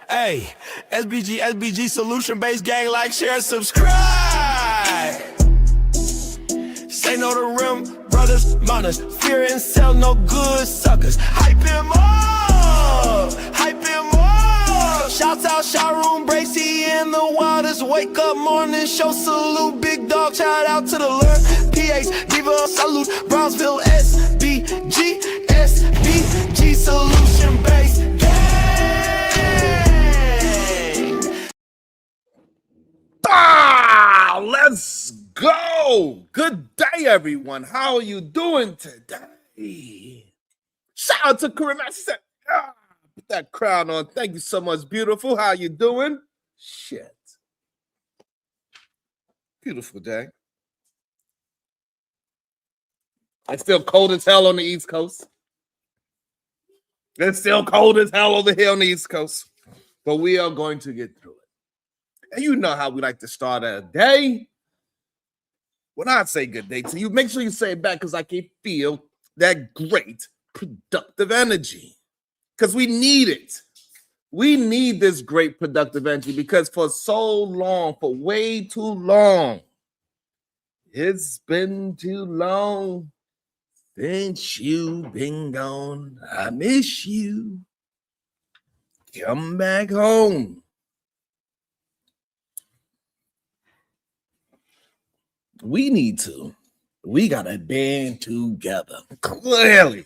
Hey, SBG solution-based gang, like, share, subscribe. Say no to rim, brothers, mothers, fear and sell no good suckers. Hype him up, hype him up. Shouts out, showroom, Bracy in the waters. Wake up, morning show, salute, big dog, shout out to the Lord. PAs, give a salute, Brownsville, SBG solution-based gang. Let's go. Good day, everyone. How are you doing today? Shout out to Kareem. She said, put that crown on. Thank you so much, beautiful. How you doing? Shit. Beautiful day. It's still cold as hell on the East Coast. It's still cold as hell over here on the East Coast. But we are going to get through it. And you know how we like to start a day. When I say good day to you, make sure you say it back because I can feel that great productive energy. Because we need it. We need this great productive energy because for so long, for way too long, it's been too long since you've been gone. I miss you. Come back home. We got to band together. Clearly.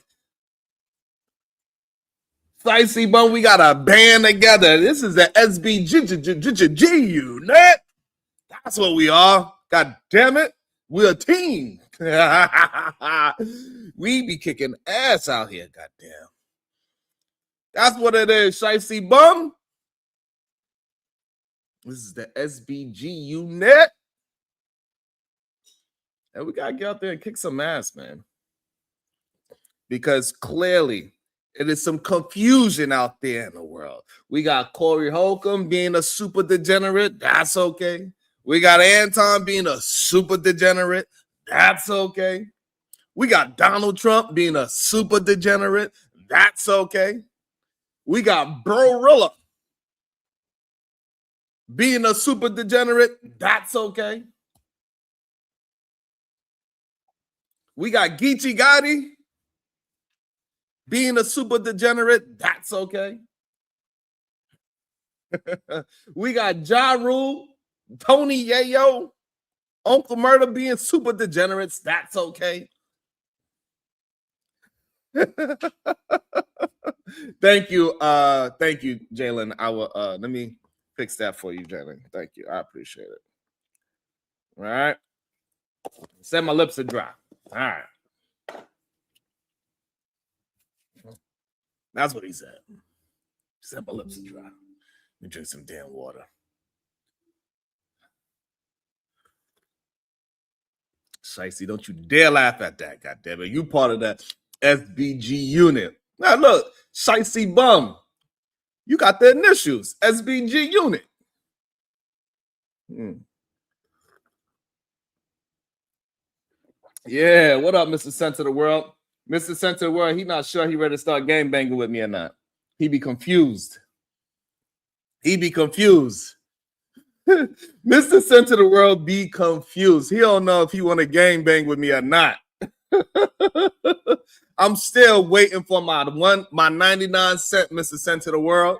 Slicey Bun, we got to band together. This is the SBG unit. That's what we are. God damn it. We're a team. We be kicking ass out here, goddamn. That's what it is, Slicey Bun. This is the SBG unit. And we got to get out there and kick some ass, man. Because clearly, it is some confusion out there in the world. We got Corey Holcomb being a super degenerate. That's okay. We got Anton being a super degenerate. That's okay. We got Donald Trump being a super degenerate. That's okay. We got Brorilla being a super degenerate. That's okay. We got Geechee Gotti being a super degenerate. That's okay. We got Ja Rule, Tony Yayo, Uncle Murder being super degenerates. That's okay. Thank you. Thank you, Jalen. I will let me fix that for you, Jalen. Thank you. I appreciate it. All right. Said my lips are dry. All right. That's what he said. He said my lips are dry. Let me drink some damn water. Shicey, don't you dare laugh at that, goddammit. You part of that SBG unit. Now look, Shicey Bum. You got the initials. SBG unit. Yeah, what up, Mr. Center of the World? Mr. Center of the World, he not sure he ready to start game banging with me or not. He be confused. He be confused. Mr. Center of the World be confused. He don't know if he want to game bang with me or not. I'm still waiting for my 99-cent Mr. Center of the World.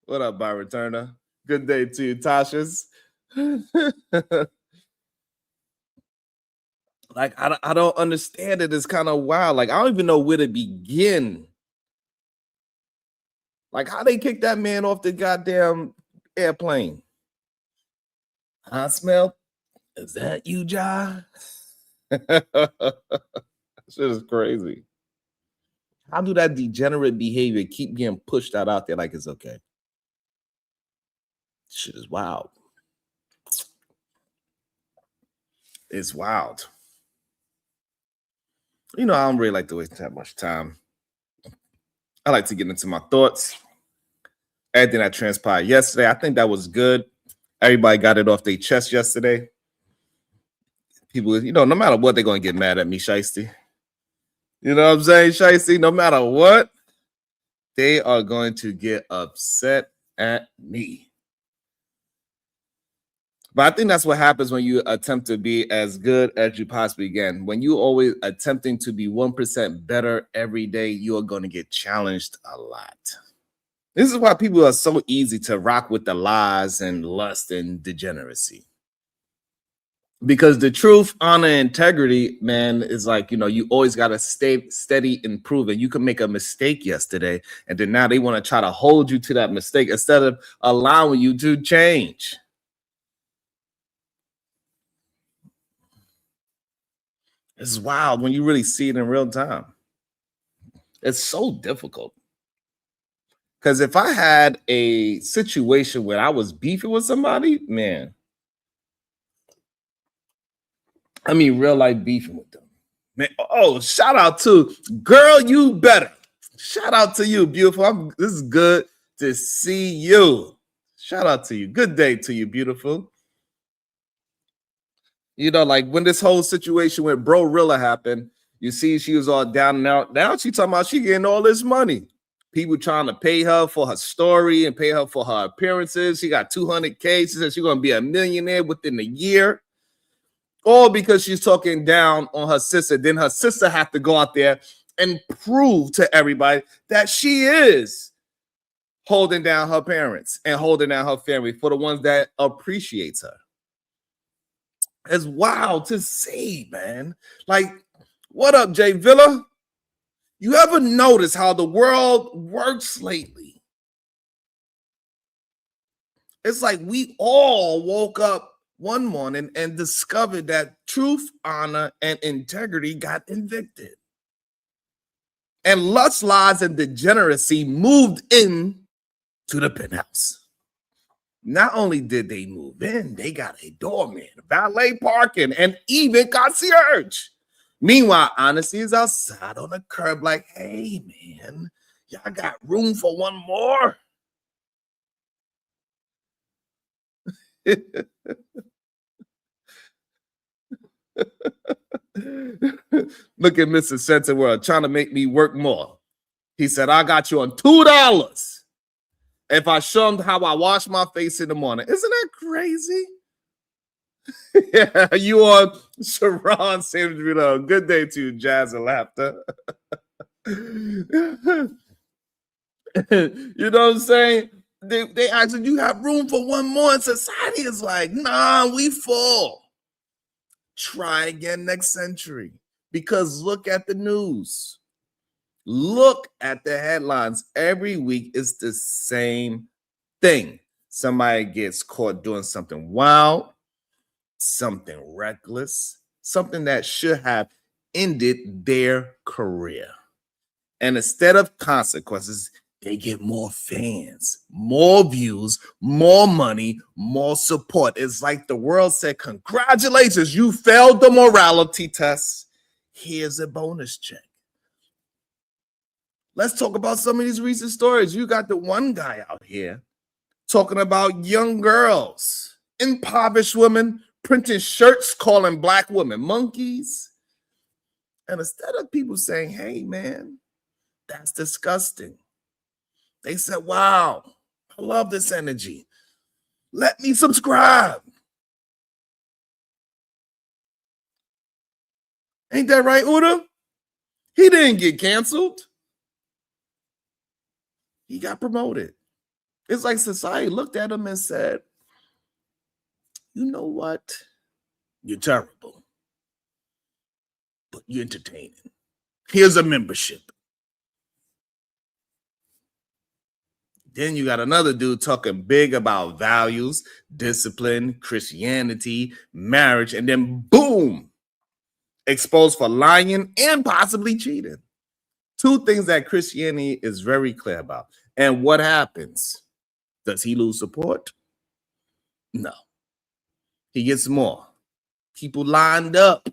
What up, Byron Turner? Good day to you, Tasha's. Like, I don't understand it. It's kind of wild. Like, I don't even know where to begin. Like, how they kicked that man off the goddamn airplane? I smell. Is that you, Ja? Shit is crazy. How do that degenerate behavior keep getting pushed out there like it's okay? Shit is wild. It's wild. You know, I don't really like to waste that much time. I like to get into my thoughts. Everything that transpired yesterday, I think that was good. Everybody got it off their chest yesterday. People, you know, no matter what, they're going to get mad at me, Shiesty. You know what I'm saying, Shiesty? No matter what, they are going to get upset at me. But I think that's what happens when you attempt to be as good as you possibly can. When you always attempting to be 1% better every day, you are going to get challenged a lot. This is why people are so easy to rock with the lies and lust and degeneracy. Because the truth, honor, integrity, man, is like, you always got to stay steady improving. You can make a mistake yesterday, and then now they want to try to hold you to that mistake instead of allowing you to change. It's wild when you really see it in real time. It's so difficult. Because if I had a situation where I was beefing with somebody, man, I mean, real life beefing with them. Man, oh, shout out to Girl You Better. Shout out to you, beautiful. This is good to see you. Shout out to you. Good day to you, beautiful. Like when this whole situation with Bro Rilla happened, you see she was all down and out. Now she talking about she getting all this money. People trying to pay her for her story and pay her for her appearances. She got 200K. She said she's going to be a millionaire within a year. All because she's talking down on her sister. Then her sister have to go out there and prove to everybody that she is holding down her parents and holding down her family for the ones that appreciates her. It's wild to see, man. Like, what up, Jay Villa? You ever notice how the world works lately? It's like we all woke up one morning and discovered that truth, honor, and integrity got evicted. And lust, lies, and degeneracy moved in to the penthouse. Not only did they move in, they got a doorman, valet parking, and even concierge. Meanwhile, honesty is outside on the curb like, hey, man, y'all got room for one more? Look at Mr. Sense World trying to make me work more. He said, I got you on $2 if I show him how I wash my face in the morning. Isn't that crazy? Yeah, you on Sharon Sanders. Good day to you, Jazz and Laughter. You know what I'm saying? They actually, you have room for one more, and society is like, nah, we full. Try again next century. Because look at the news. Look at the headlines. Every week is the same thing. Somebody gets caught doing something wild, something reckless, something that should have ended their career. And instead of consequences, they get more fans, more views, more money, more support. It's like the world said, congratulations, you failed the morality test. Here's a bonus check. Let's talk about some of these recent stories. You got the one guy out here talking about young girls, impoverished women, printing shirts calling black women monkeys. And instead of people saying, hey, man, that's disgusting, they said, wow, I love this energy. Let me subscribe. Ain't that right, Uda? He didn't get canceled. He got promoted. It's like society looked at him and said, you know what? You're terrible, but you're entertaining. Here's a membership. Then you got another dude talking big about values, discipline, Christianity, marriage, and then boom, exposed for lying and possibly cheating. Two things that Christianity is very clear about. And what happens? Does he lose support? No. He gets more. People lined up.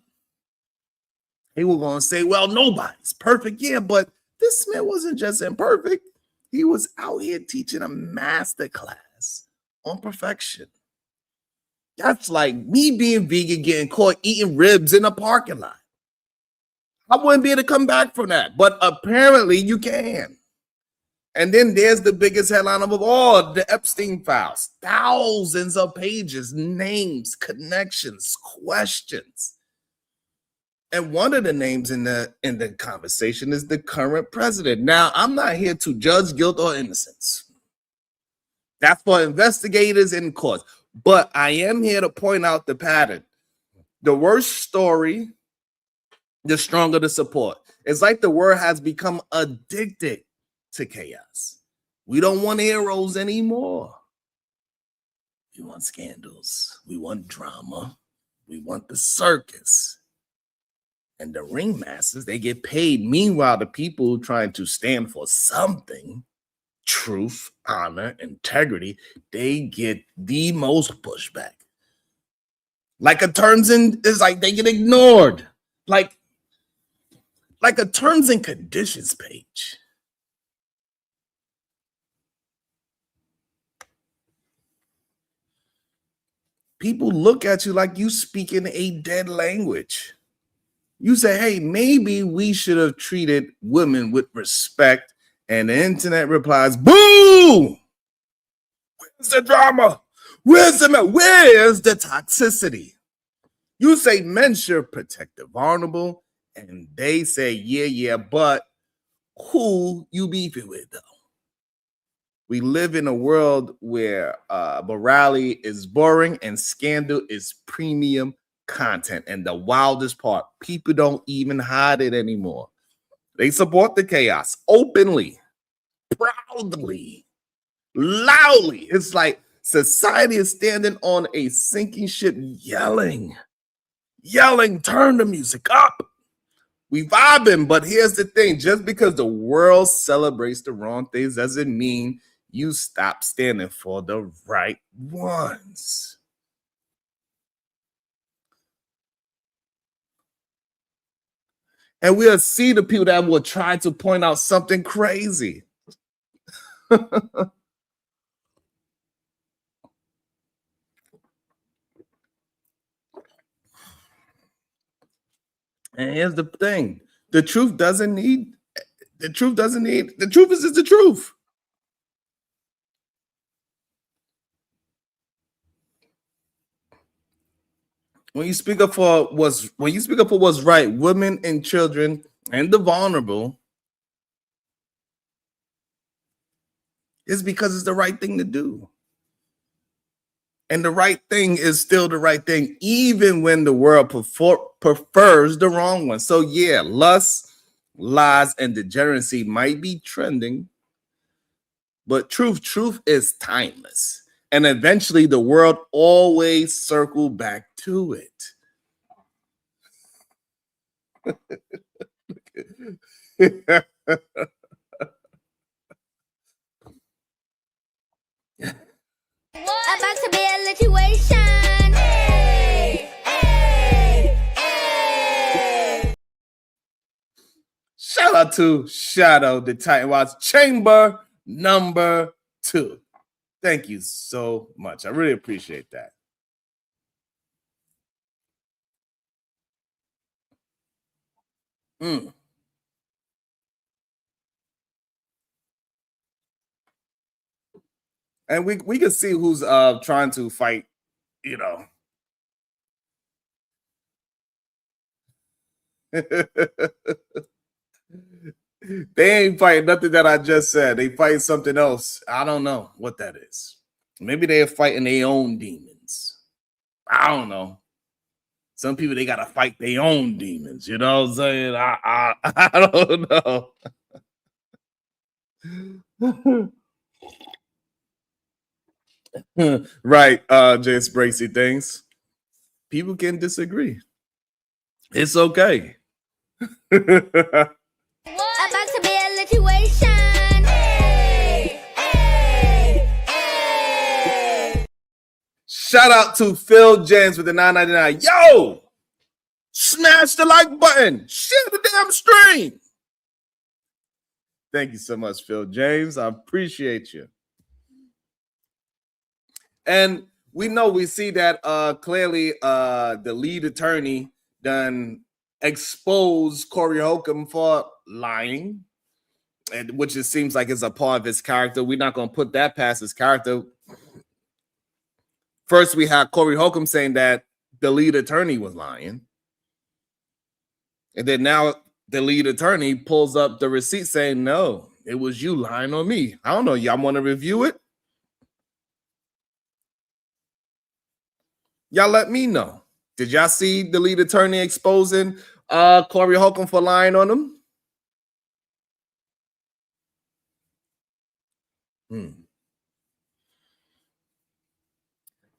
They were going to say, well, nobody's perfect. Yeah, but this man wasn't just imperfect. He was out here teaching a master class on perfection. That's like me being vegan, getting caught eating ribs in a parking lot. I wouldn't be able to come back from that, but apparently you can. And then there's the biggest headline of all, the Epstein files. Thousands of pages, names, connections, questions. And one of the names in the conversation is the current president. Now, I'm not here to judge guilt or innocence. That's for investigators in court. But I am here to point out the pattern. The worse story, the stronger the support. It's like the world has become addicted to chaos. We don't want heroes anymore. We want scandals. We want drama. We want the circus. And the ringmasters, they get paid. Meanwhile, the people trying to stand for something, truth, honor, integrity, they get the most pushback. Like a terms and it's like they get ignored. Like a terms and conditions page. People look at you like you speaking a dead language. You say, hey, maybe we should have treated women with respect. And the internet replies, boo! Where's the drama? Where's the toxicity? You say men should protect the vulnerable. And they say, yeah, but who you beefing with, though? We live in a world where morality is boring and scandal is premium content. And the wildest part, people don't even hide it anymore. They support the chaos openly, proudly, loudly. It's like society is standing on a sinking ship, yelling, turn the music up. We vibing, but here's the thing. Just because the world celebrates the wrong things doesn't mean you stop standing for the right ones. And we'll see the people that will try to point out something crazy. And here's the thing. The truth is just the truth. When you speak up for what's right, women and children and the vulnerable, it's because it's the right thing to do. And the right thing is still the right thing, even when the world prefers the wrong one. So yeah, lust, lies, and degeneracy might be trending, but truth is timeless. And eventually the world always circle back to it. About to be a situation. Hey, hey, hey. Shout out to Shadow, the Titan Watch Chamber number 2. Thank you so much. I really appreciate that. And we can see who's trying to fight, you know. They ain't fighting nothing that I just said. They fight something else. I don't know what that is. Maybe they're fighting their own demons. I don't know. Some people, they gotta fight their own demons. You know what I'm saying? I don't know. Right, Jace Bracy things. People can disagree. It's okay. About to be a situation. Hey, hey, hey. Shout out to Phil James with the $9.99. Yo, smash the like button. Share the damn stream. Thank you so much, Phil James. I appreciate you. And we see that clearly the lead attorney done exposed Corey Holcomb for lying. and which it seems like is a part of his character. We're not going to put that past his character. First, we had Corey Holcomb saying that the lead attorney was lying. And then now the lead attorney pulls up the receipt saying, no, it was you lying on me. I don't know. Y'all want to review it? Y'all let me know. Did y'all see the lead attorney exposing Corey Holcomb for lying on him?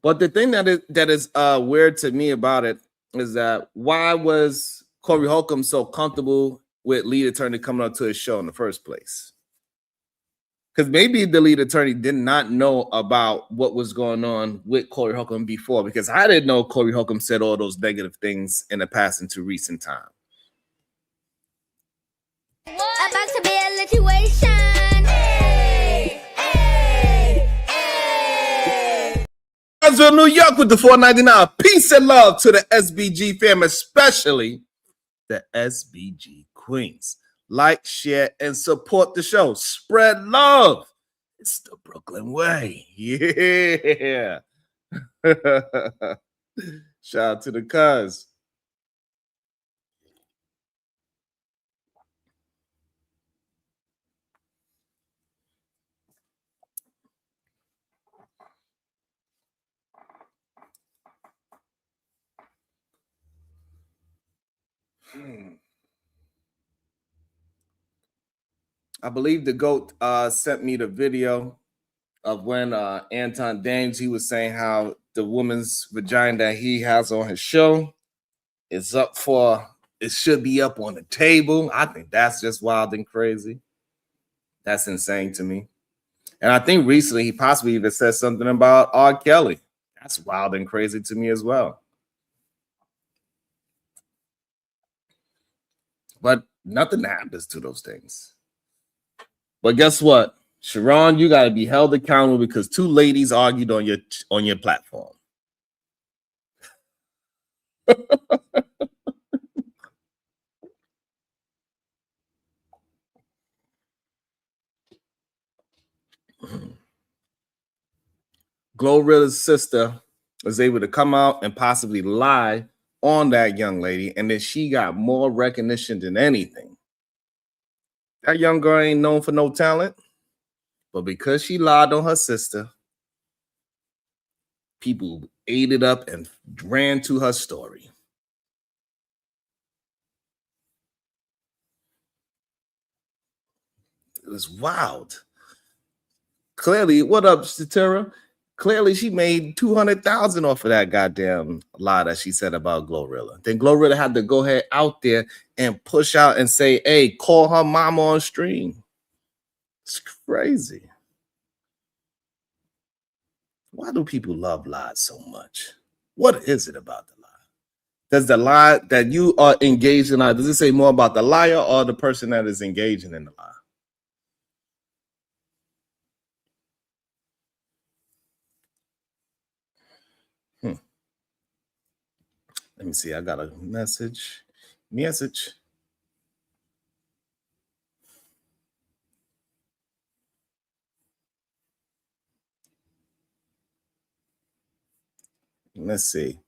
But the thing that is weird to me about it is that why was Corey Holcomb so comfortable with lead attorney coming up to his show in the first place? Because maybe the lead attorney did not know about what was going on with Corey Holcomb before, because I didn't know Corey Holcomb said all those negative things in the past into recent time. About to be a situation. Hey, hey, hey. Brownsville, New York with the $4.99. Peace and love to the SBG fam, especially the SBG Queens. Like, share, and support the show. Spread love. It's the Brooklyn way. Yeah. Shout out to the cuz. I believe the GOAT sent me the video of when Anton Dames, he was saying how the woman's vagina that he has on his show is up for, it should be up on the table. I think that's just wild and crazy. That's insane to me. And I think recently he possibly even said something about R. Kelly. That's wild and crazy to me as well. But nothing happens to those things. But guess what? Sharon, you got to be held accountable because two ladies argued on your platform. Glorilla's sister was able to come out and possibly lie on that young lady, and then she got more recognition than anything. That young girl ain't known for no talent, but because she lied on her sister, people ate it up and ran to her story. It was wild. Clearly, what up, Satira? Clearly, she made $200,000 off of that goddamn lie that she said about Glorilla. Then Glorilla had to go ahead out there and push out and say, hey, call her mama on stream. It's crazy. Why do people love lies so much? What is it about the lie? Does the lie that you are engaged in, does it say more about the liar or the person that is engaging in the lie? Let me see. I got a message. Let's see.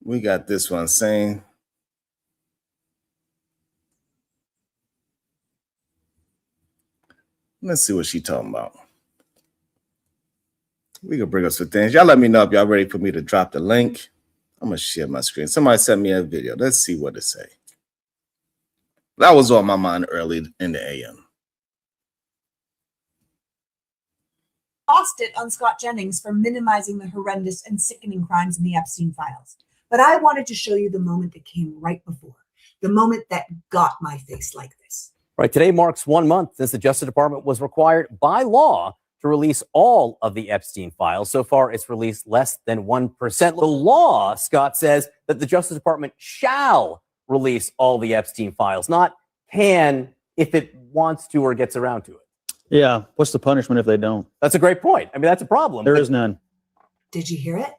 We got this one saying, let's see what she's talking about. We can bring us some things. Y'all let me know if y'all ready for me to drop the link. I'm going to share my screen. Somebody sent me a video. Let's see what it say. That was on my mind early in the AM. Lost it on Scott Jennings for minimizing the horrendous and sickening crimes in the Epstein files. But I wanted to show you the moment that came right before, the moment that got my face like this. Right, today marks 1 month since the Justice Department was required by law to release all of the Epstein files. So far, it's released less than 1%. The law, Scott says, that the Justice Department shall release all the Epstein files, not can if it wants to or gets around to it. Yeah. What's the punishment if they don't? That's a great point. I mean, that's a problem. There is none. Did you hear it?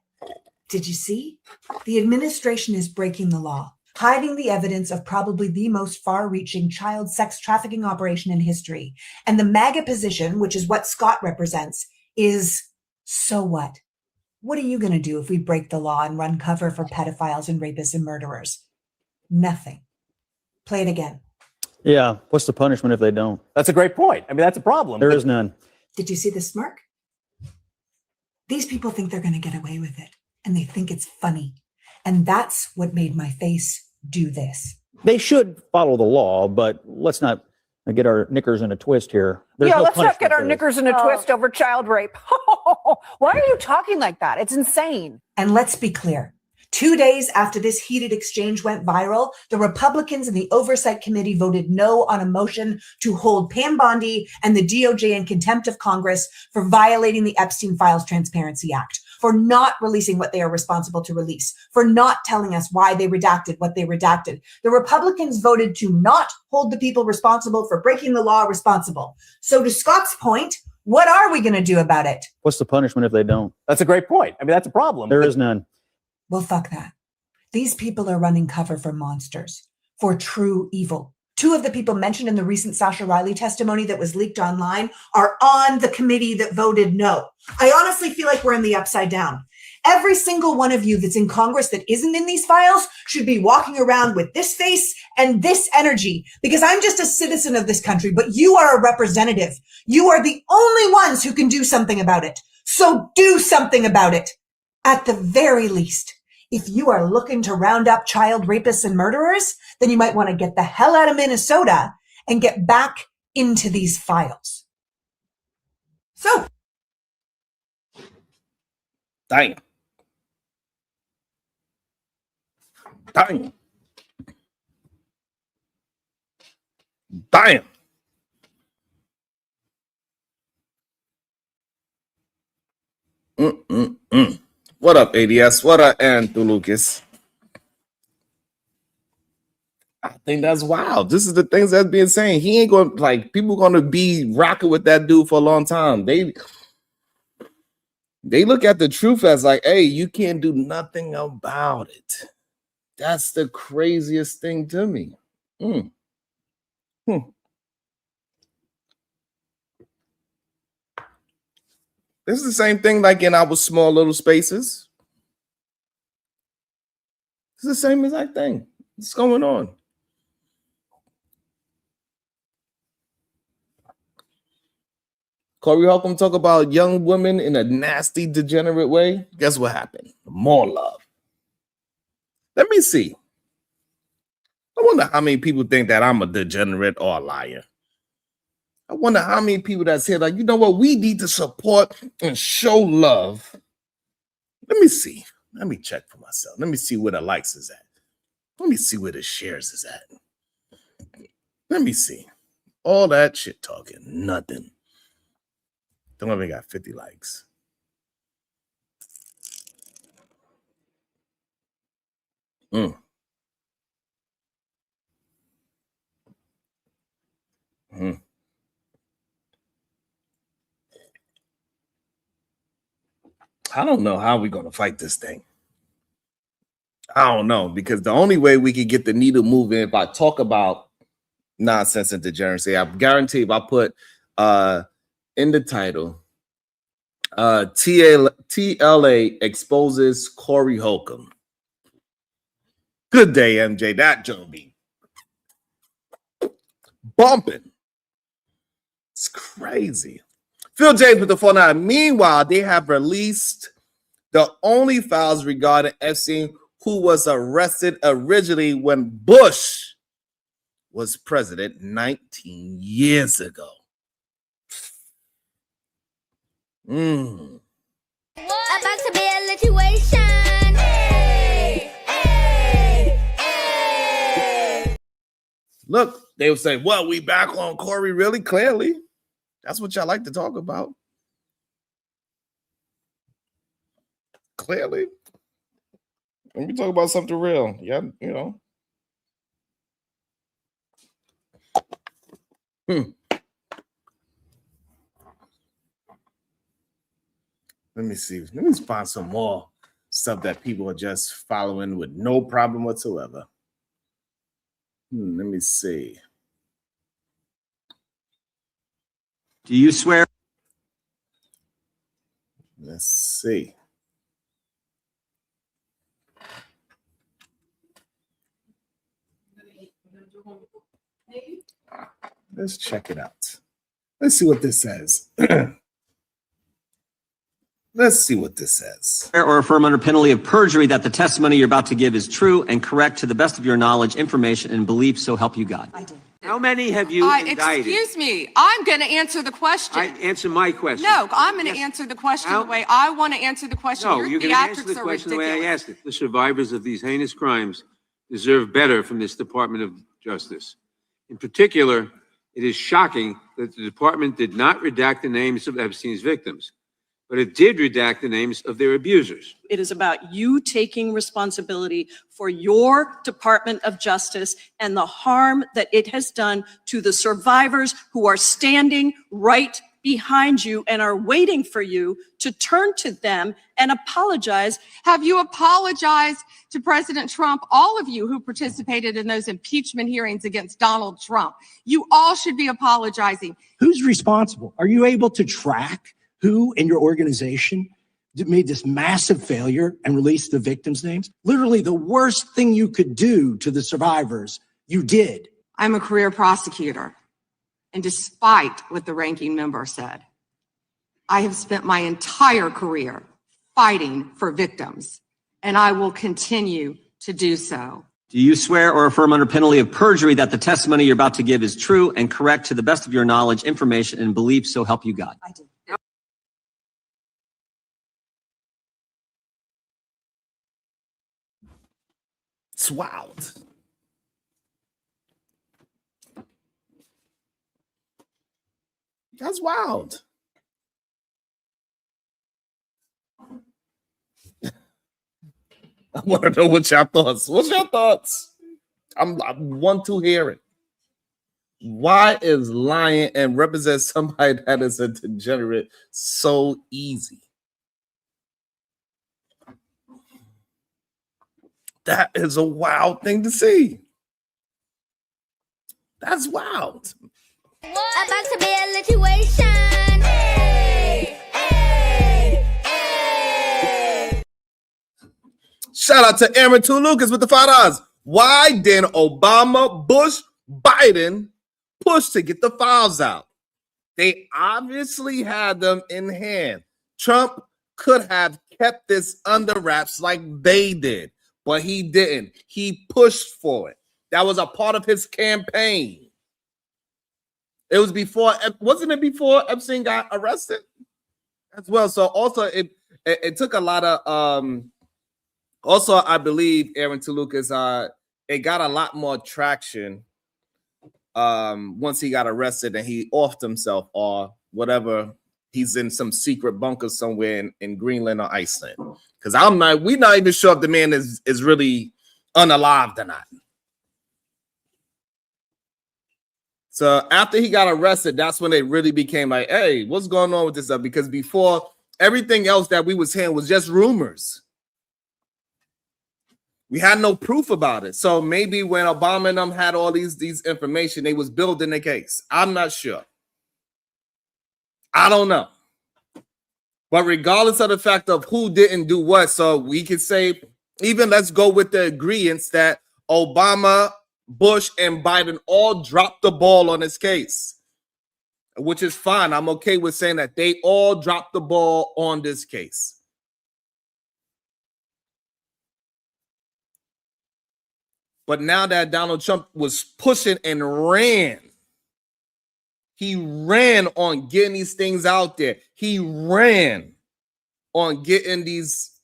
Did you see? The administration is breaking the law. hiding the evidence of probably the most far-reaching child sex trafficking operation in history. And the MAGA position, which is what Scott represents, is so what? What are you going to do if we break the law and run cover for pedophiles and rapists and murderers? Nothing. Play it again. Yeah. What's the punishment if they don't? That's a great point. I mean, that's a problem. There is none. Did you see the smirk? These people think they're going to get away with it, and they think it's funny. And that's what made my face do this. They should follow the law, but let's not get our knickers in a twist here. There's Yeah, no let's not get punishment our for this. knickers in a twist over child rape. Why are you talking like that? It's insane. And let's be clear. 2 days after this heated exchange went viral, the Republicans in the Oversight Committee voted no on a motion to hold Pam Bondi and the DOJ in contempt of Congress for violating the Epstein Files Transparency Act, for not releasing what they are responsible to release, for not telling us why they redacted what they redacted. The Republicans voted to not hold the people responsible for breaking the law responsible. So to Scott's point, what are we going to do about it? What's the punishment if they don't? That's a great point. I mean, that's a problem. There is none. Well, fuck that. These people are running cover for monsters, for true evil. 2 of the people mentioned in the recent Sasha Riley testimony that was leaked online are on the committee that voted no. I honestly feel like we're in the upside down. Every single one of you that's in Congress that isn't in these files should be walking around with this face and this energy, because I'm just a citizen of this country, but you are a representative. You are the only ones who can do something about it. So do something about it. At the very least, if you are looking to round up child rapists and murderers, then you might want to get the hell out of Minnesota and get back into these files. So, Damn. Damn. Damn. What up, ADS? What up, Anthony Lucas? I think that's wild. This is the things that's being saying. He ain't going to, like, people going to be rocking with that dude for a long time. They look at the truth as like, hey, you can't do nothing about it. That's the craziest thing to me. This is the same thing like in our small little spaces. It's the same exact thing. What's going on? Corey Holcomb talk about young women in a nasty, degenerate way. Guess what happened? More love. Let me see. I wonder how many people think that I'm a degenerate or a liar. I wonder how many people that say, like, you know what, we need to support and show love. Let me see. Let me check for myself. Let me see where the likes is at. Let me see where the shares is at. Let me see. All that shit talking, nothing. Don't even got 50 likes. I don't know how we're going to fight this thing. I don't know, because the only way we could get the needle moving if I talk about nonsense and degeneracy, I guarantee if I put in the title, TLA exposes Corey Holcomb. Good day, MJ. That Joe be bumping. It's crazy. Phil James with the 49. Meanwhile, they have released the only files regarding Epstein, who was arrested originally when Bush was president 19 years ago. About to be a situation. Hey, hey, hey. Look, they would say, well, we back on Corey, really? Clearly. That's what y'all like to talk about. Clearly. When we talk about something real, yeah, you know. Let me see. Let me find some more stuff that people are just following with no problem whatsoever. Let me see. Do you swear? Let's see. Let's check it out. Let's see what this says. Let's see what this says. Or affirm under penalty of perjury that the testimony you're about to give is true and correct to the best of your knowledge, information, and belief, so help you God. I did. How many have you indicted? Excuse me, I'm going to answer the question. Answer my question. No, I'm going to answer the question the way I want to answer the question. No, Your you're going to answer theatrics the are question the way I ridiculous. asked it. The survivors of these heinous crimes deserve better from this Department of Justice. In particular, it is shocking that the department did not redact the names of Epstein's victims, but it did redact the names of their abusers. It is about you taking responsibility for your Department of Justice and the harm that it has done to the survivors who are standing right behind you and are waiting for you to turn to them and apologize. Have you apologized to President Trump, all of you who participated in those impeachment hearings against Donald Trump? You all should be apologizing. Who's responsible? Are you able to track who in your organization made this massive failure and released the victims' names? Literally the worst thing you could do to the survivors, you did. I'm a career prosecutor, and despite what the ranking member said, I have spent my entire career fighting for victims, and I will continue to do so. Do you swear or affirm under penalty of perjury that the testimony you're about to give is true and correct to the best of your knowledge, information, and belief, so help you God? I did. It's wild. That's wild. I want to know what y'all thoughts. What's your thoughts? I want to hear it. Why is lying and represent somebody that is a degenerate so easy? That is a wild thing to see. That's wild. About to be a situation. Hey, hey, hey. Shout out to Aaron 2 Lucas with the $5. Why didn't Obama, Bush, Biden push to get the files out? They obviously had them in hand. Trump could have kept this under wraps like they did, but he didn't. He pushed for it. That was a part of his campaign. It was before, wasn't it before Epstein got arrested as well? So also it took a lot of also I believe Aaron Tolucas it got a lot more traction once he got arrested and he offed himself or whatever. He's in some secret bunker somewhere in Greenland or Iceland. Because we're not even sure if the man is really unalived or not. So after he got arrested, that's when they really became like, hey, what's going on with this stuff? Because before, everything else that we was hearing was just rumors. We had no proof about it. So maybe when Obama and them had all these information, they was building the case. I'm not sure. I don't know. But regardless of the fact of who didn't do what, so we could say, even let's go with the agreements that Obama, Bush, and Biden all dropped the ball on this case, which is fine. I'm okay with saying that they all dropped the ball on this case. But now that Donald Trump was pushing and ran, he ran on getting these things out there. He ran on getting these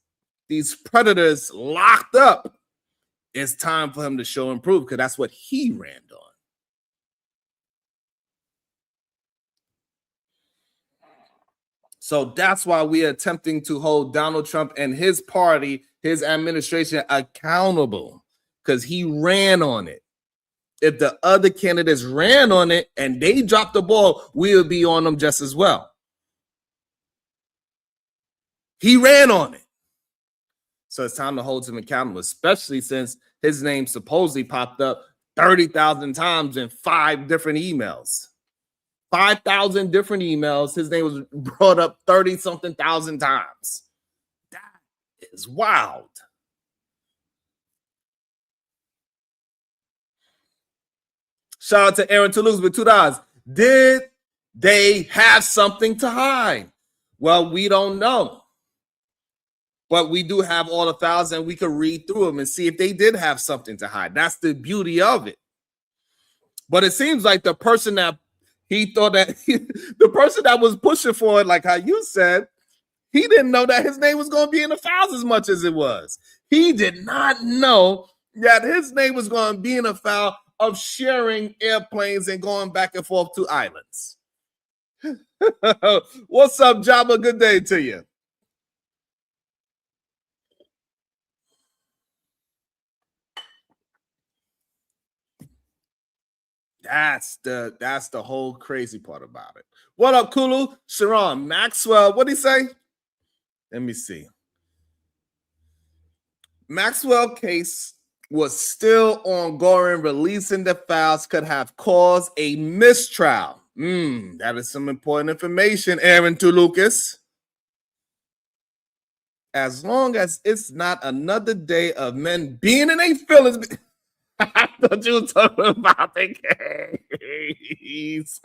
predators locked up. It's time for him to show and prove because that's what he ran on. So that's why we are attempting to hold Donald Trump and his party, his administration accountable because he ran on it. If the other candidates ran on it and they dropped the ball, we'll be on them just as well. He ran on it. So it's time to hold him accountable, especially since his name supposedly popped up 30,000 times in 5 different emails. 5,000 different emails. His name was brought up 30 something thousand times. That is wild. Shout out to Aaron Toulouse with $2. Did they have something to hide? Well, we don't know. But we do have all the files and we could read through them and see if they did have something to hide. That's the beauty of it. But it seems like the person that he thought that the person that was pushing for it, like how you said, he didn't know that his name was going to be in the files as much as it was. He did not know that his name was going to be in a file of sharing airplanes and going back and forth to islands. What's up, Jabba? Good day to you. That's the whole crazy part about it. What up, Kulu? Sharon Maxwell, what'd he say? Let me see. Maxwell case was still ongoing. Releasing the files could have caused a mistrial. That is some important information, Aaron Toulouse. As long as it's not another day of men being in their feelings. I thought you were talking about the case.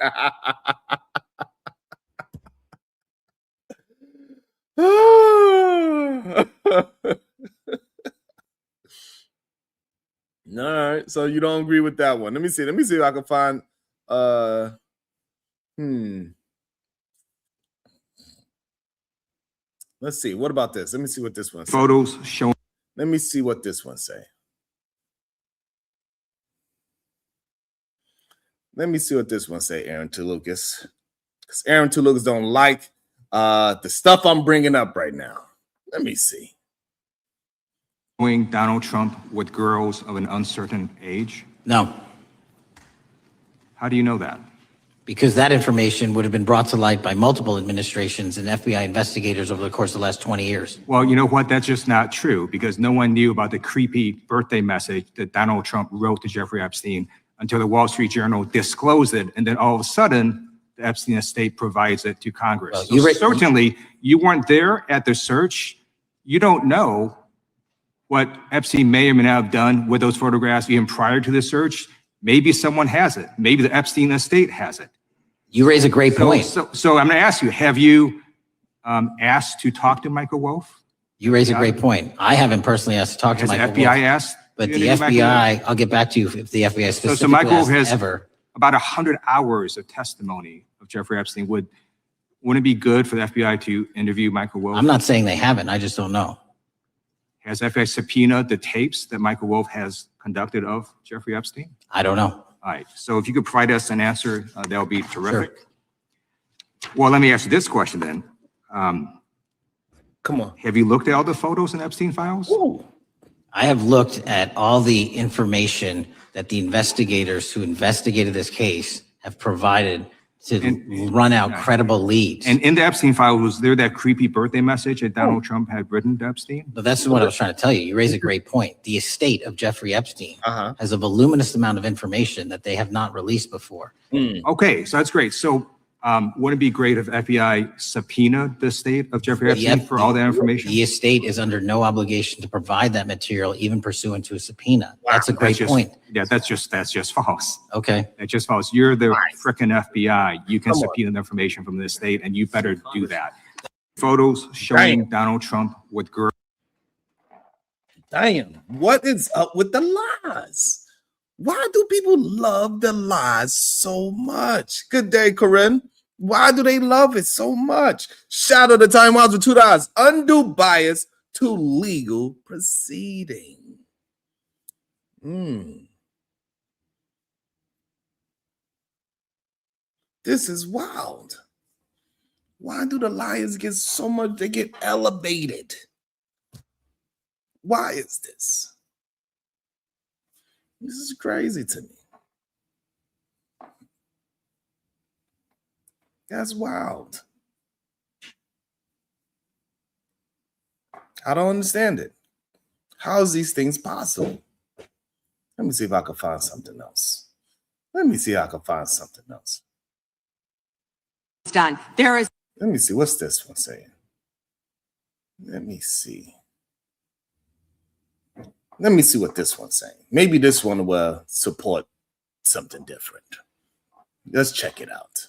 All right, so you don't agree with that one. Let me see if I can find let's see. What about this? Let me see what this one says. Photos showing. Let me see what this one say. Let me see what this one say, Aaron Toulouse. Because Aaron Toulouse don't like the stuff I'm bringing up right now. Let me see. Showing Donald Trump with girls of an uncertain age? No. How do you know that? Because that information would have been brought to light by multiple administrations and FBI investigators over the course of the last 20 years. Well, you know what? That's just not true, because no one knew about the creepy birthday message that Donald Trump wrote to Jeffrey Epstein until the Wall Street Journal disclosed it. And then all of a sudden, the Epstein estate provides it to Congress. Well, so certainly, you weren't there at the search. You don't know what Epstein may or may not have done with those photographs even prior to the search. Maybe someone has it. Maybe the Epstein estate has it. You raise a great point. So I'm going to ask you, have you asked to talk to Michael Wolff? You raise a great point. I haven't personally asked to talk to Michael Wolff. Has the FBI asked? But the FBI, I'll get back to you if the FBI specifically so Michael Wolff has ever. About 100 hours of testimony of Jeffrey Epstein. Wouldn't it be good for the FBI to interview Michael Wolff? I'm not saying they haven't. I just don't know. Has FBI subpoenaed the tapes that Michael Wolff has conducted of Jeffrey Epstein? I don't know. All right. So if you could provide us an answer, that would be terrific. Sure. Well, let me ask you this question then. Come on. Have you looked at all the photos in Epstein files? Ooh. I have looked at all the information that the investigators who investigated this case have provided to run out credible leads. And in the Epstein file, was there that creepy birthday message that Donald Trump had written to Epstein? But that's what I was trying to tell you. You raise a great point. The estate of Jeffrey Epstein has a voluminous amount of information that they have not released before. Okay, so that's great. So wouldn't it be great if FBI subpoenaed the estate of Jeffrey Epstein for all that information? The estate is under no obligation to provide that material, even pursuant to a subpoena. That's a great point. Yeah, that's just false. Okay. That's just false. You're the frickin' FBI. You can subpoena the information from the estate, and you better do that. Photos showing Donald Trump with girls. Damn, what is up with the lies? Why do people love the lies so much? Good day, Corinne. Why do they love it so much? Shout out to Time Wiles with $2. Undue bias to legal proceeding. This is wild. Why do the liars get so much? They get elevated. Why is this? This is crazy to me. That's wild. I don't understand it. How is these things possible? Let me see if I can find something else. Let me see if I can find something else. It's done. There is. Let me see. What's this one saying? Let me see. Let me see what this one's saying. Maybe this one will support something different. Let's check it out.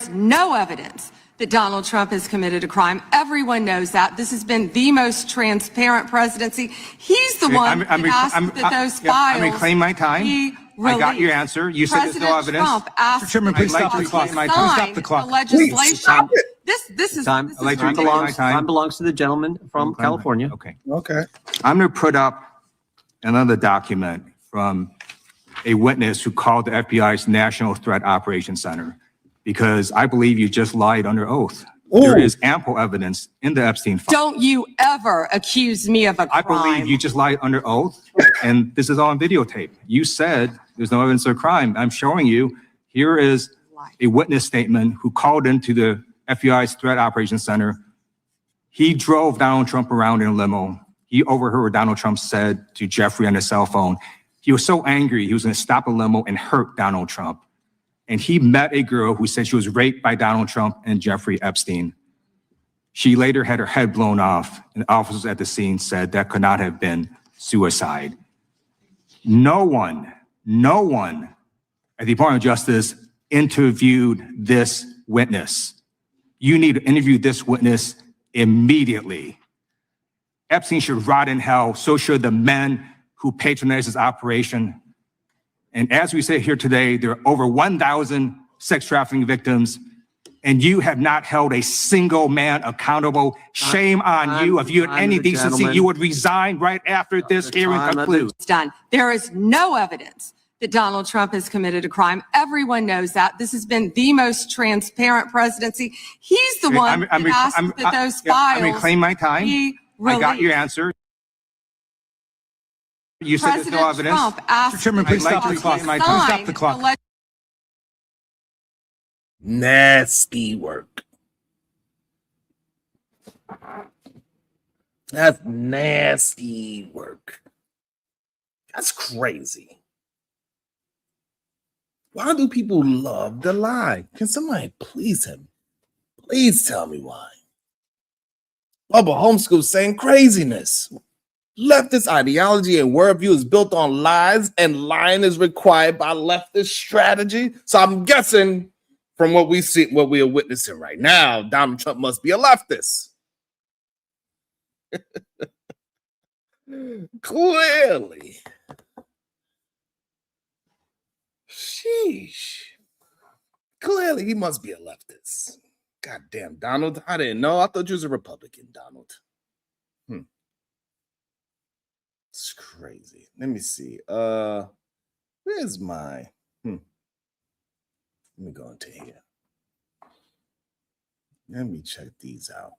No evidence that Donald Trump has committed a crime. Everyone knows that. This has been the most transparent presidency. He's the one that asked that those files. I'm reclaiming my time. I got your answer. You said there's no evidence. Trump asked Chairman, please stop the clock. Stop the clock. The legislation. This is Time belongs to the gentleman from California. Okay. Okay. I'm going to put up another document from a witness who called the FBI's National Threat Operations Center, because I believe you just lied under oath. Ooh. There is ample evidence in the Epstein file. Don't you ever accuse me of a crime. I believe you just lied under oath, and this is all on videotape. You said there's no evidence of a crime. I'm showing you, here is a witness statement who called into the FBI's Threat Operations Center. He drove Donald Trump around in a limo. He overheard what Donald Trump said to Jeffrey on his cell phone. He was so angry, he was going to stop a limo and hurt Donald Trump. And he met a girl who said she was raped by Donald Trump and Jeffrey Epstein. She later had her head blown off, and officers at the scene said that could not have been suicide. No one at the Department of Justice interviewed this witness. You need to interview this witness immediately. Epstein should rot in hell. So should the men who patronized this operation. And as we say here today, there are over 1,000 sex trafficking victims, and you have not held a single man accountable. Shame on you. If you had any decency, you would resign right after this hearing concludes. It's done. There is no evidence that Donald Trump has committed a crime. Everyone knows that. This has been the most transparent presidency. He's the one that asked that those files. I'm reclaiming my time. I got your answer. You said there's no evidence. Trump asked Chairman, please stop the clock. Stop the clock. Nasty work. That's nasty work. That's crazy. Why do people love to lie? Can somebody please him? Please tell me why. Bubba Homeschool saying craziness. Leftist ideology and worldview is built on lies, and lying is required by leftist strategy. So I'm guessing from what we see, what we are witnessing right now, Donald Trump must be a leftist. Clearly. Sheesh. Clearly, he must be a leftist. God damn, Donald. I didn't know. I thought you was a Republican, Donald. It's crazy. Let me see. Where's my Let me go into here. Let me check these out.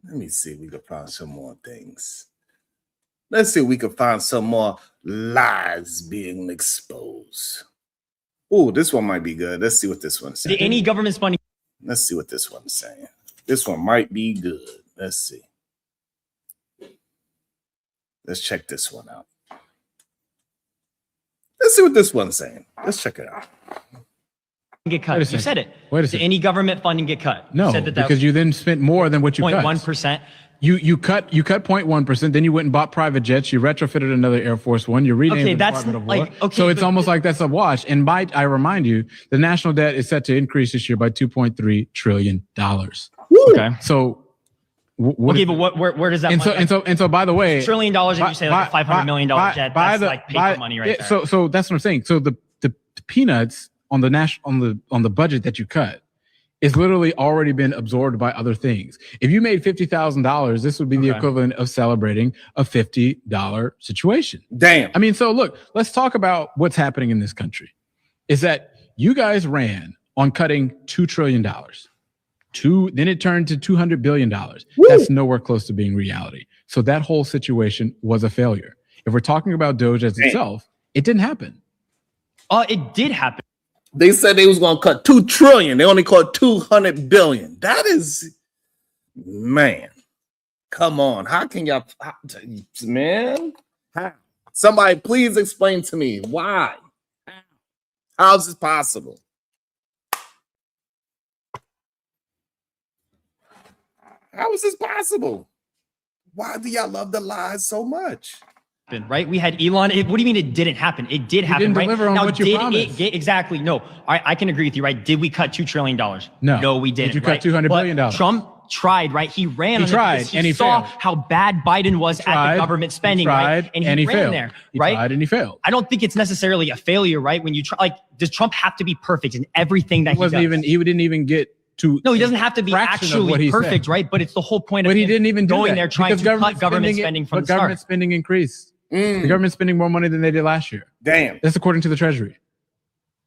Let me see if we can find some more things. Let's see if we can find some more lies being exposed. Oh, this one might be good. Let's see what this one's saying. Any government funding. Let's see what this one's saying. This one might be good. Let's see. Let's check this one out. Let's see what this one's saying. Let's check it out. Get cut. You said it. Wait a Did second. any government funding get cut? No, You said that because you then spent more than what you cut. 0.1%. You cut 0.1%. Then you went and bought private jets. You retrofitted another Air Force One. You renamed Okay, the that's Department of War. like- okay, so it's but- almost like that's a wash. And I remind you, the national debt is set to increase this year by $2.3 trillion. Okay. So. Okay, but where does that money And so by the way, $1 trillion, and you say like a $500 million jet, that's like paper money right there. So that's what I'm saying. So the peanuts on the budget that you cut is literally already been absorbed by other things. If you made $50,000, this would be the equivalent of celebrating a $50 situation. Damn. I mean, so look, let's talk about what's happening in this country. Is that you guys ran on cutting $2 trillion. Then it turned to $200 billion. That's nowhere close to being reality. So that whole situation was a failure. If we're talking about DOGE as itself, it didn't happen. It did happen. They said they was going to cut 2 trillion. They only cut 200 billion. That is, man, come on. How can y'all, man? Somebody please explain to me why. How is this possible? How is this possible? Why do y'all love the lies so much? Right? We had Elon. What do you mean it didn't happen? It did happen, didn't right? deliver on Now, what you did promised. it get exactly? No, I can agree with you, right? Did we cut $2 trillion? No. We didn't. Did you cut right? $200 billion? Trump tried, right? He ran. He on it tried, because and he saw failed. how bad Biden was at the government spending, right? And he he ran failed. there, He right? tried and he failed. I don't think it's necessarily a failure, right? When you try, like, does Trump have to be perfect in everything that He wasn't does? even. He didn't even get to. No, he doesn't have to be fraction of what actually he perfect, said. right? But it's the whole point of But he him didn't even do going that there trying because to cut government spending from but the start. government spending increased. The government's spending more money than they did last year. Damn. That's according to the Treasury.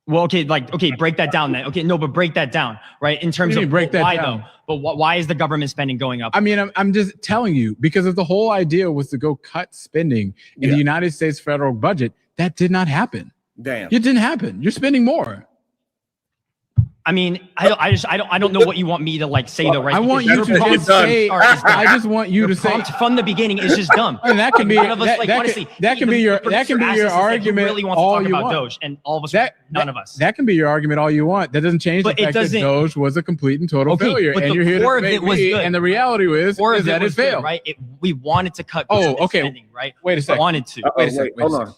Well, okay, break that down then. Okay, no, but break that down, right? In terms of break that why down? though? But why is the government spending going up? I mean, I'm just telling you, because if the whole idea was to go cut spending in the United States federal budget, that did not happen. Damn. It didn't happen. You're spending more. I mean, I don't know what you want me to like say though, right? I want Because you your to just prompt say. start is dumb. I just want you Your to say prompt from the beginning is just dumb. And that can be None of us, that, like, that honestly, can, that can even be your the that can be producer your asked us, like, who argument really wants to all talk you about want. DOGE, and all of us, none of us. That can be your argument all you want. That doesn't change the But it fact that doesn't- DOGE was a complete and total failure. But And the you're here core to of it debate was me, good. and the reality is Core of that it was it failed. good, right? We wanted to cut Oh, government okay. spending, right? Wait a second. Wanted to. Wait a second. Hold on.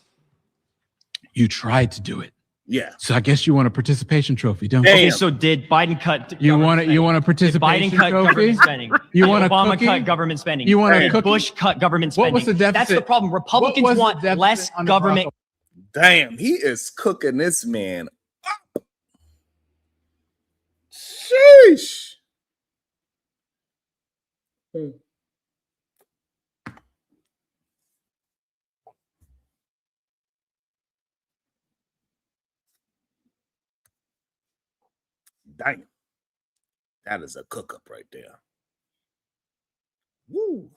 You tried to do it. Yeah. So I guess you want a participation trophy, don't you? Okay, so did Biden cut? You want a Did participation Biden cut trophy? government spending? You Did want a Obama cookie? cut government spending? You want a Did cookie? Bush cut government spending? What was the deficit? That's the problem. Republicans What was the want deficit less under government. Damn, he is cooking this man up. Sheesh. Damn. That is a cook up right there. Woo.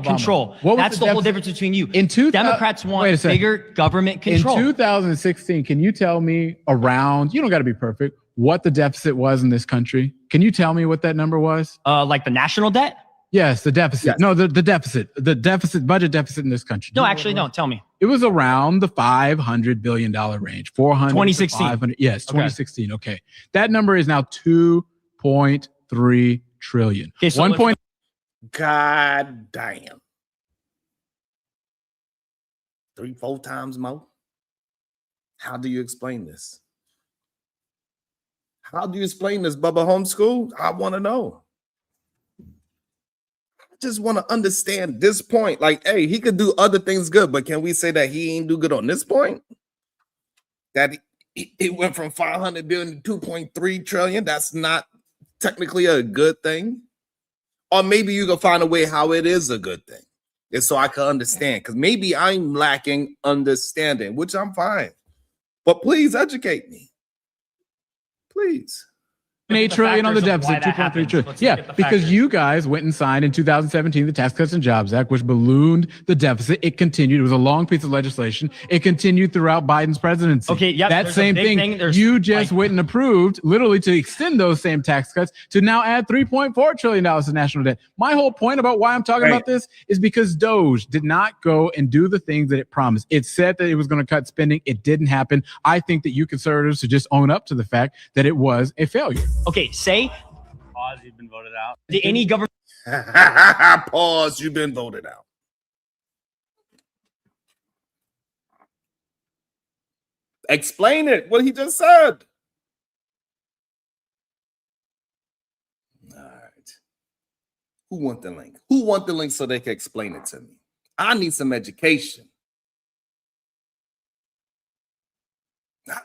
Control. What was That's the whole deficit? difference between you. In Democrats wait a want second. bigger government control. In 2016, can you tell me around, you don't got to be perfect, what the deficit was in this country? Can you tell me what that number was? Like the national debt? Yes, the deficit. Yes. No, the deficit. The deficit, budget deficit in this country. No, actually, no. Tell me. It was around the $500 billion range, 400 to 2016. 500. Yes, Okay. 2016. Okay. That number is now 2.3 trillion. Okay, so 1 point. God damn. 3-4 times more? How do you explain this? How do you explain this, Bubba Homeschool? I want to know. I just want to understand this point. Like, hey, he could do other things good, but can we say that he ain't do good on this point? That it went from 500 billion to 2.3 trillion. That's not technically a good thing. Or maybe you can find a way how it is a good thing. It's so I can understand. Because maybe I'm lacking understanding, which I'm fine. But please educate me. Please. 8 trillion on the factors of why deficit, that 2.3 happens. trillion. Let's look Yeah, at the because factors. you guys went and signed in 2017 the Tax Cuts and Jobs Act, which ballooned the deficit. It continued. It was a long piece of legislation. It continued throughout Biden's presidency. Okay, yep, that there's a same big thing. thing. There's, You just like- went and approved, literally, to extend those same tax cuts to now add $3.4 trillion to national debt. My whole point about why I'm talking about this is because DOGE did not go and do the things that it promised. It said that it was going to cut spending. It didn't happen. I think that you conservatives should just own up to the fact that it was a failure. Okay, say Pause, you've been voted out. did any government Pause. You've been voted out. Explain it. What he just said. All right. Who want the link? Who want the link so they can explain it to me? I need some education.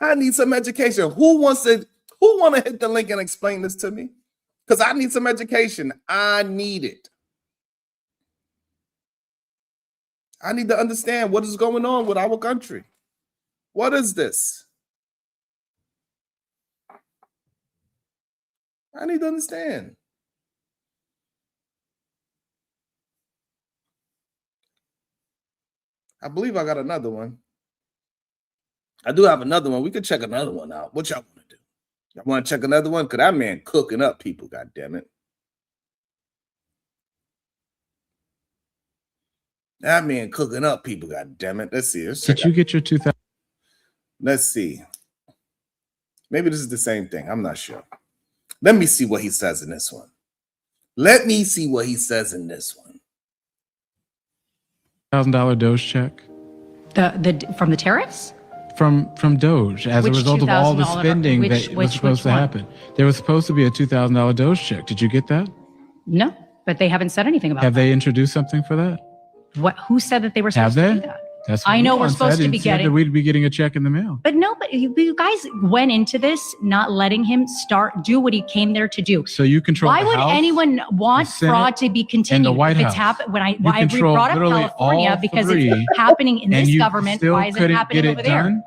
I need some education. Who want to hit the link and explain this to me? Because I need some education. I need it. I need to understand what is going on with our country. What is this? I need to understand. I believe I got another one. I do have another one. We could check another one out. What y'all want to do? Y'all want to check another one? Because that man cooking up people, God damn it. That man cooking up people, God damn it. Let's see. Did you get your 2000? Let's see. Maybe this is the same thing. I'm not sure. Let me see what he says in this one. Let me see what he says in this one. $1,000 DOGE check The from the tariffs? from DOGE as a Which result of all the $2,000 spending which- that was which- supposed which to one? happen. There was supposed to be a $2,000 DOGE check. Did you get that? No, but they haven't said anything about Have that. they introduced something for that? What? Who said that they were Have supposed to they? do that? That's I what know Elon we're supposed said. to be He said that getting. we'd be getting a check in the mail. But no, but you guys went into this not letting him do what he came there to do. So you control Why the would House, anyone want the Senate, fraud to be continued? and the White if House. it's happened when I You why I control brought up literally California all because three, it's happening in and this you government. still Why is it couldn't happening get over it there? done?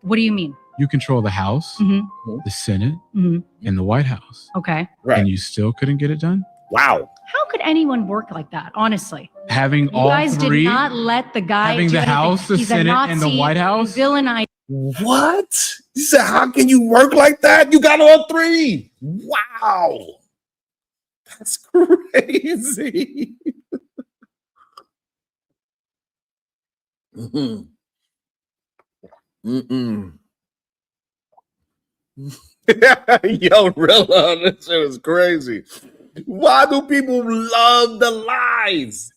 What do you mean? You control the House, the Senate, and the White House. Okay. And you still couldn't get it done? Wow. How could anyone work like that? Honestly, Having you all guys three, did not let the guy having do the anything. House, the He's a Senate, and the Nazi, White House? villainized. What? You said, how can you work like that? You got all three. Wow. That's crazy. Mm-mm. Mm-mm. Yo, Rilla, this shit was crazy. Why do people love the lies?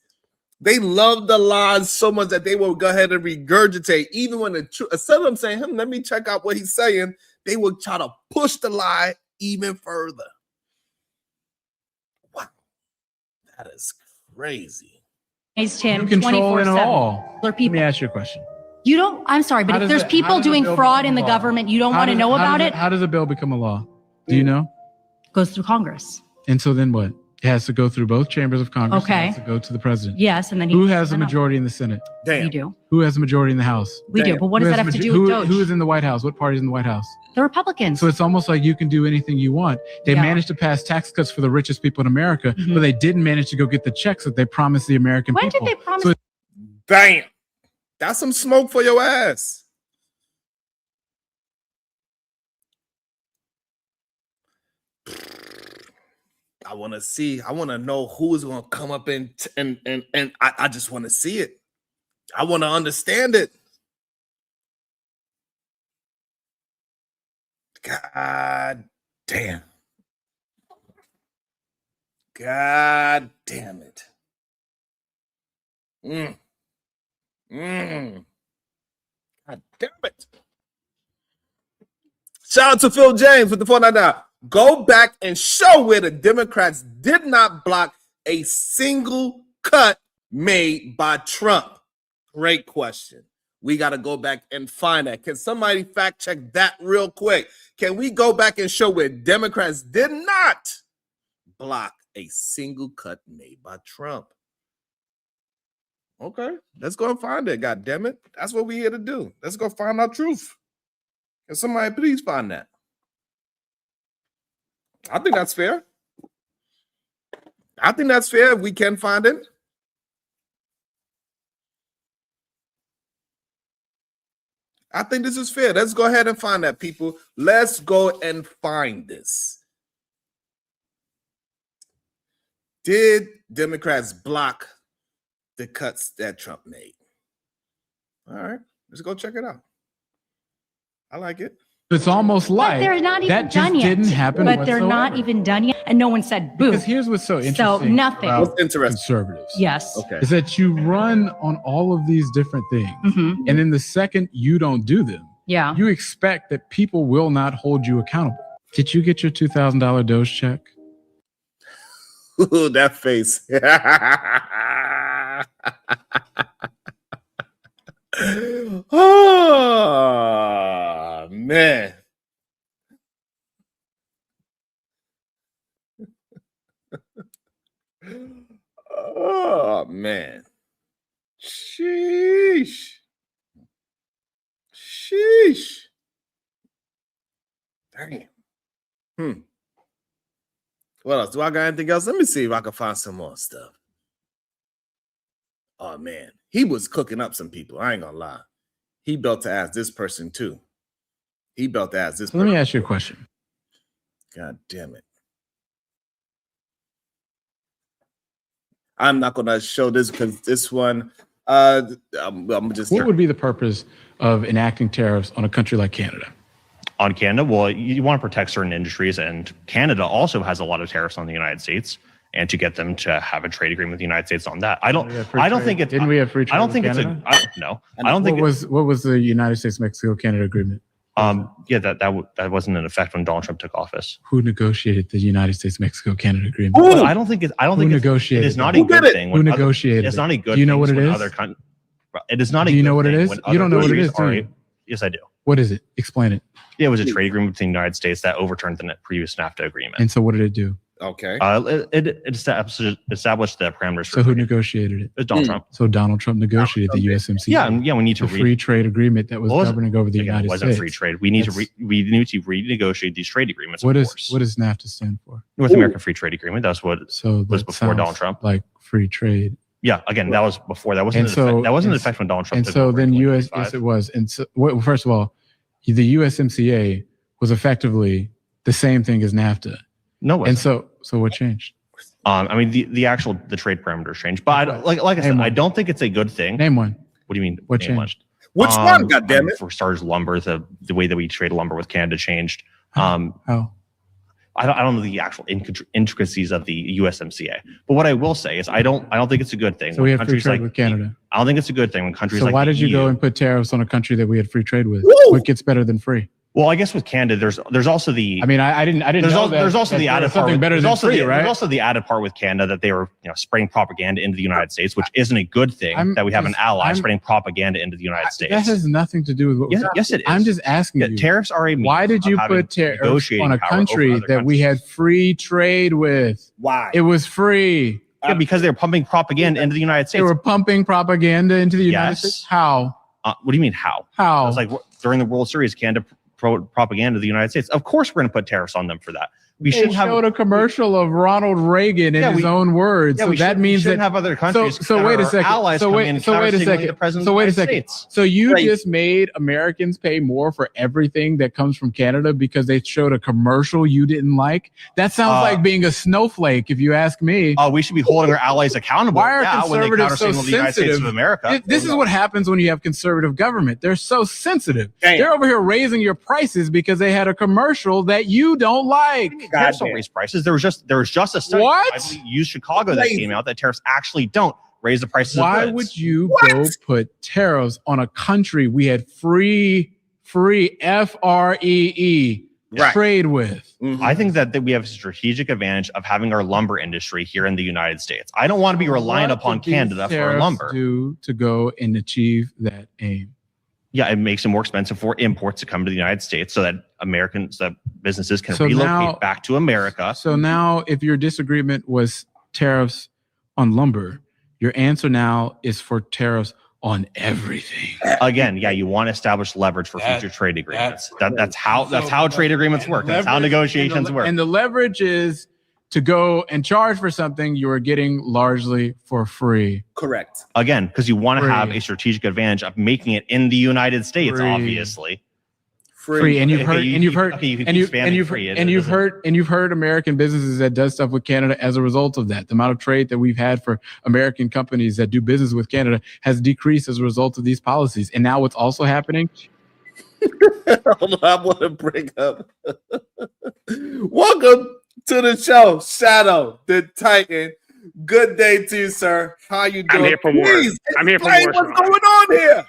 They love the lies so much that they will go ahead and regurgitate, even when the truth. Instead of them saying, let me check out what he's saying, they will try to push the lie even further. Wow, that is crazy. Him You control it 24/7. all. There are Let people. me ask you a question. You don't. I'm sorry, but How if does there's it- how people does the doing bill fraud become in the law? government, you don't How want to does- know how about does it. How does a bill become a law? Do you know? Goes through Congress. And so then what? It has to go through both chambers of Congress. Okay. It has to go to the president. Yes, and then Who has a majority in the Senate? We do. Who has a majority in the House? We do. But what does Who that has have a to do who, with DOGE? Who is in the White House? What party is in the White House? The Republicans. So it's almost like you can do anything you want. They Yeah. managed to pass tax cuts for the richest people in America, but they didn't manage to go get the checks that they promised the American When people. did they promise? So Damn. That's some smoke for your ass. I want to see. I want to know who is going to come up and I just want to see it. I want to understand it. God damn. God damn it. God damn it. Shout out to Phil James with the 499. Go back and show where the Democrats did not block a single cut made by Trump. Great question. We got to go back and find that. Can somebody fact check that real quick? Can we go back and show where Democrats did not block a single cut made by Trump? Okay, let's go and find it. God damn it. That's what we're here to do. Let's go find our truth. Can somebody please find that? I think that's fair. I think that's fair if we can find it. I think this is fair. Let's go ahead and find that, people. Let's go and find this. Did Democrats block the cuts that Trump made? All right, let's go check it out. I like it. it's almost like They're not even that done just yet. didn't happen. But they're not whatsoever. even done yet, and no one said boo. Because here's what's so interesting. So nothing. about What's interesting? Conservatives. Yes. Okay. Is that you run on all of these different things, and then the second you don't do them, Yeah. you expect that people will not hold you accountable. Did you get your $2,000 DOGE check? Ooh, that face. Oh, man. Oh, man. Sheesh. Sheesh. Dang. What else? Do I got anything else? Let me see if I can find some more stuff. Oh, man. He was cooking up some people. I ain't gonna lie. He built to ask this person too. He built ass. This. So let me ask you a question. God damn it. I'm not going to show this because this one, I'm just. What would be the purpose of enacting tariffs on a country like Canada? On Canada, well, you want to protect certain industries, and Canada also has a lot of tariffs on the United States, and to get them to have a trade agreement with the United States on that. I don't think it's. Didn't we have free trade? I don't think it's Canada? I don't think. What was the United States Mexico Canada agreement? Yeah, that wasn't in effect when Donald Trump took office. Who negotiated the United States Mexico Canada agreement? Well, I don't think it is not a good thing. Who negotiated? It's not a good. Do you know what it is? It is not a. Do you know good what it thing is? when You don't know what it is, countries do are- you? Yes, I do. What is it? Explain it. Yeah, it was a trade agreement between the United States that overturned the previous NAFTA agreement. And so, what did it do? Okay. It established the parameters. So, who negotiated it? It was Donald Trump. So, Donald Trump negotiated the USMCA. Yeah, we need to the free trade agreement that was governing over the United It wasn't States. free trade. We need to renegotiate these trade agreements. What does NAFTA stand for? North American Free Trade Agreement. That's what was before sounds Donald Trump. Like free trade. Yeah, again, that was before. That wasn't. That wasn't in effect when Donald Trump. And took so over then in yes, 2005. it was. And so, well, first of all, the USMCA was effectively the same thing as NAFTA. No, it and wasn't. so what changed? I mean, the trade parameters changed, but like I said, I don't think it's a good thing. Name one. What do you mean? What name changed? Which one? God damn it! For starters, lumber, the way that we trade lumber with Canada changed. How? I don't know the actual intricacies of the USMCA, but what I will say is I don't think it's a good thing. So we when have free countries trade like with Canada. I don't think it's a good thing when countries So like why the did you EU go and put tariffs on a country that we had free trade with? What gets better than free? Well, I guess with Canada, there's also the. I mean, I didn't There's know also, that. there's also that the there added was part. something better There's than also free, the, right? there's also the added part with Canada that they were spreading propaganda into the United States, which isn't a good thing. That we have an ally spreading propaganda into the United States. That has nothing to do with what. Yes, it is. I'm just asking you. Tariffs are a means Why did you of having put tariffs negotiating on a power over country other that we had free trade with? Why? It was free. Yeah, because they were pumping propaganda into the United States. They were pumping propaganda into the United Yes. States. How? What do you mean how? How? It was like during the World Series, Canada propaganda to the United States. Of course, we're going to put tariffs on them for that. We They shouldn't have. showed a commercial of Ronald Reagan in his own words. Yeah, so we that shouldn't- means we shouldn't that have other countries. So that wait a are second. Allies So come wait. in So wait a counter-signaling second. the president So of the wait a United second. States. So you Right. just made Americans pay more for everything that comes from Canada because they showed a commercial you didn't like. That sounds like being a snowflake, if you ask me. We should be holding our allies accountable. Why are when they conservatives so counter-signal the United States sensitive? of America. This is what happens when you have conservative government. They're so sensitive. Damn. They're over here raising your prices because they had a commercial that you don't like. Tariffs don't raise prices. There was just a study. What? I believe Use Chicago that Crazy. came out that tariffs actually don't raise the prices. Why of goods. would you go put tariffs on a country we had free FREE Right. trade with? I think that we have a strategic advantage of having our lumber industry here in the United States. I don't want to be reliant What upon did these Canada for tariffs lumber. do to go and achieve that aim? Yeah, it makes it more expensive for imports to come to the United States so that businesses can So relocate now- back to America. So now, if your disagreement was tariffs on lumber, your answer now is for tariffs on everything. Again, yeah, you want to establish leverage for future trade agreements. That's how trade agreements work. That's how negotiations work. And the leverage is to go and charge for something you are getting largely for free. Correct. Again, because you want to Free. have a strategic advantage of making it in the United States, Free. obviously. Free. And you've Okay, heard, you- and you've you- heard, okay, you can and keep you spamming and you've free. It and you've doesn't- heard, and you've heard American businesses that does stuff with Canada as a result of that. The amount of trade that we've had for American companies that do business with Canada has decreased as a result of these policies. And now what's also happening? Hold on, I want to bring up. Welcome to the show, Shadow the Titan. Good day to you, sir. How you doing? I'm here for war. Please I'm here for explain war, what's Sean. going on here?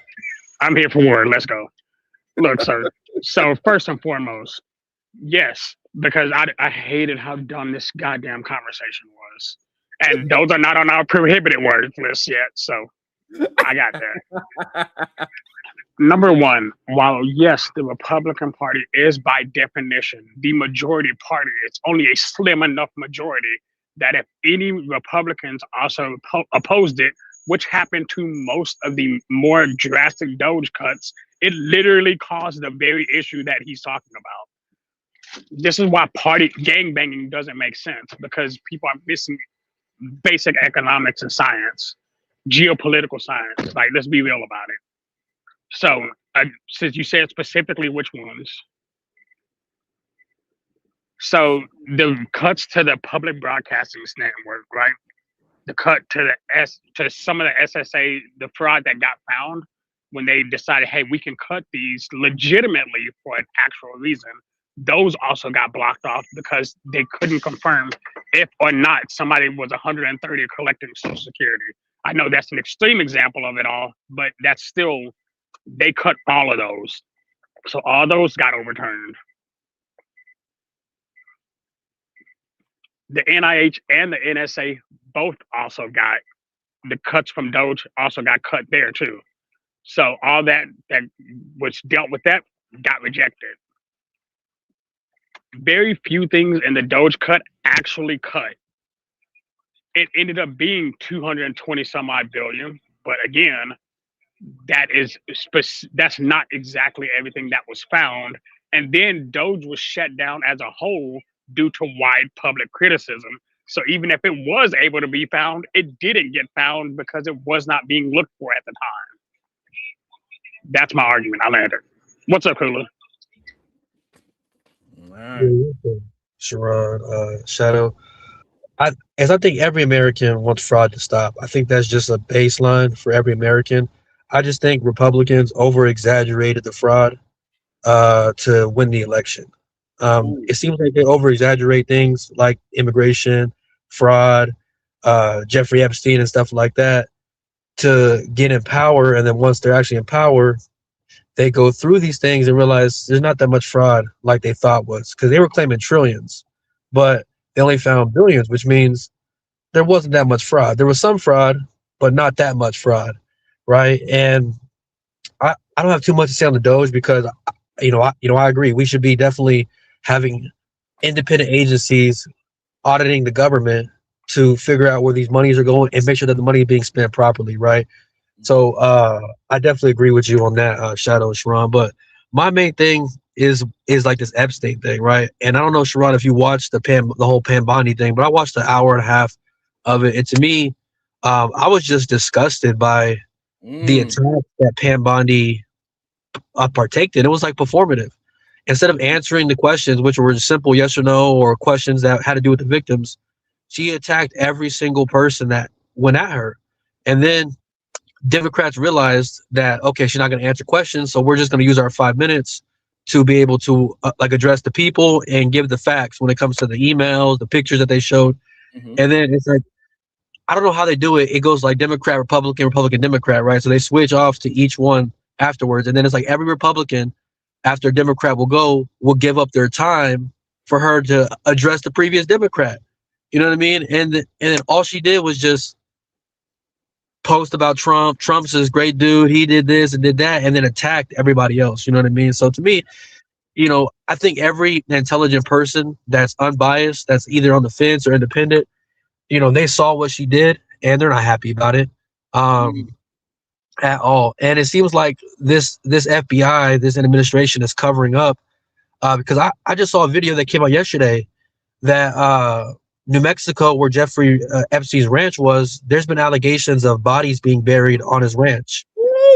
I'm here for war. Let's go. Look, sir. So first and foremost, yes, because I hated how dumb this goddamn conversation was, and those are not on our prohibited words list yet. So I got that. Number one, while yes, the Republican Party is by definition the majority party, it's only a slim enough majority that if any Republicans also opposed it, which happened to most of the more drastic DOGE cuts, it literally caused the very issue that he's talking about. This is why party gangbanging doesn't make sense, because people are missing basic economics and science, geopolitical science. Like, let's be real about it. So, since you said specifically which ones, So the cuts to the public broadcasting network, right? The cut to to some of the SSA, the fraud that got found when they decided, hey, we can cut these legitimately for an actual reason. Those also got blocked off because they couldn't confirm if or not somebody was 130 collecting Social Security. I know that's an extreme example of it all, but that's still, they cut all of those. So all those got overturned. The NIH and the NSA both also got the cuts from DOGE, also got cut there too. So all that which dealt with that got rejected. Very few things in the DOGE cut actually cut. It ended up being 220 some odd billion, but again, that's not exactly everything that was found. And then DOGE was shut down as a whole due to wide public criticism. So even if it was able to be found, it didn't get found because it was not being looked for at the time. That's my argument. I landed. What's up, Kula? Sharon, Shadow. I think every American wants fraud to stop. I think that's just a baseline for every American. I just think Republicans over-exaggerated the fraud to win the election. It seems like they over-exaggerate things like immigration, fraud, Jeffrey Epstein and stuff like that to get in power. And then once they're actually in power, they go through these things and realize there's not that much fraud like they thought was, because they were claiming trillions, but they only found billions, which means there wasn't that much fraud. There was some fraud, but not that much fraud, right? And I don't have too much to say on the DOGE because I agree. We should be definitely having independent agencies auditing the government to figure out where these monies are going and make sure that the money is being spent properly, right? So I definitely agree with you on that, Shadow and Sharon. But my main thing is like this Epstein thing, right? And I don't know, Sharon, if you watched the whole Pam Bondi thing, but I watched an hour and a half of it. And to me, I was just disgusted by the attack that Pam Bondi partaked in. It was like performative. Instead of answering the questions, which were simple yes or no, or questions that had to do with the victims, she attacked every single person that went at her. And then Democrats realized that, okay, she's not going to answer questions, so we're just going to use our 5 minutes to be able to address the people and give the facts when it comes to the emails, the pictures that they showed. And then it's like, I don't know how they do it. It goes like Democrat, Republican, Republican, Democrat, right? So they switch off to each one afterwards. And then it's like every Republican after a Democrat will give up their time for her to address the previous Democrat. You know what I mean? And then all she did was just post about Trump. Trump's this great dude. He did this and did that, and then attacked everybody else. You know what I mean? So to me, I think every intelligent person that's unbiased, that's either on the fence or independent, they saw what she did and they're not happy about it at all. And it seems like this FBI, this administration is covering up because I just saw a video that came out yesterday that New Mexico, where Jeffrey Epstein's ranch was, there's been allegations of bodies being buried on his ranch.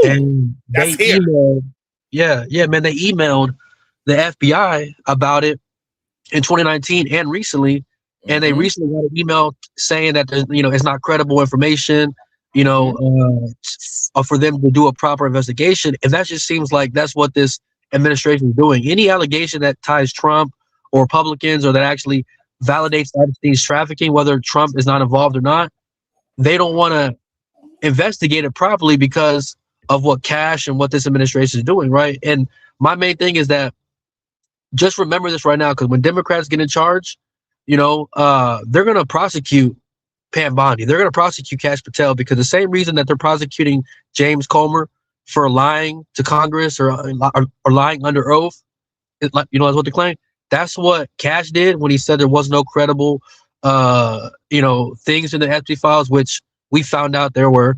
And they emailed, they emailed the FBI about it in 2019 and recently. And they recently got an email saying that it's not credible information, for them to do a proper investigation. And that just seems like that's what this administration is doing. Any allegation that ties Trump or Republicans or that actually validates Epstein's trafficking, whether Trump is not involved or not, they don't want to investigate it properly because of what Cash and what this administration is doing, right? And my main thing is that just remember this right now, because when Democrats get in charge, they're going to prosecute Pam Bondi. They're going to prosecute Cash Patel because the same reason that they're prosecuting James Comer for lying to Congress or lying under oath, that's what they claim. That's what Cash did when he said there was no credible, things in the Epstein files, which we found out there were,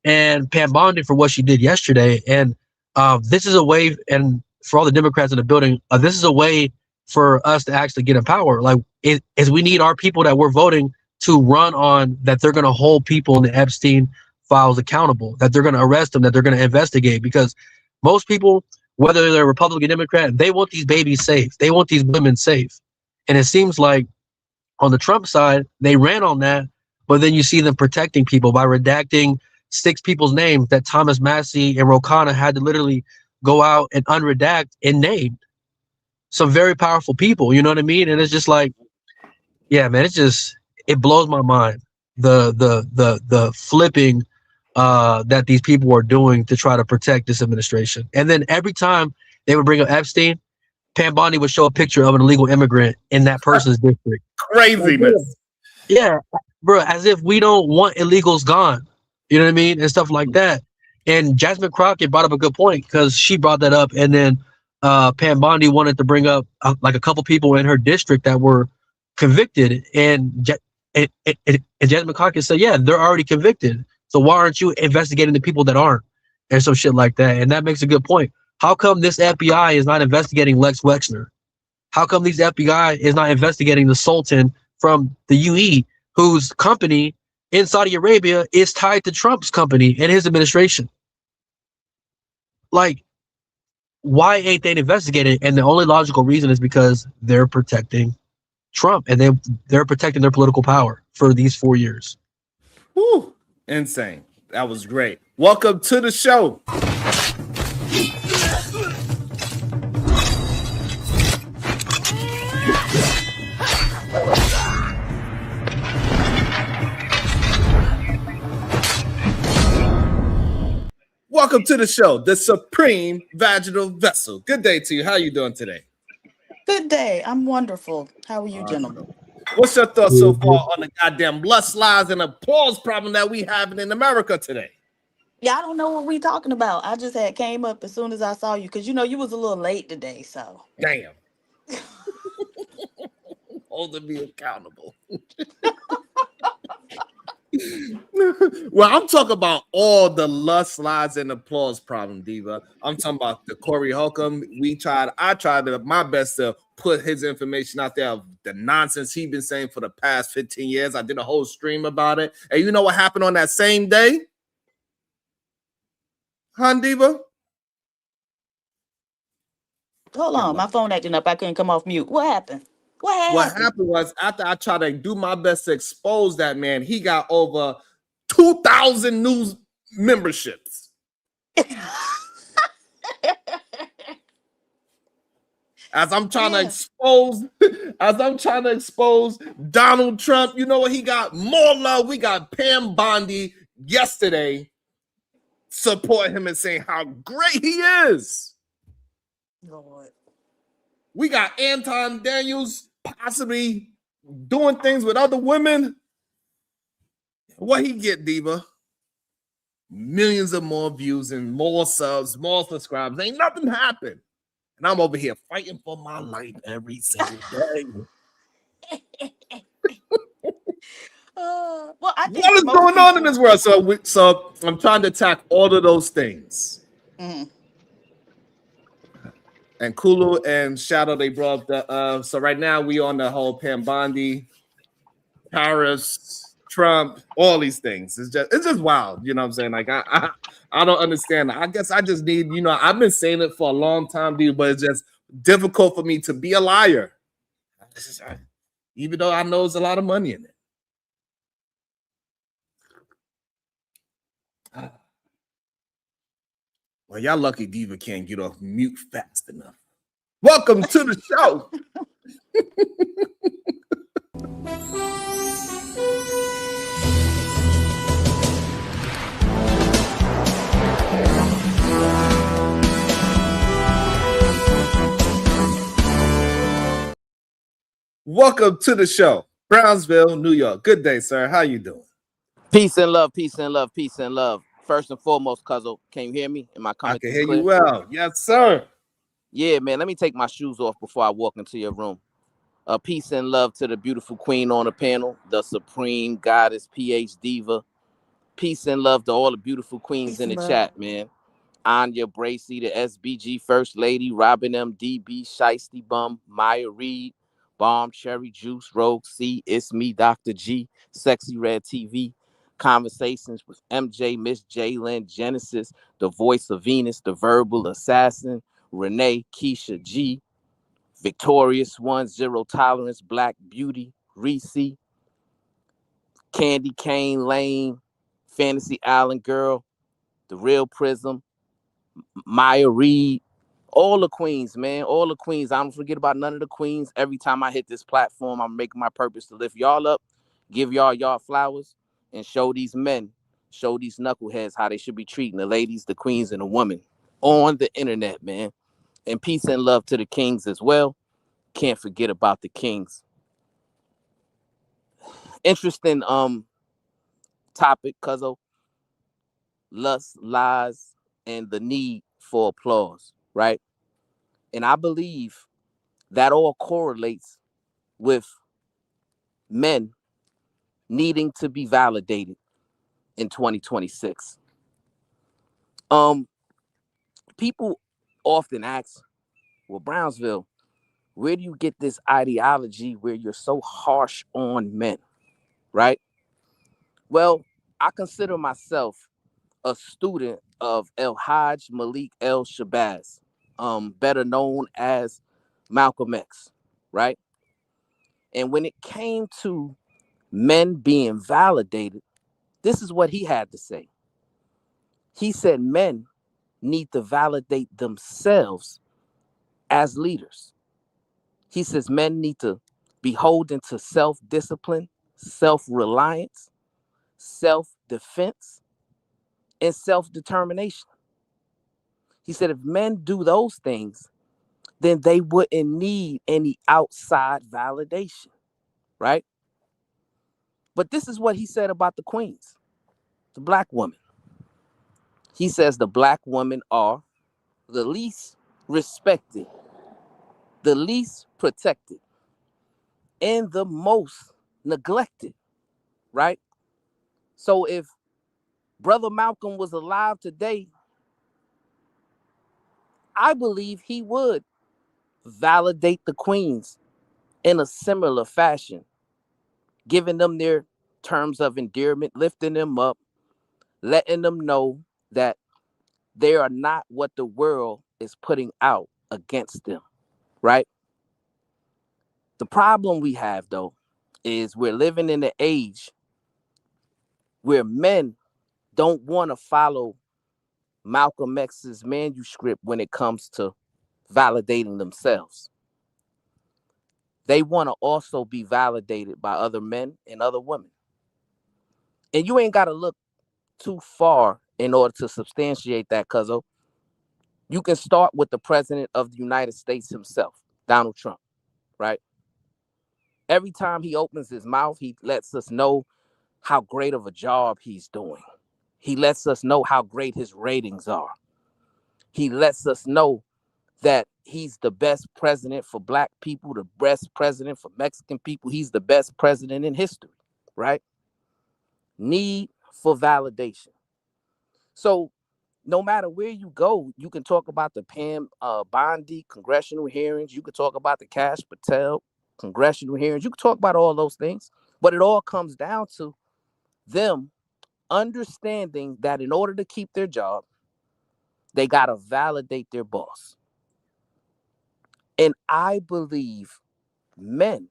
and Pam Bondi for what she did yesterday. And this is a way, and for all the Democrats in the building, this is a way for us to actually get in power. Like, is we need our people that we're voting to run on that they're going to hold people in the Epstein files accountable, that they're going to arrest them, that they're going to investigate, because most people, whether they're Republican, Democrat, they want these babies safe. They want these women safe. And it seems like on the Trump side, they ran on that, but then you see them protecting people by redacting 6 people's names that Thomas Massey and Ro Khanna had to literally go out and unredact and name some very powerful people. You know what I mean? And it's just like, yeah, man, it blows my mind the flipping that these people are doing to try to protect this administration. And then every time they would bring up Epstein, Pam Bondi would show a picture of an illegal immigrant in that person's district. Craziness. Yeah, bro, as if we don't want illegals gone. You know what I mean? And stuff like that. And Jasmine Crockett brought up a good point because she brought that up. And then Pam Bondi wanted to bring up like a couple people in her district that were convicted. And Jasmine Crockett said, yeah, they're already convicted. So why aren't you investigating the people that aren't? And some shit like that. And that makes a good point. How come this FBI is not investigating Lex Wexner? How come these FBI is not investigating the Sultan from the UE, whose company in Saudi Arabia is tied to Trump's company and his administration? Like, why ain't they investigating? And the only logical reason is because they're protecting Trump and they're protecting their political power for these 4 years. Whew, insane. That was great. Welcome to the show. Welcome to the show, the Supreme Vaginal Vessel. Good day to you. How are you doing today? Good day. I'm wonderful. How are you, gentlemen? What's your thoughts so far on the goddamn lust, lies, and applause problem that we having in America today? Yeah, I don't know what we talking about. I just came up as soon as I saw you because you was a little late today. So damn, holding me accountable. Well, I'm talking about all the lust, lies, and applause problem, Diva. I'm talking about the Corey Holcomb. I tried my best to put his information out there of the nonsense he's been saying for the past 15 years. I did a whole stream about it. And you know what happened on that same day? Huh, Diva? Hold on, my phone acting up. I couldn't come off mute. What happened? What happened was after I tried to do my best to expose that man, he got over 2,000 news memberships. As I'm trying to expose Donald Trump, you know what? He got more love. We got Pam Bondi yesterday support him and saying how great he is. Lord. We got Anton Daniels possibly doing things with other women. What he get, Diva? Millions of more views and more subs, more subscribers. Ain't nothing happened. And I'm over here fighting for my life every single day. Well, I think what is going on in this world? So I'm trying to attack all of those things. Mm-hmm. And Kulu and Shadow, they brought up the so right now we on the whole Pam Bondi, Paris, Trump, all these things. It's just wild. You know what I'm saying? Like I don't understand. I guess I just need, I've been saying it for a long time, dude, but it's just difficult for me to be a liar. Even though I know there's a lot of money in it. Well, y'all lucky Diva can't get off mute fast enough. Welcome to the show. Welcome to the show. Brownsville, New York. Good day, sir. How you doing? Peace and love, peace and love, peace and love. First and foremost, Cuzzo, can you hear me? Am I coming? I can hear you well. Yes, sir. Yeah, man, let me take my shoes off before I walk into your room. Peace and love to the beautiful queen on the panel, the supreme goddess, PH diva. Peace and love to all the beautiful queens in the chat, man. Anya Bracy, the SBG First Lady, Robin M. DB, Shiesty Bum, Maya Reed, Bomb, Cherry Juice, Rogue C, It's Me, Dr. G, Sexy Red TV, Conversations with MJ, Miss Jalen, Genesis, the Voice of Venus, the Verbal Assassin, Renee, Keisha G, Victorious One, Zero Tolerance, Black Beauty, Reese, Candy Cane Lane, Fantasy Island Girl, The Real Prism, Maya Reed, all the queens, man, all the queens. I don't forget about none of the queens. Every time I hit this platform, I'm making my purpose to lift y'all up, give y'all flowers, and show these men, show these knuckleheads how they should be treating the ladies, the queens, and the women on the internet, man. And peace and love to the kings as well. Can't forget about the kings. Interesting topic, cuzzo. Lust, lies, and the need for applause, right? And I believe that all correlates with men needing to be validated in 2026. People often ask, well, Brownsville, where do you get this ideology where you're so harsh on men, right? Well, I consider myself a student of El Hajj Malik El Shabazz, better known as Malcolm X, right? And when it came to men being validated, this is what he had to say. He said men need to validate themselves as leaders. He says men need to be beholden to self-discipline, self-reliance, self-defense, and self-determination. He said if men do those things, then they wouldn't need any outside validation, right? But this is what he said about the queens, the black women. He says the black women are the least respected, the least protected, and the most neglected, right? So if Brother Malcolm was alive today, I believe he would validate the queens in a similar fashion, giving them their terms of endearment, lifting them up, letting them know that they are not what the world is putting out against them, right? The problem we have, though, is we're living in an age where men don't want to follow Malcolm X's manuscript when it comes to validating themselves. They want to also be validated by other men and other women. And you ain't got to look too far in order to substantiate that, cuzzo. You can start with the president of the United States himself, Donald Trump, right? Every time he opens his mouth, he lets us know how great of a job he's doing. He lets us know how great his ratings are. He lets us know that he's the best president for black people, the best president for Mexican people. He's the best president in history, right? Need for validation. So no matter where you go, you can talk about the Pam Bondi congressional hearings. You can talk about the Kash Patel congressional hearings. You can talk about all those things, but it all comes down to them understanding that in order to keep their job, they got to validate their boss. And I believe men,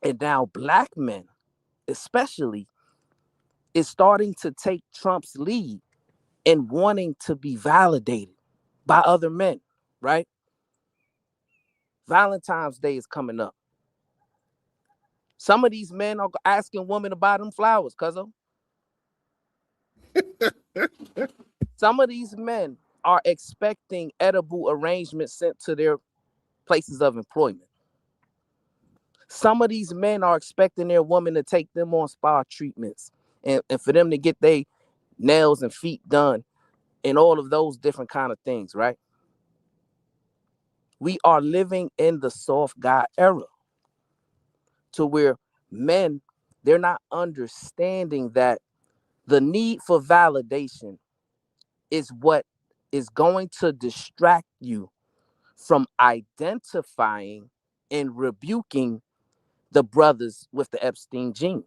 and now black men especially, is starting to take Trump's lead in wanting to be validated by other men, right? Valentine's Day is coming up. Some of these men are asking women to buy them flowers, cuzzo. Some of these men are expecting edible arrangements sent to their places of employment. Some of these men are expecting their woman to take them on spa treatments and for them to get their nails and feet done and all of those different kind of things, right? We are living in the soft guy era to where men, they're not understanding that the need for validation is what is going to distract you from identifying and rebuking the brothers with the Epstein gene.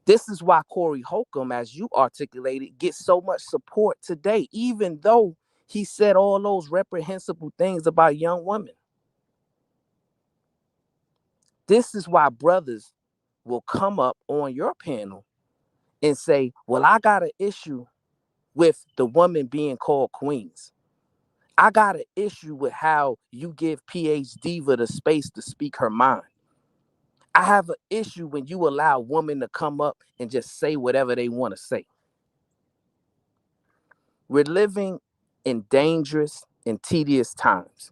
This is why Corey Holcomb, as you articulated, gets so much support today, even though He said all those reprehensible things about young women. This is why brothers will come up on your panel and say, well, I got an issue with the woman being called queens. I got an issue with how you give PhD Diva the space to speak her mind. I have an issue when you allow women to come up and just say whatever they want to say. We're living in dangerous and tedious times.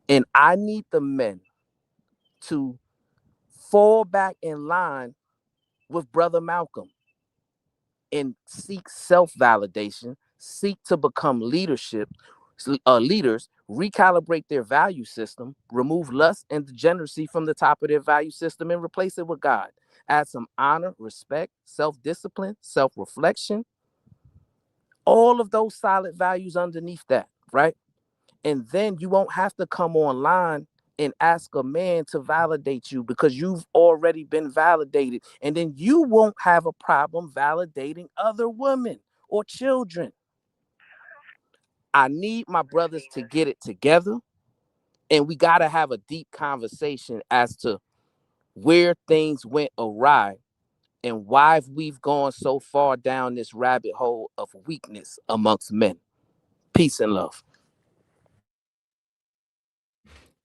And I need the men to fall back in line with Brother Malcolm and seek self-validation, seek to become leaders, recalibrate their value system, remove lust and degeneracy from the top of their value system and replace it with God. Add some honor, respect, self-discipline, self-reflection, all of those solid values underneath that, right? And then you won't have to come online and ask a man to validate you because you've already been validated. And then you won't have a problem validating other women or children. I need my brothers to get it together. And we got to have a deep conversation as to where things went awry and why we've gone so far down this rabbit hole of weakness amongst men. Peace and love.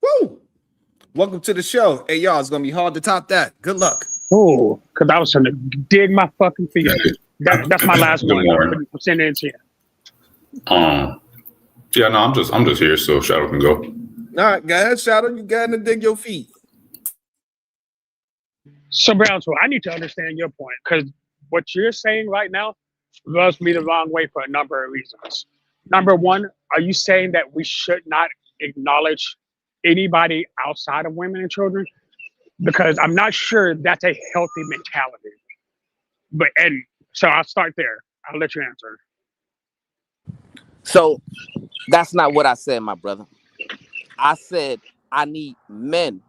Woo! Welcome to the show. Hey, y'all, it's going to be hard to top that. Good luck. Oh, because I was trying to dig my fucking feet. That's my last one. I'm sending it to you. Yeah, no, I'm just here so Shadow can go. All right, go ahead, Shadow. You got to dig your feet. So, Brownsville, I need to understand your point because what you're saying right now rubs me the wrong way for a number of reasons. Number one, are you saying that we should not acknowledge anybody outside of women and children? Because I'm not sure that's a healthy mentality. And so I'll start there. I'll let you answer. So that's not what I said, my brother. I said I need men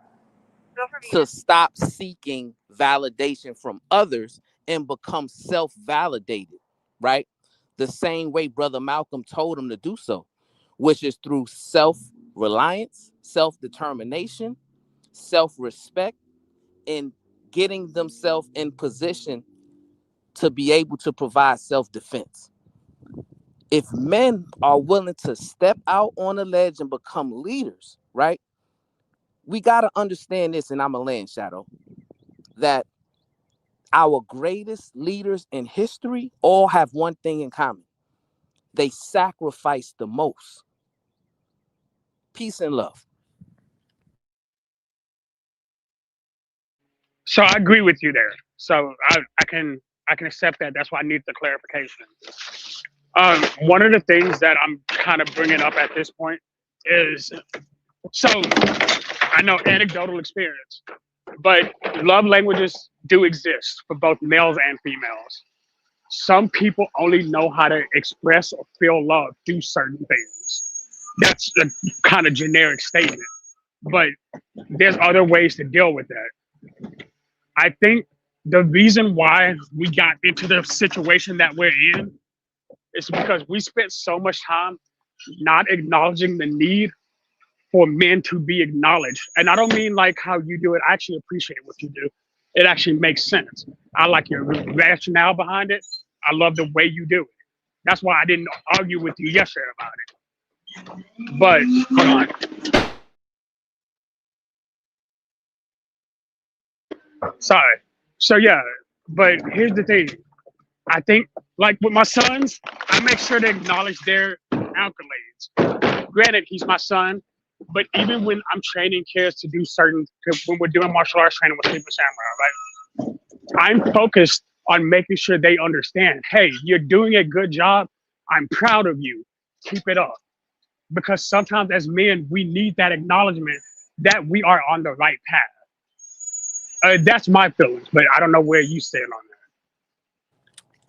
to stop seeking validation from others and become self-validated, right? The same way Brother Malcolm told him to do so, which is through self-reliance, self-determination, self-respect, and getting themselves in position to be able to provide self-defense. If men are willing to step out on a ledge and become leaders, right? We got to understand this, and I'm a land shadow, that our greatest leaders in history all have one thing in common. They sacrifice the most. Peace and love. So I agree with you there. So I can accept that. That's why I need the clarification. One of the things that I'm kind of bringing up at this point is, so I know anecdotal experience, but love languages do exist for both males and females. Some people only know how to express or feel love through certain things. That's a kind of generic statement, but there's other ways to deal with that. I think the reason why we got into the situation that we're in is because we spent so much time not acknowledging the need for men to be acknowledged. And I don't mean like how you do it. I actually appreciate what you do. It actually makes sense. I like your rationale behind it. I love the way you do it. That's why I didn't argue with you yesterday about it. But hold on. Sorry. So yeah, but here's the thing. I think like with my sons, I make sure to acknowledge their accolades. Granted, he's my son, but even when I'm training kids to do when we're doing martial arts training with Sleeper Samurai, right? I'm focused on making sure they understand, hey, you're doing a good job. I'm proud of you. Keep it up. Because sometimes as men, we need that acknowledgement that we are on the right path. That's my feelings, but I don't know where you stand on that.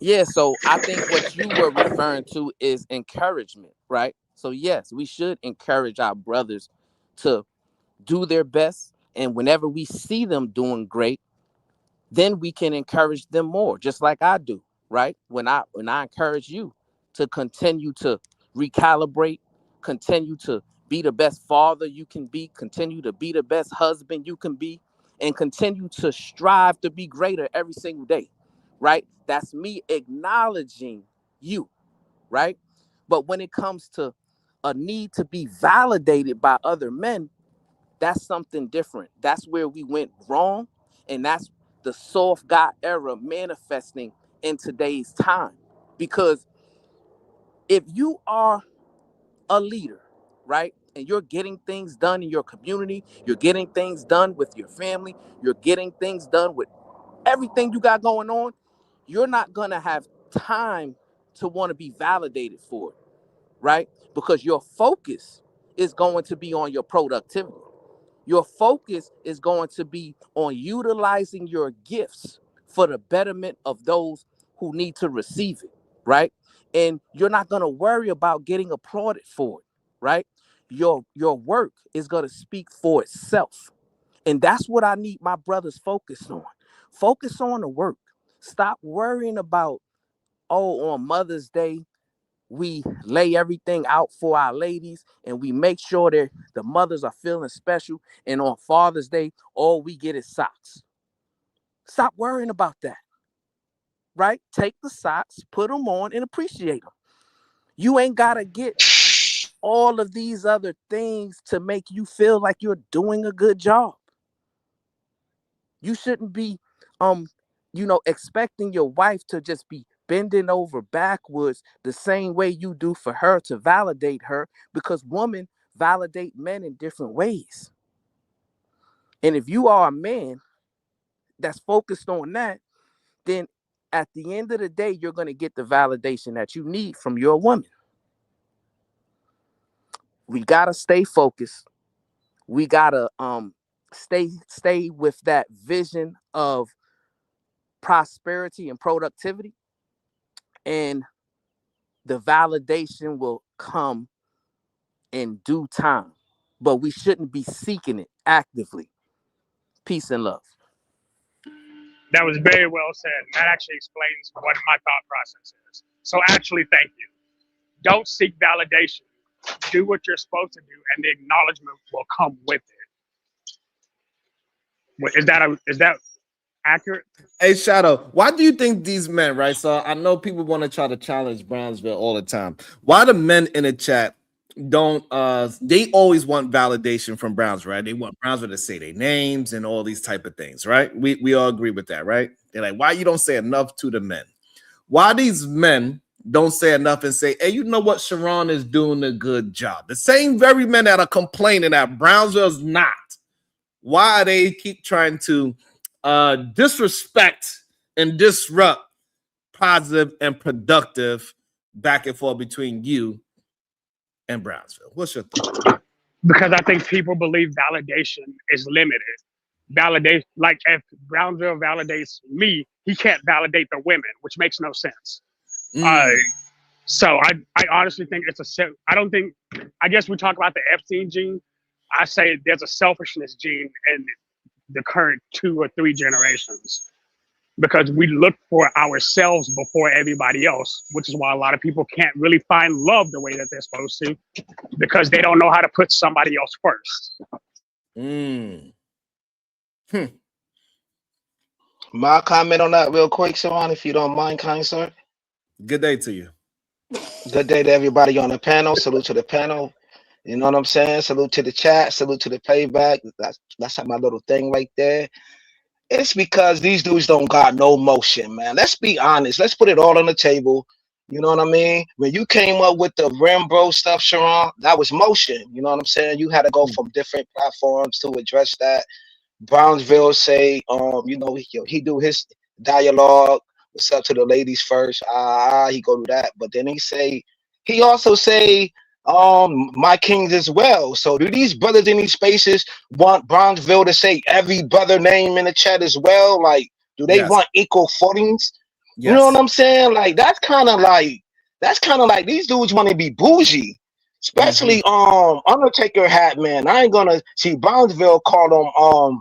Yeah, so I think what you were referring to is encouragement, right? So yes, we should encourage our brothers to do their best. And whenever we see them doing great, then we can encourage them more, just like I do, right? When I encourage you to continue to recalibrate, continue to be the best father you can be, continue to be the best husband you can be, and continue to strive to be greater every single day, right? That's me acknowledging you, right? But when it comes to a need to be validated by other men, that's something different. That's where we went wrong, and that's the soft God era manifesting in today's time. Because if you are a leader, right, and you're getting things done in your community, you're getting things done with your family, you're getting things done with everything you got going on, you're not gonna have time to want to be validated for it, right? Because your focus is going to be on your productivity. Your focus is going to be on utilizing your gifts for the betterment of those who need to receive it, right? And you're not going to worry about getting applauded for it, right? Your work is going to speak for itself. And that's what I need my brothers focused on. Focus on the work. Stop worrying about, oh, on Mother's Day, we lay everything out for our ladies and we make sure that the mothers are feeling special. And on Father's Day, all we get is socks. Stop worrying about that, right? Take the socks, put them on, and appreciate them. You ain't got to get all of these other things to make you feel like you're doing a good job. You shouldn't be, expecting your wife to just be bending over backwards the same way you do for her to validate her, because women validate men in different ways. And if you are a man that's focused on that, then at the end of the day, you're going to get the validation that you need from your woman. We got to stay focused. We got to stay with that vision of prosperity and productivity, and the validation will come in due time, but we shouldn't be seeking it actively. Peace and love. That was very well said. That actually explains what my thought process is. So actually, thank you. Don't seek validation. Do what you're supposed to do, and the acknowledgement will come with it. Is that accurate? Hey, Shadow, why do you think these men, right? So I know people want to try to challenge Brownsville all the time. Why the men in the chat don't they always want validation from Brownsville, right? They want Brownsville to say their names and all these type of things, right? We all agree with that, right? They're like, why you don't say enough to the men? Why these men don't say enough and say, hey, you know what? Sharon is doing a good job. The same very men that are complaining that Brownsville's not. Why they keep trying to disrespect and disrupt positive and productive back and forth between you and Brownsville? What's your thought? Because I think people believe validation is limited. Validation, like if Brownsville validates me, he can't validate the women, which makes no sense. So I honestly think I guess we talk about the Epstein gene. I say there's a selfishness gene in the current 2 or 3 generations, because we look for ourselves before everybody else, which is why a lot of people can't really find love the way that they're supposed to, because they don't know how to put somebody else first. My comment on that real quick, Sharon, if you don't mind, kind sir. Good day to you. Good day to everybody on the panel. Salute to the panel. You know what I'm saying? Salute to the chat. Salute to the playback. That's my little thing right there. It's because these dudes don't got no motion, man. Let's be honest. Let's put it all on the table. You know what I mean? When you came up with the Rembro stuff, Sharon, that was motion. You know what I'm saying? You had to go from different platforms to address that. Brownsville say, he do his dialogue. What's up to the ladies first? He go to that. But then he also say, my kings as well. So do these brothers in these spaces want Brownsville to say every brother name in the chat as well? Like, do they want equal footings? Yes. You know what I'm saying? Like, that's kind of like these dudes want to be bougie, especially Undertaker hat, man. I ain't gonna see Brownsville call them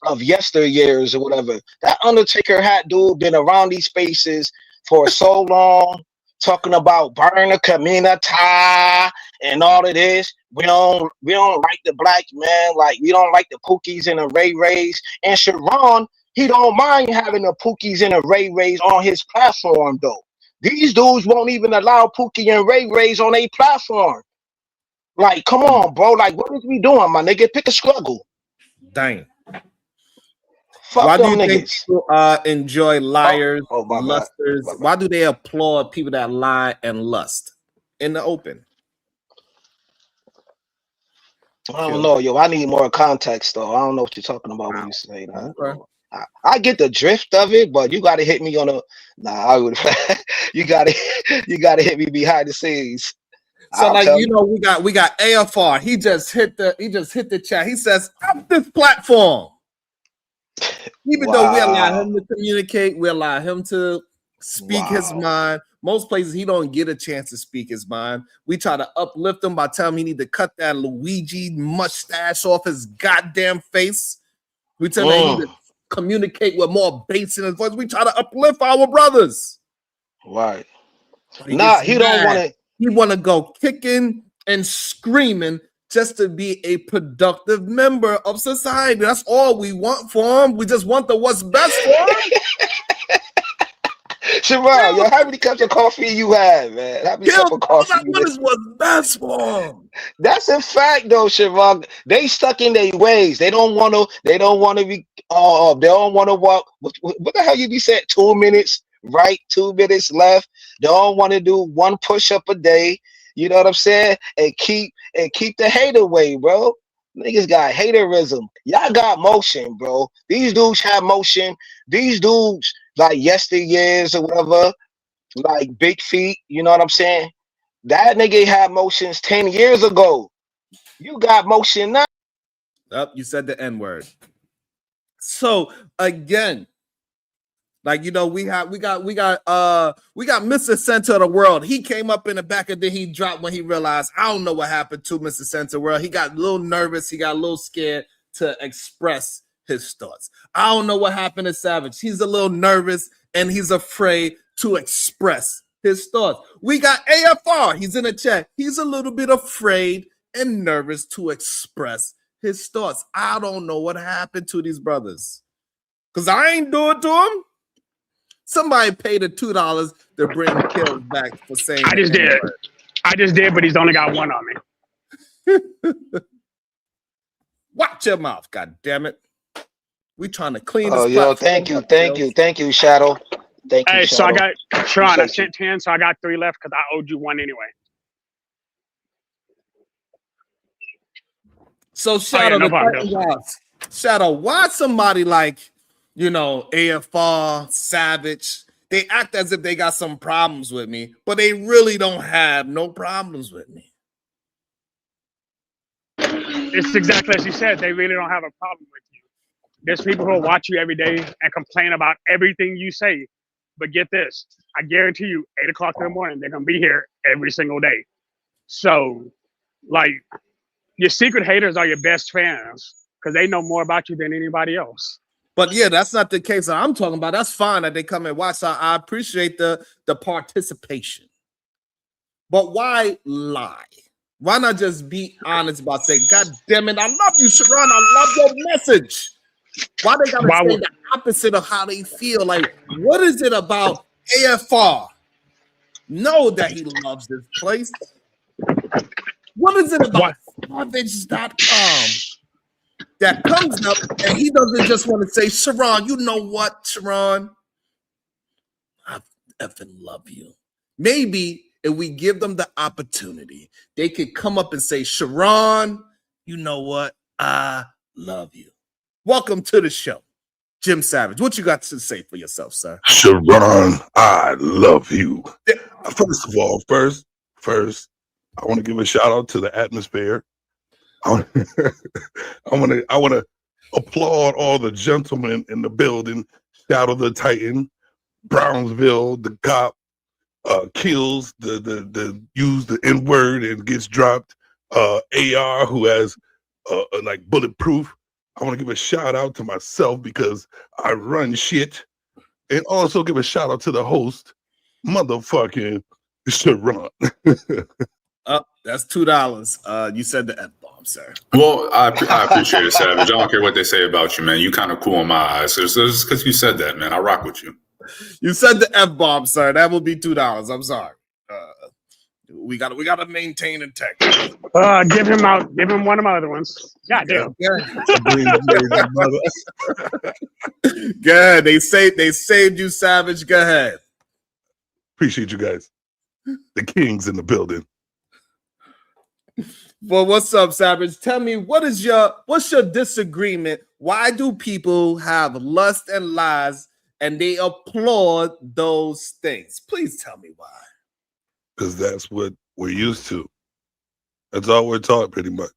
of yesteryears or whatever. That Undertaker hat dude been around these spaces for so long. talking about burn the community and all of this. We don't like the black man, like we don't like the Pookies and the Ray Rays. And Sharon, he don't mind having the Pookies and the Ray Rays on his platform though. These dudes won't even allow Pookie and Ray Rays on a platform. Like, come on, bro. Like, what is we doing, my nigga? Pick a struggle. Dang. Fuck Why do them you think niggas. people enjoy liars, my bad. lusters? Why do they applaud people that lie and lust in the open? I don't know, yo. I need more context, though. I don't know what you're talking about when you say that. Okay. I get the drift of it, but you got to hit me on a. I would. you got to hit me behind the scenes. So, I'll like, tell you know, we got AFR. He just hit the chat. He says, "Up this platform." Even though we allow him to communicate, we allow him to speak his mind. Most places he don't get a chance to speak his mind. We try to uplift him by telling him he need to cut that Luigi mustache off his goddamn face. We tell him he need to communicate with more bass in his voice. We try to uplift our brothers. Right. Nah, he don't want to. He want to go kicking and screaming just to be a productive member of society. That's all we want for him. We just want the what's best for him. Sharon, yo, how many cups of coffee you have, man? How many cups of coffee you What is what's best for him? That's a fact, though, Sharon. They stuck in their ways. They don't want to. They don't want to be. They don't want to walk. What the hell you be saying? 2 minutes, right? 2 minutes left. They don't want to do one push up a day. You know what I'm saying? And keep the hate away, bro. Niggas got haterism. Y'all got motion, bro. These dudes have motion. These dudes like yesteryears or whatever, like Big Feet. You know what I'm saying? That nigga had motions 10 years ago. You got motion now. Yep, you said the N-word. So again, like, you know, we got Mr. Center of the World. He came up in the back and then he dropped when he realized, I don't know what happened to Mr. Center of the World. He got a little nervous. He got a little scared to express his thoughts. I don't know what happened to Savage. He's a little nervous and he's afraid to express his thoughts. We got AFR. He's in the chat. He's a little bit afraid and nervous to express his thoughts. I don't know what happened to these brothers because I ain't do it to them. Somebody paid the $2 to bring Kills back for saying. I just did, but he's only got one on me. Watch your mouth, god damn it. We trying to clean this. Oh, yo, thank you, Shadow. Thank you. Hey, Shadow. so I got Sean. I sent 10, so I got 3 left because I owed you 1 anyway. So Shadow, Shadow, why somebody like, you know, AFR, Savage, they act as if they got some problems with me, but they really don't have no problems with me. It's exactly as you said. They really don't have a problem with you. There's people who will watch you every day and complain about everything you say. But get this, I guarantee you, 8 o'clock in the morning, they're going to be here every single day. So, like, your secret haters are your best fans because they know more about you than anybody else. But yeah, that's not the case that I'm talking about. That's fine that they come and watch. I appreciate the participation. But why lie? Why not just be honest about saying, God damn it, I love you, Sharon. I love your message. Why they gotta say the opposite of how they feel? Like, what is it about AFR? Know that he loves this place. What is it about Savage.com that comes up and he doesn't just want to say, Sharon, you know what, Sharon? I effing love you. Maybe if we give them the opportunity, they could come up and say, Sharon, you know what? I love you. Welcome to the show. Jim Savage, what you got to say for yourself, sir? Sharon, I love you. First of all, first, I want to give a shout out to the atmosphere. I want to applaud all the gentlemen in the building. Shadow the Titan, Brownsville, the cop, kills the use the N-word and gets dropped. AR, who has like bulletproof. I want to give a shout out to myself because I run shit, and also give a shout out to the host, motherfucking You should run. That's $2. You said the F-bomb, sir. Well, I appreciate it, Savage. I don't care what they say about you, man. You kind of cool in my eyes. So it's because you said that, man. I rock with you. You said the F-bomb, sir. That will be $2. I'm sorry. We gotta maintain integrity. Give him one of my other ones. God damn. Good. They saved you, Savage. Go ahead. Appreciate you guys. The king's in the building. Well, what's up, Savage? Tell me, what's your disagreement? Why do people have lust and lies and they applaud those things? Please tell me why. Because that's what we're used to. That's all we're taught, pretty much.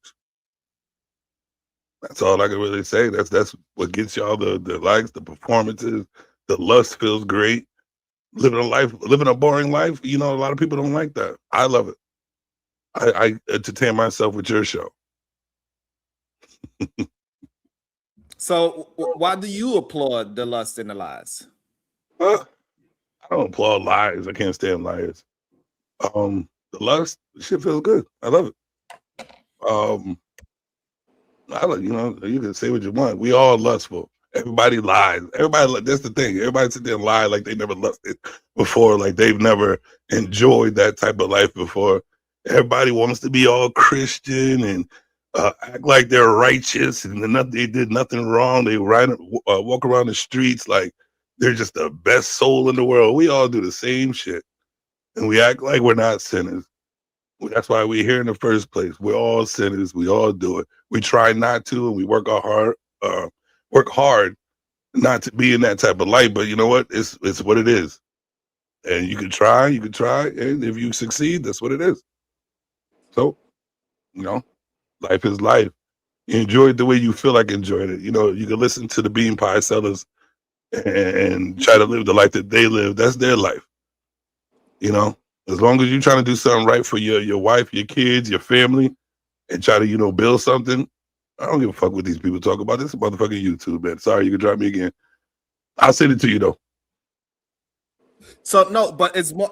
That's all I can really say. That's what gets y'all the likes, the performances. The lust feels great. Living a boring life. You know, a lot of people don't like that. I love it. I entertain myself with your show. So why do you applaud the lust and the lies? I don't applaud lies. I can't stand liars. The lust, shit feels good. I love it. You can say what you want. We all lustful. Everybody lies. That's the thing. Everybody sit there and lie like they never lusted before, like they've never enjoyed that type of life before. Everybody wants to be all Christian and act like they're righteous and they did nothing wrong. They walk around the streets like they're just the best soul in the world. We all do the same shit. And we act like we're not sinners. That's why we're here in the first place. We're all sinners. We all do it. We try not to, and we work hard not to be in that type of light. But you know what? It's what it is. And you can try, and if you succeed, that's what it is. So, life is life. You enjoy it the way you feel like enjoying it. You can listen to the bean pie sellers and try to live the life that they live. That's their life. As long as you're trying to do something right for your wife, your kids, your family, and try to, build something, I don't give a fuck what these people talk about. This is motherfucking YouTube, man. Sorry, you can drop me again. I'll send it to you, though. So, no, but it's more...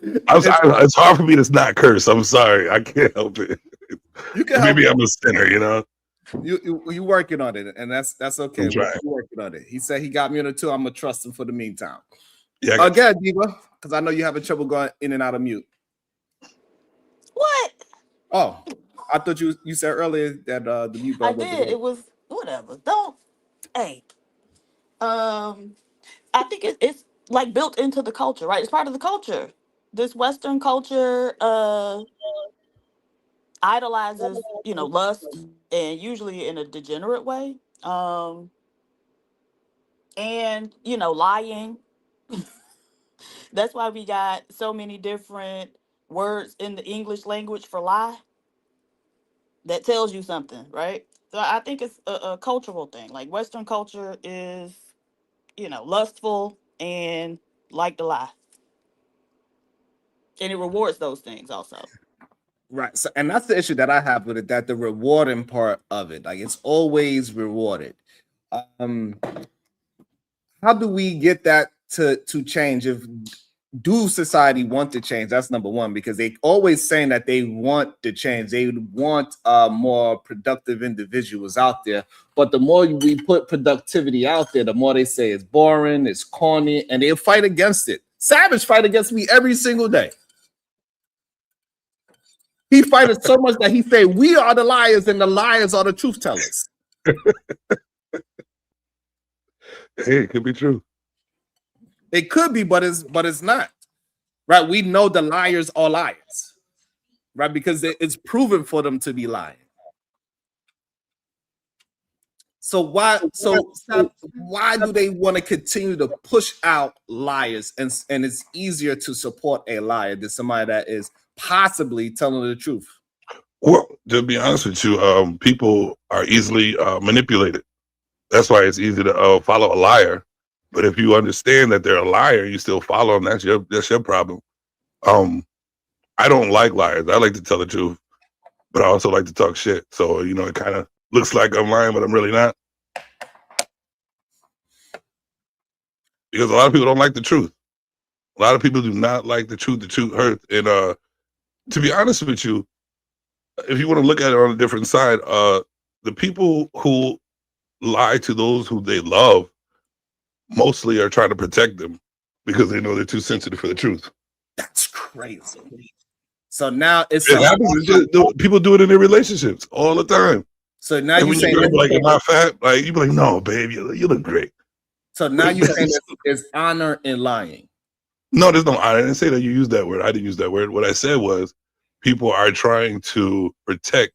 It's hard for me to not curse. I'm sorry. I can't help it. Maybe I'm a sinner, You working on it, and that's okay. We're working on it. He said he got me on it too. I'm gonna trust him for the meantime. Yeah. Again, Diva, because I know you having trouble going in and out of mute. What? Oh, I thought you said earlier that the mute button. I did. It was whatever. Don't. Hey. I think it's like built into the culture, right? It's part of the culture. This Western culture idolizes, lust, and usually in a degenerate way. And lying. That's why we got so many different words in the English language for lie. That tells you something, right? So I think it's a cultural thing. Like Western culture is, lustful and like to lie. And it rewards those things also. Right. So, and that's the issue that I have with it, that the rewarding part of it, like it's always rewarded. How do we get that to change? Do society want to change? That's number one, because they always saying that they want to change. They want more productive individuals out there. But the more we put productivity out there, the more they say it's boring, it's corny, and they'll fight against it. Savage fight against me every single day. He fights so much that he say we are the liars and the liars are the truth tellers. Hey, it could be true. It could be, but it's not. Right? We know the liars are liars. Right? Because it's proven for them to be lying. So why do they want to continue to push out liars? And it's easier to support a liar than somebody that is possibly telling the truth. Well, to be honest with you, people are easily manipulated. That's why it's easy to follow a liar. But if you understand that they're a liar, you still follow them. That's your problem. I don't like liars. I like to tell the truth, but I also like to talk shit. So it kind of looks like I'm lying, but I'm really not. Because a lot of people don't like the truth. A lot of people do not like the truth. The truth hurts. And to be honest with you, if you want to look at it on a different side, the people who lie to those who they love mostly are trying to protect them because they know they're too sensitive for the truth. That's crazy. So now it's It happens. People do it in their relationships all the time. So now and you when saying you're like, "Am I fat?" Like you be like, "No, babe, you look great." So now you saying there's honor in lying. No, there's no. I didn't say that you used that word. I didn't use that word. What I said was, people are trying to protect.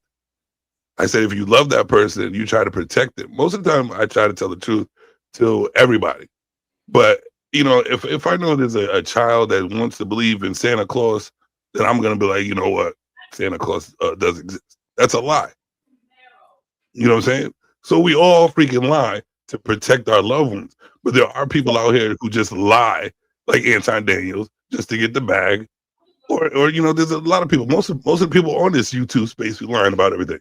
I said, if you love that person, you try to protect them. Most of the time, I try to tell the truth to everybody. But if I know there's a child that wants to believe in Santa Claus, then I'm gonna be like, you know what, Santa Claus does exist. That's a lie. You know what I'm saying? So we all freaking lie to protect our loved ones. But there are people out here who just lie, like Anton Daniels, just to get the bag. Or there's a lot of people. Most of the people on this YouTube space who lying about everything.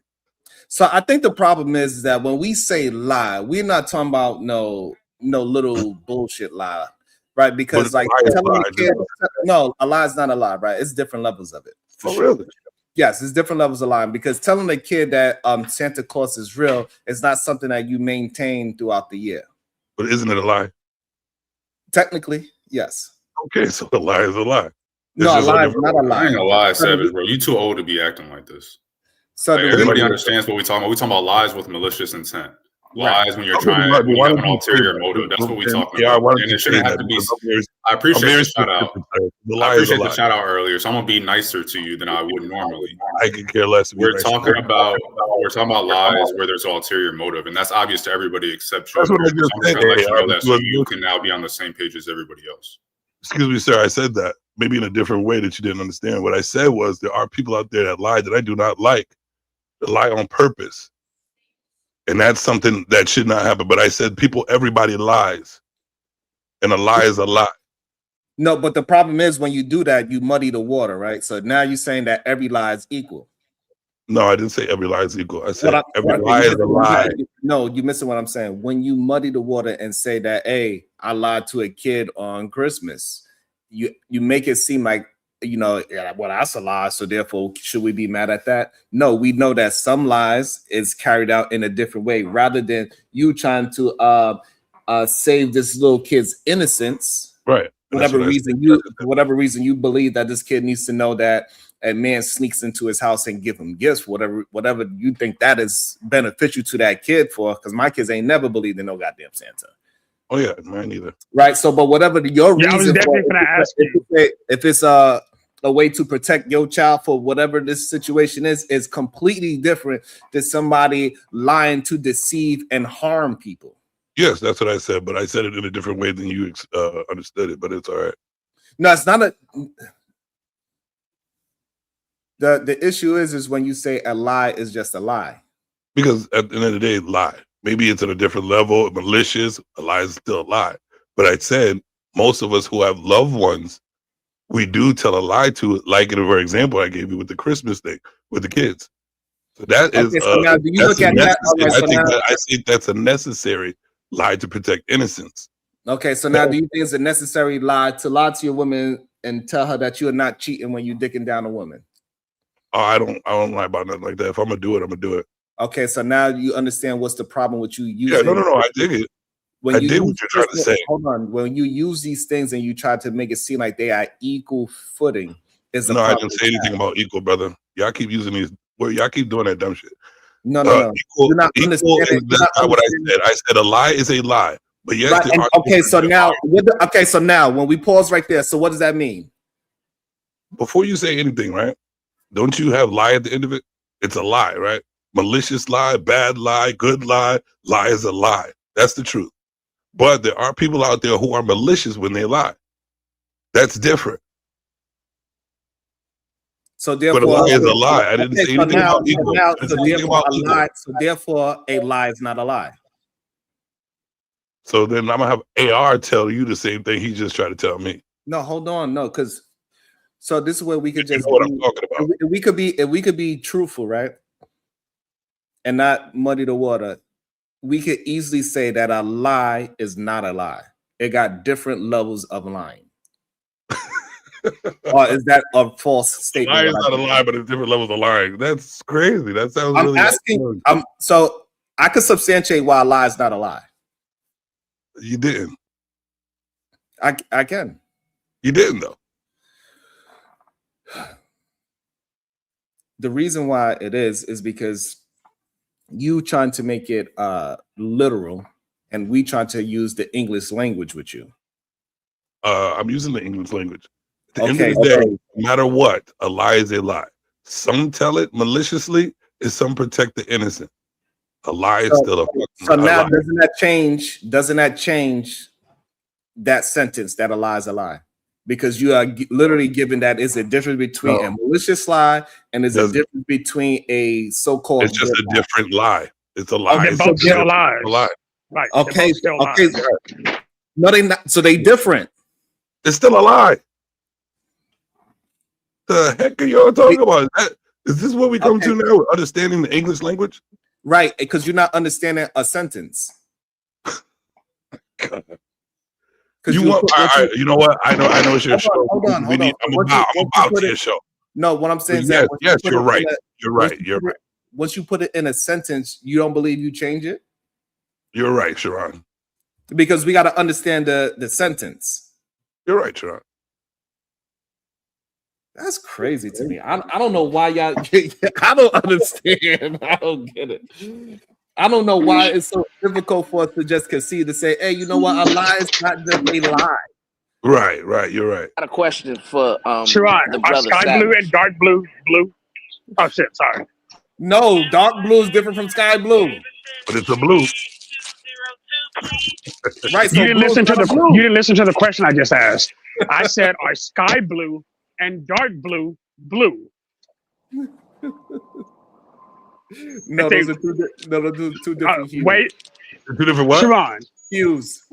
So I think the problem is that when we say lie, we're not talking about no little bullshit lie, right? Because like telling a kid, no, a lie is not a lie, right? It's different levels of it. Oh, really? Yes, it's different levels of lying, because telling a kid that Santa Claus is real is not something that you maintain throughout the year. But isn't it a lie? Technically, yes. Okay, so a lie is a lie. No, a lie is not a lie. I ain't gonna lie, Savage, bro. You too old to be acting like this. So like, everybody understands what we're talking about. We're talking about lies with malicious intent. Right. Lies when you're trying, when you have an ulterior motive. That's what we're talking about. And it shouldn't have to be. I appreciate the shout out. I appreciate the shout out earlier, so I'm gonna be nicer to you than I would normally. I could care less. We're talking about lies where there's ulterior motive, and that's obvious to everybody except you. That's what I just So I'm just gonna let you know that so said. you can now be on the same page as everybody else. Excuse me, sir. I said that maybe in a different way that you didn't understand. What I said was there are people out there that lie that I do not like, that lie on purpose. And that's something that should not happen. But I said everybody lies. And a lie is a lie. No, but the problem is when you do that, you muddy the water, right? So now you're saying that every lie is equal. No, I didn't say every lie is equal. I said every lie is a lie. No, you're missing what I'm saying. When you muddy the water and say that, hey, I lied to a kid on Christmas, you make it seem like, well, that's a lie, so therefore should we be mad at that? No, we know that some lies is carried out in a different way, rather than you trying to save this little kid's innocence. Right. Whatever reason you believe that this kid needs to know that a man sneaks into his house and give him gifts, whatever you think that is beneficial to that kid for, because my kids ain't never believed in no goddamn Santa. Oh yeah, mine either. Right. So, but whatever your reason, I was definitely gonna ask you if it's a way to protect your child for whatever this situation is completely different than somebody lying to deceive and harm people. Yes, that's what I said, but I said it in a different way than you understood it. But it's all right. No, it's not a. The issue is when you say a lie is just a lie. Because at the end of the day, lie. Maybe it's at a different level, malicious. A lie is still a lie. But I said most of us who have loved ones, we do tell a lie to it, like in a very example I gave you with the Christmas thing with the kids. So that is. So now, do you look at that? I think that's a necessary lie to protect innocence. Okay, so now do you think it's a necessary lie to your woman and tell her that you're not cheating when you're dicking down a woman? Oh, I don't lie about nothing like that. If I'm gonna do it, I'm gonna do it. Okay, so now you understand what's the problem with you using. Yeah, no, I dig it. I dig what you're trying to say. Hold on, when you use these things and you try to make it seem like they are equal footing, is the no, problem. I didn't say anything about equal, brother. Y'all keep using these. Well, y'all keep doing that dumb shit. No. Equal, you're not understanding. That's not what I said. I said a lie is a lie. But yes, right, okay. So now, when we pause right there, so what does that mean? Before you say anything, right? Don't you have lie at the end of it? It's a lie, right? Malicious lie, bad lie, good lie. Lie is a lie. That's the truth. But there are people out there who are malicious when they lie. That's different. So therefore, but a lie is a lie. I didn't say anything about equal. So therefore, a lie is not a lie. So then I'm gonna have AR tell you the same thing he just tried to tell me. No, hold on, no, because so this is where we could just know what I'm talking about. If we could be truthful, right, and not muddy the water. We could easily say that a lie is not a lie. It got different levels of lying. Or is that a false statement? Lie is not a lie, but it's different levels of lying. That's crazy. That sounds I'm really asking. So I could substantiate why a lie is not a lie. You didn't. I can. You didn't though. The reason why it is because you trying to make it literal, and we trying to use the English language with you. I'm using the English language. At the end of the day, no matter what, a lie is a lie. Some tell it maliciously, and some protect the innocent. A lie is still a So now, lie. doesn't that change? Doesn't that change that sentence that a lie is a lie? Because you are literally giving that is a difference between a malicious lie and is a difference between a so-called. It's just a different lie. It's a lie. They're both still lies. A lie. Right. Okay. Okay. No, they not. So they different. It's still a lie. The heck are y'all talking about? Is this what we come to now? Understanding the English language? Right, because you're not understanding a sentence. You want? You know what? I know it's your show. Hold on. I'm about your show. No, what I'm saying is yes, that you're right. You're right. Once you put it in a sentence, you don't believe you change it? You're right, Sharon. Because we got to understand the sentence. You're right, Sharon. That's crazy to me. I don't know why y'all. I don't understand. I don't get it. I don't know why it's so difficult for us to just concede to say, "Hey, you know what? A lie is not just a lie." Right. You're right. I got a question for Sharon, the are brother sky blue Savage. and dark blue blue? Oh shit, sorry. No, dark blue is different from sky blue. But it's a blue. Right. So you didn't blue listen is to not the a blue. you didn't listen to the question I just asked. I said, are sky blue and dark blue blue? No, those are two different hues. Wait. Two different what? Sharon. Hues.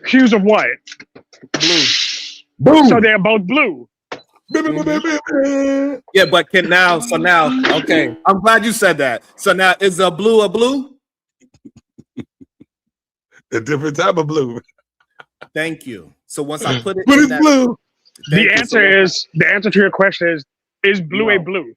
Hues of what? Blue. Boom. So they're both blue. Yeah, but okay. I'm glad you said that. So now is a blue a blue? A different type of blue. Thank you. So once I put it But in it's that, blue. The answer to your question is blue a blue?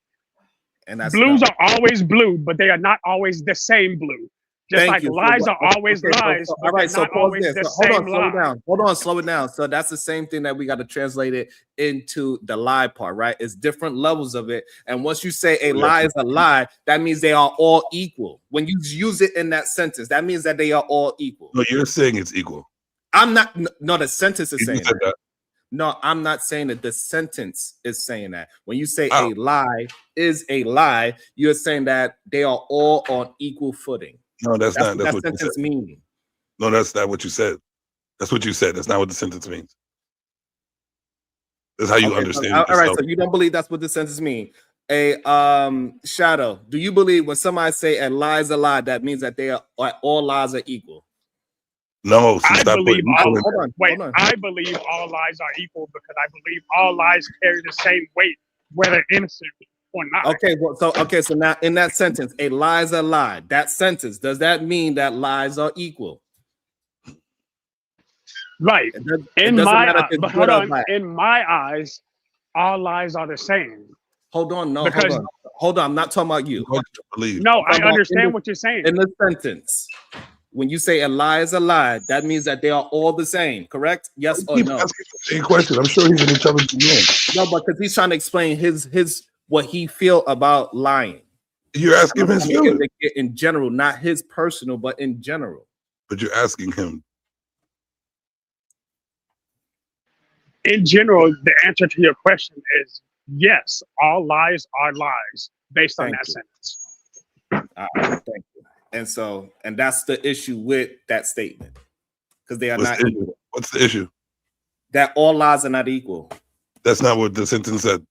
And that's Blues are always blue, but they are not always the same blue. Just like lies are always lies, but all right, they're not always the same lie. Hold on, slow it down. So that's the same thing that we got to translate it into the lie part, right? It's different levels of it. And once you say a lie is a lie, that means they are all equal. When you use it in that sentence, that means that they are all equal. No, you're saying it's equal. I'm not. No, the sentence is You saying said that. No, I'm not saying that. The sentence is saying that. When you say a lie is a lie, you're saying that they are all on equal footing. No, that's not. That's what what sentence means. No, that's not what you said. That's what you said. That's not what the sentence means. That's how you understand it. All right, so you don't believe that's what the sentence means. A Shadow, do you believe when somebody say a lie is a lie, that means that they are all lies are equal? No, I believe all. Hold on. I believe all lies are equal because I believe all lies carry the same weight, whether innocent or not. Okay, so now in that sentence, a lie is a lie. That sentence, does that mean that lies are equal? Right. In my eyes, all lies are the same. Hold on, hold on. I'm not talking about you. No, I understand what you're saying. In the sentence, when you say a lie is a lie, that means that they are all the same, correct? Yes or no? Same question. I'm sure he's in each other's room. No, because he's trying to explain his what he feel about lying. You're asking his feelings in general, not his personal, but in general. But you're asking him. In general, the answer to your question is yes. All lies are lies based on that sentence. Thank you. And that's the issue with that statement, because they are not equal. What's the issue? That all lies are not equal. That's not what the sentence said.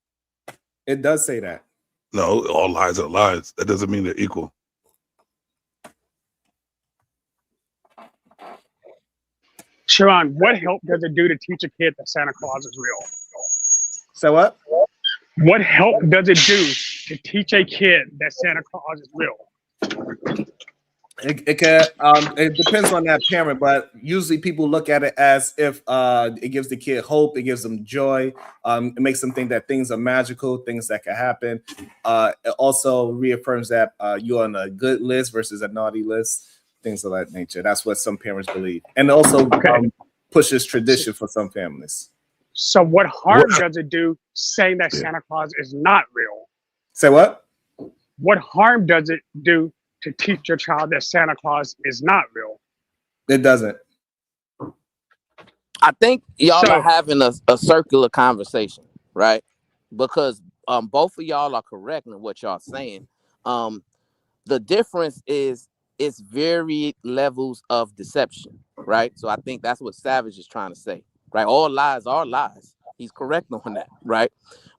It does say that. No, all lies are lies. That doesn't mean they're equal. Sharon, what help does it do to teach a kid that Santa Claus is real? So what? What help does it do to teach a kid that Santa Claus is real? It can it depends on that parent, but usually people look at it as if it gives the kid hope, it gives them joy, it makes them think that things are magical, things that can happen. It also reaffirms that you're on a good list versus a naughty list, things of that nature. That's what some parents believe, and also pushes tradition for some families. So what harm does it do saying that Santa Claus is not real? Say what? What harm does it do to teach your child that Santa Claus is not real? It doesn't. I think y'all are having a circular conversation, right? Because both of y'all are correct in what y'all saying. The difference is it's varied levels of deception, right? So I think that's what Savage is trying to say, right? All lies are lies. He's correct on that, right?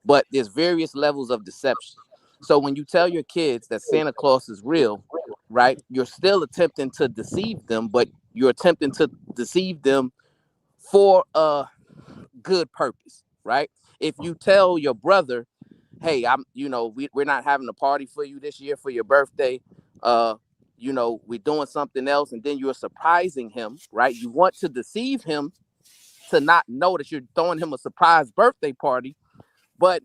But there's various levels of deception. So when you tell your kids that Santa Claus is real, right, you're still attempting to deceive them, but you're attempting to deceive them for a good purpose, right? If you tell your brother, hey, we're not having a party for you this year for your birthday, we're doing something else, and then you're surprising him, right? You want to deceive him to not know that you're throwing him a surprise birthday party, but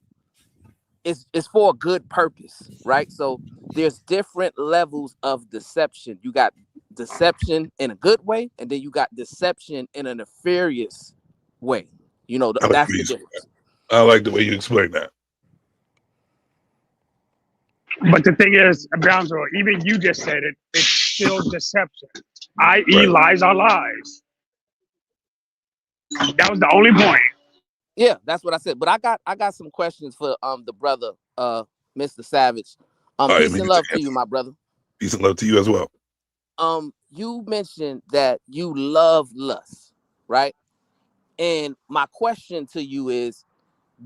it's for a good purpose, right? So there's different levels of deception. You got deception in a good way, and then you got deception in a nefarious way. That's the difference. I like the way you explain that. But the thing is, Brownsville, even you just said it, it's still deception, i.e. lies are lies. That was the only point. Yeah, that's what I said. But I got some questions for the brother, Mr. Savage. Peace and love to you, my brother. Peace and love to you as well. You mentioned that you love lust, right? And my question to you is,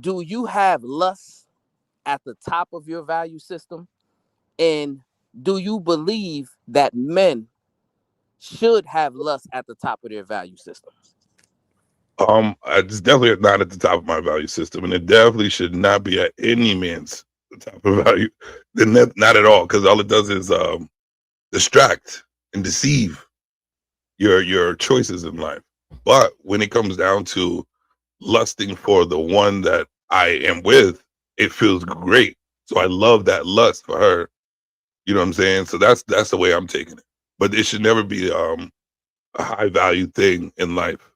do you have lust at the top of your value system? And do you believe that men should have lust at the top of their value system? It's definitely not at the top of my value system, and it definitely should not be at any man's top of value. Not at all, because all it does is distract and deceive your choices in life. But when it comes down to lusting for the one that I am with, it feels great. So I love that lust for her. You know what I'm saying? So that's the way I'm taking it. But it should never be a high value thing in life.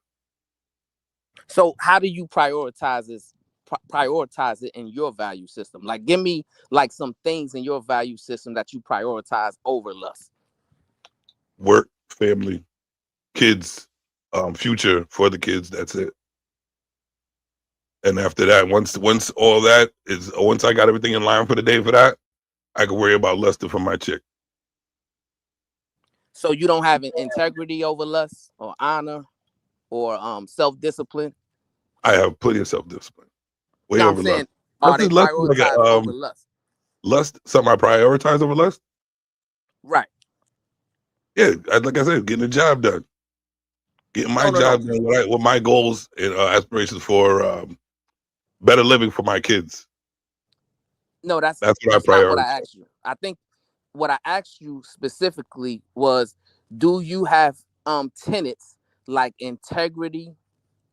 So how do you prioritize it in your value system? Like, give me like some things in your value system that you prioritize over lust. Work, family, kids, future for the kids. That's it. And after that, once I got everything in line for the day for that, I can worry about lusting for my chick. So you don't have integrity over lust or honor or self-discipline? I have plenty of self-discipline. Way No, over I'm saying, lust. are they prioritized over lust? Lust, something I prioritize over lust? Right. Yeah, like I said, getting the job done. Getting my job done with my goals and aspirations for better living for my kids. No, that's what I not prioritize. what I asked you. I think what I asked you specifically was, do you have tenets like integrity,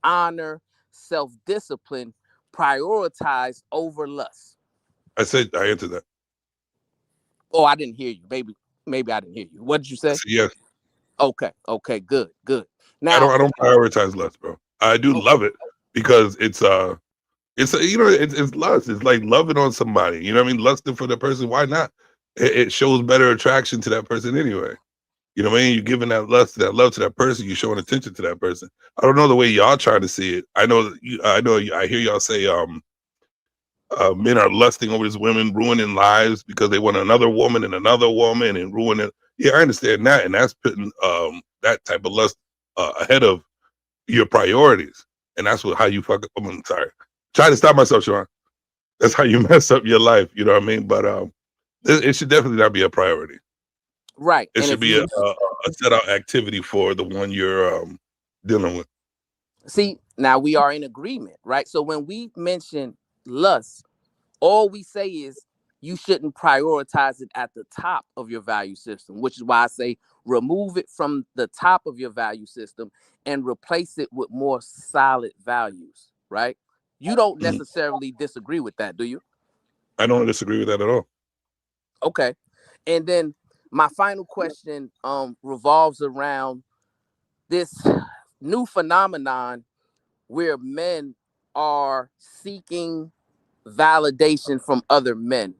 honor, self-discipline prioritized over lust? I answered that. Oh, I didn't hear you. Maybe I didn't hear you. What did you say? Yes. Okay, good. Now I don't prioritize lust, bro. I do love it because it's lust. It's like loving on somebody. You know what I mean? Lusting for the person. Why not? It shows better attraction to that person anyway. You know what I mean? You're giving that lust, that love to that person. You're showing attention to that person. I don't know the way y'all trying to see it. I hear y'all say men are lusting over these women, ruining lives because they want another woman and ruining. Yeah, I understand that, and that's putting that type of lust ahead of your priorities, and that's how you fuck up. I'm sorry, trying to stop myself, Sean. That's how you mess up your life. You know what I mean? But it should definitely not be a priority. Right. It should be a set out activity for the one you're dealing with. See, now we are in agreement, right? So when we mention lust, all we say is you shouldn't prioritize it at the top of your value system, which is why I say remove it from the top of your value system and replace it with more solid values, right? You don't necessarily disagree with that, do you? I don't disagree with that at all. Okay. And then my final question revolves around this new phenomenon where men are seeking validation from other men.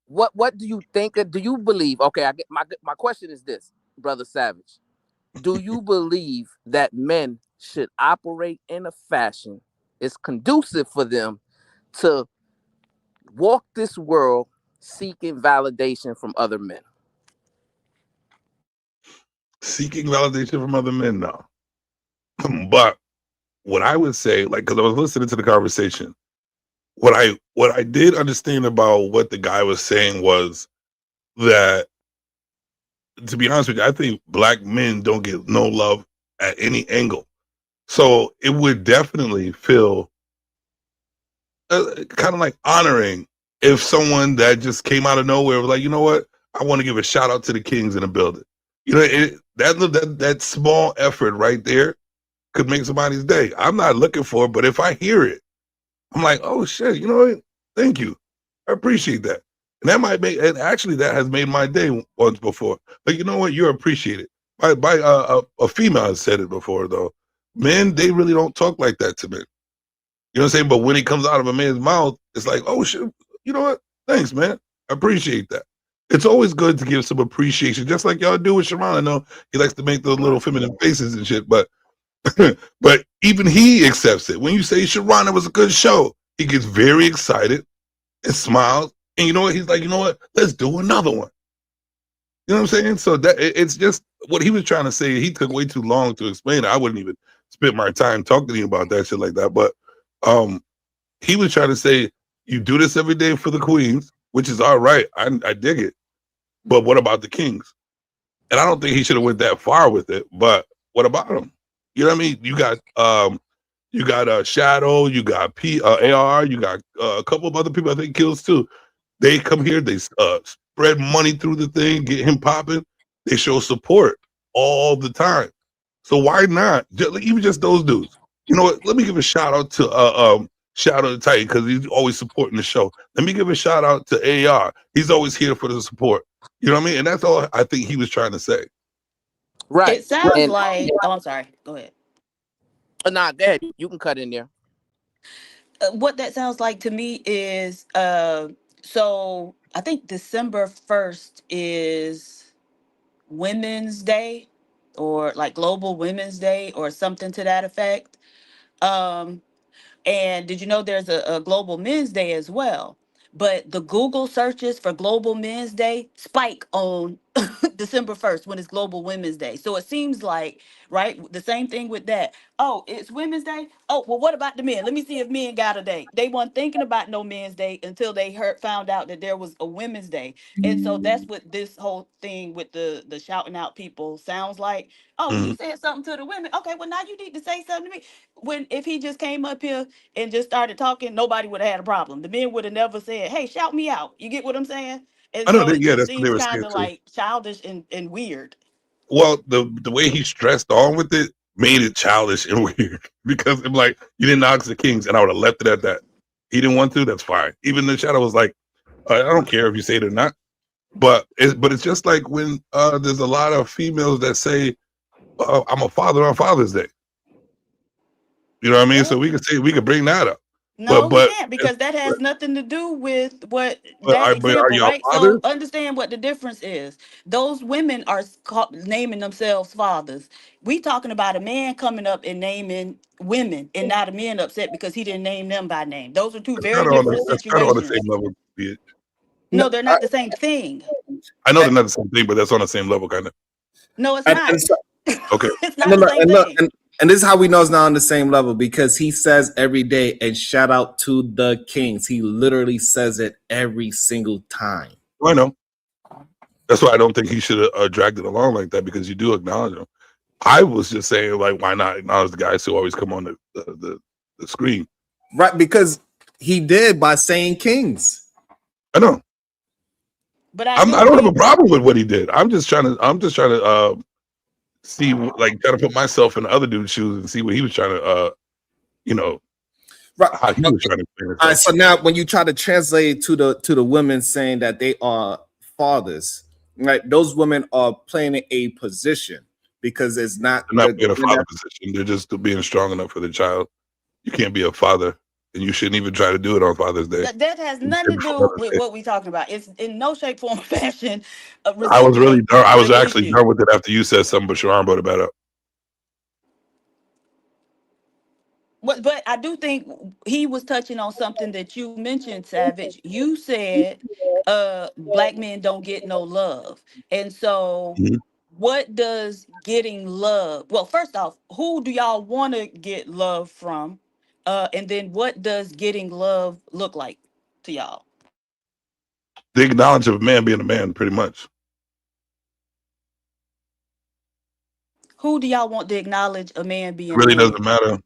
What do you think? Do you believe? Okay, I get my question is this, Brother Savage. Do you believe that men should operate in a fashion is conducive for them to walk this world seeking validation from other men? Seeking validation from other men, no. But what I would say, like, because I was listening to the conversation, what I did understand about what the guy was saying was that, to be honest with you, I think black men don't get no love at any angle. So it would definitely feel kind of like honoring if someone that just came out of nowhere was like, you know what, I want to give a shout out to the kings in the building. You know, that small effort right there could make somebody's day. I'm not looking for it, but if I hear it, I'm like, oh shit, you know what? Thank you. I appreciate that. And that might make, and actually that has made my day once before. But you know what? You're appreciated. A female has said it before though. Men, they really don't talk like that to men. You know what I'm saying? But when it comes out of a man's mouth, it's like, oh shit, you know what? Thanks, man. I appreciate that. It's always good to give some appreciation, just like y'all do with Sharon. I know he likes to make those little feminine faces and shit, but but even he accepts it. When you say, Sharon, it was a good show, he gets very excited and smiles. And you know what? He's like, you know what? Let's do another one. You know what I'm saying? So that it's just what he was trying to say. He took way too long to explain it. I wouldn't even spend my time talking to you about that shit like that. But he was trying to say, you do this every day for the queens, which is all right. I dig it. But what about the kings? And I don't think he should have went that far with it. But what about them? You know what I mean? You got Shadow, you got AR, you got a couple of other people I think kills too. They come here, they spread money through the thing, get him popping. They show support all the time. So why not? Even just those dudes. You know what? Let me give a shout out to Shadow the Titan because he's always supporting the show. Let me give a shout out to AR. He's always here for the support. You know what I mean? And that's all I think he was trying to say. Right. It sounds like. Oh, I'm sorry. Go ahead. Nah, go ahead. You can cut in there. What that sounds like to me is so I think December 1st is Women's Day or like Global Women's Day or something to that effect. And did you know there's a Global Men's Day as well? But the Google searches for Global Men's Day spike on December 1st when it's Global Women's Day. So it seems like, right, the same thing with that. Oh, it's Women's Day? Oh, well, what about the men? Let me see if men got a day. They weren't thinking about no Men's Day until they found out that there was a Women's Day. And so that's what this whole thing with the shouting out people sounds like. Oh, you said something to the women. Okay, well, now you need to say something to me. If he just came up here and just started talking, nobody would have had a problem. The men would have never said, hey, shout me out. You get what I'm saying? And I know so that, it yeah, just that's what they seems were kind saying of too. like childish and weird. Well, the way he stressed on with it made it childish and weird because I'm like, you didn't ask the kings, and I would have left it at that. He didn't want to, that's fine. Even the Shadow was like, I don't care if you say it or not. But it's just like when there's a lot of females that say, I'm a father on Father's Day. You know what I mean? So we could bring that up. No, we But can't because that has nothing to do with what but that are example, y'all right? fathers? So understand what the difference is. Those women are naming themselves fathers. We talking about a man coming up and naming women and not a man upset because he didn't name them by name. Those are two very different That's kind of on the situations. same level. Bitch. No, they're not the same thing. I know they're not the same thing, but that's on the same level, kind of. No, it's not. Okay. It's not the same thing. And this is how we know it's not on the same level because he says every day and shout out to the kings. He literally says it every single time. I know. That's why I don't think he should have dragged it along like that because you do acknowledge him. I was just saying, like, why not acknowledge the guys who always come on the screen? Right, because he did by saying kings. I know. But I don't have a problem with what he did. I'm just trying to see, like, try to put myself in the other dude's shoes and see what he was trying to right. how he was trying to explain it. All right, so now when you try to translate to the women saying that they are fathers, right? Those women are playing a position because it's not They're not being a father position. They're just being strong enough for the child. You can't be a father, and you shouldn't even try to do it on Father's Day. That has nothing to do with what we're talking about. It's in no shape, form, or fashion. I was really done. I was the actually issue. done with it after you said something, but Sharon brought it back up. But I do think he was touching on something that you mentioned, Savage. You said black men don't get no love. And so what does getting love? Well, first off, who do y'all want to get love from? And then what does getting love look like to y'all? The acknowledge of a man being a man, pretty much. Who do y'all want to acknowledge a man being It really a man? doesn't matter.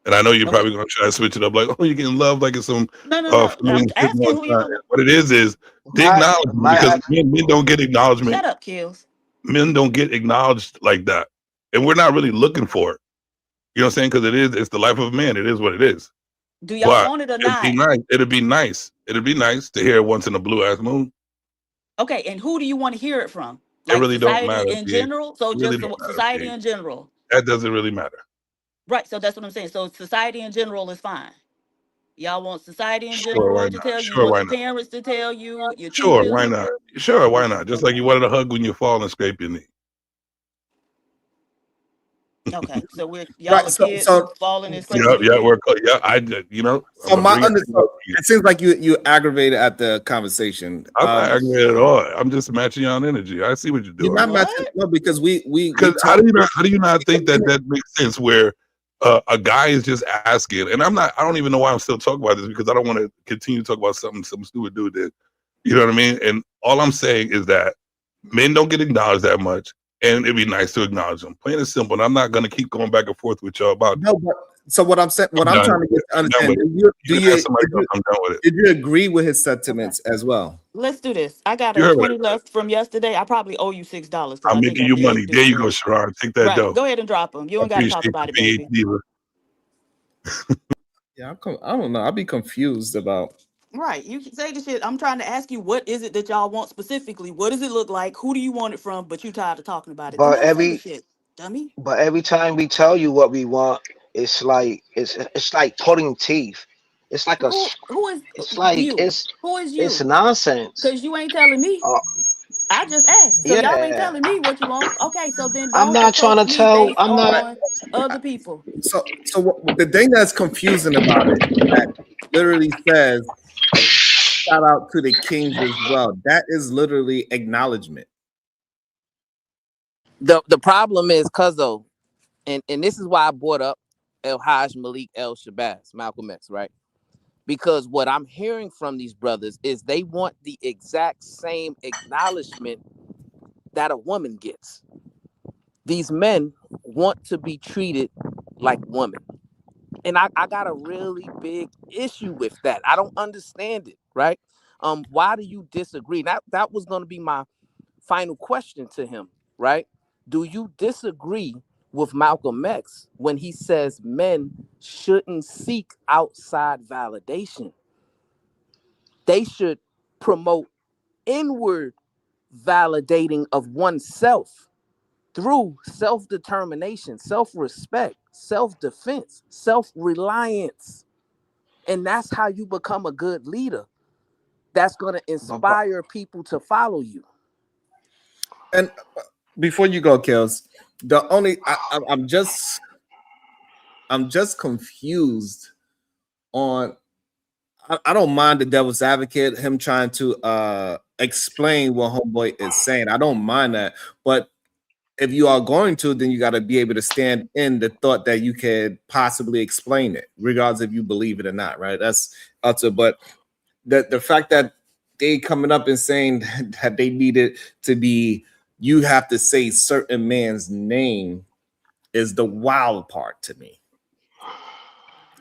And I know you're probably going to try to switch it up like, oh, you're getting love like it's some No. I'm asking who you. What it is the acknowledgement, because men don't get acknowledgement. Shut up, Kills. Men don't get acknowledged like that. And we're not really looking for it. You know what I'm saying? Because it's the life of a man. It is what it is. Do y'all want it or not? It'd be nice. It'd be nice to hear it once in a blue ass moon. Okay, and who do you want to hear it from? It really don't matter. In general? So really just society in general. That doesn't really matter. Right, so that's what I'm saying. So society in general is fine. Y'all want society in general to tell you, you want your parents to tell you, your Sure, teachers. why not? Sure, why not? Just like you wanted a hug when you fall and scrape your knee. Okay, so y'all are kids falling and scraping. So it seems like you aggravated at the conversation. I'm not aggravated at all. I'm just matching y'all energy. I see what you're doing. You're not matching, no, because how do you not think that makes sense where a guy is just asking, and I don't even know why I'm still talking about this, because I don't want to continue to talk about some stupid dude did. You know what I mean? And all I'm saying is that men don't get acknowledged that much. And it'd be nice to acknowledge them. Plain and simple. And I'm not going to keep going back and forth with y'all about. No, but so what I'm saying, I'm trying to get to understand. Did you agree with his sentiments as well? Let's do this. I got a 20 left from yesterday. I probably owe you $6. I'm making you money. There you go, Sharon. Take that dough. Go ahead and drop them. You don't got to talk about it, baby. Yeah, I don't know. I'll be confused about. Right. You can say the shit. I'm trying to ask you, what is it that y'all want specifically? What does it look like? Who do you want it from? But you tired of talking about it. But shit, dummy. But every time we tell you what we want, it's like pulling teeth. It's like who is it's like you? Who is you? It's nonsense. Because you ain't telling me. I just asked. So y'all ain't telling me what you want. Okay, so then I'm not trying to tell. I'm not other people. So the thing that's confusing about it that literally says shout out to the kings as well. That is literally acknowledgement. The problem is, Cuzzo, and this is why I brought up El Haj Malik El Shabazz, Malcolm X, right? Because what I'm hearing from these brothers is they want the exact same acknowledgement that a woman gets. These men want to be treated like women. And I got a really big issue with that. I don't understand it, right? Why do you disagree? That was going to be my final question to him, right? Do you disagree with Malcolm X when he says men shouldn't seek outside validation? They should promote inward validating of oneself through self-determination, self-respect, self-defense, self-reliance. And that's how you become a good leader. That's going to inspire people to follow you. And before you go, Kels, I'm just confused on. I don't mind the devil's advocate, him trying to explain what homeboy is saying. I don't mind that, but if you are going to, then you got to be able to stand in the thought that you could possibly explain it, regardless if you believe it or not, right? That's up to. But the fact that they coming up and saying that they need it to be, you have to say certain man's name, is the wild part to me.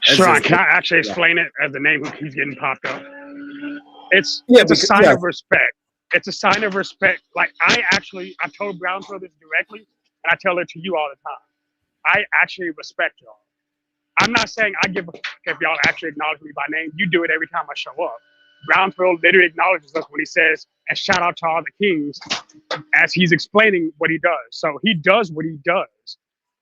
Sharon, can I actually explain it as the name who keeps getting popped up? It's a sign of respect. It's a sign of respect. Like I told Brownsville this directly, and I tell it to you all the time. I actually respect y'all. I'm not saying I give a fuck if y'all actually acknowledge me by name. You do it every time I show up. Brownsville literally acknowledges us when he says, and shout out to all the kings, as he's explaining what he does. So he does what he does.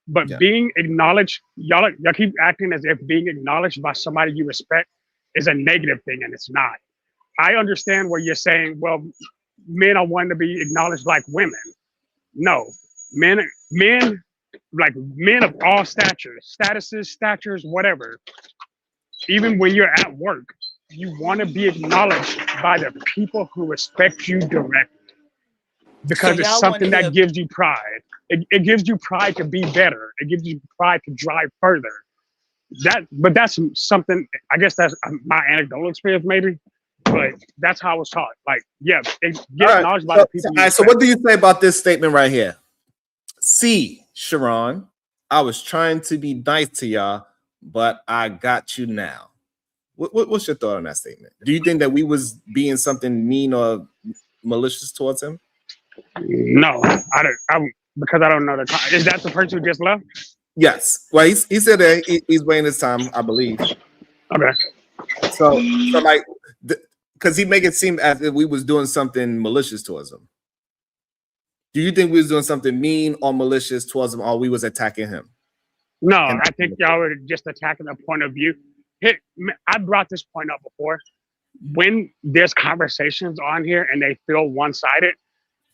But being acknowledged, y'all keep acting as if being acknowledged by somebody you respect is a negative thing, and it's not. I understand where you're saying, well, men are wanting to be acknowledged like women. No, men of all statures, whatever. Even when you're at work, you want to be acknowledged by the people who respect you directly, because it's something that gives you pride. It gives you pride to be better. It gives you pride to drive further. But that's something. I guess that's my anecdotal experience, maybe. But that's how I was taught. Like, yeah, get acknowledged by the people. All right. So, what do you say about this statement right here? C, Sharon, I was trying to be nice to y'all, but I got you now. What's your thought on that statement? Do you think that we was being something mean or malicious towards him? No, I don't. Because I don't know the. Is that the person who just left? Yes. Well, he said that he's waiting his time, I believe. Okay. So like, because he make it seem as if we was doing something malicious towards him. Do you think we was doing something mean or malicious towards him, or we was attacking him? No, I think y'all were just attacking a point of view. I brought this point up before. When there's conversations on here and they feel one-sided,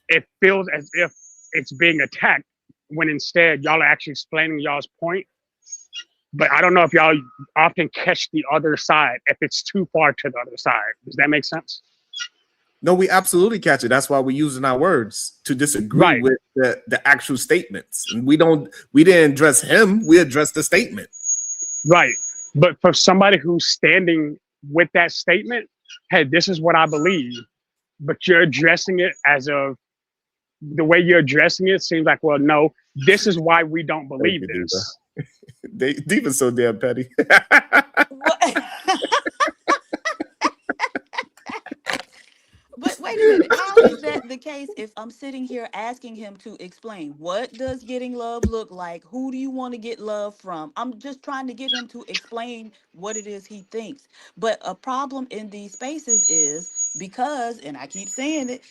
it feels as if it's being attacked, when instead y'all are actually explaining y'all's point. But I don't know if y'all often catch the other side if it's too far to the other side. Does that make sense? No, we absolutely catch it. That's why we're using our words to disagree with the actual statements. And we didn't address him, we addressed the statement. Right. But for somebody who's standing with that statement, hey, this is what I believe, but you're addressing it as of the way you're addressing it seems like, well, no, this is why we don't believe this. Diva's so damn petty. But wait a minute, how is that the case if I'm sitting here asking him to explain what does getting love look like? Who do you want to get love from? I'm just trying to get him to explain what it is he thinks. But a problem in these spaces is because, and I keep saying it,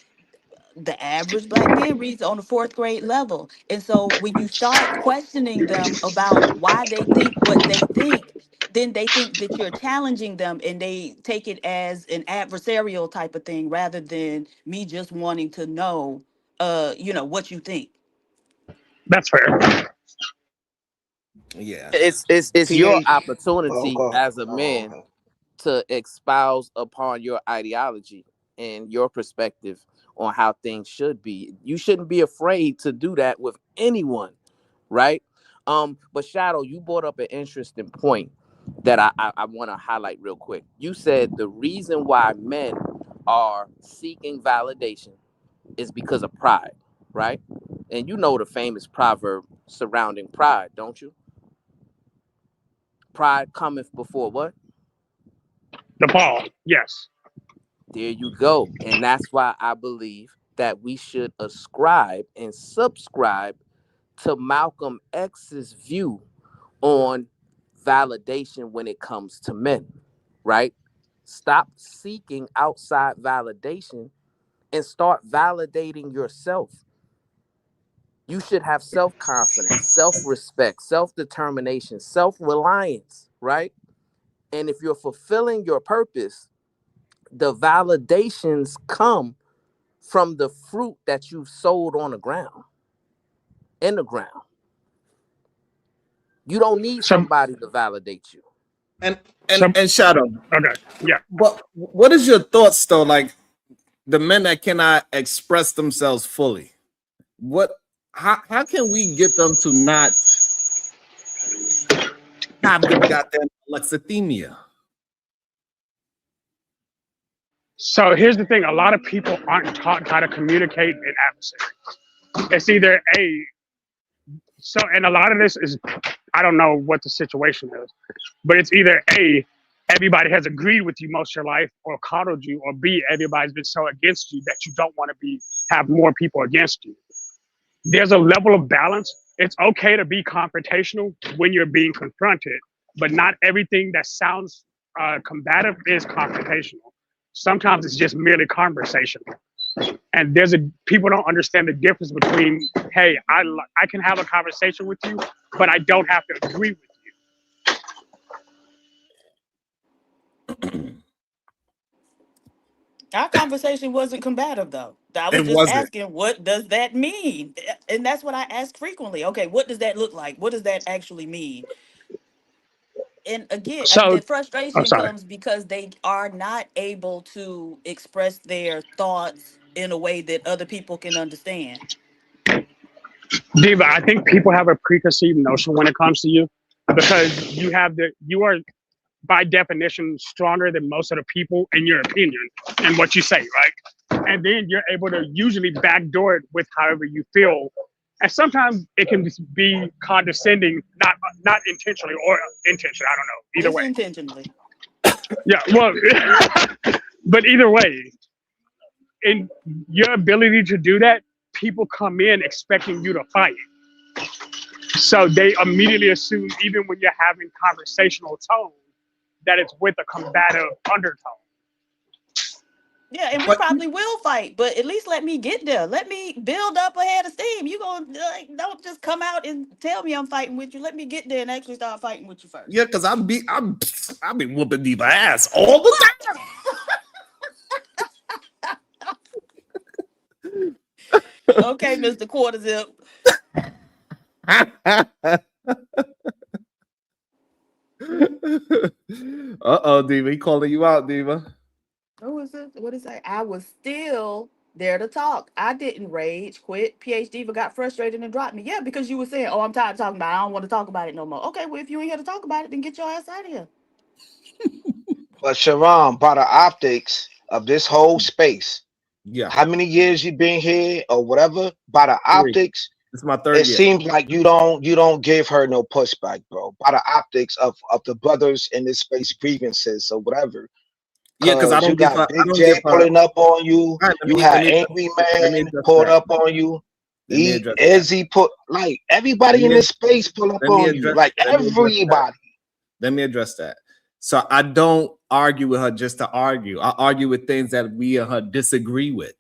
the average black man reads on the 4th grade level. And so when you start questioning them about why they think what they think, then they think that you're challenging them and they take it as an adversarial type of thing rather than me just wanting to know, what you think. That's fair. Yeah. It's your opportunity as a man to espouse upon your ideology and your perspective on how things should be. You shouldn't be afraid to do that with anyone, right? But Shadow, you brought up an interesting point that I want to highlight real quick. You said the reason why men are seeking validation is because of pride, right? And you know the famous proverb surrounding pride, don't you? Pride cometh before what? The fall, yes. There you go. And that's why I believe that we should ascribe and subscribe to Malcolm X's view on validation when it comes to men, right? Stop seeking outside validation and start validating yourself. You should have self-confidence, self-respect, self-determination, self-reliance, right? And if you're fulfilling your purpose, the validations come from the fruit that you've sowed on the ground, in the ground. You don't need somebody to validate you. And Shadow. Okay. Yeah. But what is your thoughts though? Like the men that cannot express themselves fully. How can we get them to not have the goddamn alexithymia? So here's the thing: a lot of people aren't taught how to communicate in adversaries. It's either and a lot of this is, I don't know what the situation is, but it's either everybody has agreed with you most of your life or coddled you, or B, everybody's been so against you that you don't want to have more people against you. There's a level of balance. It's okay to be confrontational when you're being confronted, but not everything that sounds combative is confrontational. Sometimes it's just merely conversational. And people don't understand the difference between, hey, I can have a conversation with you, but I don't have to agree with you. Our conversation wasn't combative, though. I was It just wasn't. asking, what does that mean? And that's what I ask frequently. Okay, what does that look like? What does that actually mean? And again, So, the frustration comes because they are not able to express their thoughts in a way that other people can understand. Diva, I think people have a preconceived notion when it comes to you because you are by definition stronger than most of the people in your opinion and what you say, right? And then you're able to usually backdoor it with however you feel. And sometimes it can just be condescending, not intentionally or intentionally. I don't know. Either way. Intentionally. Yeah, well, but either way, in your ability to do that, people come in expecting you to fight. So they immediately assume, even when you're having conversational tone, that it's with a combative undertone. Yeah, and we probably will fight, but at least let me get there. Let me build up a head of steam. You gonna don't just come out and tell me I'm fighting with you. Let me get there and actually start fighting with you first. Yeah, because I've been whooping Diva ass all the time. Okay, Mr. Quarter Zip. Uh-oh, Diva. He calling you out, Diva. Who is it? What is that? I was still there to talk. I didn't rage, quit. PhD got frustrated and dropped me. Yeah, because you were saying, oh, I'm tired of talking about it. I don't want to talk about it no more. Okay, well, if you ain't here to talk about it, then get your ass out of here. But Sharon, by the optics of this whole space, yeah, how many years you been here or whatever, by the optics, it's my third it year. seems like you don't give her no pushback, bro. By the optics of the brothers in this space grievances or whatever. Yeah, because I don't got give Big J pulling up on you. You had Angry Man pulled up on you. Izzy put like everybody in this space pull up on you. Like everybody. Let me address that. So I don't argue with her just to argue. I argue with things that we and her disagree with.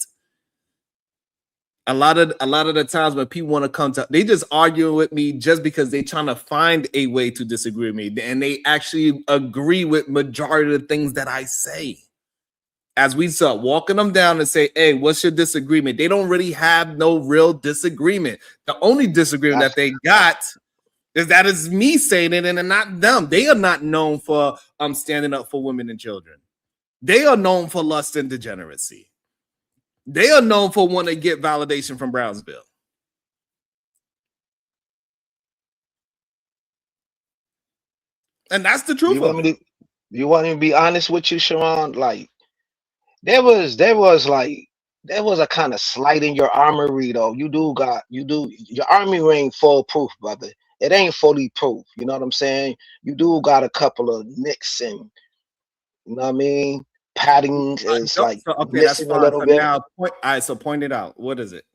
A lot of the times when people want to come to, they just argue with me just because they're trying to find a way to disagree with me, and they actually agree with majority of the things that I say. As we start walking them down and say, "Hey, what's your disagreement?" They don't really have no real disagreement. The only disagreement that they got is that it's me saying it and not them. They are not known for standing up for women and children. They are known for lust and degeneracy. They are known for wanting to get validation from Brownsville. And that's the truth of it. You want me to be honest with you, Sharon? Like, there was a kind of slight in your armory, though. Your armory ain't full proof, brother. It ain't fully proof. You know what I'm saying? You do got a couple of nicks and, you know what I mean? Paddings is like missing a little bit. Now, so point it out. What is it?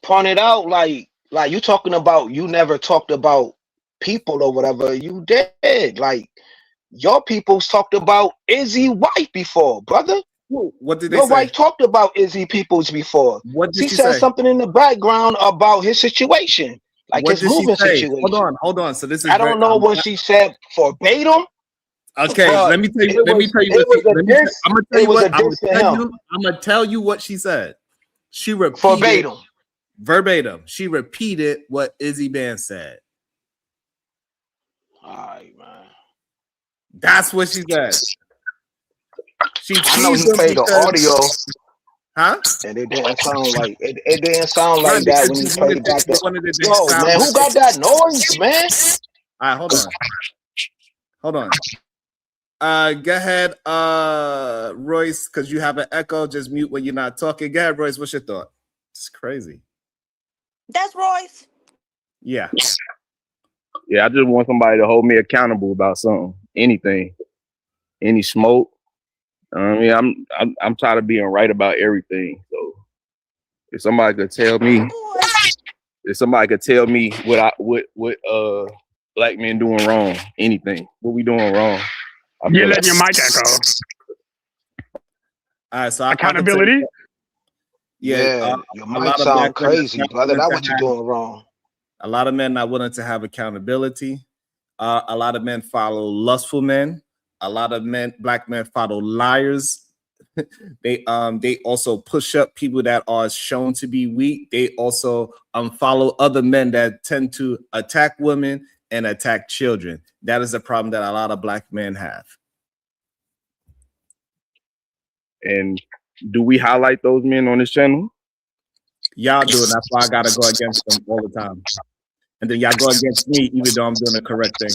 Point it out, like you talking about. You never talked about people or whatever. You did. Like your people's talked about Izzy wife before, brother. What did they Your say? wife talked about Izzy peoples before. What did she she said say? Something in the background about his situation, like what his did movement she say? situation. Hold on. So this is I don't know what she said verbatim. Okay, let me tell you. I'm gonna tell you what she said. She repeated verbatim. She repeated what Izzy Band said. All right, man. That's what she said. I know he played the audio, huh? And it didn't sound like it didn't sound like that when he played it back. Yo, man, who got that noise, man? All right, hold on. Go ahead, Royce, because you have an echo. Just mute when you're not talking. Go ahead, Royce. What's your thought? It's crazy. That's Royce. Yeah. Yeah, I just want somebody to hold me accountable about something, anything. any smoke. I mean, I'm tired of being right about everything. So if somebody could tell me, what black men doing wrong, anything, what we doing wrong. You're letting your mic echo. All right, so accountability. Your mic sound crazy, brother. That's what you're doing wrong. A lot of men not willing to have accountability. A lot of men follow lustful men. A lot of black men follow liars. They also push up people that are shown to be weak. They also follow other men that tend to attack women and attack children. That is a problem that a lot of black men have. And do we highlight those men on this channel? Y'all do, and that's why I gotta go against them all the time. And then y'all go against me, even though I'm doing the correct thing.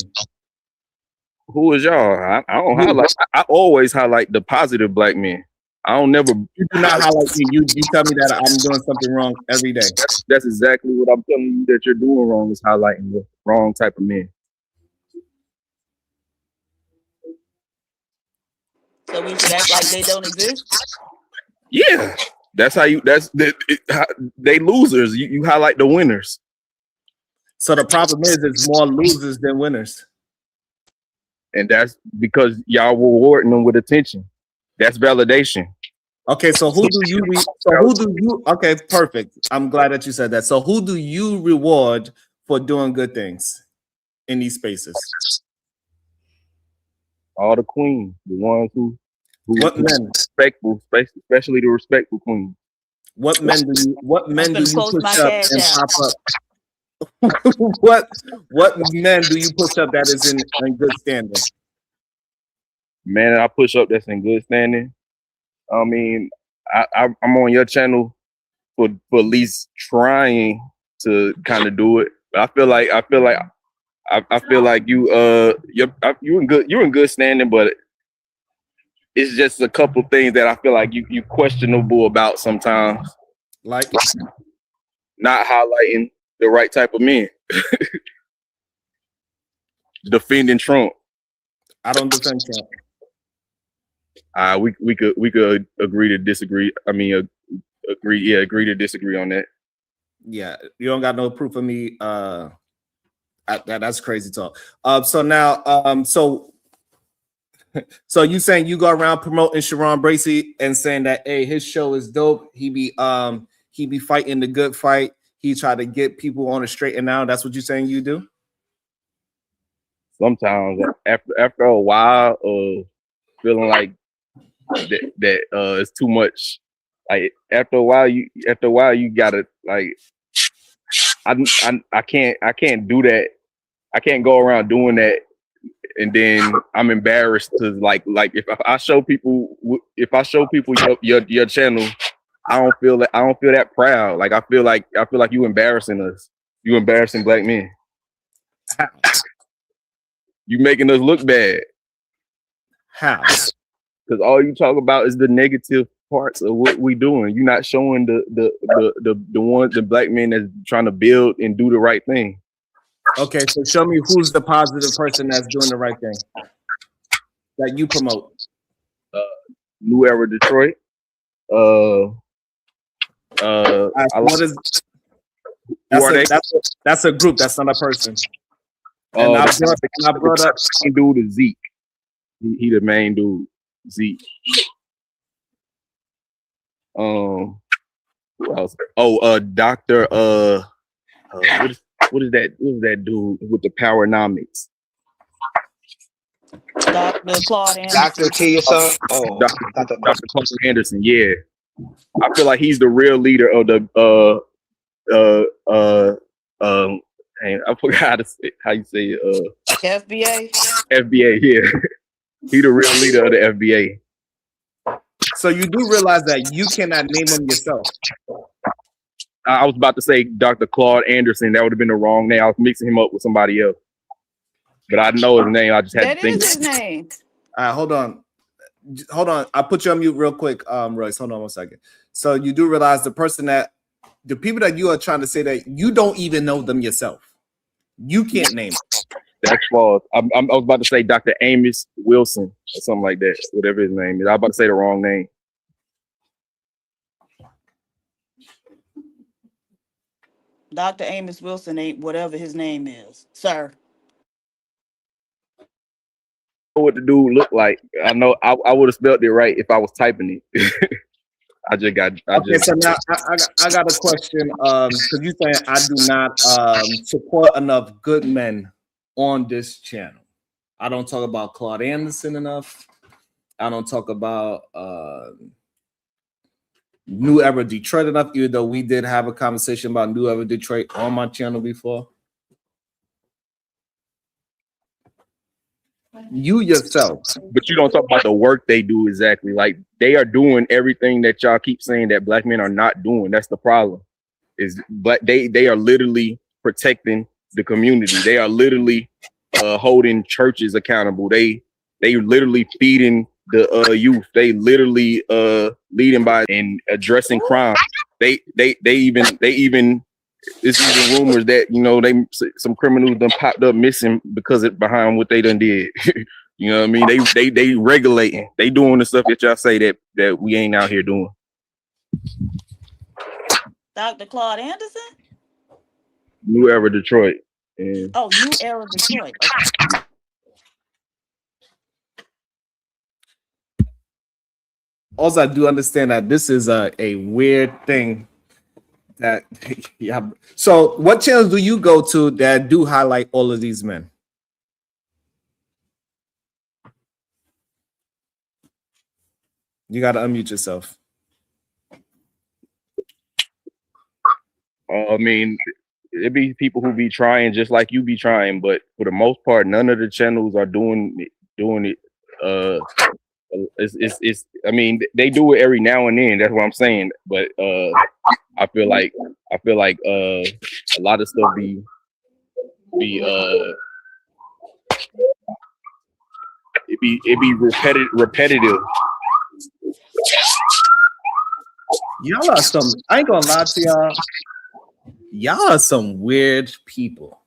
Who is y'all? I don't highlight. I always highlight the positive black men. I don't never. You do not highlight me. You tell me that I'm doing something wrong every day. That's exactly what I'm telling you that you're doing wrong, is highlighting the wrong type of men. So we should act like they don't exist? Yeah. That's how you, they losers. You highlight the winners. So the problem is it's more losers than winners. And that's because y'all rewarding them with attention. That's validation. Okay, so who do you okay, perfect. I'm glad that you said that. So who do you reward for doing good things in these spaces? All the queens, the ones who what men? Respectful, especially the respectful queens. What men do you push up and pop up? what men do you push up that is in good standing? Man, I push up that's in good standing. I mean, I'm on your channel for at least trying to kind of do it. But I feel like you're in good standing, but it's just a couple things that I feel like you questionable about sometimes. Like not highlighting the right type of men. Defending Trump. I don't defend Trump. We could agree to disagree. I mean, agree to disagree on that. Yeah, you don't got no proof of me. That's crazy talk. So now, so you saying you go around promoting Sharon Bracey and saying that, hey, his show is dope. He be fighting the good fight. He try to get people on the straight and now. That's what you're saying you do? Sometimes after a while of feeling like that it's too much. Like after a while you gotta like I can't do that. I can't go around doing that and then I'm embarrassed to like if I show people your channel, I don't feel that proud. Like I feel like you embarrassing us. You embarrassing black men. You making us look bad. How? Because all you talk about is the negative parts of what we doing. You're not showing the black men that's trying to build and do the right thing. Okay, so show me who's the positive person that's doing the right thing that you promote. New Era Detroit. What is that's a group, that's not a person. And I brought up dude is Zeke. He the main dude, Zeke. Who else? Dr. What is that dude with the Powernomics? Dr. Claude Anderson. Dr. T or something? Oh, Dr. Claude Anderson, yeah. I feel like he's the real leader of the I forgot how you say it. FBA. FBA, yeah. He the real leader of the FBA. So you do realize that you cannot name him yourself. I was about to say Dr. Claude Anderson. That would have been the wrong name. I was mixing him up with somebody else. But I know his name. I just had to think. That is his name. All right, hold on. I'll put you on mute real quick, Royce. Hold on 1 second. So you do realize the people that you are trying to say that you don't even know them yourself. You can't name them. That's false. I was about to say Dr. Amos Wilson or something like that, whatever his name is. I was about to say the wrong name. Dr. Amos Wilson ain't whatever his name is, sir. What the dude looked like. I know I would have spelled it right if I was typing it. So now I got a question. Because you saying I do not support enough good men on this channel. I don't talk about Claude Anderson enough. I don't talk about New Era Detroit enough, even though we did have a conversation about New Era Detroit on my channel before. You yourself. But you don't talk about the work they do exactly. Like they are doing everything that y'all keep saying that black men are not doing. That's the problem. But they are literally protecting the community. They are literally holding churches accountable. They literally feeding the youth. They literally leading by and addressing crime. They even it's even rumors that some criminals done popped up missing because behind what they done did. You know what I mean? They regulating. They doing the stuff that y'all say that we ain't out here doing. Dr. Claude Anderson? New Era Detroit. And Oh, New Era Detroit. Okay. Also, I do understand that this is a weird thing. That yeah. So, what channels do you go to that do highlight all of these men? You got to unmute yourself. I mean, it be people who be trying just like you be trying, but for the most part, none of the channels are doing it. It's I mean, they do it every now and then. That's what I'm saying. But I feel like a lot of stuff be repetitive. Y'all are some. I ain't gonna lie to y'all. Y'all are some weird people.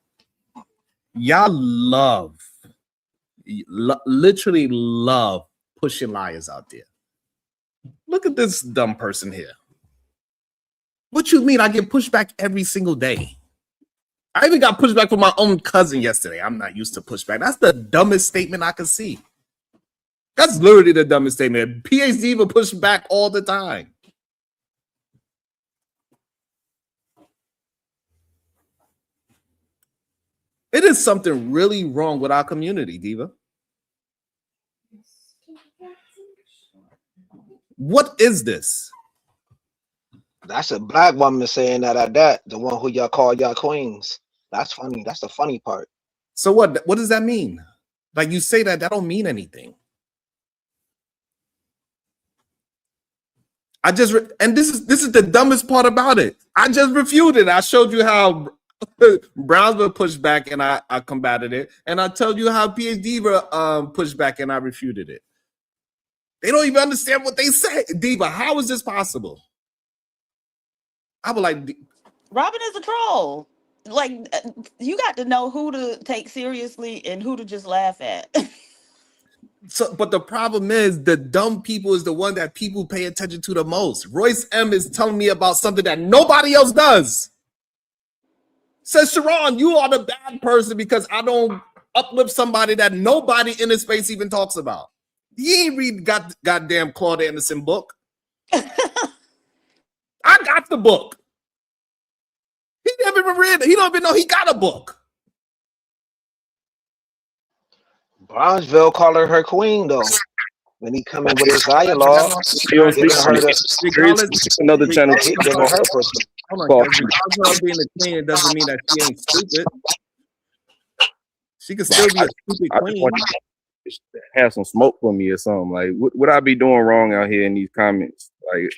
Y'all literally love pushing liars out there. Look at this dumb person here. What you mean? I get pushed back every single day. I even got pushed back from my own cousin yesterday. I'm not used to pushback. That's the dumbest statement I could see. That's literally the dumbest statement. PhD will push back all the time. It is something really wrong with our community, Diva. What is this? That's a black woman saying that at that, the one who y'all call y'all queens. That's funny. That's the funny part. So what does that mean? Like you say that don't mean anything. And this is the dumbest part about it. I just refuted. I showed you how Brownsville pushed back and I combated it, and I told you how PhD pushed back and I refuted it. They don't even understand what they say. Diva, how is this possible? I was like, Robin is a troll. Like, you got to know who to take seriously and who to just laugh at. So, but the problem is the dumb people is the one that people pay attention to the most. Royce M is telling me about something that nobody else does. Says, Sharon, you are the bad person because I don't uplift somebody that nobody in this space even talks about. He ain't read goddamn Claude Anderson book. I got the book. He never even read it. He don't even know he got a book. Brownsville call her queen though. When he come in with his dialogue, another channel. Giving her person. Hold on, guys. Being a queen doesn't mean that she ain't stupid. She could still be a stupid queen. Have some smoke for me or something. Like, what I be doing wrong out here in these comments? Like,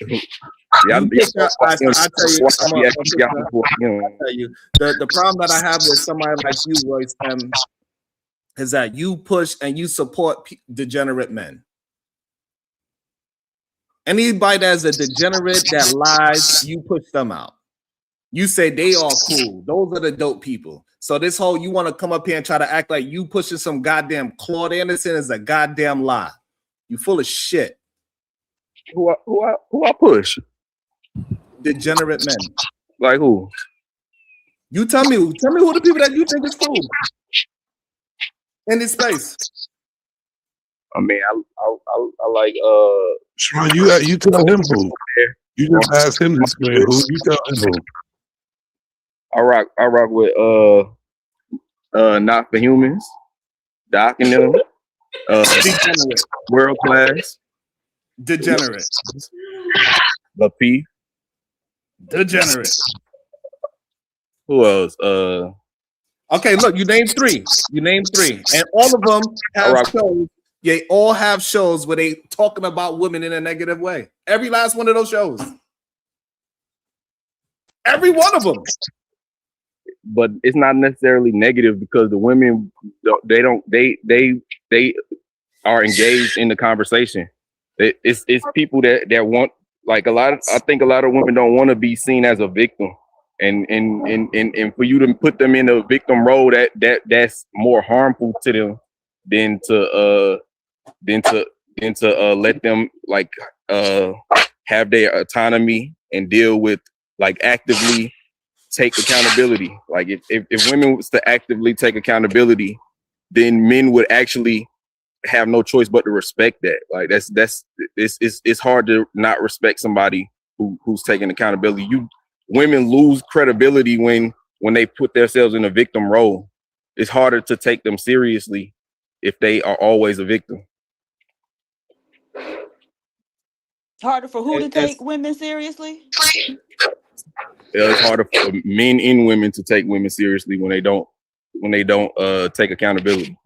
I tell you, the problem that I have with somebody like you, Royce, is that you push and you support degenerate men. Anybody that's a degenerate that lies, you push them out. You say they are cool. Those are the dope people. So this whole you want to come up here and try to act like you pushing some goddamn Claude Anderson is a goddamn lie. You full of shit. Who I push? Degenerate men. Like who? You tell me who the people that you think is cool in this space. I mean, I like Sean, you tell him who. You just ask him to explain who. You tell him who. I rock with Not for Humans, Doc and them, World Class, Degenerate, the P, Degenerate. Who else? Okay, look, you named three, and all of them have shows. They all have shows where they talking about women in a negative way. Every last one of those shows, every one of them. But it's not necessarily negative because the women they are engaged in the conversation. It's people that want, like, I think a lot of women don't want to be seen as a victim, and for you to put them in a victim role that's more harmful to them than to let them have their autonomy and deal with, like, actively take accountability. Like if women was to actively take accountability, then men would actually have no choice but to respect that. Like it's hard to not respect somebody who's taking accountability. Women lose credibility when they put themselves in a victim role. It's harder to take them seriously if they are always a victim. It's harder for who to take women seriously? It's harder for men and women to take women seriously when they don't take accountability.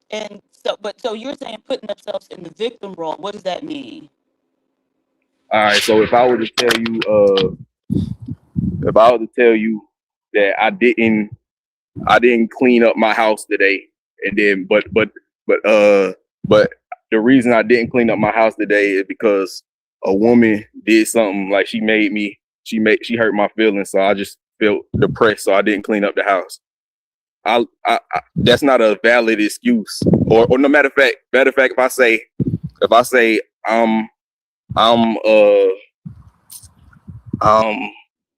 And so you're saying putting themselves in the victim role. What does that mean? All right, so if I were to tell you that I didn't clean up my house today, and then but the reason I didn't clean up my house today is because a woman did something, like she hurt my feelings, so I just felt depressed, so I didn't clean up the house. I that's not a valid excuse. Or no matter of fact, if I say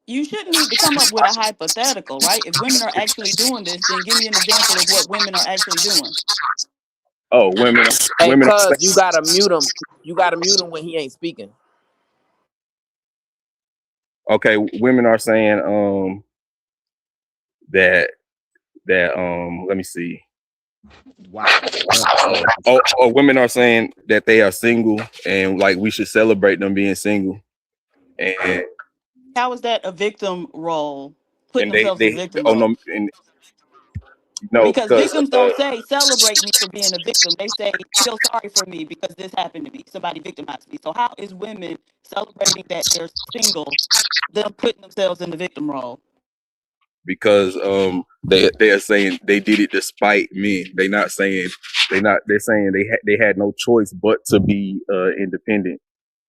You shouldn't need to come up with a hypothetical, right? If women are actually doing this, then give me an example of what women are actually doing. Oh, women. Hey, cuz you gotta mute him. You gotta mute him when he ain't speaking. Okay, women are saying that let me see. Wow. Women are saying that they are single and, like, we should celebrate them being single. And how is that a victim role? Putting themselves in victim role. Because victims don't say celebrate me for being a victim. They say feel sorry for me because this happened to me. Somebody victimized me. So how is women celebrating that they're single, them putting themselves in the victim role? because they are saying they did it despite men. They're saying they had no choice but to be independent.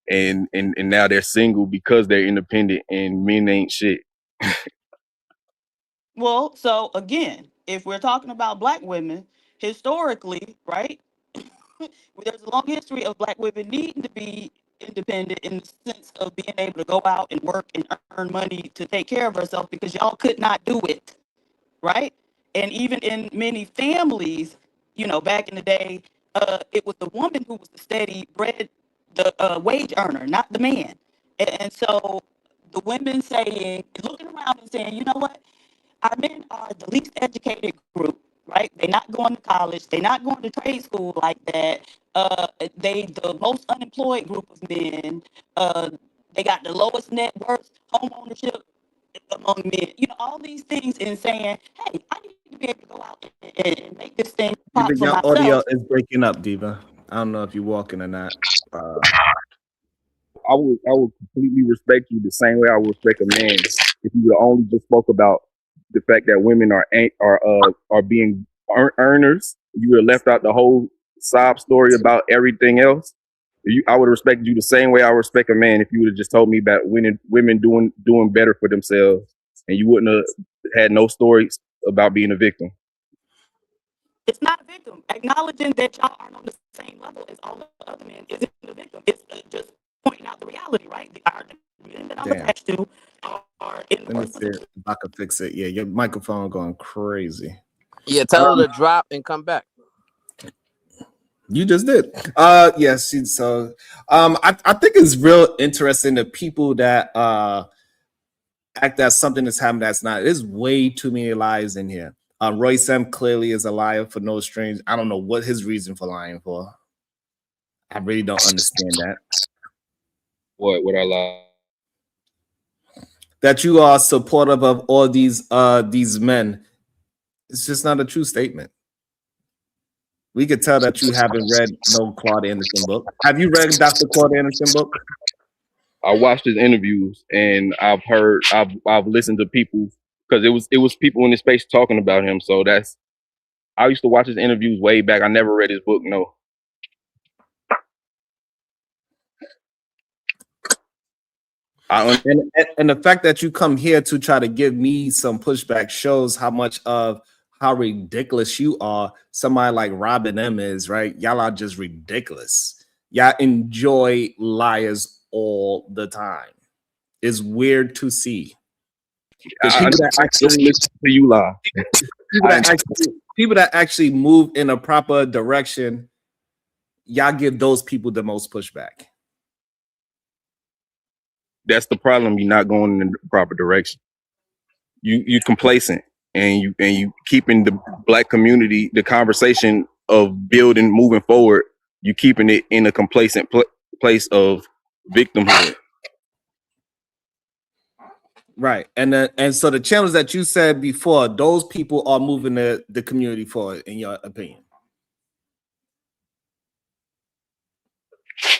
And now they're single because they're independent and men ain't shit. Well, so again, if we're talking about Black women, historically, right, there's a long history of Black women needing to be independent in the sense of being able to go out and work and earn money to take care of herself because y'all could not do it, right? And even in many families, back in the day, it was the woman who was the steady bread, the wage earner, not the man. And so the women looking around and saying, you know what? Our men are the least educated group, right? They're not going to college. They're not going to trade school like that. They the most unemployed group of men. They got the lowest net worth, home ownership among men. All these things, and saying, hey, I need to be able to go out and make this thing pop Diva, for your myself. audio is breaking up, Diva. I don't know if you're walking or not. I would completely respect you the same way I would respect a man if you would only just spoke about the fact that women are being earners. You would have left out the whole sob story about everything else. I would respect you the same way I respect a man if you would have just told me about women doing better for themselves, and you wouldn't have had no stories about being a victim. It's not a victim. Acknowledging that y'all aren't on the same level as all the other men isn't a victim. It's just pointing out the reality, right? The men that I'm Damn. attached to are in the Let me see if I can fix it. Yeah, your microphone going crazy. Yeah, tell her to drop and come back. You just did. Yes. So, I think it's real interesting the people that act as something that's happened that's not. There's way too many lies in here. Roy Sam clearly is a liar for no strings. I don't know what his reason for lying for. I really don't understand that. What I lie? That you are supportive of all these men. It's just not a true statement. We could tell that you haven't read no Claude Anderson book. Have you read Dr. Claude Anderson book? I watched his interviews and I've listened to people because it was people in the space talking about him. So I used to watch his interviews way back. I never read his book, no. And the fact that you come here to try to give me some pushback shows how much of how ridiculous you are. Somebody like Robin M is, right? Y'all are just ridiculous. Y'all enjoy liars all the time. It's weird to see. I actually listen to you lie. People that actually move in a proper direction, y'all give those people the most pushback. That's the problem. You're not going in the proper direction. You complacent and you keeping the black community, the conversation of building, moving forward. You keeping it in a complacent place of victimhood. Right. And so the channels that you said before, those people are moving the community forward, in your opinion.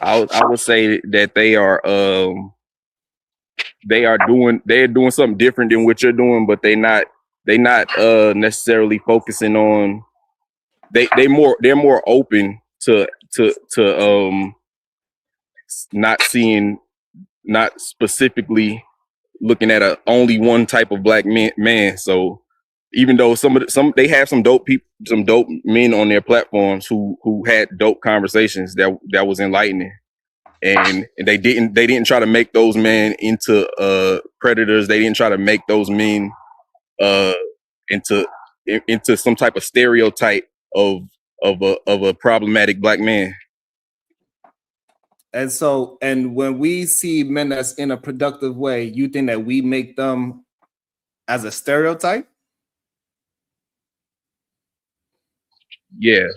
I would say that they're doing something different than what you're doing, but they're not necessarily focusing on they're more open to not specifically looking at only one type of black man. So even though they have some dope men on their platforms who had dope conversations that was enlightening. And they didn't try to make those men into predators. They didn't try to make those men into some type of stereotype of a problematic black man. And so, and when we see men that's in a productive way, you think that we make them as a stereotype? Yeah.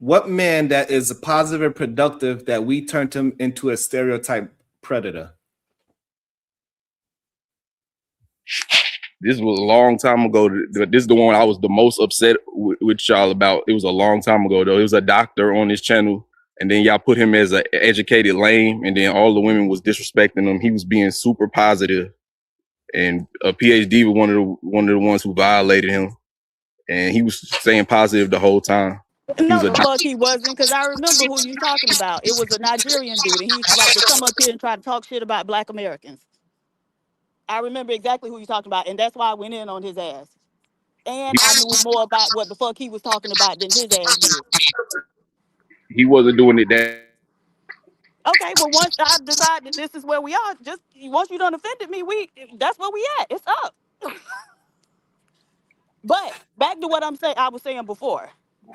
What man that is positive and productive that we turned him into a stereotype predator? This was a long time ago. This is the one I was the most upset with y'all about. It was a long time ago, though. It was a doctor on this channel, and then y'all put him as an educated lame, and then all the women was disrespecting him. He was being super positive, and a PhD was one of the ones who violated him, and he was saying positive the whole time. No, the fuck he wasn't, because I remember who you talking about. It was a Nigerian dude, and he used to like to come up here and try to talk shit about Black Americans. I remember exactly who you talking about, and that's why I went in on his ass. And I knew more about what the fuck he was talking about than his ass did. He wasn't doing it that. Okay, well, once I decide that this is where we are, just once you done offended me, that's where we at. It's up. But back to what I was saying before.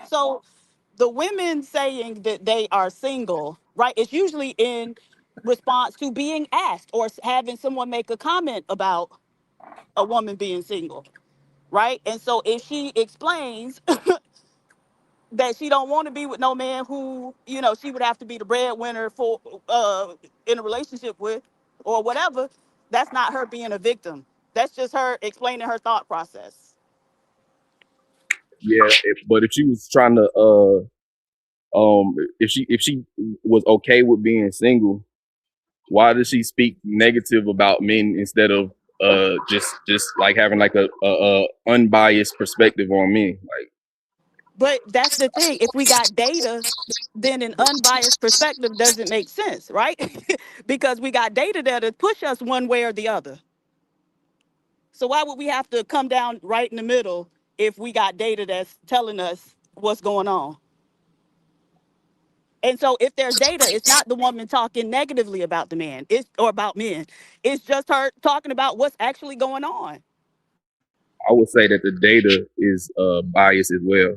So the women saying that they are single, right? It's usually in response to being asked or having someone make a comment about a woman being single, right? And so if she explains that she don't want to be with no man who, she would have to be the breadwinner for in a relationship with or whatever, that's not her being a victim. That's just her explaining her thought process. Yeah, but if she was trying to if she was okay with being single, why does she speak negative about men instead of just like having like a unbiased perspective on men? Like, but that's the thing. If we got data, then an unbiased perspective doesn't make sense, right? Because we got data that'll push us one way or the other. So why would we have to come down right in the middle if we got data that's telling us what's going on? And so if there's data, it's not the woman talking negatively about the man, or about men. It's just her talking about what's actually going on. I would say that the data is biased as well.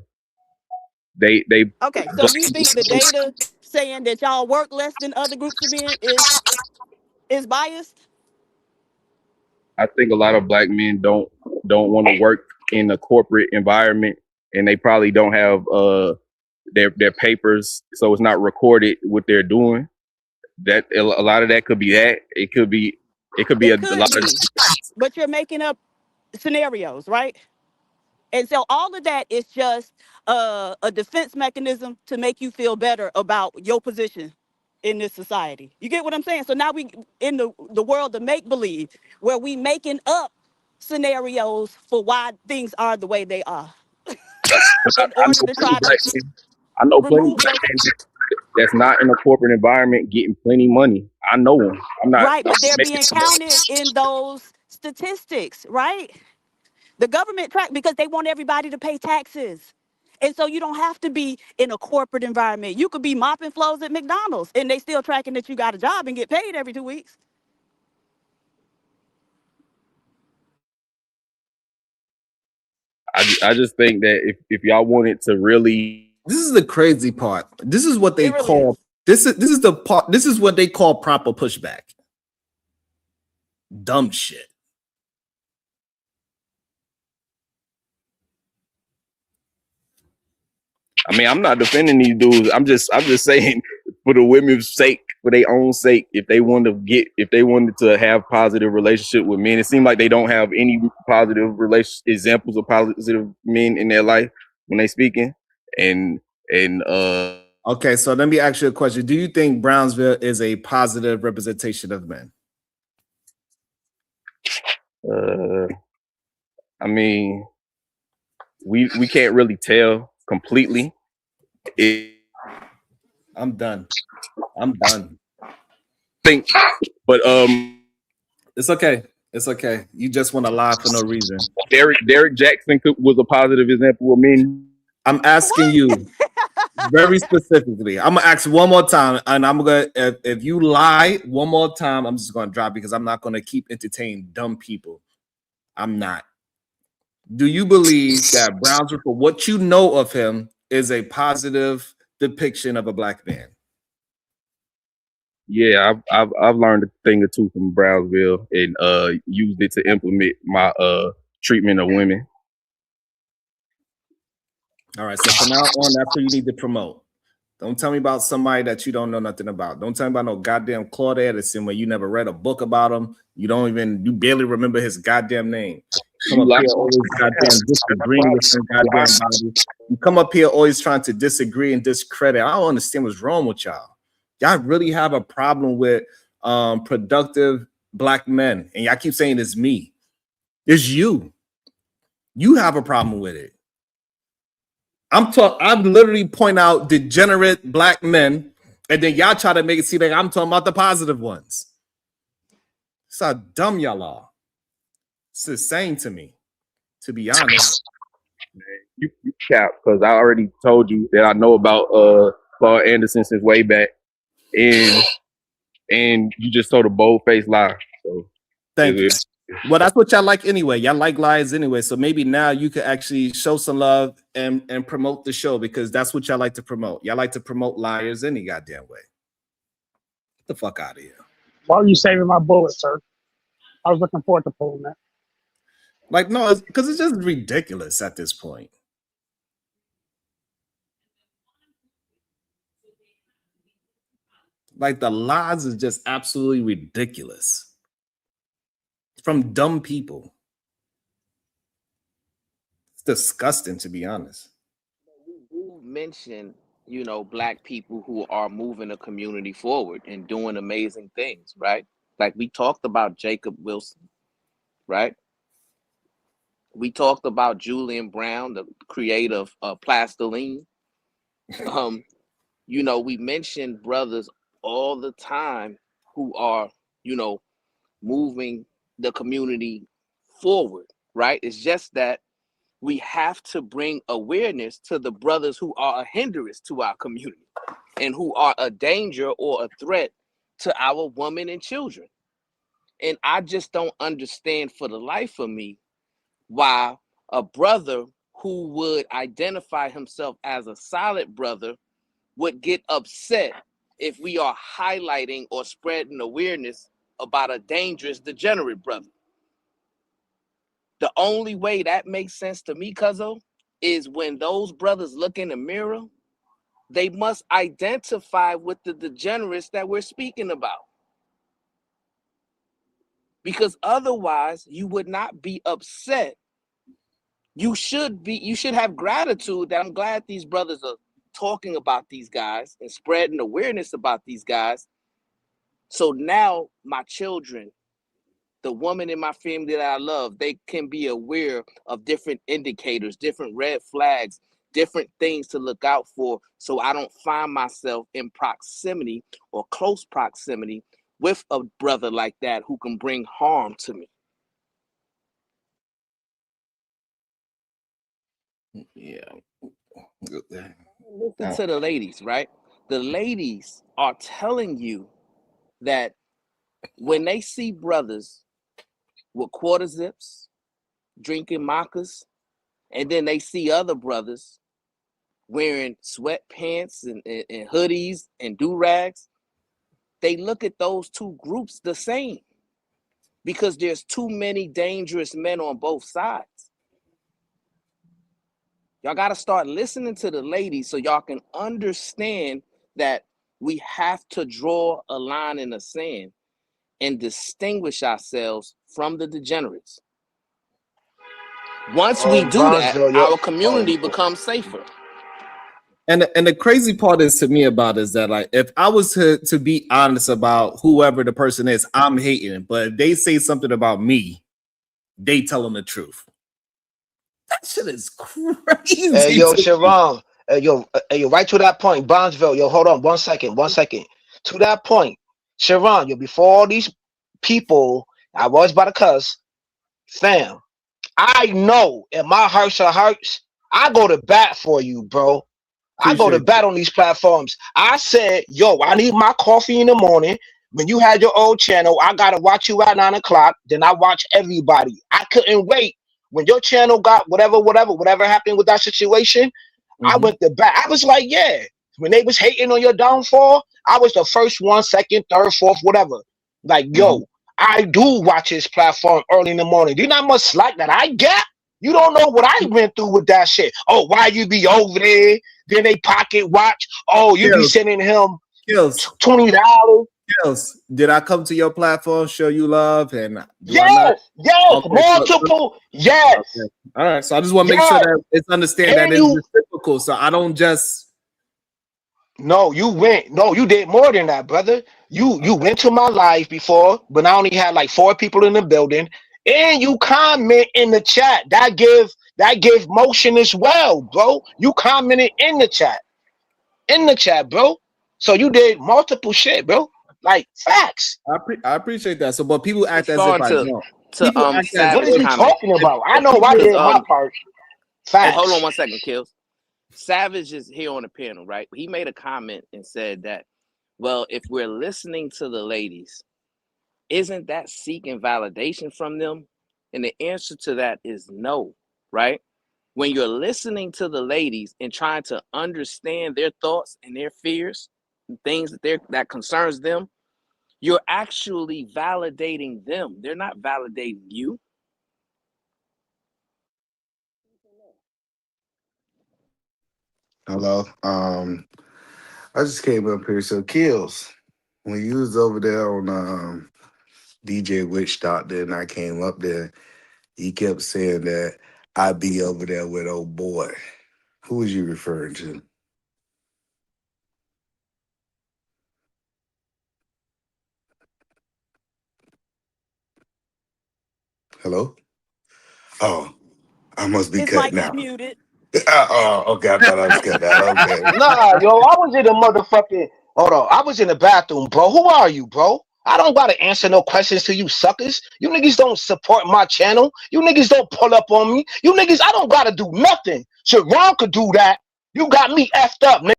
They Okay, so you think the data saying that y'all work less than other groups of men is biased? I think a lot of black men don't want to work in a corporate environment, and they probably don't have their papers, so it's not recorded what they're doing. That a lot of that could be that. It could be a lot of. But you're making up scenarios, right? And so all of that is just a defense mechanism to make you feel better about your position in this society. You get what I'm saying? So now we in the world of make-believe, where we making up scenarios for why things are the way they are. In order to try to I know plenty remove black those. men that's not in a corporate environment getting plenty money. I know them. I'm not Right, but they're making being counted in those statistics, right? The government track because they want everybody to pay taxes. And so you don't have to be in a corporate environment. You could be mopping floors at McDonald's and they still tracking that you got a job and get paid every 2 weeks. I just think that if y'all wanted to really, this is the crazy part. This is what they really call this is the part. This is what they call proper pushback. Dumb shit. I mean, I'm not defending these dudes. I'm just saying for the women's sake, for their own sake, if they wanted to have positive relationship with men, it seems like they don't have any positive examples of positive men in their life when they speaking. Okay, so let me ask you a question. Do you think Brownsville is a positive representation of men? I mean, we can't really tell completely. I'm done. But it's okay. It's okay. You just want to lie for no reason. Derek Jackson was a positive example of men. I'm asking you very specifically. I'm gonna ask one more time, and I'm gonna if you lie one more time, I'm just gonna drop because I'm not gonna keep entertaining dumb people. I'm not. Do you believe that Brownsville, for what you know of him, is a positive depiction of a black man? Yeah, I've learned a thing or two from Brownsville and used it to implement my treatment of women. All right, so from now on, that's what you need to promote. Don't tell me about somebody that you don't know nothing about. Don't tell me about no goddamn Claude Edison where you never read a book about him. You barely remember his goddamn name. Come up here always goddamn disagreeing with some goddamn body. You come up here always trying to disagree and discredit. I don't understand what's wrong with y'all. Y'all really have a problem with productive black men. And y'all keep saying it's me. It's you. You have a problem with it. I'm literally point out degenerate black men, and then y'all try to make it seem like I'm talking about the positive ones. That's how dumb y'all are. It's insane to me, to be honest. You cap, because I already told you that I know about Claude Anderson since way back, and you just told a bold-faced lie. So thank you. Well, that's what y'all like anyway. Y'all like lies anyway. So maybe now you could actually show some love and promote the show because that's what y'all like to promote. Y'all like to promote liars any goddamn way. Get the fuck out of here. Why are you saving my bullet, sir? I was looking forward to pulling that. Like, no, because it's just ridiculous at this point. Like, the lies is just absolutely ridiculous. From dumb people. It's disgusting, to be honest. You mention, black people who are moving the community forward and doing amazing things, right? Like we talked about Jacob Wilson, right? We talked about Julian Brown, the creator of Plastiline. We mention brothers all the time who are, moving the community forward, right? It's just that we have to bring awareness to the brothers who are a hindrance to our community and who are a danger or a threat to our women and children. And I just don't understand for the life of me why a brother who would identify himself as a solid brother would get upset if we are highlighting or spreading awareness about a dangerous, degenerate brother. The only way that makes sense to me, Cuzzo, is when those brothers look in the mirror, they must identify with the degenerates that we're speaking about. Because otherwise, you would not be upset. You should have gratitude that I'm glad these brothers are talking about these guys and spreading awareness about these guys. So now my children, the woman in my family that I love, they can be aware of different indicators, different red flags, different things to look out for, so I don't find myself in proximity or close proximity with a brother like that who can bring harm to me. Yeah. Listen to the ladies, right? The ladies are telling you that when they see brothers with quarter zips, drinking macas, and then they see other brothers wearing sweatpants and hoodies and do-rags, they look at those two groups the same because there's too many dangerous men on both sides. Y'all got to start listening to the ladies so y'all can understand that we have to draw a line in the sand and distinguish ourselves from the degenerates. Once we do that, our community becomes safer. And the crazy part is to me about is that, like, if I was to be honest about whoever the person is, I'm hating. But if they say something about me, they tell them the truth. That shit is crazy. Hey, yo, Sharon. Hey, yo, right to that point, Bondsville. Yo, hold on 1 second. 1 second. To that point, Sharon, yo, before all these people, I was about to cuss, fam. I know in my hearts of hearts, I go to bat for you, bro. I go to bat on these platforms. I said, yo, I need my coffee in the morning. When you had your old channel, I gotta watch you at 9 o'clock. Then I watch everybody. I couldn't wait. When your channel got whatever happened with that situation, I went to bat. I was like, yeah. When they was hating on your downfall, I was the first one, second, third, fourth, whatever. Like, yo, I do watch his platform early in the morning. Do you know how much slack that I get? You don't know what I went through with that shit. Oh, why you be over there? Then they pocket watch. Oh, you be sending him $20. Kills. Did I come to your platform, show you love, and yes, multiple, yes. Okay. All right, so I just want to make sure that it's understand that it's reciprocal, so I don't just. No, you went. No, you did more than that, brother. You went to my live before, but I only had like 4 people in the building, and you comment in the chat. That give motion as well, bro. You commented in the chat, bro. So you did multiple shit, bro. Like facts. I appreciate that. So, but people act as if I don't. What is he talking about? I know I did my part. Facts. Hey, hold on 1 second, Kills. Savage is here on the panel, right? He made a comment and said that, well, if we're listening to the ladies, isn't that seeking validation from them? And the answer to that is no, right? When you're listening to the ladies and trying to understand their thoughts and their fears, and things that concerns them, you're actually validating them. They're not validating you. Hello. I just came up here. So Kills, when you was over there on DJ Witch Doctor and I came up there, he kept saying that I'd be over there with old boy. Who was you referring to? Hello? Oh, I must be His cut mic now. is muted. Oh, okay. I thought I was cut out. Okay. Nah, yo, I was in the motherfucking. Hold on, I was in the bathroom, bro. Who are you, bro? I don't gotta answer no questions to you suckers. You niggas don't support my channel. You niggas don't pull up on me. You niggas, I don't gotta do nothing. Sharon could do that. You got me effed up, nigga.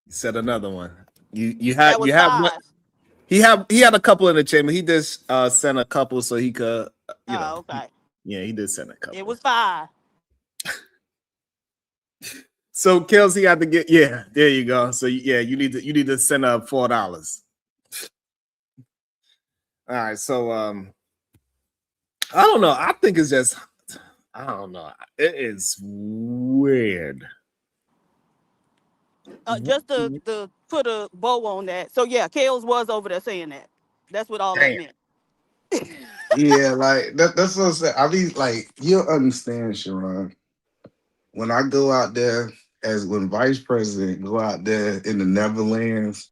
He said another one. You That had was what? five. He had a couple in the chamber. He did send a couple so he could Oh, okay. yeah, he did send a couple. It was 5. So Kels, he had to get there you go. So yeah, you need to send up $4. All right, so I don't know. I think it's just I don't know. It is weird. Just to put a bow on that. So yeah, Kales was over there saying that. That's what all that meant. Yeah, like that's what I'm saying. I mean, like, you'll understand, Sharon. When I go out there when vice president go out there in the Netherlands,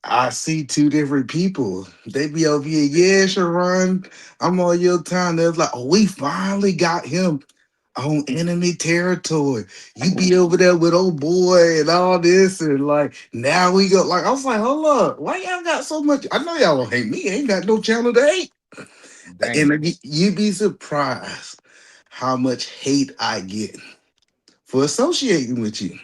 I see two different people. They be over here, yeah, Sharon, I'm on your time. They're like, oh, we finally got him on enemy territory. You be over there with old boy and all this, and like now we go. Like I was like, hold up, why y'all got so much? I know y'all don't hate me. Ain't got no channel to hate. And you'd be surprised how much hate I get for associating with you.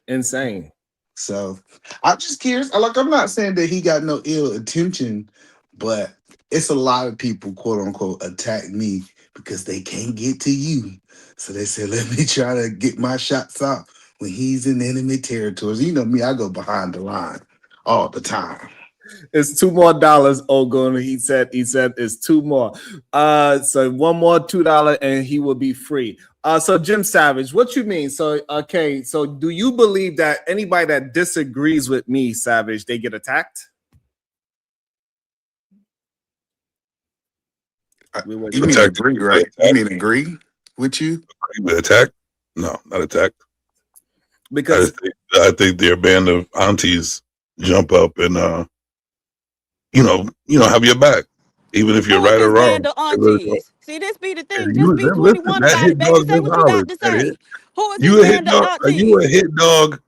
Insane. So I'm just curious. I'm not saying that he got no ill intention, but it's a lot of people, quote unquote, attack me because they can't get to you. So they said, let me try to get my shots out when he's in enemy territories. You know me, I go behind the line all the time. It's $2 more, Ogun. He said it's 2 more. So one more $2 and he will be free. So Jim Savage, what you mean? So okay, so do you believe that anybody that disagrees with me, Savage, they get attacked? You mean agree, right? You mean agree with you? Attack? No, not attacked. Because I think their band of aunties jump up and have your back, even if you're right or wrong. Band of aunties. See, this be the thing. Just be 21 about it, baby. Say what you got to say. Who is this band of aunties? Are you a hit dog?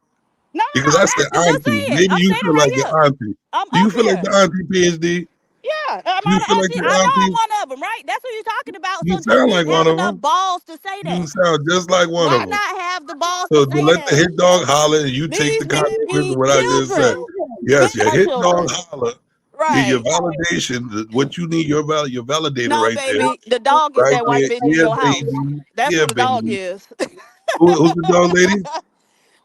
No, because I said auntie. Maybe you feel like your auntie. Do you feel like the auntie PhD? Yeah, Do you feel like your I know I'm auntie? one of them, right? That's what you're talking about. You So sound just like have one of enough them. balls to say that. You sound just like one Why of them. not have the balls So to say let that? the hit dog holler and you take the These men consequence be of what I just said. children. Yes, Men your are hit children. dog holler. Right. Your validation, what you need, your validator No, right baby, there. the dog is Right that white there. bitch in Yeah, your house. baby. That's Yeah, what a dog baby. is. Who's the dog lady?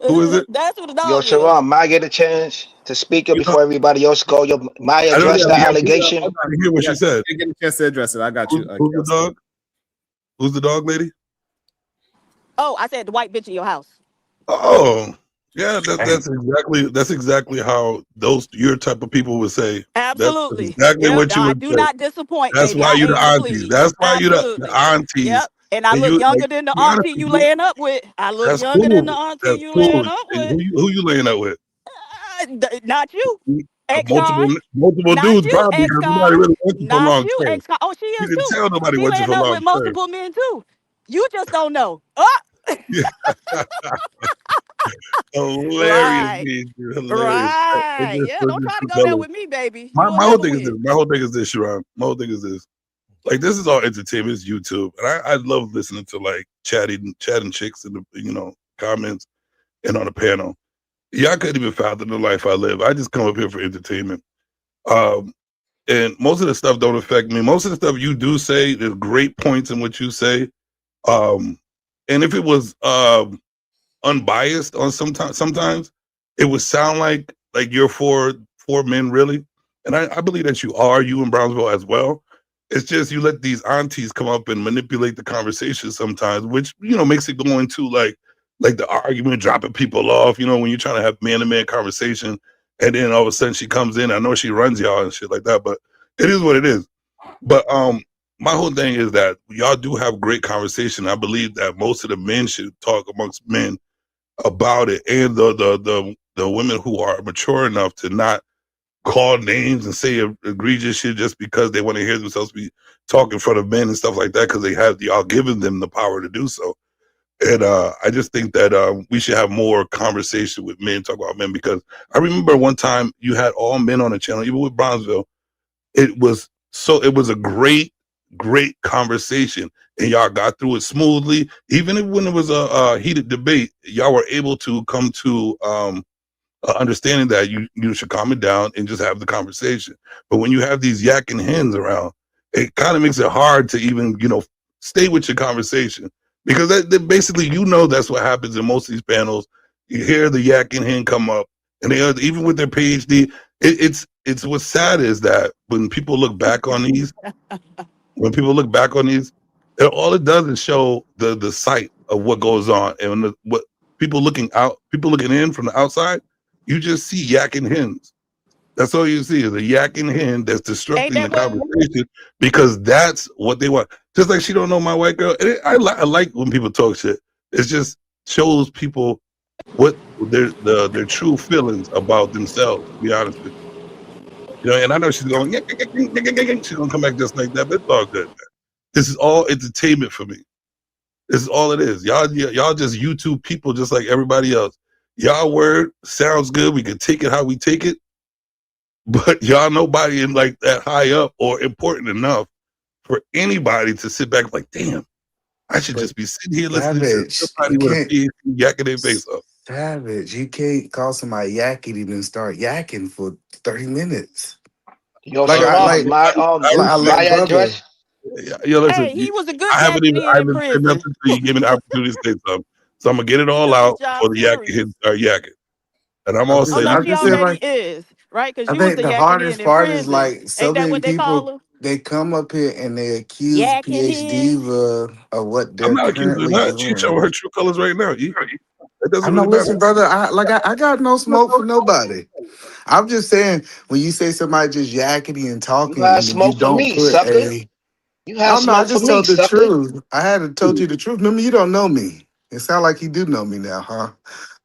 Who is it? That's what a Yo, dog is. Sharon, might I get a chance to speak You know, before everybody else go? Yo, might I I don't address know. the I allegation? gotta hear what she said. You get a chance to address it. I got you. Who's the dog? Who's the dog lady? Oh, I said the white bitch in your house. Oh, yeah. That's exactly how your type of people would say. Absolutely. That's exactly what you I would do say. not disappoint, That's baby. why I you the answer aunties. please. That's why you the Absolutely. aunties. Yep. And I And look you younger like, than the be honest auntie with you you, laying up with. I look that's younger than the cool. auntie That's you cool. laying up And with. who you laying up with? Not you. Multiple Not dudes you, probably because nobody ex-con. really wants you for Not long you, term. ex-con. Oh, she You is can too. tell nobody She wants you laying for up long with term. multiple men too. You just don't know. Oh. Hilarious, Right. dude. Hilarious. Right. Yeah, don't try to go there with me, baby. You will My whole never thing is win. this. My whole thing is this, Sharon. My whole thing is this. Like, this is all entertainment. It's YouTube, and I love listening to like chatting chicks in the comments and on the panel. Y'all couldn't even fathom the life I live. I just come up here for entertainment. And most of the stuff don't affect me. Most of the stuff you do say, there's great points in what you say. And if it was unbiased on sometimes it would sound like you're for men, really. And I believe that you in Brownsville as well. It's just you let these aunties come up and manipulate the conversation sometimes, which makes it go into like the argument, dropping people off, when you're trying to have man-to-man conversation, and then all of a sudden she comes in. I know she runs y'all and shit like that, but it is what it is. But my whole thing is that y'all do have great conversation. I believe that most of the men should talk amongst men about it, and the women who are mature enough to not call names and say egregious shit just because they want to hear themselves be talking in front of men and stuff like that, because they have y'all giving them the power to do so. And I just think that we should have more conversation with men, talk about men, because I remember one time you had all men on the channel, even with Bronzeville. It was a great conversation, and y'all got through it smoothly. Even when it was a heated debate, y'all were able to come to understanding that you should calm it down and just have the conversation. But when you have these yakking hens around, it kind of makes it hard to even stay with your conversation, because that basically that's what happens in most of these panels. You hear the yakking hen come up, and they are, even with their PhD. It's what's sad is that when people look back on these, all it does is show the sight of what goes on, and what people looking in from the outside, you just see yakking hens. That's all you see is a yakking hen that's disrupting the conversation, because that's what they want. Just like she don't know my white girl. And I like when people talk shit. It just shows people what their true feelings about themselves, to be honest with you. And I know she's going, she's gonna come back just like that, but it's all good, man. This is all entertainment for me. This is all it is. Y'all just YouTube people just like everybody else. Y'all word sounds good. We can take it how we take it. But y'all nobody in like that high up or important enough for anybody to sit back like, damn, I should just be sitting here listening to somebody with a PhD yakking their face up. Savage, you can't call somebody yakking and then start yakking for 30 minutes. Yo, like my address. Yo, listen, Hey, he was a good I haven't yakking in said prison. nothing until you give me the opportunity to say something. So I'm gonna get it all out before the yakking start yakking. And I'm also no, she already is, right? Because I you was think the the yakking hardest in part is prison. like so Ain't that many what they call people them? they come up here and they accuse Yakking PhD hens. of what I'm they're not accusing her. currently She's showing her doing. true colors right now. It doesn't I'm not really matter. listening, brother. I got no smoke for nobody. I'm just saying when you say somebody just yakety and talking You had and then you smoke for don't me, put sucker. a You had oh no, I smoke for just me, told the sucker. truth. I had to told you the truth. Remember, you don't know me. It sounds like you do know me now, huh?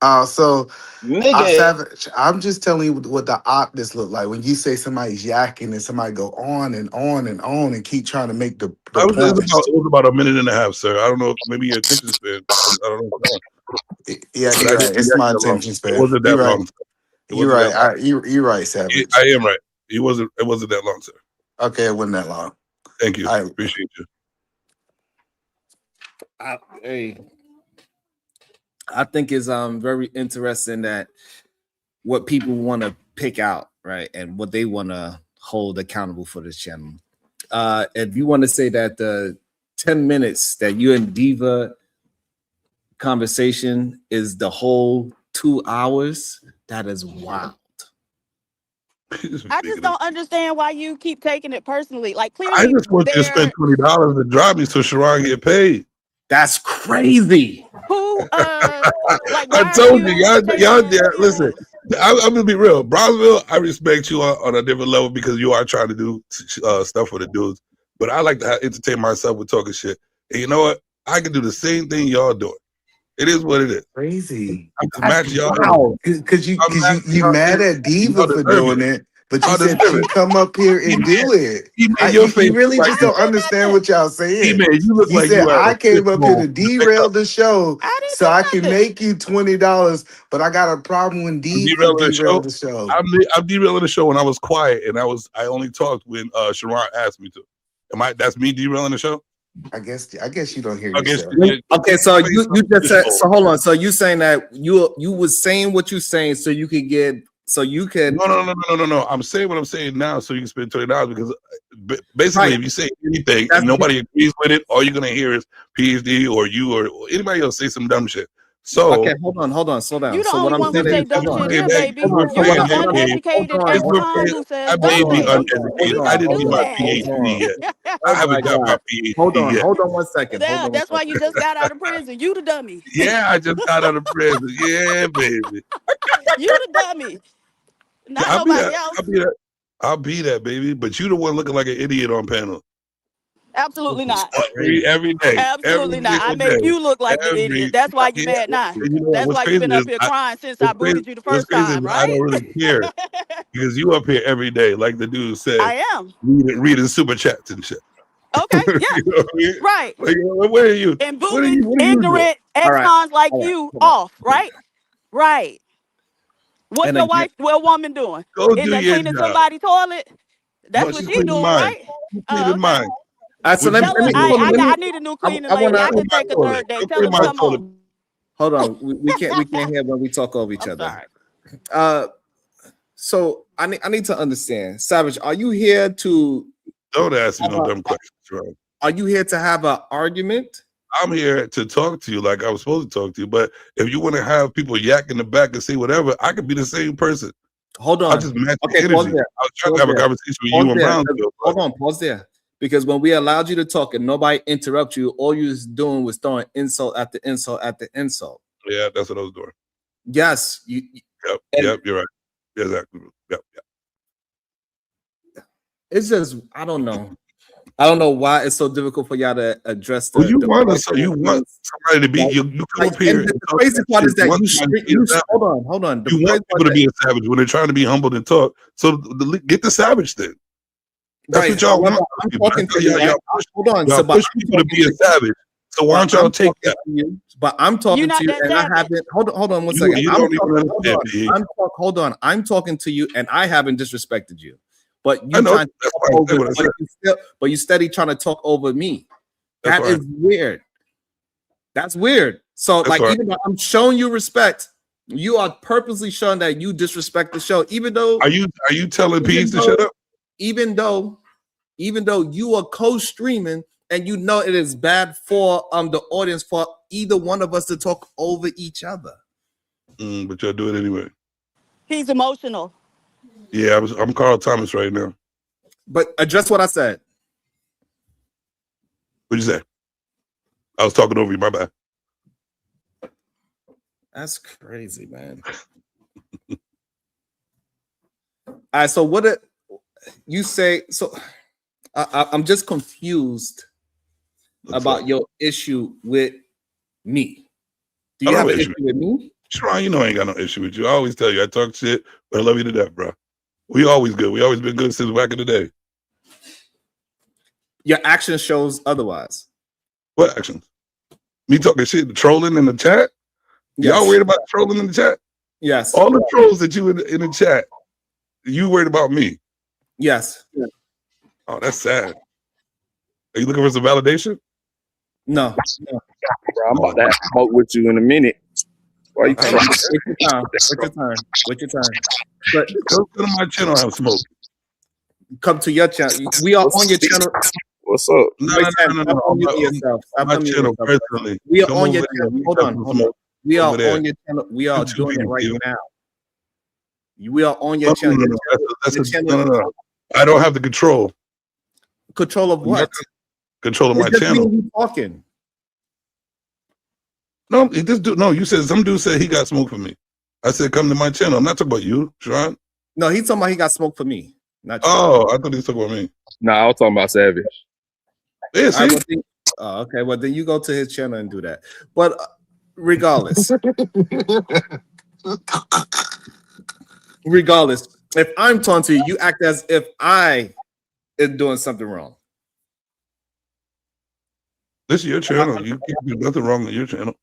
Nigga. Savage, I'm just telling you what the optics look like when you say somebody's yakking and somebody go on and on and on and keep trying to make the It point. was about a minute and a half, sir. I don't know. Maybe your attention span. I don't know. Yeah, But you're right. It's my attention It span. wasn't that You're right. long. You're right. You're right, Savage. I am right. It wasn't that long, sir. Okay, it wasn't that long. Thank you. Appreciate you. I think it's very interesting that what people want to pick out, right, and what they want to hold accountable for this channel. If you want to say that the 10 minutes that you and Diva conversation is the whole 2 hours, that is wild. I just don't understand why you keep taking it personally. Like clearly, I just want you to spend $20 to drive me so Sharon get paid. That's crazy. Who like I told you, y'all listen. I'm gonna be real, Brownsville. I respect you on a different level because you are trying to do stuff for the dudes. But I like to entertain myself with talking shit. And you know what? I can do the same thing y'all doing. It is what it is. Crazy. I can match y'all. Because you mad at Diva for doing it, but you said she come up here and do it. You really just don't understand what y'all saying. You look like said you I came up here to derail the show so I can make you $20, but I got a problem when Diva derailed the show. I'm derailing the show when I was quiet and I only talked when Sharon asked me to. That's me derailing the show? I guess you don't hear yourself. Okay, so you just said, so hold on. So you saying that you was saying what you saying so you could get No. I'm saying what I'm saying now so you can spend $20 because basically if you say anything and nobody agrees with it, all you're gonna hear is PhD or you or anybody else say some dumb shit. So okay, hold on, slow down. You the so only what I'm one who saying say is, dumb shit here, baby. You're the uneducated ex-con who says dumb things. I didn't do my PhD yet. I haven't got my PhD Hold on yet. 1 second. That's why you just got out of prison. You the dummy. Yeah, I just got out of prison. Yeah, baby. You the dummy. Not nobody else. I'll be that, baby. But you the one looking like an idiot on panel. Absolutely not. Every day. Absolutely not. I make you look like the idiot. That's why you mad now. That's why you've been up here crying since I booted you the first time, right? I don't really care because you up here every day, like the dude said. I am reading super chats and shit. Okay, yeah, You know what I mean? right. Like, where are you? And What are booting you? What are you doing? ignorant All right, ex-cons like all right. you Hold on. off, right? Right. What's And your again, wife, what woman doing? Go Is do that your cleaning job. somebody's toilet? No, That's what she's she cleaning doing, mine. right? She's Oh, cleaning okay. mine. all right. So Which let is me Tell her cleaning yours. I need a new cleaning I lady. wanna I Clean can my take a toilet. third day. Go Tell clean her to my come toilet. on. hold on. We can't hear when we talk over each I'm other. sorry. So I need to understand, Savage. Are you here to? Don't ask me no dumb questions, right? Are you here to have an argument? I'm here to talk to you like I was supposed to talk to you. But if you want to have people yak in the back and say whatever, I could be the same person. Hold on. I'll just match Okay, the pause energy. there. I was trying Pause to have a there. conversation with Pause you and there. Brownsville. Hold on, pause there. Because when we allowed you to talk and nobody interrupt you, all you was doing was throwing insult after insult after insult. Yeah, that's what I was doing. Yes, Yep, you're right. Exactly. Yep. It's just I don't know. I don't know why it's so difficult for y'all to address the. Well, you the want argument. somebody to be Like- you come up here. and the and talk crazy that part shit. is that want you somebody to be a savage. hold on. The You crazy want part people to that- be a savage when they're trying to be humbled and talk. So get the savage then. That's Right, what y'all however, want. I'm People. talking That's to how you, y'all right? push, Hold on, y'all so, but push I'm people to be a talking to you. savage. So why don't But y'all I'm take talking that? to you, but I'm talking You're to not you, that and I savage. haven't. Hold on one You second. don't even understand, PE. Hold on. I'm talking to you, and I haven't disrespected you, but I you know. trying to That's talk why I said over, what I said. but you steady trying to talk over me. That's That fine. is weird. That's weird. So, That's like, fine. even though I'm showing you respect, you are purposely showing that you disrespect the show. Even though Are you telling Peace to shut up? Even though you are co-streaming and you know it is bad for the audience for either one of us to talk over each other. But y'all do it anyway. He's emotional. Yeah, I'm Carl Thomas right now. But address what I said. What'd you say? I was talking over you. My bad. That's crazy, man. All right, so what did you say? So I'm just confused about your issue with me. Do you have an issue with me? Sharon, you know I ain't got no issue with you. I always tell you I talk shit, but I love you to death, bro. We always good. We always been good since back in the day. Your action shows otherwise. What actions? Me talking shit, trolling in the chat? Yes. Y'all worried about trolling in the chat? Yes. All the trolls that you in the chat, you worried about me? Yes. Oh, that's sad. Are you looking for some validation? No. Bro, I'm about to have smoke with you in a minute. Why you talking? Wait your turn. But come to my channel and have smoke. Come to your channel. We are on your channel. What's up? No. My channel personally. We are Come on your over here. channel. Hold on. We are Over there. on your channel. We are YouTube doing it right interview. now. We are on your channel. No. I don't have the control. Control of what? Control of my It's just channel. me and you talking. No, you said some dude said he got smoke for me. I said, come to my channel. I'm not talking about you, Sharon. No, he's talking about he got smoke for me. Not you. Oh, I thought he was talking about me. Nah, I was talking about Savage. Yeah, see? Okay, well then you go to his channel and do that. But regardless, if I'm talking to you, you act as if I am doing something wrong. This is your channel. You can't do nothing wrong on your channel.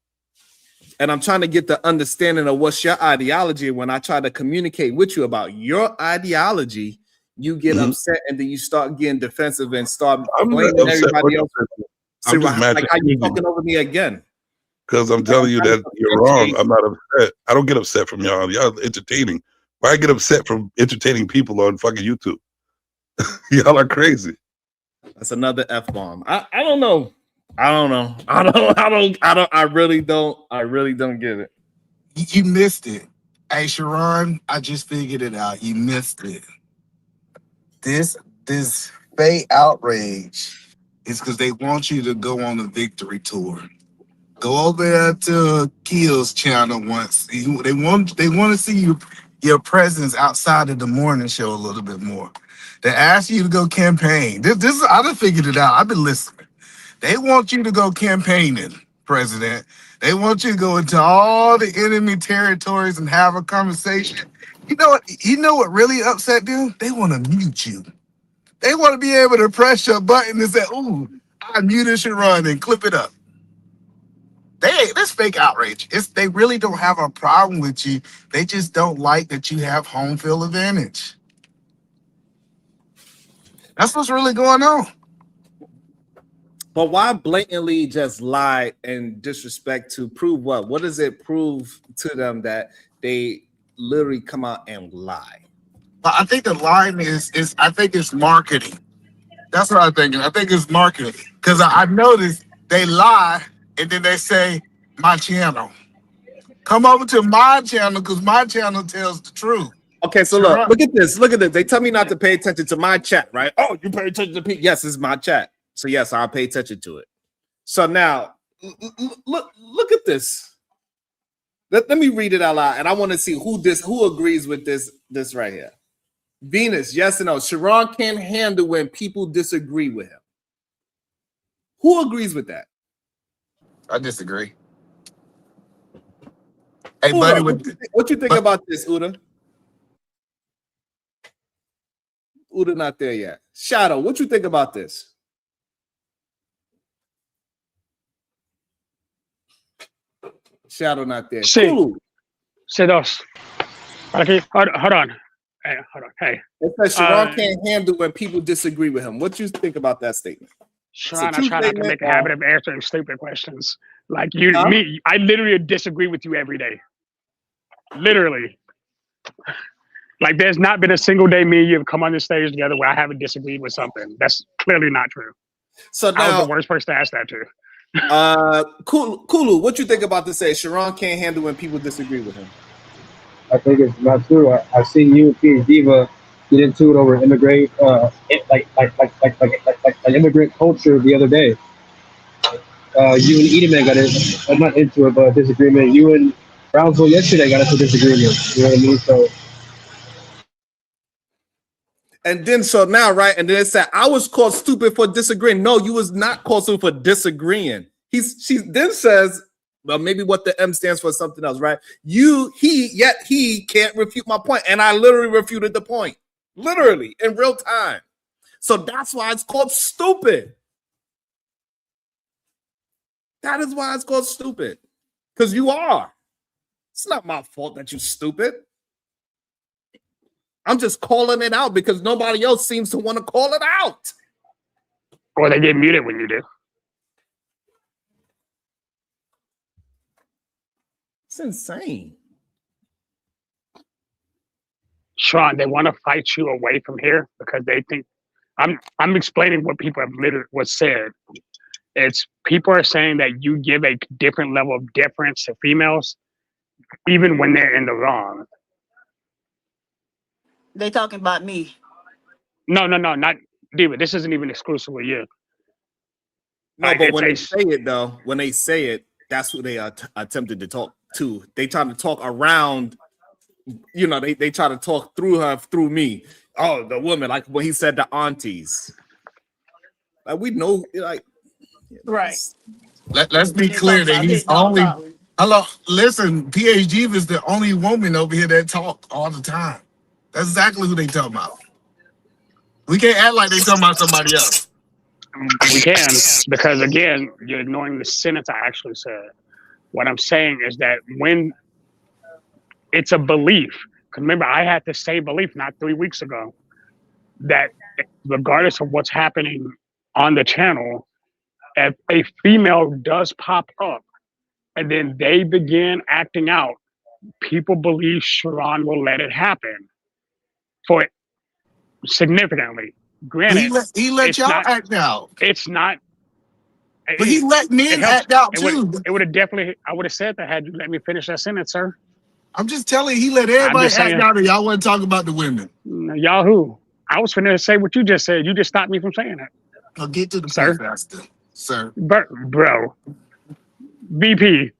And I'm trying to get the understanding of what's your ideology. When I try to communicate with you about your ideology, you get upset and then you start getting defensive and start blaming everybody else. I'm just like how you talking over me again? Because I'm telling you that you're wrong. I'm not upset. I don't get upset from y'all. Y'all entertaining. Why I get upset from entertaining people on fucking YouTube? Y'all are crazy. That's another F-bomb. I don't know. I really don't get it. You missed it. Hey, Sharon, I just figured it out. You missed it. This fake outrage is because they want you to go on a victory tour. Go over there to Keel's channel once. They want to see your presence outside of the morning show a little bit more. They ask you to go campaign. This I done figured it out. I've been listening. They want you to go campaigning, President. They want you to go into all the enemy territories and have a conversation. You know what? You know what really upset them? They want to mute you. They want to be able to press your button and say, "Ooh, I muted Sharon," and clip it up. That's fake outrage. They really don't have a problem with you. They just don't like that you have home field advantage. That's what's really going on. But why blatantly just lie and disrespect to prove what? What does it prove to them that they literally come out and lie? But I think the line is I think it's marketing. That's what I'm thinking. I think it's marketing. Because I noticed they lie and then they say, my channel. Come over to my channel because my channel tells the truth. Okay, so look at this. Look at this. They tell me not to pay attention to my chat, right? Oh, you pay attention to people. Yes, it's my chat. So yes, I'll pay attention to it. So now, look at this. Let me read it out loud, and I want to see who agrees with this right here. Venus, yes or no? Sharon can't handle when people disagree with him. Who agrees with that? I disagree. Hey, buddy, what you think about this, Uda? Uda not there yet. Shadow, what you think about this? Shadow not there. Sí. Cool. C2. Aquí, hold on. Hey, hold on. Hey. It says Sharon can't handle when people disagree with him. What you think about that statement? Sharon, I try not to make a habit of answering stupid questions. Like me, I literally disagree with you every day. Literally. Like there's not been a single day me and you have come on this stage together where I haven't disagreed with something. That's clearly not true. So now, I was the worst person to ask that to. Kulu, what you think about this? Say Sharon can't handle when people disagree with him. I think it's not true. I've seen you and PhD Diva get into it over immigrant immigrant culture the other day. You and Edelman got it. I'm not into it, but disagreement. You and Brownsville yesterday got into disagreement. You know what I mean? So. And then so now, right? And then it said I was called stupid for disagreeing. No, you was not called stupid for disagreeing. She then says, well, maybe what the M stands for something else, right? He can't refute my point. And I literally refuted the point. Literally in real time. So that's why it's called stupid. That is why it's called stupid. Because you are. It's not my fault that you're stupid. I'm just calling it out because nobody else seems to want to call it out. Or they get muted when you do. It's insane. Sean, they want to fight you away from here because they think I'm explaining what people have literally was said. It's people are saying that you give a different level of deference to females, even when they're in the wrong. They talking about me. No, not Diva. This isn't even exclusively you. No, but when they say it, that's who they are attempted to talk to. They trying to talk around, they try to talk through her, through me. Oh, the woman, like when he said the aunties. Like we know, like right. Let's be clear that he's only. Hello, listen, PhD is the only woman over here that talk all the time. That's exactly who they talking about. We can't act like they talking about somebody else. We can, because again, you're ignoring the sentence I actually said. What I'm saying is that when it's a belief, because remember, I had the same belief not 3 weeks ago, that regardless of what's happening on the channel, if a female does pop up and then they begin acting out, people believe Sharon will let it happen for it significantly. Granted, he let y'all act out. It's not. But he let men act out too. It would have definitely. I would have said that had you let me finish that sentence, sir. I'm just telling you, he let everybody act out, and y'all want to talk about the women. Y'all who? I was finna say what you just said. You just stopped me from saying it. I'll get to the point faster, sir. Bro, VP,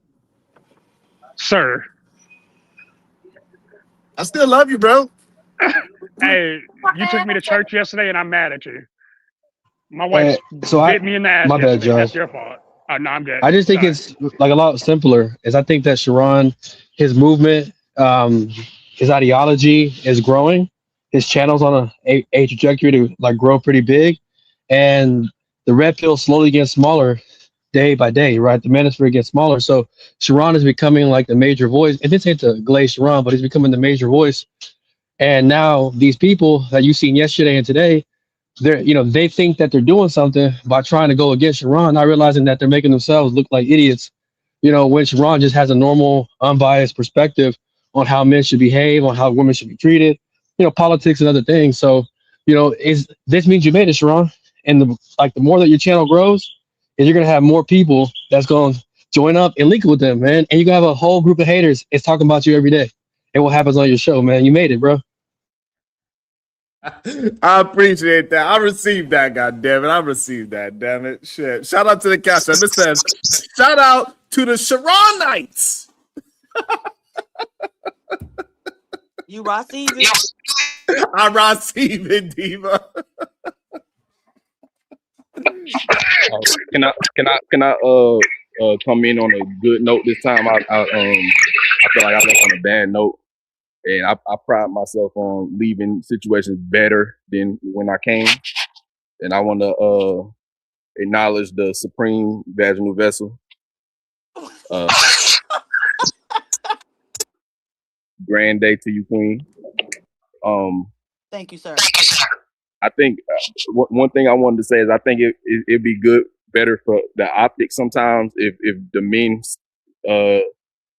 sir. I still love you, bro. Hey, you took me to church yesterday, and I'm mad at you. My wife bit me in the ass. My bad, Josh. That's your fault. Oh, no, I'm good. I just think it's like a lot simpler. Is I think that Sharon, his movement, his ideology is growing, his channel's on a trajectory to like grow pretty big, and the red pill slowly gets smaller day by day, right? The manosphere gets smaller. So Sharon is becoming like the major voice. And this ain't to glaze Sharon, but he's becoming the major voice. And now these people that you seen yesterday and today, they think that they're doing something by trying to go against Sharon, not realizing that they're making themselves look like idiots. When Sharon just has a normal, unbiased perspective on how men should behave, on how women should be treated, politics and other things. So, this means you made it, Sharon. And the more that your channel grows, is you're gonna have more people that's gonna join up and link with them, man. And you're gonna have a whole group of haters. It's talking about you every day. And what happens on your show, man? You made it, bro. I appreciate that. I received that, goddammit. I received that, damn it. Shit. Shout out to the cash app. It says, shout out to the Sharonites. You receive it? I receive it, Diva. Can I come in on a good note this time? I feel like I left on a bad note, and I pride myself on leaving situations better than when I came. And I want to acknowledge the supreme vaginal vessel. Grand day to you, Queen. Thank you, sir. I think one thing I wanted to say is I think it'd be better for the optics sometimes if the men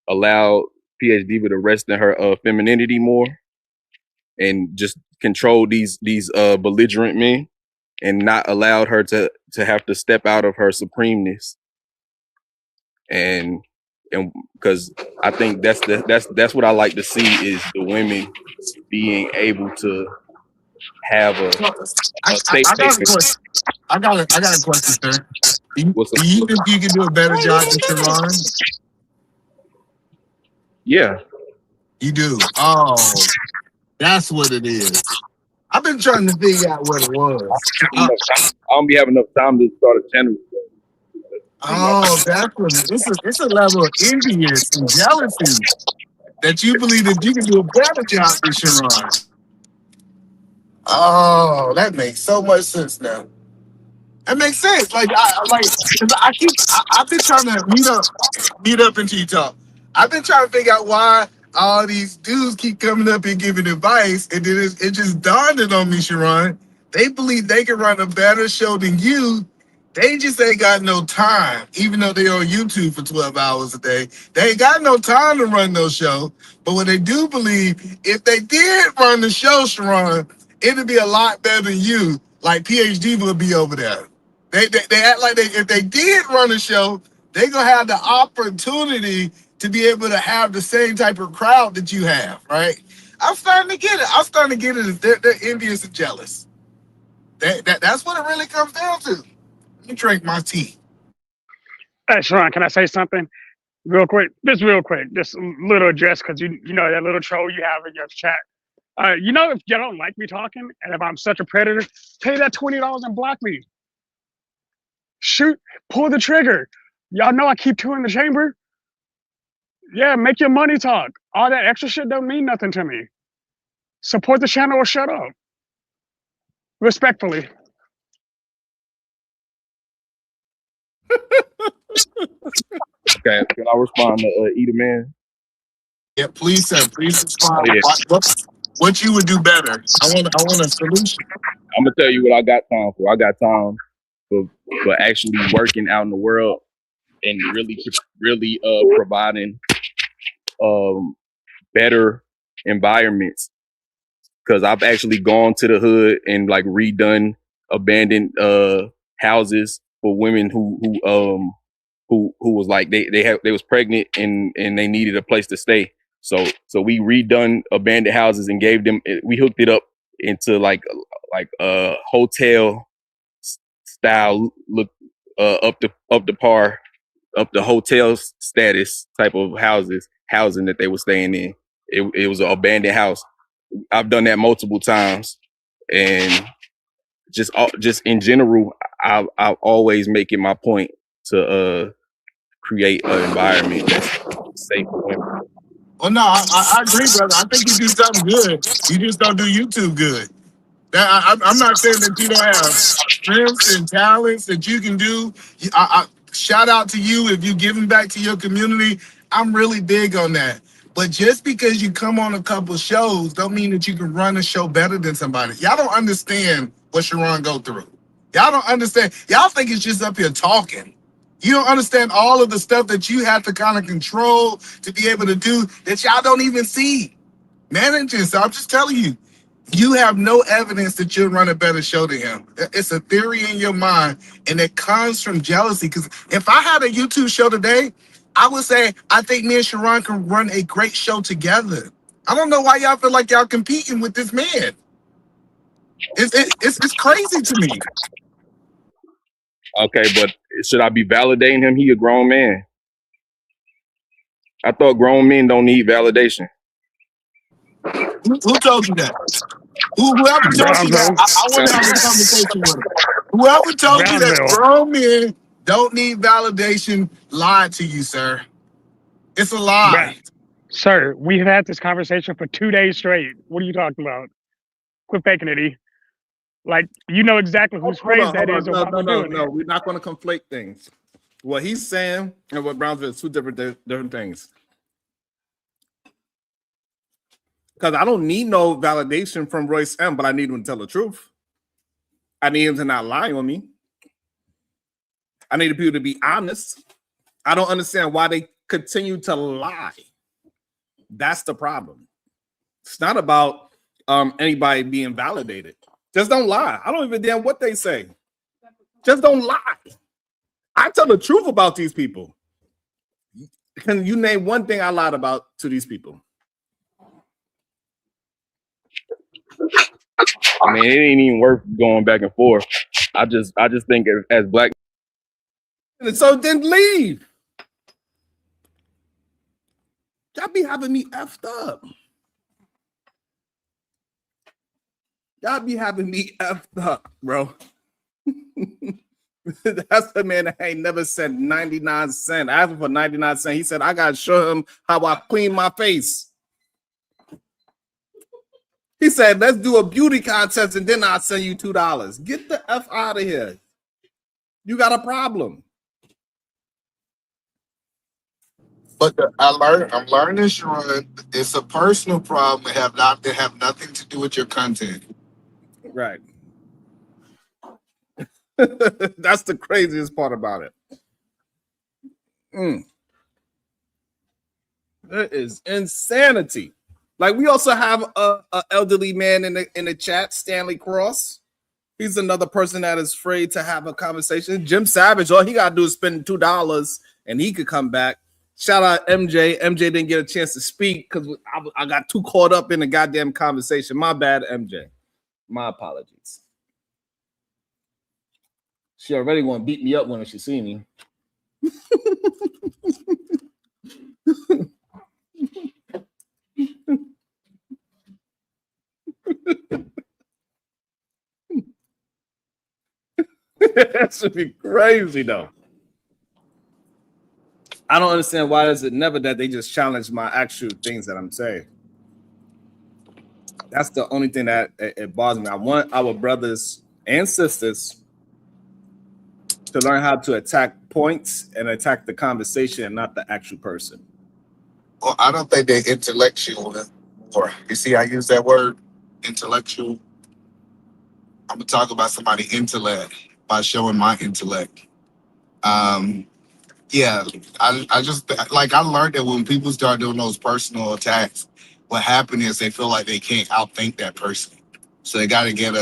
allow PhD Diva to rest in her femininity more and just control these belligerent men and not allowed her to have to step out of her supremeness. And because I think that's what I like to see is the women being able to have a safe space. I got a question, sir. Do you think you can do a better job than Sharon? Yeah. You do? Oh, that's what it is. I've been trying to figure out what it was. I don't be having enough time to start a channel. Oh, that's what it is. It's a level of envious and jealousy that you believe that you can do a better job than Sharon. Oh, that makes so much sense now. That makes sense. I've been trying to meet up and talk. I've been trying to figure out why all these dudes keep coming up and giving advice, and then it just dawned on me, Sharon. They believe they can run a better show than you. They just ain't got no time, even though they're on YouTube for 12 hours a day. They ain't got no time to run no show. But what they do believe, if they did run the show, Sharon, it'd be a lot better than you. Like PhD would be over there. They act like if they did run a show, they gonna have the opportunity to be able to have the same type of crowd that you have, right? I'm starting to get it. They're envious and jealous. That's what it really comes down to. Let me drink my tea. Hey, Sharon, can I say something real quick? Just real quick, just a little address, because you know that little troll you have in your chat. If you don't like me talking, and if I'm such a predator, pay that $20 and block me. Shoot, pull the trigger. Y'all know I keep two in the chamber. Yeah, make your money talk. All that extra shit don't mean nothing to me. Support the channel or shut up. Respectfully. Okay, can I respond to Eat a Man? Yeah, please, sir. Please respond. Oh, yeah. What you would do better? I want a solution. I'm gonna tell you what I got time for. I got time for actually working out in the world and really providing better environments. Because I've actually gone to the hood and like redone abandoned houses for women who was like they was pregnant and they needed a place to stay. So we redone abandoned houses and we hooked it up into like a hotel style look, up the par, up the hotel status type of housing that they were staying in. It was an abandoned house. I've done that multiple times, and just in general, I'll always make it my point to create an environment that's safe for women. Well, no, I agree, brother. I think you do something good. You just don't do YouTube good. I'm not saying that you don't have strengths and talents that you can do. Shout out to you if you're giving back to your community. I'm really big on that. But just because you come on a couple shows don't mean that you can run a show better than somebody. Y'all don't understand what Sharon go through. Y'all don't understand. Y'all think it's just up here talking. You don't understand all of the stuff that you have to kind of control to be able to do that y'all don't even see. Managing. So I'm just telling you, you have no evidence that you'll run a better show than him. It's a theory in your mind, and it comes from jealousy. Because if I had a YouTube show today, I would say, I think me and Sharon can run a great show together. I don't know why y'all feel like y'all competing with this man. It's crazy to me. Okay, but should I be validating him? He a grown man. I thought grown men don't need validation. Who told you that? Whoever told you that, I want to have a conversation with him. Whoever told you that grown men don't need validation lied to you, sir. It's a lie. Sir, we've had this conversation for 2 days straight. What are you talking about? Quit faking it, E. Like, you know exactly whose phrase that is or why we're doing No, it. we're not going to conflate things. What he's saying and what Brownsville is two different things. Because I don't need no validation from Royce M, but I need him to tell the truth. I need him to not lie on me. I need people to be honest. I don't understand why they continue to lie. That's the problem. It's not about anybody being validated. Just don't lie. I don't even damn what they say. Just don't lie. I tell the truth about these people. Can you name one thing I lied about to these people? I mean, it ain't even worth going back and forth. I just think as black. And so then leave. Y'all be having me effed up. Y'all be having me effed up, bro. That's the man that ain't never said 99 cents. I asked him for 99 cents. He said, I got to show him how I clean my face. He said, let's do a beauty contest and then I'll send you $2. Get the F out of here. You got a problem. But I'm learning, Sharon, it's a personal problem that have nothing to do with your content. Right. That's the craziest part about it. That is insanity. Like, we also have a elderly man in the chat, Stanley Cross. He's another person that is afraid to have a conversation. Jim Savage, all he got to do is spend $2 and he could come back. Shout out MJ. MJ didn't get a chance to speak because I got too caught up in the goddamn conversation. My bad, MJ. My apologies. She already want to beat me up when she see me. That should be crazy, though. I don't understand why is it never that they just challenge my actual things that I'm saying. That's the only thing that it bothers me. I want our brothers and sisters to learn how to attack points and attack the conversation and not the actual person. Well, I don't think they're intellectual. Or you see, I use that word, intellectual. I'm gonna talk about somebody's intellect by showing my intellect. Yeah, I just like I learned that when people start doing those personal attacks, what happens is they feel like they can't outthink that person, so they got to get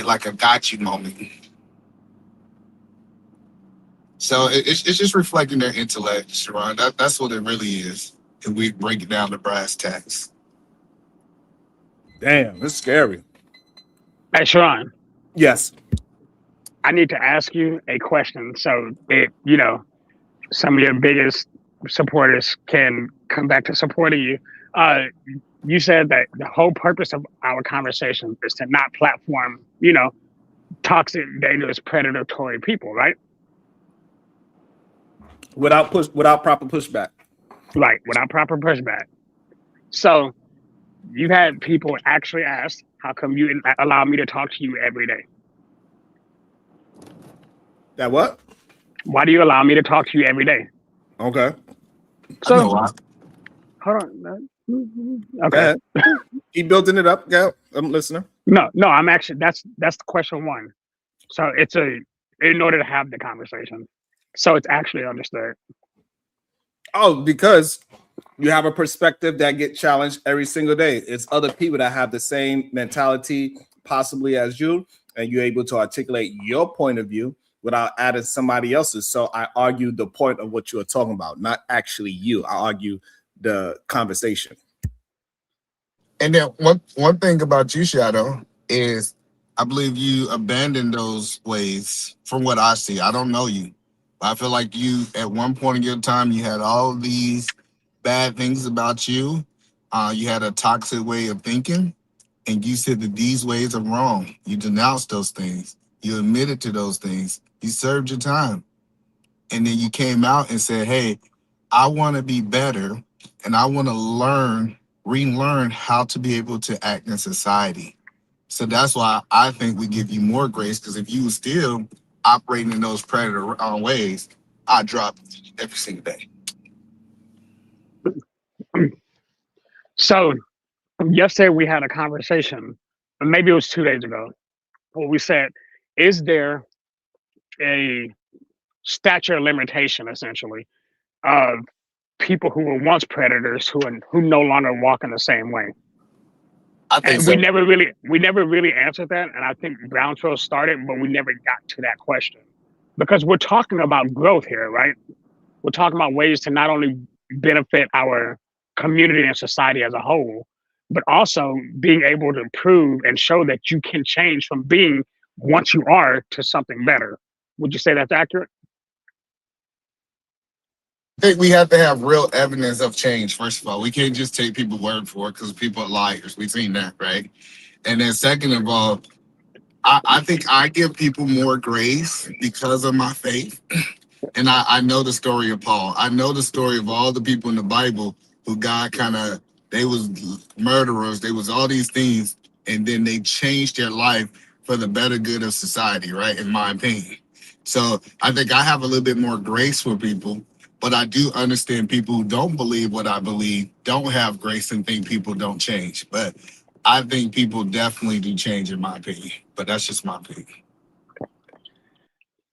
like a gotcha moment. So it's just reflecting their intellect, Sharon. That's what it really is. If we break it down to brass tacks. Damn, it's scary. Hey, Sharon. Yes. I need to ask you a question so that, you know, some of your biggest supporters can come back to supporting you. You said that the whole purpose of our conversation is to not platform, you know, toxic, dangerous, predatory people, right? Without proper pushback. Right, without proper pushback. So you've had people actually ask, how come you allow me to talk to you every day? That what? Why do you allow me to talk to you every day? Okay. So, I know why. Hold on. Go Okay. ahead. Keep building it up. Go. I'm listening. No, I'm actually that's question one. So it's in order to have the conversation. So it's actually understood. Oh, because you have a perspective that get challenged every single day. It's other people that have the same mentality possibly as you, and you're able to articulate your point of view without adding somebody else's. So I argue the point of what you are talking about, not actually you. I argue the conversation. And then one thing about you, Shadow, is I believe you abandoned those ways from what I see. I don't know you. I feel like you, at one point in your time, you had all these bad things about you. You had a toxic way of thinking, and you said that these ways are wrong. You denounced those things. You admitted to those things. You served your time. And then you came out and said, hey, I want to be better, and I want to relearn how to be able to act in society. So that's why I think we give you more grace, because if you were still operating in those predator ways, I'd drop every single day. So yesterday we had a conversation, maybe it was 2 days ago, where we said, is there a stature limitation essentially of people who were once predators who no longer walk in the same way? I think and so. we never really answered that, and I think Brownsville started, but we never got to that question because we're talking about growth here, right? We're talking about ways to not only benefit our community and society as a whole, but also being able to prove and show that you can change from being once you are to something better. Would you say that's accurate? I think we have to have real evidence of change, first of all. We can't just take people's word for it because people are liars. We've seen that, right? And then second of all, I think I give people more grace because of my faith. And I know the story of Paul. I know the story of all the people in the Bible who God they was murderers, they was all these things, and then they changed their life for the better good of society, right? In my opinion. So I think I have a little bit more grace for people, but I do understand people who don't believe what I believe, don't have grace, and think people don't change. But I think people definitely do change, in my opinion. But that's just my opinion.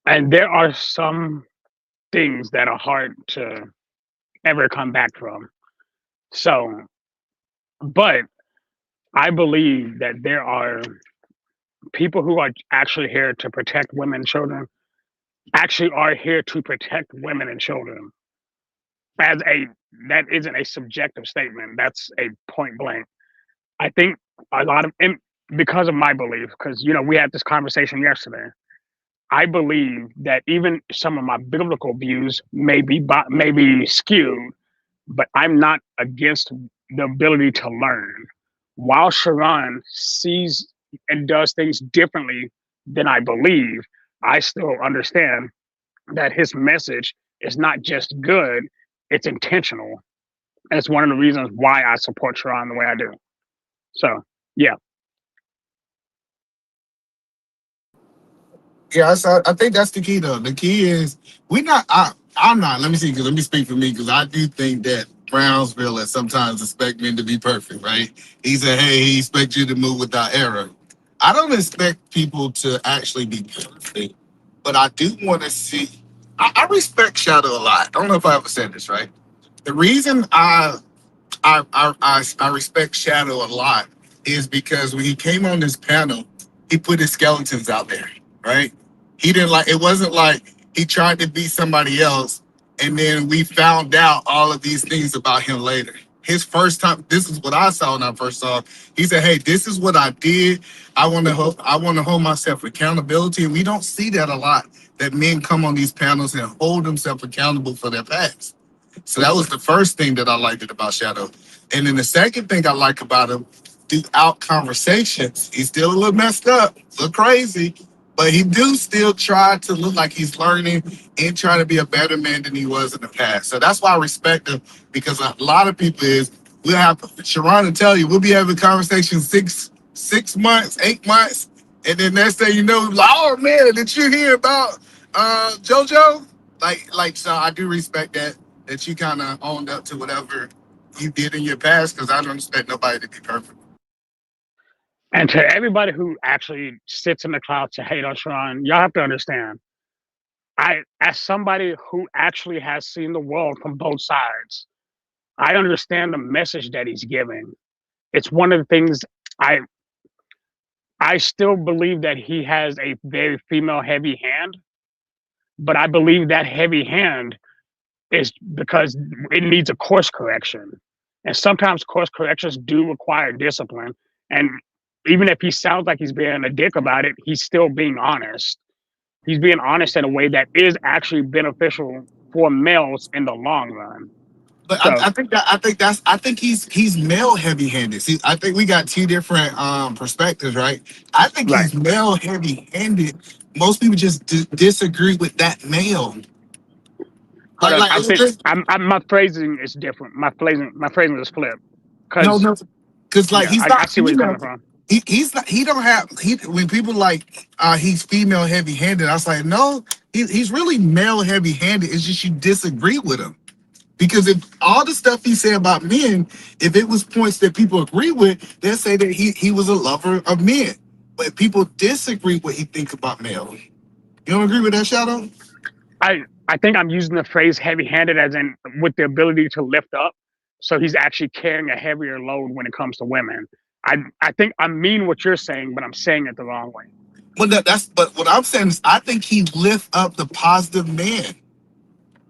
And there are some things that are hard to ever come back from. So, but I believe that there are people who are actually here to protect women and children, actually are here to protect women and children. That isn't a subjective statement. That's a point blank. I think a lot of, because of my belief, because we had this conversation yesterday. I believe that even some of my biblical views may be skewed, but I'm not against the ability to learn. While Sharon sees and does things differently than I believe, I still understand that his message is not just good, it's intentional. And it's one of the reasons why I support Sharon the way I do. So, yeah. Yeah, I think that's the key, though. The key is I'm not. Let me see, because let me speak for me, because I do think that Brownsville has sometimes expect men to be perfect, right? He said, hey, he expects you to move without error. I don't expect people to actually be perfect, but I do want to see. I respect Shadow a lot. I don't know if I ever said this, right? The reason I respect Shadow a lot is because when he came on this panel, he put his skeletons out there, right? He didn't like, it wasn't like he tried to be somebody else and then we found out all of these things about him later. His first time, this is what I saw when I first saw him. He said, hey, this is what I did. I want to hold myself accountability. And we don't see that a lot, that men come on these panels and hold themselves accountable for their past. So that was the first thing that I liked about Shadow. And then the second thing I like about him, throughout conversations, he's still a little messed up, a little crazy, But he do still try to look like he's learning and trying to be a better man than he was in the past. So that's why I respect him, because a lot of people we'll have Sharon to tell you, we'll be having conversations 6 months, 8 months, and then next thing you know, like, oh man, did you hear about JoJo? Like so I do respect that you kind of owned up to whatever you did in your past, because I don't expect nobody to be perfect. And to everybody who actually sits in the cloud to hate on Sharon, y'all have to understand, as somebody who actually has seen the world from both sides, I understand the message that he's giving. It's one of the things I still believe that he has a very female heavy hand, but I believe that heavy hand is because it needs a course correction. And sometimes course corrections do require discipline. And even if he sounds like he's being a dick about it, he's still being honest. He's being honest in a way that is actually beneficial for males in the long run. But so, I think he's male heavy handed. See, I think we got two different perspectives, right? I think he's male heavy handed. Most people just disagree with that male. My phrasing is different. My phrasing is flipped. No, because like he's not. I see where you're coming from. He's not. He don't have. When people like he's female heavy handed, I was like, no, he's really male heavy handed. It's just you disagree with him. Because if all the stuff he said about men, if it was points that people agree with, they'll say that he was a lover of men. But if people disagree what he thinks about male. You don't agree with that, Shadow? I think I'm using the phrase heavy-handed as in with the ability to lift up. So he's actually carrying a heavier load when it comes to women. I think I mean what you're saying, but I'm saying it the wrong way. Well, but what I'm saying is I think he lift up the positive man.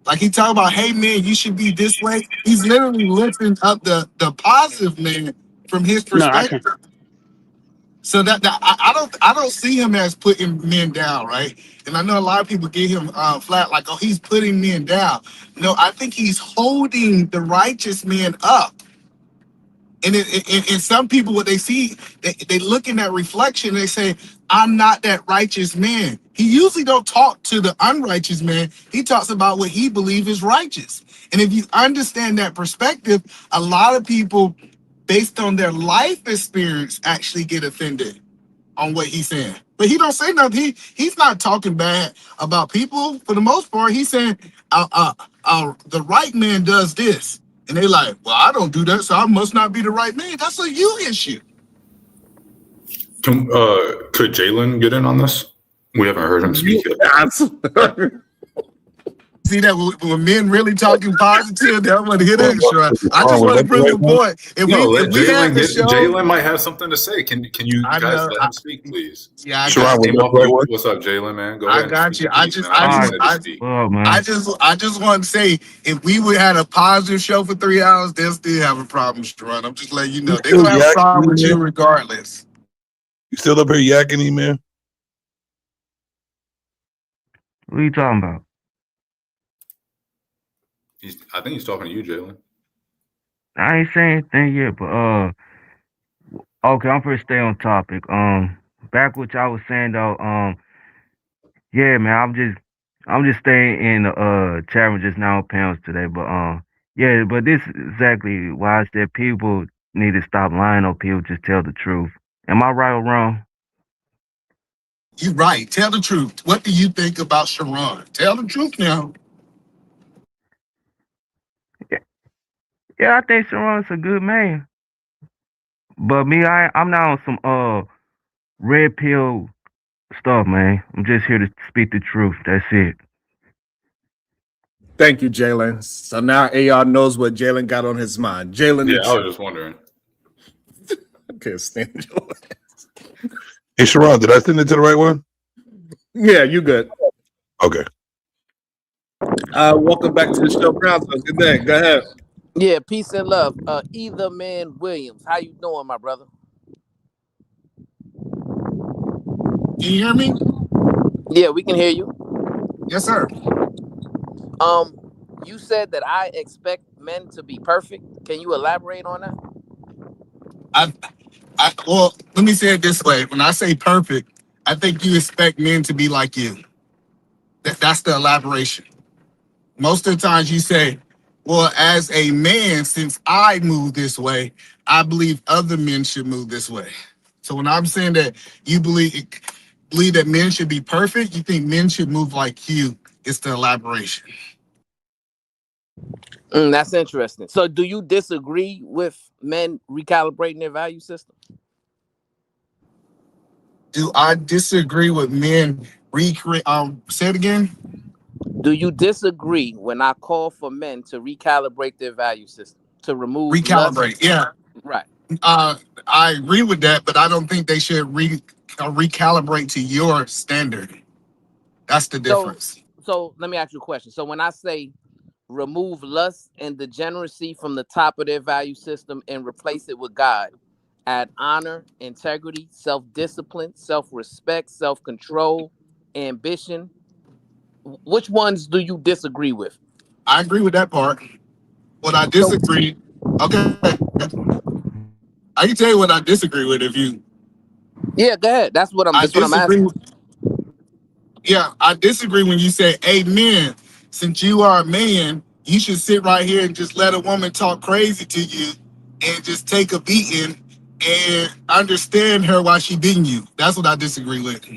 Like he talk about, hey man, you should be this way. He's literally lifting up the positive man from his perspective. No, so that I don't see him as putting men down, right? And I know a lot of people get him flat, like, oh, he's putting men down. No, I think he's holding the righteous man up. And some people, what they see, they look in that reflection, they say, I'm not that righteous man. He usually don't talk to the unrighteous man. He talks about what he believes is righteous. And if you understand that perspective, a lot of people, based on their life experience, actually get offended on what he's saying. But he don't say nothing. He's not talking bad about people. For the most part, he's saying, the right man does this. And they like, well, I don't do that, so I must not be the right man. That's a you issue. Could Jalen get in on this? We haven't heard him speak yet. See that when men really talking positive, they want to hit extra. I just want to bring the point. Jalen might have something to say. Can you guys let him speak, please? Yeah, what's up, Jalen, man? Go ahead. I got you. I just want to say, if we would have a positive show for 3 hours, they'll still have a problem, Sharon. I'm just letting you know. They're gonna have a problem with you regardless. You still up here yakking him, man? What are you talking about? I think he's talking to you, Jalen. I ain't saying anything yet, but okay, I'm gonna stay on topic. Back what y'all was saying though, yeah, man, I'm just staying in the chat room just now panels today, but yeah, but this is exactly why I said people need to stop lying on people, just tell the truth. Am I right or wrong? You're right. Tell the truth. What do you think about Sharon? Tell the truth now. Yeah, I think Sharon's a good man. But me, I'm not on some red pill stuff, man. I'm just here to speak the truth. That's it. Thank you, Jalen. So now AR knows what Jalen got on his mind. Jalen, I was just wondering. I can't stand your ass. Hey, Sharon, did I send it to the right one? Yeah, you good. Okay. Welcome back to the show, Brown. Good day. Go ahead. Yeah, peace and love. Either man Williams, how you doing, my brother? Can you hear me? Yeah, we can hear you. Yes, sir. You said that I expect men to be perfect. Can you elaborate on that? Well, let me say it this way. When I say perfect, I think you expect men to be like you. That's the elaboration. Most of the times you say, well, as a man, since I move this way, I believe other men should move this way. So when I'm saying that you believe that men should be perfect, you think men should move like you. It's the elaboration. That's interesting. So do you disagree with men recalibrating their value system? Do I disagree with men recreate? Say it again. Do you disagree when I call for men to recalibrate their value system, to remove lust? Recalibrate, yeah. Right. I agree with that, but I don't think they should recalibrate to your standard. That's the difference. So let me ask you a question. So when I say remove lust and degeneracy from the top of their value system and replace it with God, add honor, integrity, self-discipline, self-respect, self-control, ambition, which ones do you disagree with? I agree with that part. What I disagree, okay, I can tell you what I disagree with if you. Yeah, go ahead. That's what I'm asking. Yeah, I disagree when you say, amen. Since you are a man, you should sit right here and just let a woman talk crazy to you and just take a beating and understand her while she beating you. That's what I disagree with.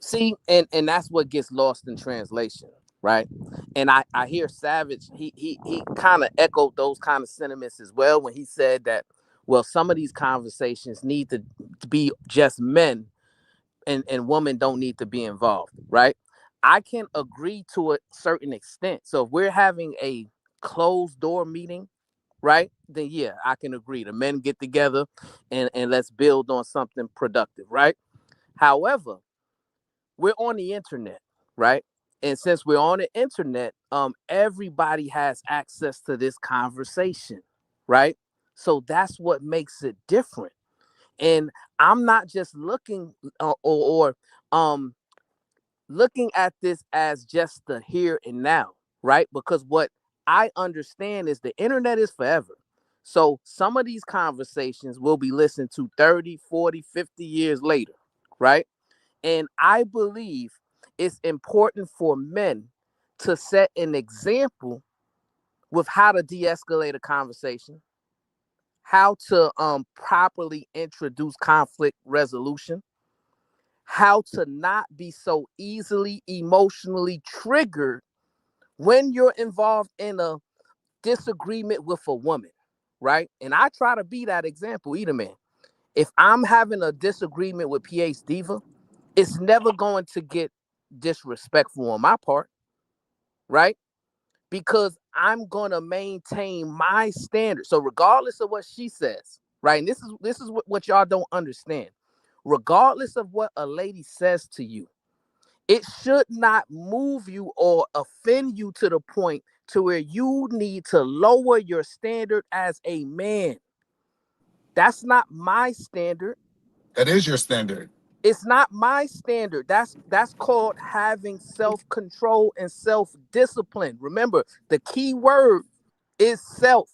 See, and that's what gets lost in translation, right? And I hear Savage, he kind of echoed those kind of sentiments as well when he said that, well, some of these conversations need to be just men and women don't need to be involved, right? I can agree to a certain extent. So if we're having a closed door meeting, right, then yeah, I can agree. The men get together and let's build on something productive, right? However, we're on the internet, right? And since we're on the internet, everybody has access to this conversation, right? So that's what makes it different. And I'm not just looking looking at this as just the here and now, right? Because what I understand is the internet is forever. So some of these conversations will be listened to 30, 40, 50 years later, right? And I believe it's important for men to set an example with how to de-escalate a conversation, how to properly introduce conflict resolution, how to not be so easily emotionally triggered when you're involved in a disagreement with a woman, right? And I try to be that example, either man. If I'm having a disagreement with PH Diva, it's never going to get disrespectful on my part, right? Because I'm going to maintain my standard. So regardless of what she says, right? And this is what y'all don't understand. Regardless of what a lady says to you, it should not move you or offend you to the point to where you need to lower your standard as a man. That's not my standard. That is your standard. It's not my standard. That's called having self-control and self-discipline. Remember, the key word is self.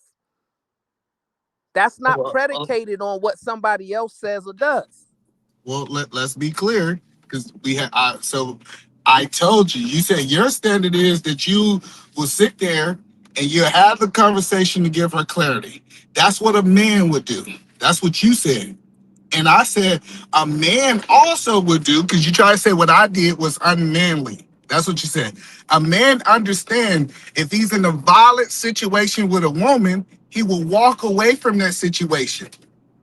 That's not predicated on what somebody else says or does. Well, let's be clear, because we have. So I told you. You said your standard is that you will sit there and you have the conversation to give her clarity. That's what a man would do. That's what you said. And I said a man also would do, because you try to say what I did was unmanly. That's what you said. A man understand if he's in a violent situation with a woman, he will walk away from that situation.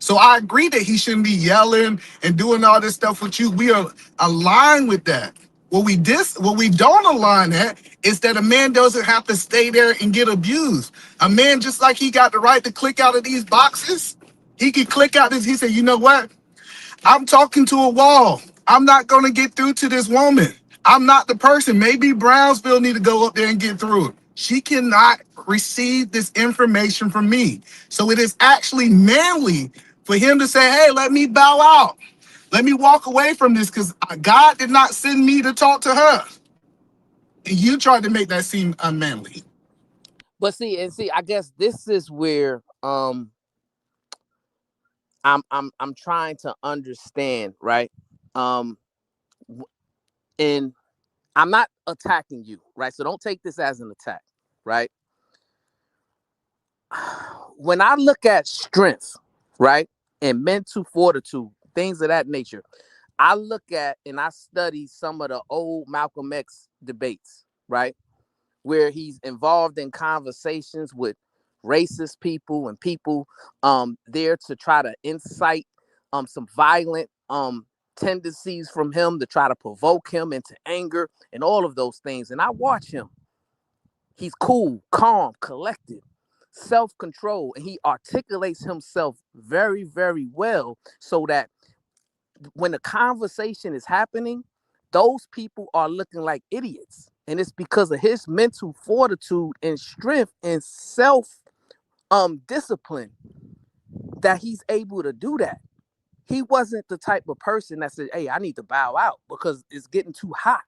So I agree that he shouldn't be yelling and doing all this stuff with you. We are aligned with that. What we don't align at is that a man doesn't have to stay there and get abused. A man, just like he got the right to click out of these boxes, he could click out this. He said, you know what? I'm talking to a wall. I'm not going to get through to this woman. I'm not the person. Maybe Brownsville need to go up there and get through it. She cannot receive this information from me. So it is actually manly for him to say, hey, let me bow out. Let me walk away from this, because God did not send me to talk to her. And you tried to make that seem unmanly. But see, I guess this is where I'm trying to understand, right? And I'm not attacking you, right? So don't take this as an attack, right? When I look at strength, right, and mental fortitude, things of that nature, I look at and I study some of the old Malcolm X debates, right, where he's involved in conversations with racist people and people there to try to incite some violent tendencies from him to try to provoke him into anger and all of those things. And I watch him. He's cool, calm, collected, self-control, and he articulates himself very, very well so that when the conversation is happening, those people are looking like idiots. And it's because of his mental fortitude and strength and self discipline that he's able to do that. He wasn't the type of person that said, hey, I need to bow out because it's getting too hot,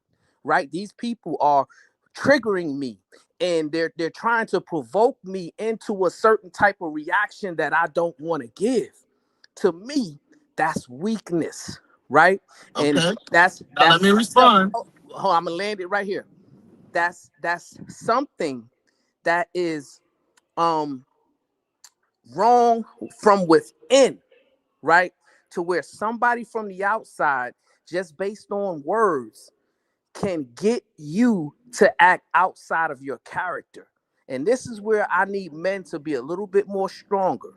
right? These people are triggering me and they're trying to provoke me into a certain type of reaction that I don't want to give. To me, that's weakness, right? Okay. And that's let me respond. I'm gonna land it right here. That's something that is wrong from within, right? To where somebody from the outside, just based on words, can get you to act outside of your character. And this is where I need men to be a little bit more stronger.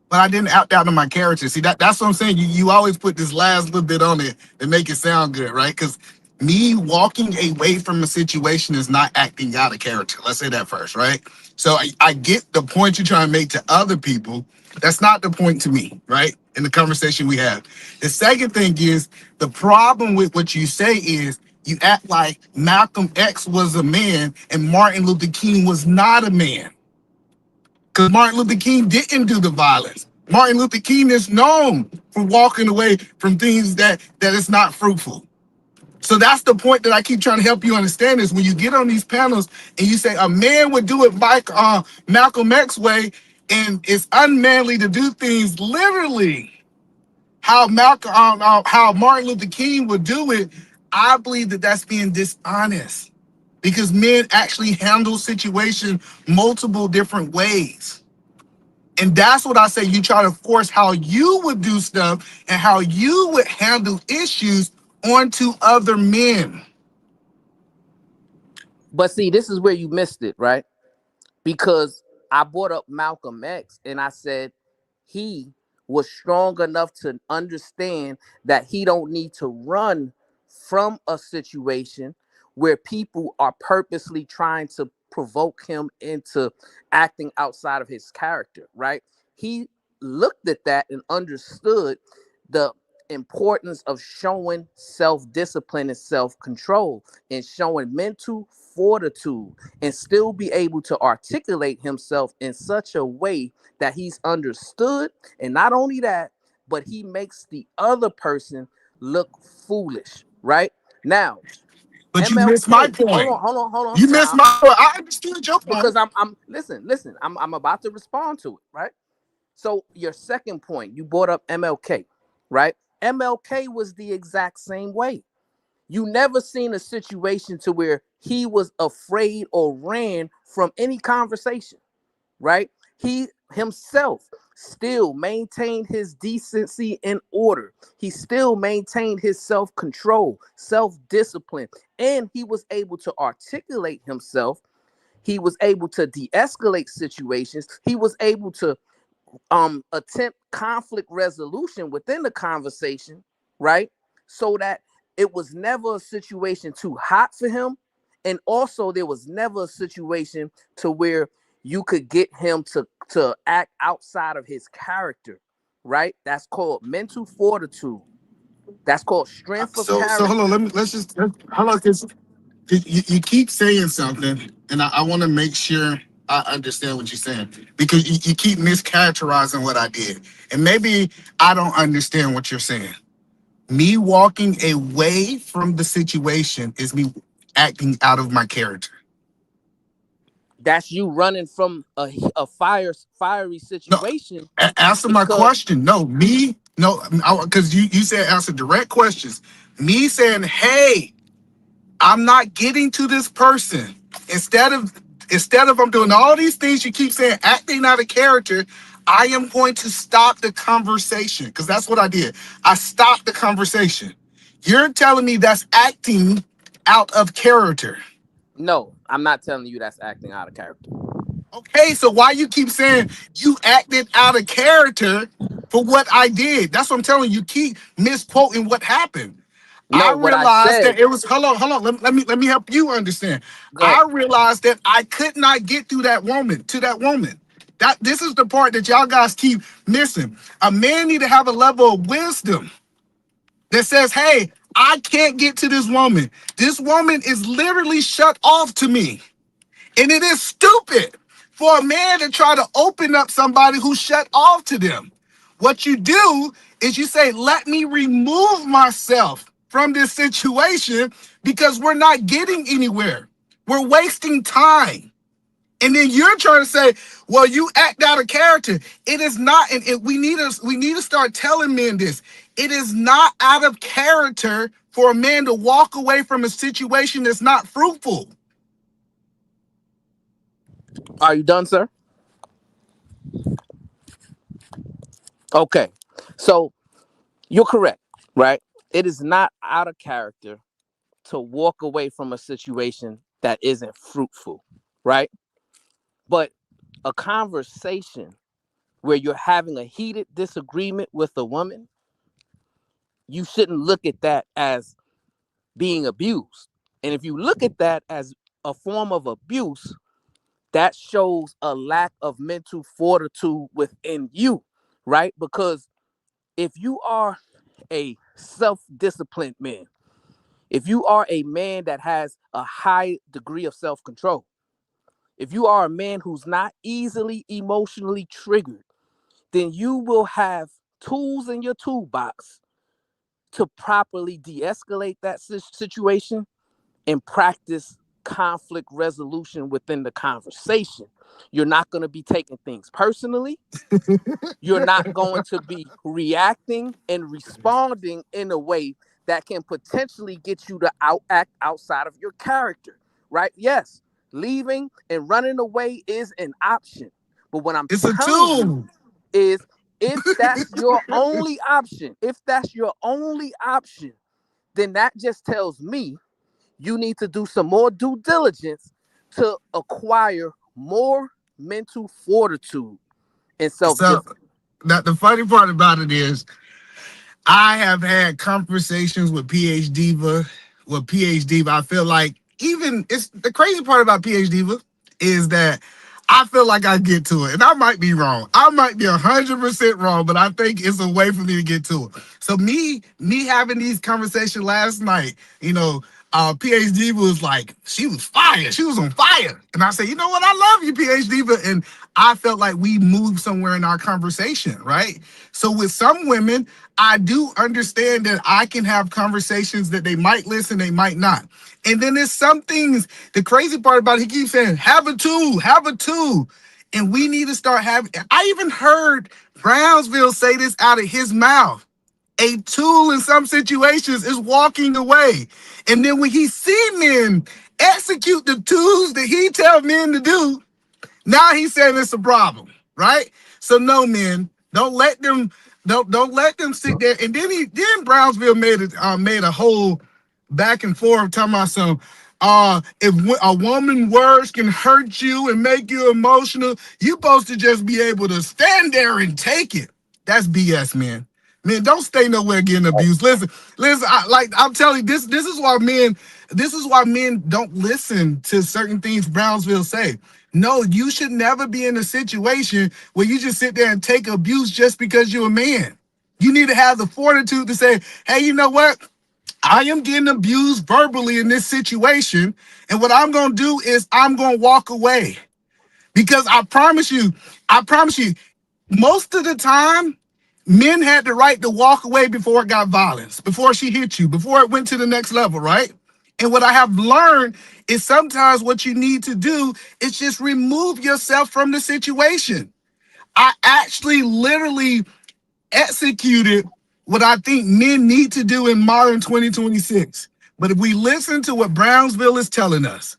But I didn't opt out of my character. See, that's what I'm saying. You always put this last little bit on it to make it sound good, right? Because me walking away from a situation is not acting out of character. Let's say that first, right? So I get the point you're trying to make to other people. That's not the point to me, right? In the conversation we have. The second thing is the problem with what you say is you act like Malcolm X was a man and Martin Luther King was not a man. Because Martin Luther King didn't do the violence. Martin Luther King is known for walking away from things that is not fruitful. So that's the point that I keep trying to help you understand is when you get on these panels and you say a man would do it Malcolm X way, and it's unmanly to do things literally how Martin Luther King would do it. I believe that that's being dishonest because men actually handle situations multiple different ways. And that's what I say. You try to force how you would do stuff and how you would handle issues onto other men. But see, this is where you missed it, right? Because I brought up Malcolm X and I said he was strong enough to understand that he don't need to run from a situation where people are purposely trying to provoke him into acting outside of his character, right? He looked at that and understood the importance of showing self-discipline and self-control and showing mental fortitude and still be able to articulate himself in such a way that he's understood. And not only that, but he makes the other person look foolish, right? Now, but MLK, you missed my point. Hold on. You missed my point. I understood your point. Because listen, I'm about to respond to it, right? So your second point, you brought up MLK, right? MLK was the exact same way. You never seen a situation to where he was afraid or ran from any conversation, right? He himself still maintained his decency and order. He still maintained his self-control, self-discipline, and he was able to articulate himself. He was able to de-escalate situations. He was able to attempt conflict resolution within the conversation, right? So that it was never a situation too hot for him. And also there was never a situation to where you could get him to act outside of his character, right? That's called mental fortitude. That's called strength of character. So hold on, let's just hold on, because you keep saying something, and I want to make sure I understand what you're saying, because you keep mischaracterizing what I did. And maybe I don't understand what you're saying. Me walking away from the situation is me acting out of my character. That's you running from a fiery situation. No, answer my question. No, me No, because you said answer direct questions. Me saying, hey, I'm not getting to this person. Instead of I'm doing all these things you keep saying, acting out of character, I am going to stop the conversation. Because that's what I did. I stopped the conversation. You're telling me that's acting out of character. No, I'm not telling you that's acting out of character. Okay, so why you keep saying you acted out of character for what I did? That's what I'm telling you. You keep misquoting what happened. No, I what I realized said. that it was hold on. Let me help you understand. Go ahead. I realized that I could not get through that woman to that woman. That this is the part that y'all guys keep missing. A man need to have a level of wisdom that says, hey, I can't get to this woman. This woman is literally shut off to me. And it is stupid for a man to try to open up somebody who's shut off to them. What you do is you say, let me remove myself from this situation because we're not getting anywhere. We're wasting time. And then you're trying to say, well, you act out of character. It is not, and we need to start telling men this. It is not out of character for a man to walk away from a situation that's not fruitful. Are you done, sir? Okay. So you're correct, right? It is not out of character to walk away from a situation that isn't fruitful, right? But a conversation where you're having a heated disagreement with a woman, you shouldn't look at that as being abused. And if you look at that as a form of abuse, that shows a lack of mental fortitude within you, right? Because if you are a self-disciplined man, if you are a man that has a high degree of self-control, if you are a man who's not easily emotionally triggered, then you will have tools in your toolbox to properly de-escalate that situation and practice conflict resolution within the conversation. You're not going to be taking things personally. You're not going to be reacting and responding in a way that can potentially get you to act outside of your character, right? Yes, leaving and running away is an option. But what I'm telling you is if that's your only option, then that just tells me you need to do some more due diligence to acquire more mental fortitude and self-discipline. The funny part about it is I have had conversations with PhD Diva. I feel like even it's the crazy part about PhD Diva is that I feel like I get to it. And I might be wrong. I might be 100% wrong, but I think it's a way for me to get to it. So me having these conversations last night, PhD was like, she was fire. She was on fire. And I said, you know what? I love you, PhD. But and I felt like we moved somewhere in our conversation, right? So with some women, I do understand that I can have conversations that they might listen, they might not. And then there's some things, the crazy part about it, he keeps saying, have a tool. And we need to start having, I even heard Brownsville say this out of his mouth. A tool in some situations is walking away. And then when he see men execute the tools that he tell men to do, now he's saying it's a problem, right? So no, men, don't let them sit there. And then Brownsville made a whole back and forth talking about some if a woman words can hurt you and make you emotional, you supposed to just be able to stand there and take it. That's BS, man. Man, don't stay nowhere getting abused. Listen. I'm telling you, this is why men don't listen to certain things Brownsville say. No, you should never be in a situation where you just sit there and take abuse just because you're a man. You need to have the fortitude to say, hey, you know what? I am getting abused verbally in this situation. And what I'm going to do is I'm going to walk away. Because I promise you, most of the time, men had the right to walk away before it got violence, before she hit you, before it went to the next level, right? And what I have learned is sometimes what you need to do is just remove yourself from the situation. I actually literally executed what I think men need to do in modern 2026. But if we listen to what Brownsville is telling us,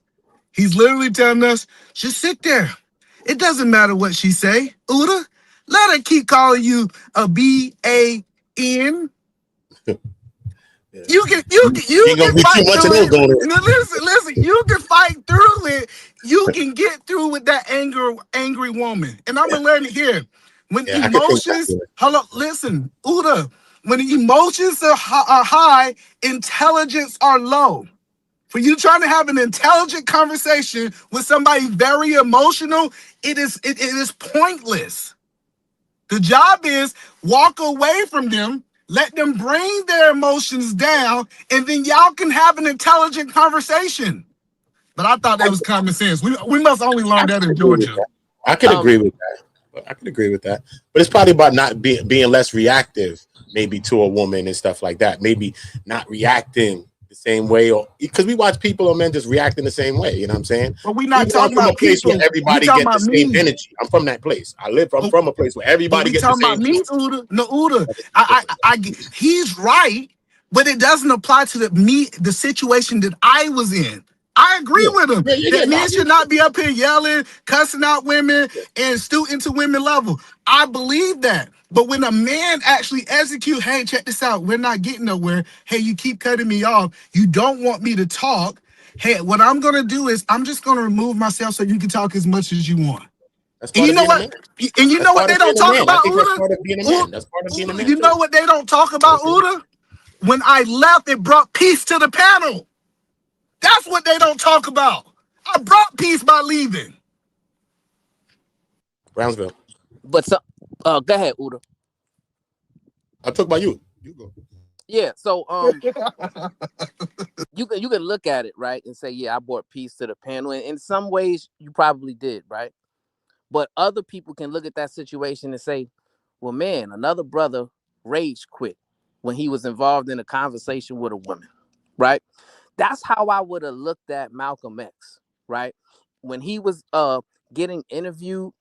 he's literally telling us, just sit there. It doesn't matter what she say. Uda, let her keep calling you a B-A-N. You can fight through it. Now listen, you can fight through it. You can get through with that angry woman. And I'm gonna learn it here. When emotions, hold up, listen, Uda, when the emotions are high, intelligence are low. For you trying to have an intelligent conversation with somebody very emotional, it is pointless. The job is walk away from them, let them bring their emotions down, and then y'all can have an intelligent conversation. But I thought that was common sense. We must only learn that in Georgia. I could agree with that. I could agree with that. But it's probably about not being less reactive, maybe to a woman and stuff like that. Maybe not reacting the same way, or because we watch people or men just reacting the same way. You know what I'm saying? But we're not talking about a place people. where everybody gets the same energy. I'm from that place. I'm from a place where everybody gets the same. Talking about me, Uda. No, Uda. He's right, but it doesn't apply to the situation that I was in. I agree with him. That men should not be up here yelling, cussing out women, and stooting to women level. I believe that. But when a man actually execute, hey, check this out, we're not getting nowhere. Hey, you keep cutting me off. You don't want me to talk. Hey, what I'm gonna do is I'm just gonna remove myself so you can talk as much as you want. And you know what? And you know what they don't talk about, Uda? That's part of being a man. That's part of being a man. You know what they don't talk about, Uda? When I left, it brought peace to the panel. That's what they don't talk about. I brought peace by leaving. Brownsville. But so, go ahead, Uda. I talk about you. You go. Yeah. So you can look at it, right, and say, yeah, I brought peace to the panel. And in some ways, you probably did, right? But other people can look at that situation and say, well, man, another brother rage quit when he was involved in a conversation with a woman, right? That's how I would have looked at Malcolm X, right? When he was getting interviewed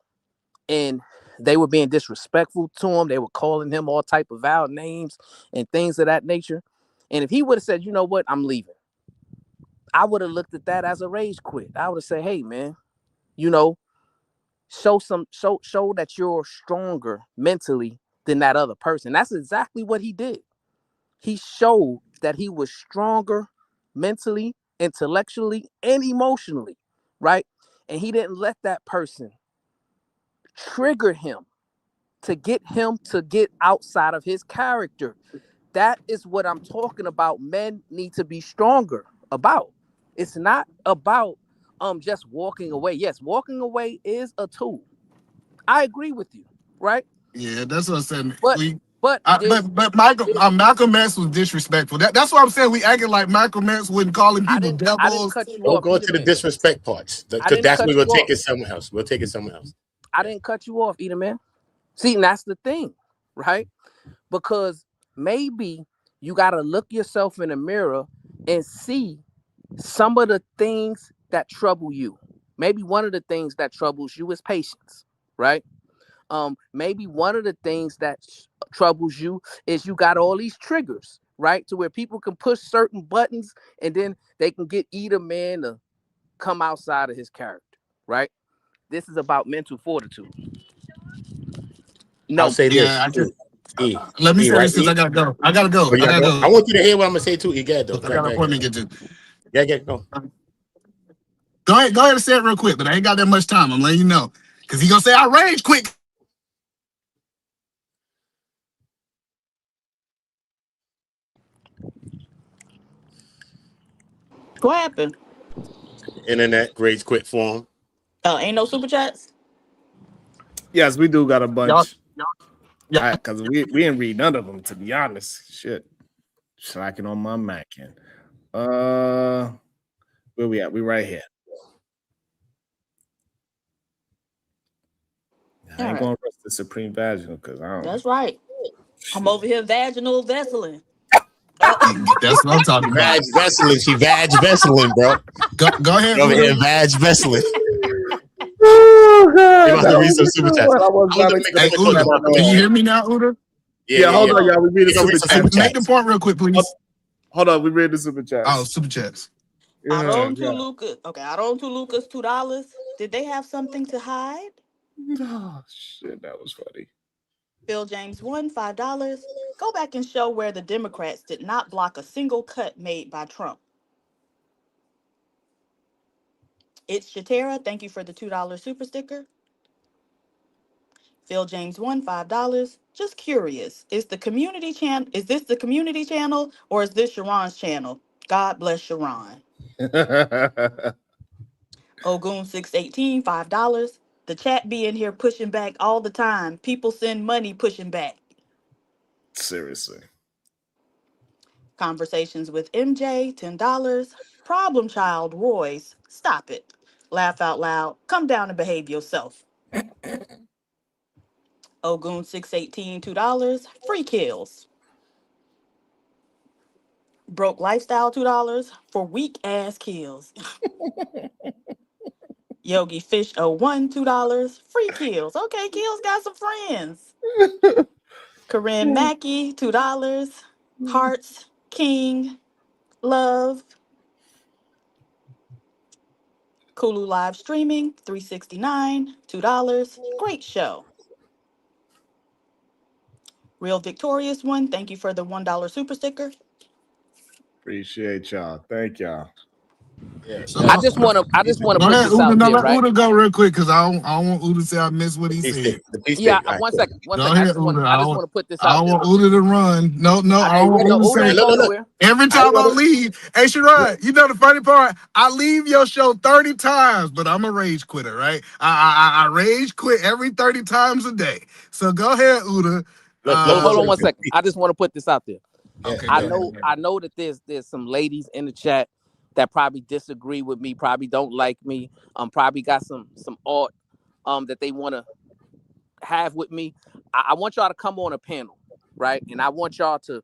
and they were being disrespectful to him, they were calling him all type of vile names and things of that nature. And if he would have said, you know what, I'm leaving, I would have looked at that as a rage quit. I would have said, hey, man, you know, show that you're stronger mentally than that other person. That's exactly what he did. He showed that he was stronger mentally, intellectually, and emotionally, right? And he didn't let that person trigger him to get outside of his character. That is what I'm talking about. Men need to be stronger about. It's not about just walking away. Yes, walking away is a tool. I agree with you, right? Yeah, that's what I'm saying. But Malcolm X was disrespectful. That's what I'm saying. We acting like Malcolm X wouldn't calling people devils. Don't go to the disrespect parts, because that's where we'll take it somewhere else. We'll take it somewhere else. I didn't cut you off, either, man. See, and that's the thing, right? Because maybe you got to look yourself in the mirror and see some of the things that trouble you. Maybe one of the things that troubles you is patience, right? Maybe one of the things that troubles you is you got all these triggers, right? To where people can push certain buttons and then they can get either man to come outside of his character, right? This is about mental fortitude. No, I'll say this. Let me say this because I gotta go. I want you to hear what I'm gonna say too. You got though. I got an appointment to get to. Yeah, go. Go ahead and say it real quick, but I ain't got that much time. I'm letting you know. Because he's gonna say I rage quick. What happened? Internet rage quit form. Ain't no super chats? Yes, we do got a bunch. Yeah, because we didn't read none of them, to be honest. Shit. Slacking on my Mac. Where we at? We right here. I ain't gonna rest the Supreme Vaginal because I don't. That's right. I'm over here vaginal vesseling. That's what I'm talking about. Vag vesseling. She vag vesseling, bro. Go ahead. Over here, vag vesseling. Oh, God. You must read some super chats. Hey, Uda, can you hear me now, Uda? Yeah, hold on, y'all. We read the super chat. Make the point real quick, please. Hold on, we read the super chat. Oh, super chats. I don't Lucas. Okay, I don't Lucas $2. Did they have something to hide? Oh shit, that was funny. Phil James won $5. Go back and show where the Democrats did not block a single cut made by Trump. It's Shatera. Thank you for the $2 super sticker. Phil James won $5. Just curious, is the community channel? Is this the community channel or is this Sharon's channel? God bless Sharon. Ogun 618 $5. The chat be in here pushing back all the time. People send money pushing back. Seriously. Conversations with MJ $10. Problem child Royce, stop it. Laugh out loud. Come down and behave yourself. Ogun 618 $2. Free kills. Broke lifestyle $2 for weak ass kills. Yogi Fish 01 $2. Free kills. Okay, kills got some friends. Corinne Mackey $2. Hearts King Love. Kulu live streaming $369 $2. Great show. Real Victorious one. Thank you for the $1 super sticker. Appreciate y'all. Thank y'all. Yeah. I just want to put this Uda, out there, let right? Uda go real quick because I don't want Uda to say I missed what he said. Yeah, one second. I just want to put this out I there. don't want Uda to run. No, I don't want No, Uda to Uda ain't going say. nowhere. Every time I leave, hey Sherrod, you know the funny part? I leave your show 30 times, but I'm a rage quitter, right? I rage quit every 30 times a day. So go ahead, Uda. Hold on one second. I just want to put this out there. Okay, I know that there's some ladies in the chat that probably disagree with me, probably don't like me, probably got some art that they want to have with me. I want y'all to come on a panel, right? And I want y'all to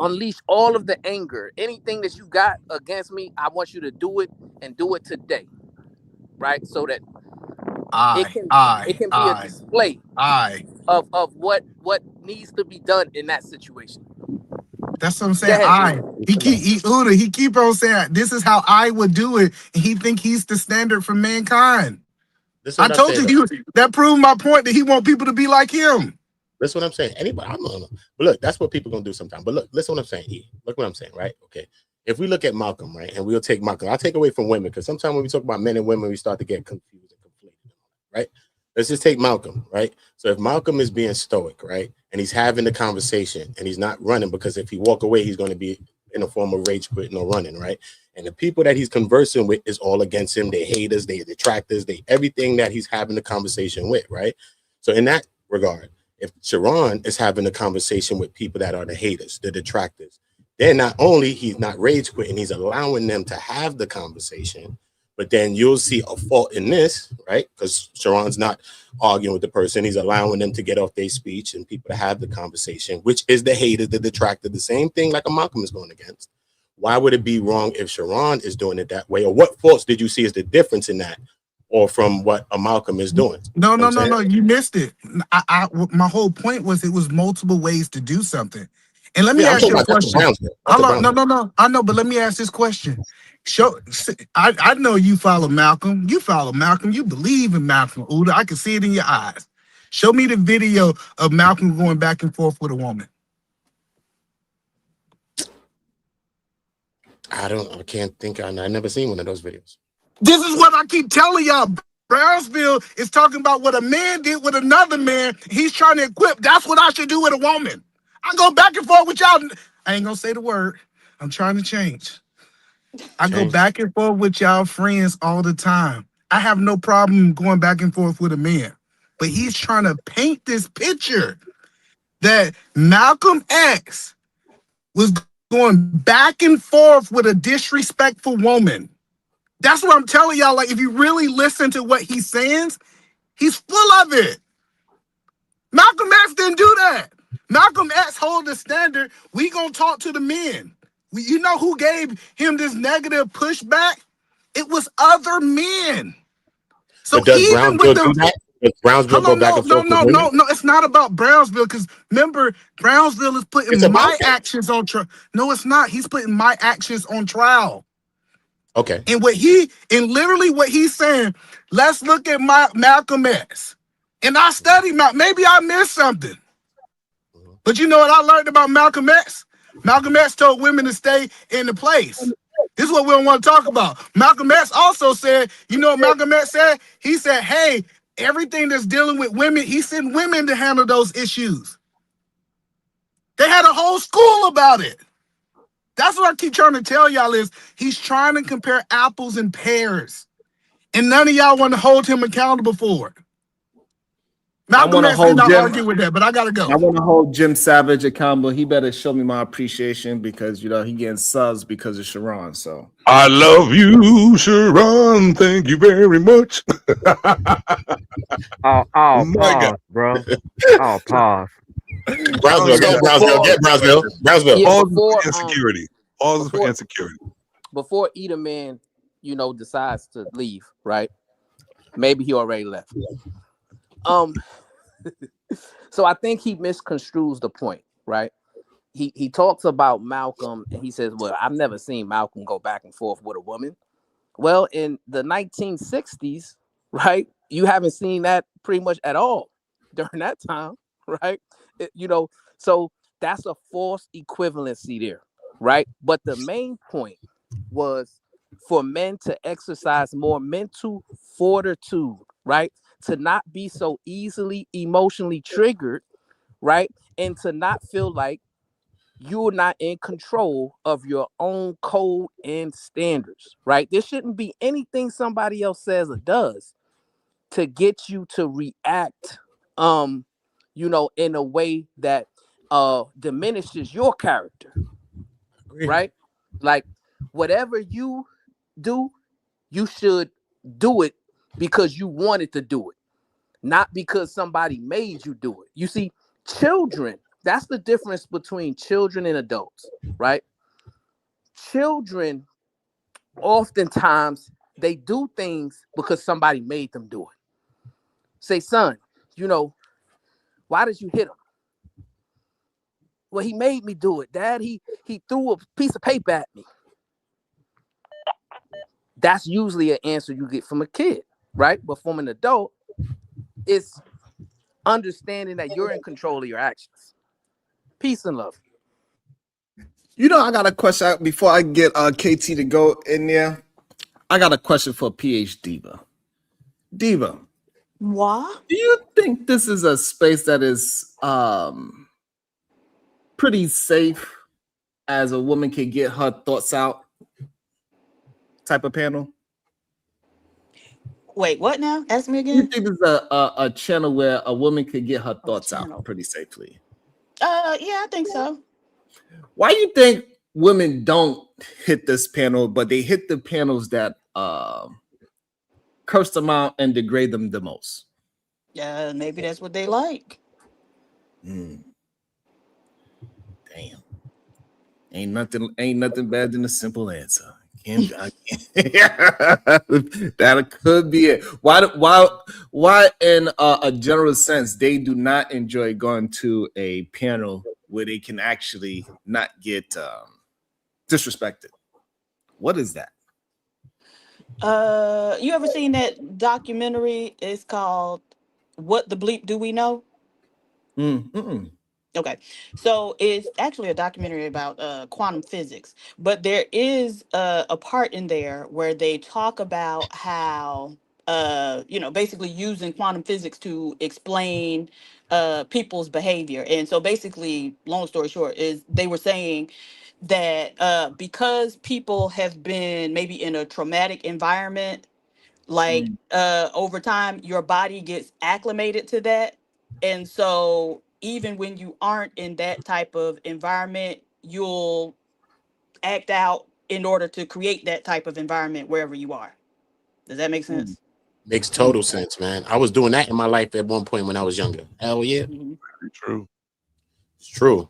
unleash all of the anger, anything that you got against me. I want you to do it and do it today, right? So that it can be a display of what needs to be done in that situation. That's what I'm saying. He keep on saying this is how I would do it, and he think he's the standard for mankind. I told you that proved my point that he want people to be like him. That's what I'm saying. Anybody, but look, that's what people gonna do sometimes. But look, listen what I'm saying. Look what I'm saying, right? Okay. If we look at Malcolm, right, and we'll take Malcolm, I'll take away from women because sometimes when we talk about men and women, we start to get confused and conflated, right? Let's just take Malcolm, right? So if Malcolm is being stoic, right, and he's having the conversation and he's not running because if he walk away, he's going to be in a form of rage quitting or running, right? And the people that he's conversing with is all against him. They haters, they detractors, they everything that he's having the conversation with, right? So in that regard, if Sharon is having a conversation with people that are the haters, the detractors, then not only he's not rage quitting, he's allowing them to have the conversation, but then you'll see a fault in this, right? Because Sharon's not arguing with the person. He's allowing them to get off their speech and people to have the conversation, which is the hater, the detractor, the same thing like a Malcolm is going against. Why would it be wrong if Sharon is doing it that way? Or what faults did you see as the difference in that? Or from what a Malcolm is doing? No, you missed it. My whole point was it was multiple ways to do something. And let me ask you a question. No. I know, but let me ask this question. I know you follow Malcolm. You follow Malcolm. You believe in Malcolm, Uda. I can see it in your eyes. Show me the video of Malcolm going back and forth with a woman. I can't think. I never seen one of those videos. This is what I keep telling y'all. Brownsville is talking about what a man did with another man. He's trying to equip. That's what I should do with a woman. I go back and forth with y'all. I ain't gonna say the word. I'm trying to change. I go back and forth with y'all friends all the time. I have no problem going back and forth with a man. But he's trying to paint this picture that Malcolm X was going back and forth with a disrespectful woman. That's what I'm telling y'all. Like, if you really listen to what he's saying, he's full of it. Malcolm X didn't do that. Malcolm X hold the standard. We gonna talk to the men. You know who gave him this negative pushback? It was other men. So but does Brown do that? Does Brownsville go back and forth with women? No. It's not about Brownsville because remember, Brownsville is putting It's about my that. actions on trial. No, it's not. He's putting my actions on trial. Okay. And literally what he's saying, let's look at my Malcolm X. And I studied maybe I missed something. But you know what I learned about Malcolm X? Malcolm X told women to stay in the place. This is what we don't want to talk about. Malcolm X also said, you know what Malcolm X said? He said, hey, everything that's dealing with women, he sent women to handle those issues. They had a whole school about it. That's what I keep trying to tell y'all is he's trying to compare apples and pears. And none of y'all want to hold him accountable for it. Malcolm X did not argue with that, but I gotta go. I want to hold Jim Savage accountable. He better show me my appreciation because he getting subs because of Sharon. So I love you, Sharon. Thank you very much. Pause, bro. Oh, pause. Brownsville, get Brownsville. Brownsville. Yeah, for insecurity. All for insecurity. Before either man, decides to leave, right? Maybe he already left. So I think he misconstrues the point, right? He talks about Malcolm and he says, well, I've never seen Malcolm go back and forth with a woman. Well, in the 1960s, right, you haven't seen that pretty much at all during that time, right? So that's a false equivalency there, right? But the main point was for men to exercise more mental fortitude, right? To not be so easily emotionally triggered, right? And to not feel like you're not in control of your own code and standards, right? There shouldn't be anything somebody else says or does to get you to react, in a way that diminishes your character, right? Like whatever you do, you should do it because you wanted to do it, not because somebody made you do it. You see, children, that's the difference between children and adults, right? Children, oftentimes, they do things because somebody made them do it. Say, son, why did you hit him? Well, he made me do it, Dad. He threw a piece of paper at me. That's usually an answer you get from a kid, right? But from an adult, it's understanding that you're in control of your actions. Peace and love. I got a question before I get KT to go in there. I got a question for PH Diva. Diva, what? Do you think this is a space that is pretty safe as a woman can get her thoughts out type of panel? Wait, what now? Ask me again. You think this is a channel where a woman could get her thoughts out pretty safely? Yeah, I think so. Why do you think women don't hit this panel, but they hit the panels that curse them out and degrade them the most? Yeah, maybe that's what they like. Damn. Ain't nothing better than a simple answer. That could be it. Why in a general sense they do not enjoy going to a panel where they can actually not get disrespected? What is that? You ever seen that documentary? It's called What the Bleep Do We Know? Okay, so it's actually a documentary about quantum physics, but there is a part in there where they talk about how basically using quantum physics to explain people's behavior. And so basically, long story short, is they were saying that because people have been maybe in a traumatic environment, like over time your body gets acclimated to that, and so even when you aren't in that type of environment, you'll act out in order to create that type of environment wherever you are. Does that make sense? Makes total sense, man. I was doing that in my life at one point when I was younger. Hell yeah. True. It's true.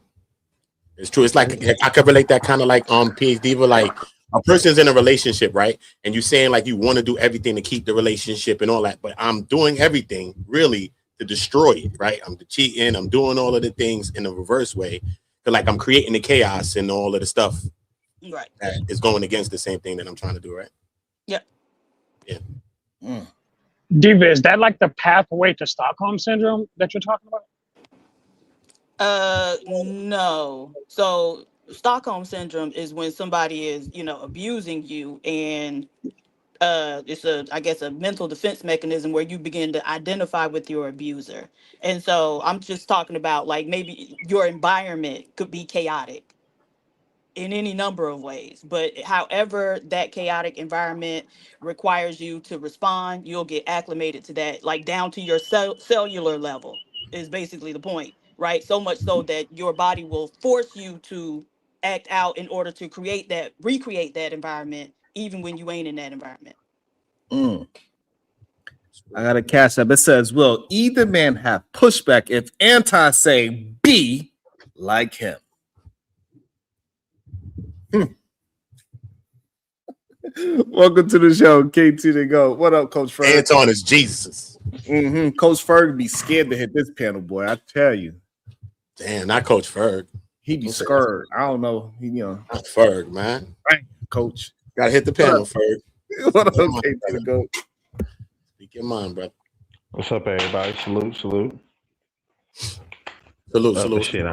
It's true. It's like I could relate that kind of like PhD, but like a person's in a relationship, right? And you're saying like you want to do everything to keep the relationship and all that, but I'm doing everything really to destroy it, right? I'm cheating, I'm doing all of the things in a reverse way. Like I'm creating the chaos and all of the stuff right that is going against the same thing that I'm trying to do, right? Yeah. Yeah. Diva, is that like the pathway to Stockholm syndrome that you're talking about? No. So Stockholm syndrome is when somebody is, abusing you, and it's I guess a mental defense mechanism where you begin to identify with your abuser. And so I'm just talking about like maybe your environment could be chaotic in any number of ways, but however that chaotic environment requires you to respond, you'll get acclimated to that, like down to your cellular level is basically the point, right? So much so that your body will force you to act out in order to recreate that environment, even when you ain't in that environment. I got a cash up. It says, will either man have pushback if anti say be like him? Welcome to the show, KT to go. What up, Coach Ferg? Anton is Jesus. Coach Ferg be scared to hit this panel, boy. I tell you. Damn, not Coach Ferg. He be scared. I don't know. Not Ferg, man. Right, Coach. Gotta hit the panel, Ferg. What up, KT to go? Speak your mind, brother. What's up, everybody? Salute. Salute. Shit,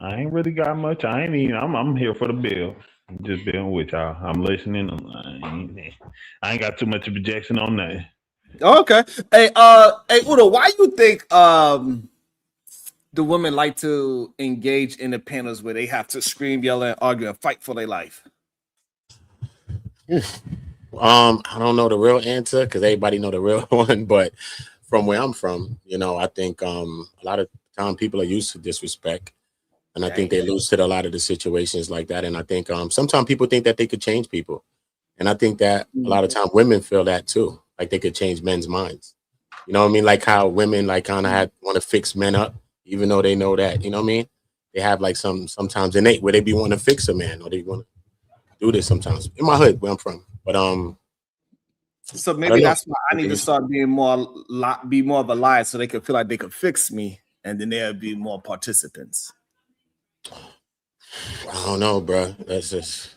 I ain't really got much. I'm here for the bill. I'm just being with y'all. I'm listening. I ain't got too much objection on that. Okay. Hey, Udo, why you think the women like to engage in the panels where they have to scream, yell, and argue and fight for their life? I don't know the real answer because everybody know the real one, but from where I'm from, I think a lot of time people are used to disrespect, and I think they lose to a lot of the situations like that. And I think sometimes people think that they could change people, and I think that a lot of time women feel that too, like they could change men's minds. You know what I mean? Like how women like kind of want to fix men up, even though they know that. You know what I mean? They have like sometimes innate where they be wanting to fix a man, or they want to do this sometimes. In my hood, where I'm from. But so maybe that's why I need to start being more of a liar, so they can feel like they could fix me, and then there'll be more participants. I don't know, bro. That's just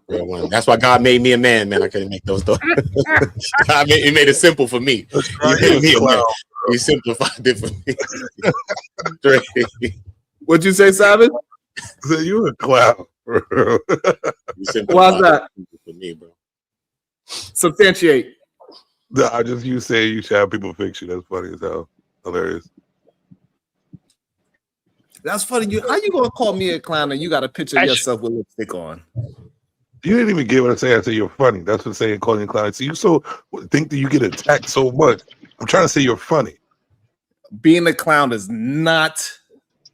real one. That's why God made me a man, man. I couldn't make those thoughts. He made it simple for me. He simplified it for me. What'd you say, Savage? So you a clown. Why's that? For me, bro. Substantiate. No, you say you should have people fix you. That's funny as hell. Hilarious. That's funny. How you gonna call me a clown and you got a picture of yourself with lipstick on? You didn't even get what I say. I say you're funny. That's what I'm saying. Calling you a clown. So you think that you get attacked so much. I'm trying to say you're funny. Being a clown is not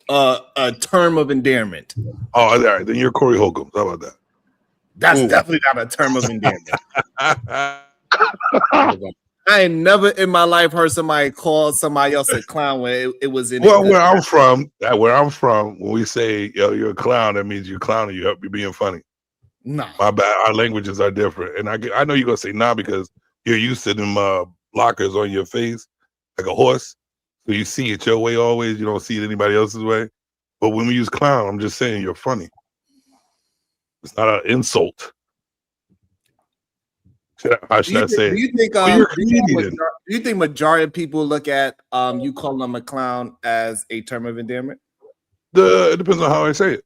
a term of endearment. Oh, all right. Then you're Corey Holcomb. How about that? That's definitely not a term of endearment. I ain't never in my life heard somebody call somebody else a clown when it was in. Well, where I'm from, when we say yo, you're a clown, that means you're clowning. You're being funny. No, my bad. Our languages are different, and I know you're gonna say nah because you're used to them blockers on your face like a horse, so you see it your way always. You don't see it anybody else's way. But when we use clown, I'm just saying you're funny. It's not an insult. How should I say? Do you think? Do you think majority of people look at you calling them a clown as a term of endearment? It depends on how I say it.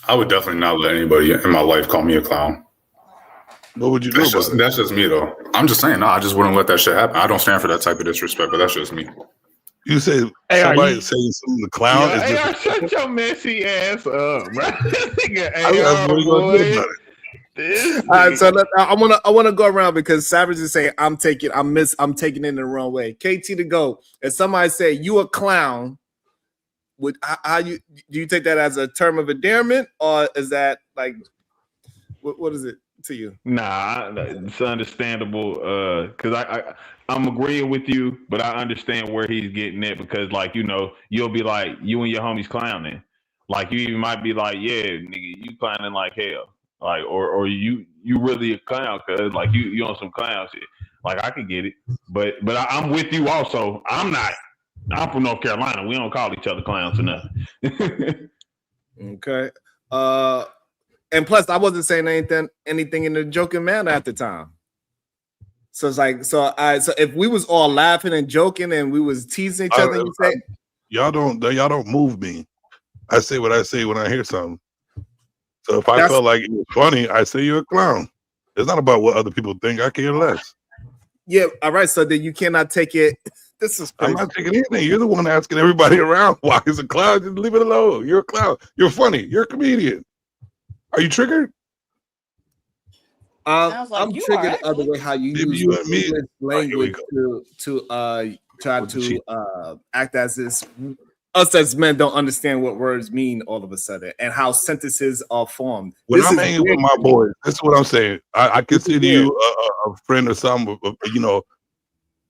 I would definitely not let anybody in my life call me a clown. What would you do? That's just me, though. I'm just saying, no, I just wouldn't let that shit happen. I don't stand for that type of disrespect, but that's just me. You say somebody saying something the clown is just shut your messy ass up, bro. All right, so I want to go around because Savage is saying I'm taking it in the wrong way. KT to go. If somebody say you a clown, do you take that as a term of endearment, or is that like what is it to you? Nah, it's understandable because I'm agreeing with you, but I understand where he's getting at because you'll be like you and your homies clowning, like you even might be like, yeah, nigga, you clowning like hell. Like, or you really a clown, cuz like you on some clown shit. Like I can get it, but I'm with you also. I'm from North Carolina. We don't call each other clowns or nothing. Okay. And plus, I wasn't saying anything in a joking manner at the time. So it's like, so if we was all laughing and joking and we was teasing each other, you say, y'all don't move me. I say what I say when I hear something. So if I felt like it was funny, I say you're a clown. It's not about what other people think. I care less. Yeah, all right. So then you cannot take it. This is crazy. I'm not taking anything. You're the one asking everybody around why he's a clown. Just leave it alone. You're a clown. You're funny. You're a comedian. Are you triggered? I'm triggered the other way. How you use English language to try to act as this. Us as men don't understand what words mean all of a sudden and how sentences are formed. When I'm hanging with my boys, this is what I'm saying. I consider you a friend or something, you know,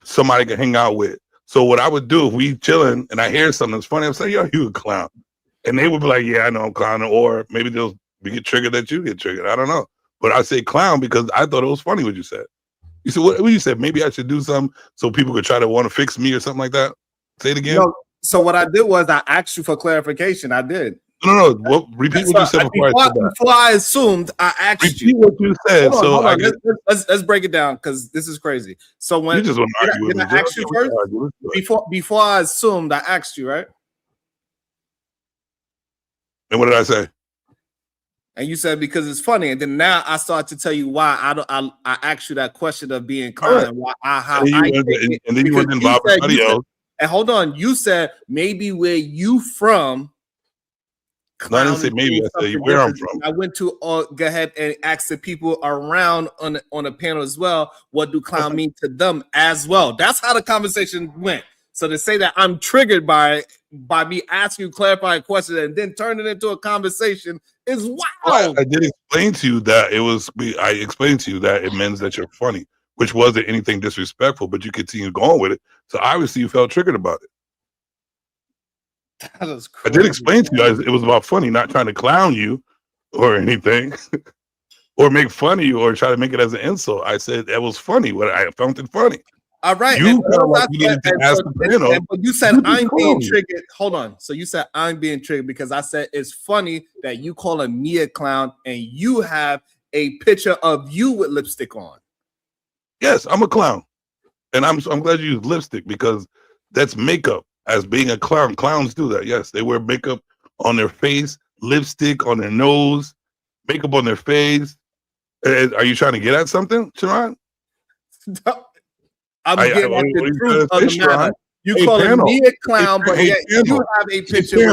somebody can hang out with. So what I would do if we chilling and I hear something that's funny, I'm saying, yo, you a clown. And they would be like, yeah, I know I'm clowning. Or maybe they'll get triggered that you get triggered. I don't know. But I say clown because I thought it was funny what you said. You said, what you said? Maybe I should do something so people could try to want to fix me or something like that. Say it again. No, so what I did was I asked you for clarification. I did. No. Repeat what you said before I assumed, I asked you. Repeat what you said. Hold on. Let's break it down because this is crazy. So when you just want to argue with me, I ask you first? Before I assumed, I asked you, right? And what did I say? And you said because it's funny, and then now I start to tell you why I asked you that question of being clown. Why and then you went and involved somebody else. And hold on, you said maybe where you from. No, I didn't say maybe. I said where I'm from. I went to go ahead and ask the people around on a panel as well. What do clown mean to them as well? That's how the conversation went. So to say that I'm triggered by me asking you clarifying questions and then turn it into a conversation is wild. I did explain to you that it was. I explained to you that it means that you're funny, which wasn't anything disrespectful, but you continue going with it. So obviously you felt triggered about it. That was crazy. I did explain to you guys it was about funny, not trying to clown you or anything, or make fun of you or try to make it as an insult. I said that was funny. What I found it funny. All right. You felt like you needed to ask the panel. But you said I'm being triggered. Hold on. So you said I'm being triggered because I said it's funny that you calling me a clown and you have a picture of you with lipstick on. Yes, I'm a clown. And I'm glad you used lipstick because that's makeup. As being a clown, clowns do that. Yes, they wear makeup on their face, lipstick on their nose, makeup on their face. Are you trying to get at something, Sharon? I'm getting at the truth of the matter. You calling me a clown, but yet you have a picture.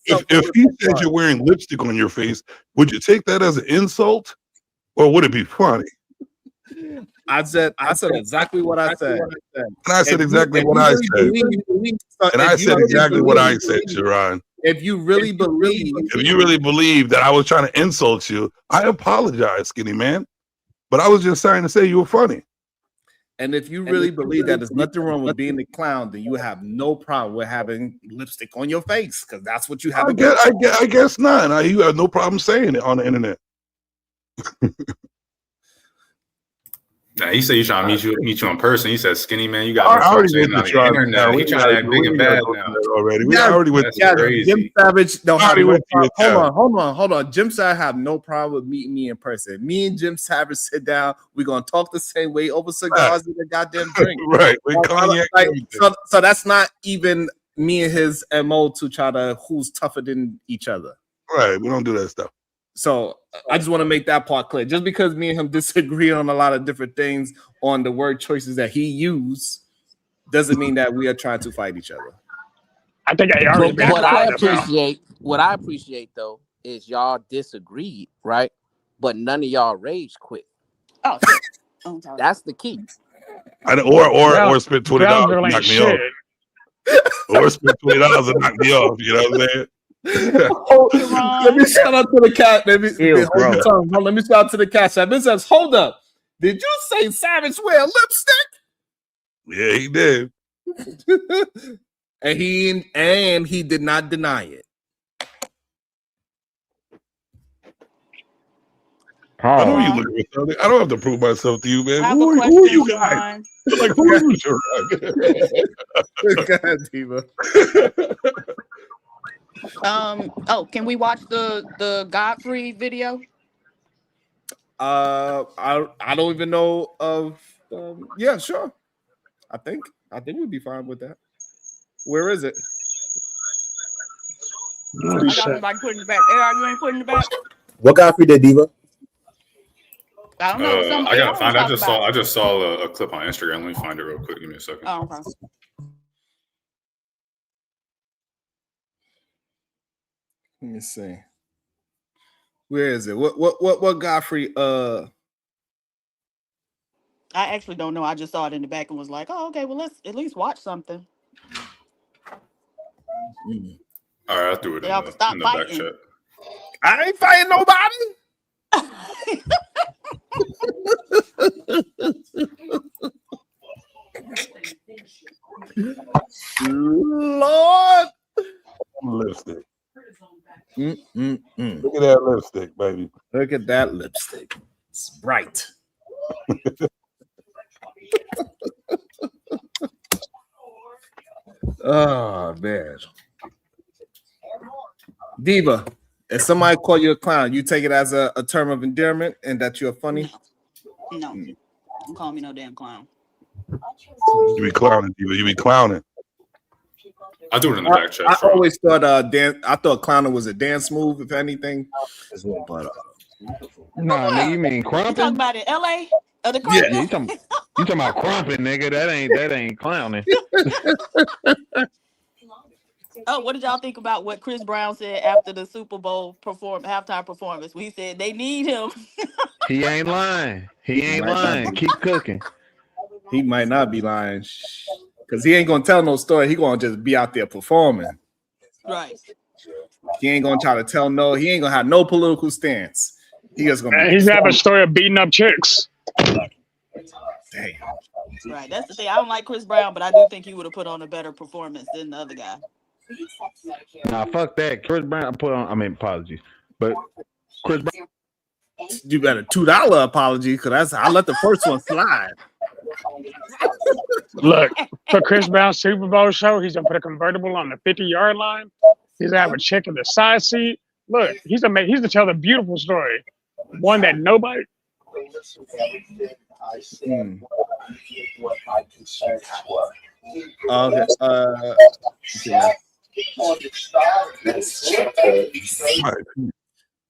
If he said you're wearing lipstick on your face, would you take that as an insult, or would it be funny? I said exactly what I said. And I said exactly what I said. And I said exactly what I said, Sharon. If you really believe that I was trying to insult you, I apologize, skinny man. But I was just trying to say you were funny. And if you really believe that there's nothing wrong with being a clown, then you have no problem with having lipstick on your face because that's what you have. I guess not. You have no problem saying it on the internet. Nah, he said he's trying to meet you in person. He said, "Skinny man, you got me saying on the internet. He trying to act big and bad now." Already, we already went. Jim Savage don't have no problem. Hold on. Jim Savage have no problem with meeting me in person. Me and Jim Savage sit down. We're gonna talk the same way over cigars and a goddamn drink. Right. So that's not even me and his MO to try to who's tougher than each other. Right. We don't do that stuff. So I just want to make that part clear. Just because me and him disagree on a lot of different things on the word choices that he used doesn't mean that we are trying to fight each other. I think what I appreciate though is y'all disagreed, right? But none of y'all rage quit. Oh, that's the key. Or spend $20 and knock me off. Or spend $20 and knock me off. You know what I'm saying? Let me shout out to the cat. Let me shout out to the cat. Savage says, "Hold up, did you say Savage wear lipstick?" Yeah, he did. and he did not deny it. I know Pause. you looking for something. I don't have to prove myself to you, man. I have a Who are question, you guys? Sharon. Like, who are you, Sharon? Go ahead, Diva. Oh, can we watch the Godfrey video? I don't even know of. Yeah, sure. I think we'd be fine with that. Where is it? I got somebody putting it back. AR, you ain't putting it back? What Godfrey did, Diva? I don't know. Some I gotta find. I about just saw a clip on Instagram. Let me find it real quick. Give me a second. Oh, okay. Let me see. Where is it? What Godfrey? I actually don't know. I just saw it in the back and was like, oh, okay. Well, let's at least watch something. All right, I threw it in the back chat. I ain't fighting nobody. Lord, lipstick. Look at that lipstick, baby. Look at that lipstick. It's bright. Oh man, Diva. If somebody call you a clown, you take it as a term of endearment and that you're funny. No, don't call me no damn clown. You be clowning, Diva. You be clowning. I do it in the back chat. I always thought I thought clowning was a dance move, if anything. But nah, nigga, you mean You crumping? talking about in LA? The Yeah, you talking about crumping, nigga. That ain't clowning. Oh, what did y'all think about what Chris Brown said after the Super Bowl halftime performance? He said they need him. He ain't lying. He ain't lying. Keep cooking. He might not be lying because he ain't gonna tell no story. He gonna just be out there performing. Right. He ain't gonna try to tell no. He ain't gonna have no political stance. He just gonna. He's gonna have a story of beating up chicks. Damn. Right. That's the thing. I don't like Chris Brown, but I do think he would have put on a better performance than the other guy. Nah, fuck that. Chris Brown apologies. But Chris Brown. You better $2 apology because I let the first one slide. Look, for Chris Brown's Super Bowl show, he's gonna put a convertible on the 50-yard line. He's gonna have a chick in the side seat. Look, he's gonna tell the beautiful story, one that nobody.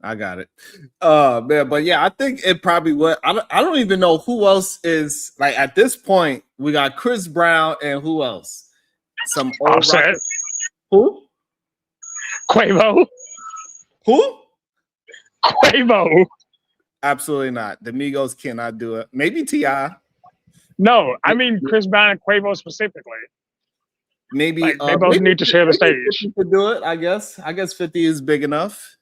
I got it. Man, but yeah, I think it probably would. I don't even know who else is like at this point. We got Chris Brown and who else? Some old Offset. Who? Quavo. Who? Quavo. Absolutely not. The Migos cannot do it. Maybe T.I. No, I mean Chris Brown and Quavo specifically. Maybe like, they both need to share the stage. 50 could do it. I guess 50 is big enough.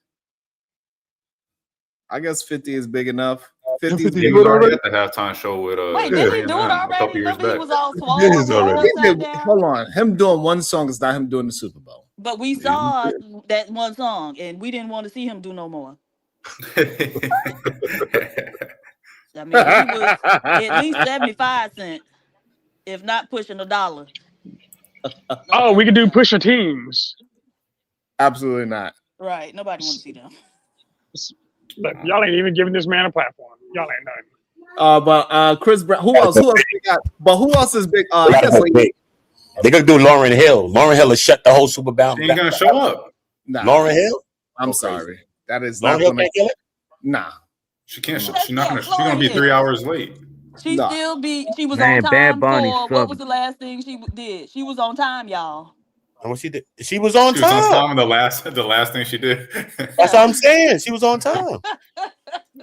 50 is big enough. 50 is big enough. Already at the halftime show with Wait, did he do it already? a couple years Remember he back. was all swollen. Hold on. Him doing one song is not him doing the Super Bowl. But we saw that one song and we didn't want to see him do no more. I mean, he was at least 75 cents, if not pushing $1. Oh, we could do Pusha Teams. Absolutely not. Right. Nobody wants to see them. Look, y'all ain't even giving this man a platform. Y'all ain't nothing. But Chris Brown. Who else? Who else we got? But who else is big? They're gonna do Lauryn Hill. Lauryn Hill will shut the whole Super Bowl. She ain't gonna show up. Nah. Lauryn Hill? I'm sorry. That is Lauryn not Hill gonna. can't kill it? Nah. She can't. She's not gonna. She's gonna be 3 hours late. She still be. She was Man, on Bad time Bunny for what sucked. was the last thing she did? She was on time, y'all. And what she did? She was on time. She was on time. The last thing she did. That's what I'm saying. She was on time.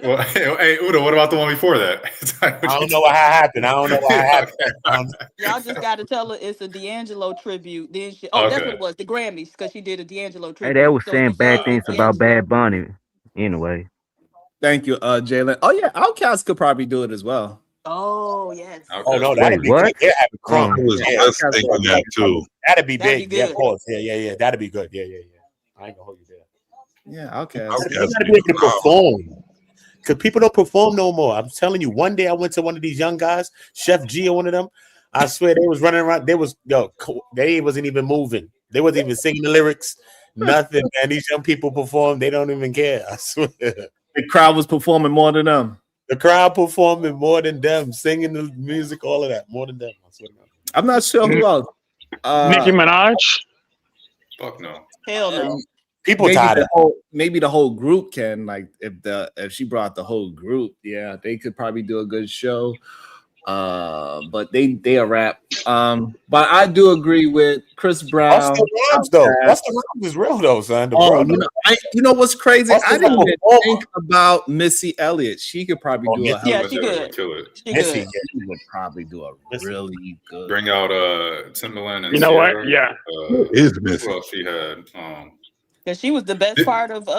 Well, hey, Udo, what about the one before that? I don't know what happened. Y'all just got to tell her it's a D'Angelo tribute. Then that's what it was, the Grammys, because she did a D'Angelo Hey, tribute. they was saying bad things about Bad Bunny. Anyway. Thank you, Jalen. Oh yeah, Outkast could probably do it as well. Oh yes. Oh no, that'd be what? good. They're having crunk. I was just thinking that too. That'd be That'd big. be Yeah, good. of course. Yeah. That'd be good. Yeah. I ain't gonna hold you there. Yeah, okay. You gotta be able to perform. Because people don't perform no more. I'm telling you, one day I went to one of these young guys, Chef G or one of them. I swear they was running around. They wasn't even moving. They wasn't even singing the lyrics. Nothing, man. These young people perform. They don't even care. I swear. The crowd was performing more than them. The crowd performing more than them, singing the music, all of that, more than them. I swear to God. I'm not sure who else. Nicki Minaj. Fuck no. Hell no. People tired. Maybe the whole group can, like, if she brought the whole group, yeah, they could probably do a good show. But they are rap. But I do agree with Chris Brown. Busta Rhymes, though. Busta Rhymes is real though, son. You know what's crazy? Busta I didn't Rhymes even think about Missy Elliott. She could probably do a Yeah, she could. Kill it. She would probably do a really good. Bring out Timbaland and You know Sierra. what? Yeah. Who is Missy? Who else she had? Cause she was the best part of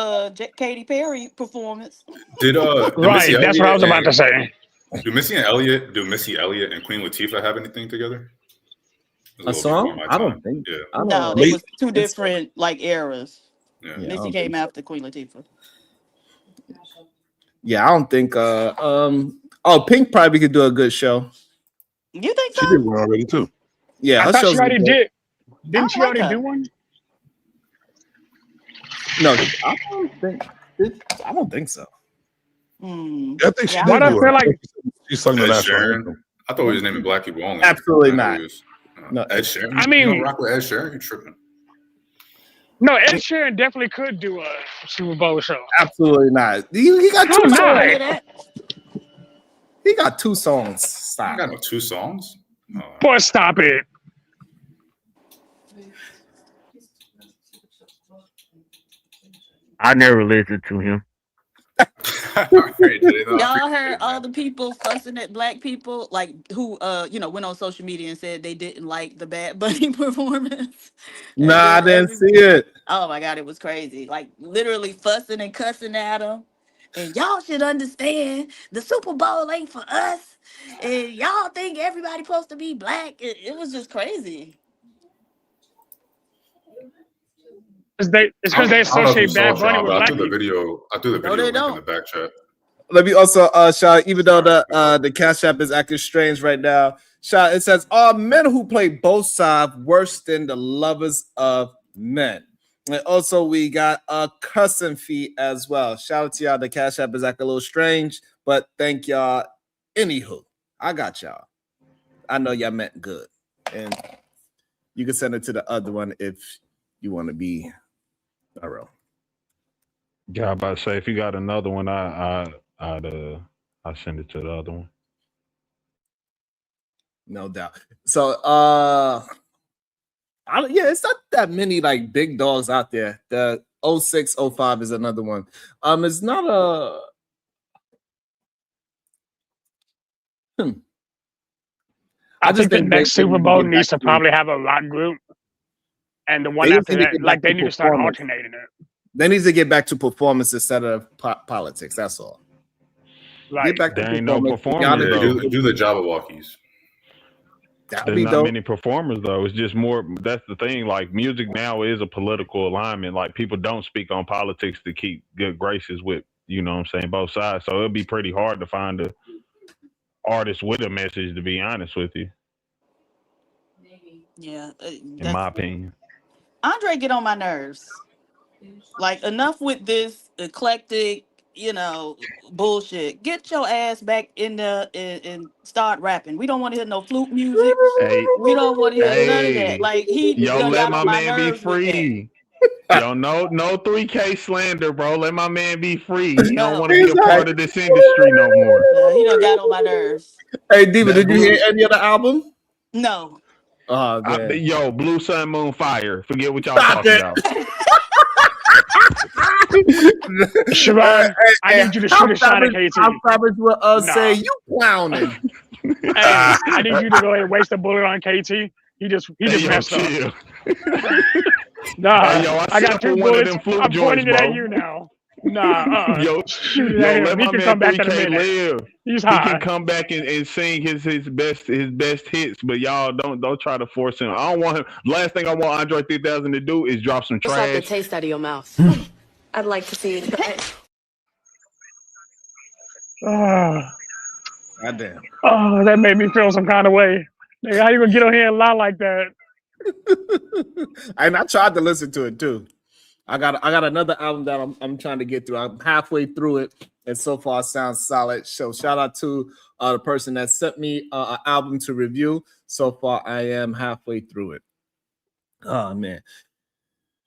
Katy Perry performance. Did right? That's what I was about to say. Do Missy Elliott and Queen Latifah have anything together? A song? I don't think. Yeah. No, they was two different like eras. Yeah. Missy came after Queen Latifah. Yeah, I don't think. Pink probably could do a good show. You think so? She did one already too. Yeah, I her thought shows she already good. did. Didn't she like already her. do one? No, I don't think so. I think she Why did do I do feel it. like She sung the Ed national Sheeran. anthem. I thought we was naming black people only. Absolutely I know not. we was- No. Ed Sheeran. I mean- you don't rock with Ed Sheeran. You tripping? no, Ed Sheeran definitely could do a Super Bowl show. Absolutely not. He got How two not? songs. He got two songs. I Stop. got no 2 songs. Boy, stop it. I never listened to him. Y'all heard all the people fussing at black people, like who went on social media and said they didn't like the Bad Bunny performance. Nah, I didn't see it. Oh my God, it was crazy. Like literally fussing and cussing at him. And y'all should understand the Super Bowl ain't for us. And y'all think everybody supposed to be black. It was just crazy. It's because they associate Bad Bunny with I black threw the people. video. I threw the video they link in don't. the back chat. Let me also shout, even though the Cash App is acting strange right now, shout, it says, are men who play both sides worse than the lovers of men? And also we got a cussing fee as well. Shout out to y'all. The Cash App is acting a little strange, but thank y'all. Anywho, I got y'all. I know y'all meant good. And you can send it to the other one if you want to be thorough. Yeah, I about to say if you got another one, I'll send it to the other one. No doubt. So it's not that many like big dogs out there. The 0605 is another one. It's not a I just think the next Super Bowl needs to probably have a rock group, and the one after that, like they need to start alternating it. They need to get back to performance instead of politics. That's all. Right. Get back to There ain't no performance. performers. Do the Jabberwockies. There's not many performers though. It's just more. That's the thing. Like music now is a political alignment. Like people don't speak on politics to keep good graces with, you know what I'm saying, both sides. So it'll be pretty hard to find a artist with a message, to be honest with you. Yeah. In my opinion. Andre get on my nerves. Like enough with this eclectic, bullshit. Get your ass back in there and start rapping. We don't want to hear no flute music. Hey, we don't want to hear none of that. Like yo, let my man be nerves with free. Yo, no 3K slander, bro. Let my man be free. He don't want to be a part of this industry no more. He done got on my nerves. Hey, Diva, did you hear any of the album? No. Oh, yo, Blue Sun Moon Fire. Forget what y'all talking about. Sharon, I need you to shoot a shot at KT. I promise will say you clowning. Hey, I need you to go ahead and waste a bullet on KT. He just messed up. Nah, hey, yo, I got 2 bullets. I'm joints, pointing it bro. at you now. Nah, yo, shoot it at him. let He my can man come back in a 3K minute. live. He's He high. can come back and sing his best hits, but y'all don't try to force him. I don't want him. Last thing I want Andre 3000 to do is drop some Slap the trash. taste out of your mouth. I'd like to see it. Oh, Goddamn. oh, that made me feel some kind of way. Nigga, how you gonna get on here and lie like that? And I tried to listen to it too. I got another album that I'm trying to get through. I'm halfway through it, and so far it sounds solid. So shout out to the person that sent me an album to review. So far, I am halfway through it. Oh man,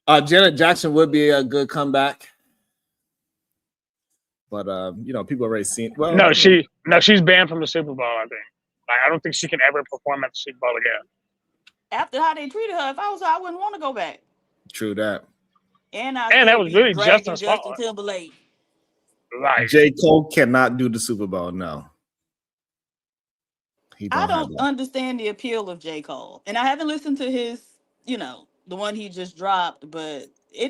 Janet Jackson would be a good comeback, but people already seen. Well, No, she's banned from the Super Bowl. I think. Like, I don't think she can ever perform at the Super Bowl again. After how they treated her, if I was her, I wouldn't want to go back. True that. And that was really Justin fault. Timberlake. Right. J. Cole cannot do the Super Bowl. No. I don't understand the appeal of J. Cole. And I haven't listened to his, the one he just dropped, but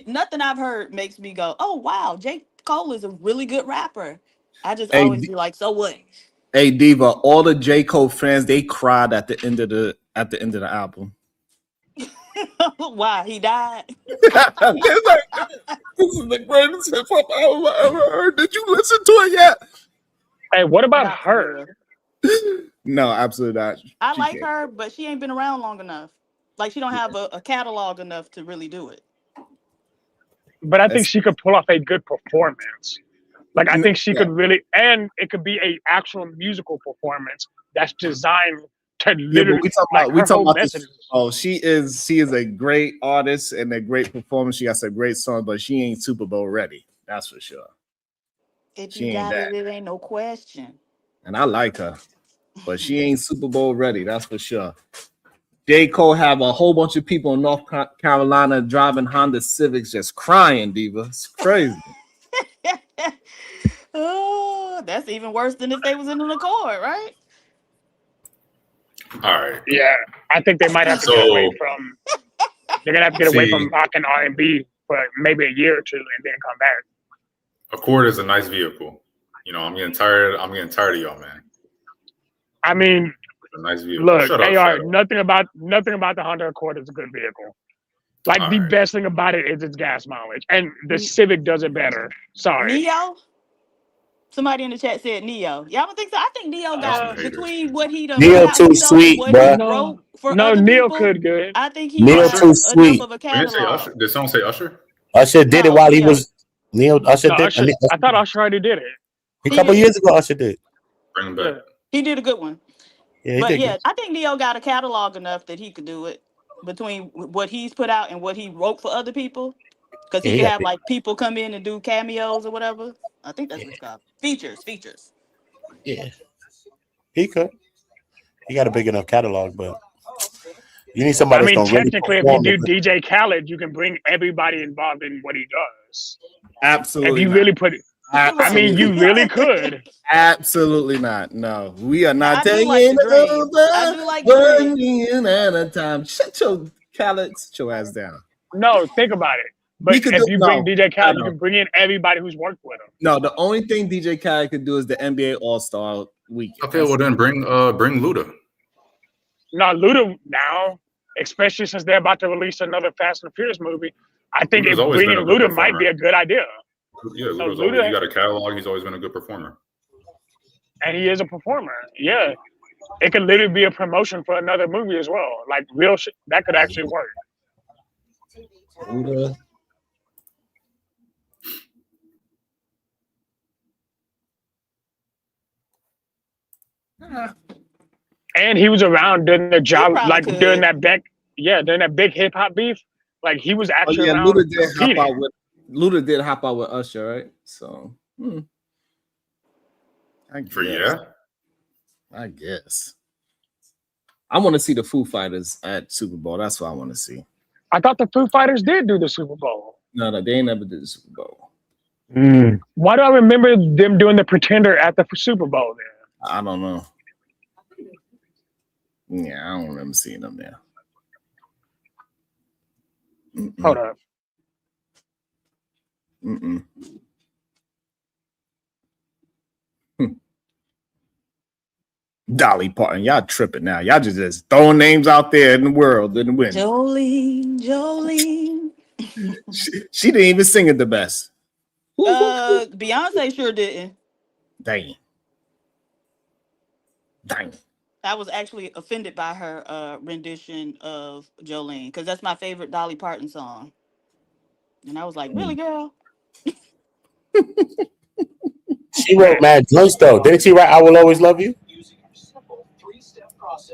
nothing I've heard makes me go, oh wow, J. Cole is a really good rapper. I just always be like, so what? Hey Diva, all the J. Cole fans, they cried at the end of the album. Why? He died? This is the greatest hip hop album I ever heard. Did you listen to it yet? Hey, what about her? No, absolutely not. I like her, but she ain't been around long enough. Like, she don't have a catalog enough to really do it. But I think she could pull off a good performance. Like, I think she could really, and it could be a actual musical performance that's designed to literally. We talk about this. Oh, she is a great artist and a great performer. She got some great songs, but she ain't Super Bowl ready. That's for sure. If you got it, it ain't no question. And I like her, but she ain't Super Bowl ready. That's for sure. J. Cole have a whole bunch of people in North Carolina driving Honda Civics just crying, Diva. It's crazy. Oh, that's even worse than if they was in an Accord, right? All right. Yeah, I think they might have to get away from. They're gonna have to get away from rock and R&B for maybe a year or two, and then come back. Accord is a nice vehicle. I'm getting tired of y'all, man. I mean, a nice vehicle. Look, nothing about the Honda Accord is a good vehicle. Like, the best thing about it is its gas mileage, and the Civic does it better. Sorry. Neo? Somebody in the chat said Neo. Y'all don't think so? I think Neo got between what he done. Neo too sweet, bro. No, Neo could good. I think he Neo too sweet. Of a catalog. Did someone say Usher? Usher did it while he was Neo. Usher did. I thought Usher already did it. A couple years ago, Usher did. Bring him back. He did a good one. Yeah, but yeah, I think Neo got a catalog enough that he could do it between what he's put out and what he wrote for other people. Because he can have like people come in and do cameos or whatever. I think that's what it's called. Features. Yeah. He could. He got a big enough catalog, but you need somebody. I mean, technically, if you do DJ Khaled, you can bring everybody involved in what he does. Absolutely. If you really put it. I mean, you really could. Absolutely not. No, we are not taking I do like at a time. Shut your ass down. No, think about it. But if you bring DJ Khaled, you can bring in everybody who's worked with him. No, the only thing DJ Khaled could do is the NBA All-Star weekend. Okay, well then bring Luda. No, Luda now, especially since they're about to release another Fast and Furious movie, I think bringing Luda might be a good idea. Yeah, Luda, he got a catalog. He's always been a good performer. And he is a performer. Yeah. It could literally be a promotion for another movie as well. Like, real shit. That could actually work. Luda. And he was around during the job, like during that big hip hop beef. Like, he was actually around. Luda did hop out with Usher, right? So, I guess. I want to see the Foo Fighters at Super Bowl. That's what I want to see. I thought the Foo Fighters did do the Super Bowl. No, they ain't never did the Super Bowl. Why do I remember them doing the Pretender at the Super Bowl then? I don't know. Yeah, I don't remember seeing them there. Hold up. Dolly Parton, y'all tripping now. Y'all just throwing names out there in the world in the wind. Jolene. She didn't even sing it the best. Beyonce sure didn't. Dang. Dang. I was actually offended by her rendition of Jolene because that's my favorite Dolly Parton song. And I was like, really, girl? She wrote mad joints though. Didn't she write "I Will Always Love You"?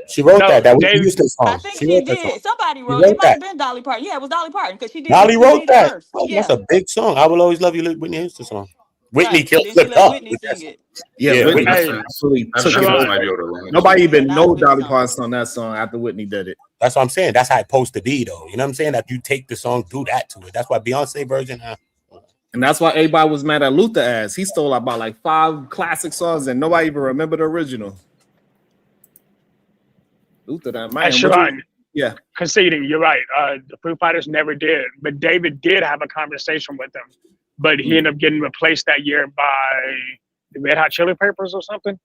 She wrote that Whitney Houston I song. think She she wrote that song. did. Somebody She wrote. It wrote might that. have been Dolly Parton. Yeah, it was Dolly Parton because she did. Dolly She wrote made the that. verse. Oh, that's Yeah, a big song. "I Will Always Love You." Whitney Houston song. Whitney right. killed Then she flipped let up Whitney with that sing song. it. Yeah, Whitney Hey, absolutely took it Evanescence over. might be able to run it. Nobody even not know Whitney Dolly song. Parton on that song after Whitney did it. That's what I'm saying. That's how it's supposed to be, though. You know what I'm saying? That you take the song, do that to it. That's why Beyonce version. And that's why everybody was mad at Luther as he stole about like 5 classic songs and nobody even remember the original. Luther, that man. Sharon, Yeah. conceding, you're right. The Foo Fighters never did, but David did have a conversation with them. But he ended up getting replaced that year by the Red Hot Chili Peppers or something.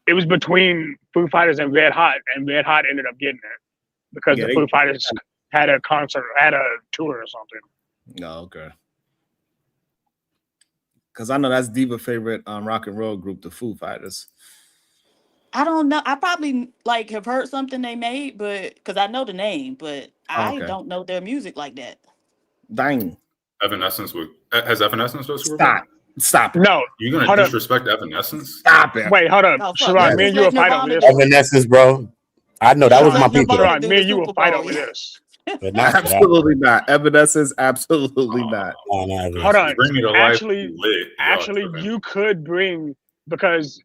It was between Foo Fighters and Red Hot ended up getting it because the Foo Fighters had a concert, had a tour or something. Oh, okay. Because I know that's Diva's favorite rock and roll group, the Foo Fighters. I don't know. I probably like have heard something they made, but because I know the name, but I don't know their music like that. Dang. Evanescence has Evanescence go Super Bowl? Stop. No. You gonna disrespect Evanescence? Stop it. Wait, hold up. Sharon, me and you will fight over this. Evanescence, bro. I know that was my people. Sharon, me and you will fight over this. But not absolutely not. Evanescence, absolutely not. Hold on. Bring Me to Life. Actually, you could bring because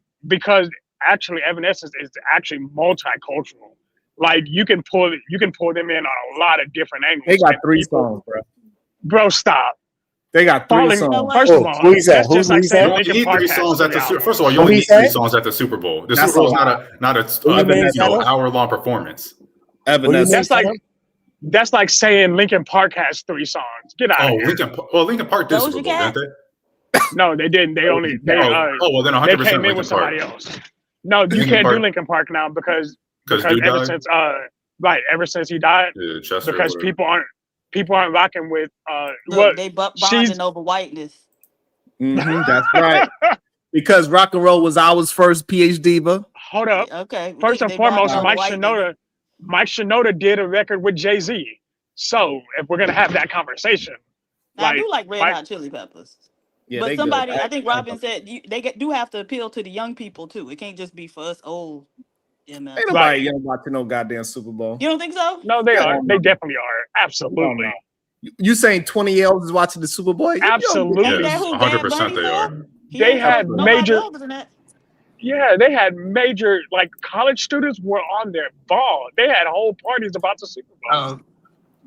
actually Evanescence is actually multicultural. Like you can pull them in on a lot of different angles. They got 3 songs, bro. Bro, stop. They got 3 songs. First of all, that's just like saying You Linkin need Park 3 has songs at the 3 Super. albums. First of all, you only need 3 songs at the Super Bowl. The Super Bowl is not a hour-long performance. Evanescence. That's like saying Linkin Park has 3 songs. Get out of here. Linkin Park did Super Bowl, didn't they? No, they didn't. They only then 100% they came in Linkin with somebody else. No, you can't do Linkin Park now because ever since he died, because people aren't rocking with Look, they bonding over whiteness. That's right. Because rock and roll was our first PhD diva. Hold up. Okay. First and foremost, Mike Shinoda did a record with Jay-Z. So if we're gonna have that conversation, I do like Red Hot Chili Peppers. Yeah, but somebody, I think Robin said they do have to appeal to the young people too. It can't just be for us old. Ain't nobody young watching no goddamn Super Bowl. You don't think so? No, they are. They definitely are. Absolutely. You saying 20-year-olds is watching the Super Bowl? Absolutely. Yes, 100% they are. They had major. Yeah, they had major, like college students were on their ball. They had whole parties about the Super Bowl.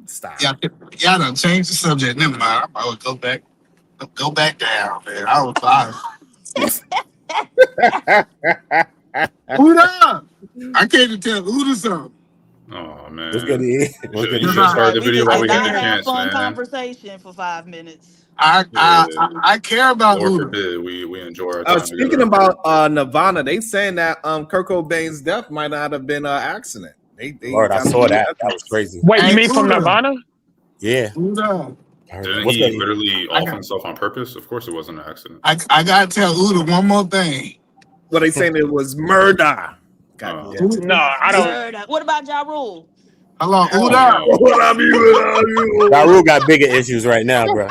Stop. Y'all done changed the subject. Never mind. I would go back down, man. I was Uda! I can't tell Uda something. Oh man. What's good? You should start the video while we get the chance, fun man. conversation for 5 minutes. I care about Lord Uda. forbid we enjoy our time Speaking together. about Nirvana, they saying that Kurt Cobain's death might not have been an accident. Lord, I saw that. That was crazy. Wait, you mean from Nirvana? Yeah. Uda. Didn't he literally off himself on purpose? Of course it wasn't an accident. I gotta tell Uda one more thing. Well, they saying it was murder. No, I don't. Murder. What about Ja Rule? Hello, Uda. What up, you? Ja Rule got bigger issues right now, bro.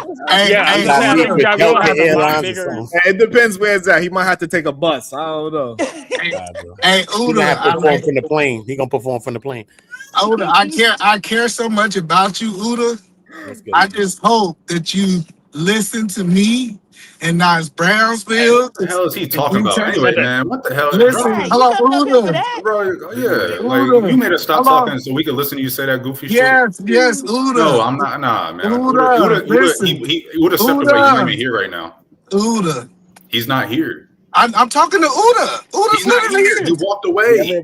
It depends where it's at. He might have to take a bus. I don't know. Hey, He gonna have to perform from the plane. He gonna perform from the plane. Uda, I care so much about you, Uda. I just hope that you listen to me and Nice Brownsville. What the hell is he talking about anyway, man? What the hell? Listen, hello, Uda. Bro, yeah, like you made us stop talking so we could listen to you say that goofy shit. Yes, Uda. No, I'm not. Nah, man. Uda, He would have stepped away. He's not even here right now. Uda. He's not here. I'm talking to Uda. Uda's literally here. You walked away.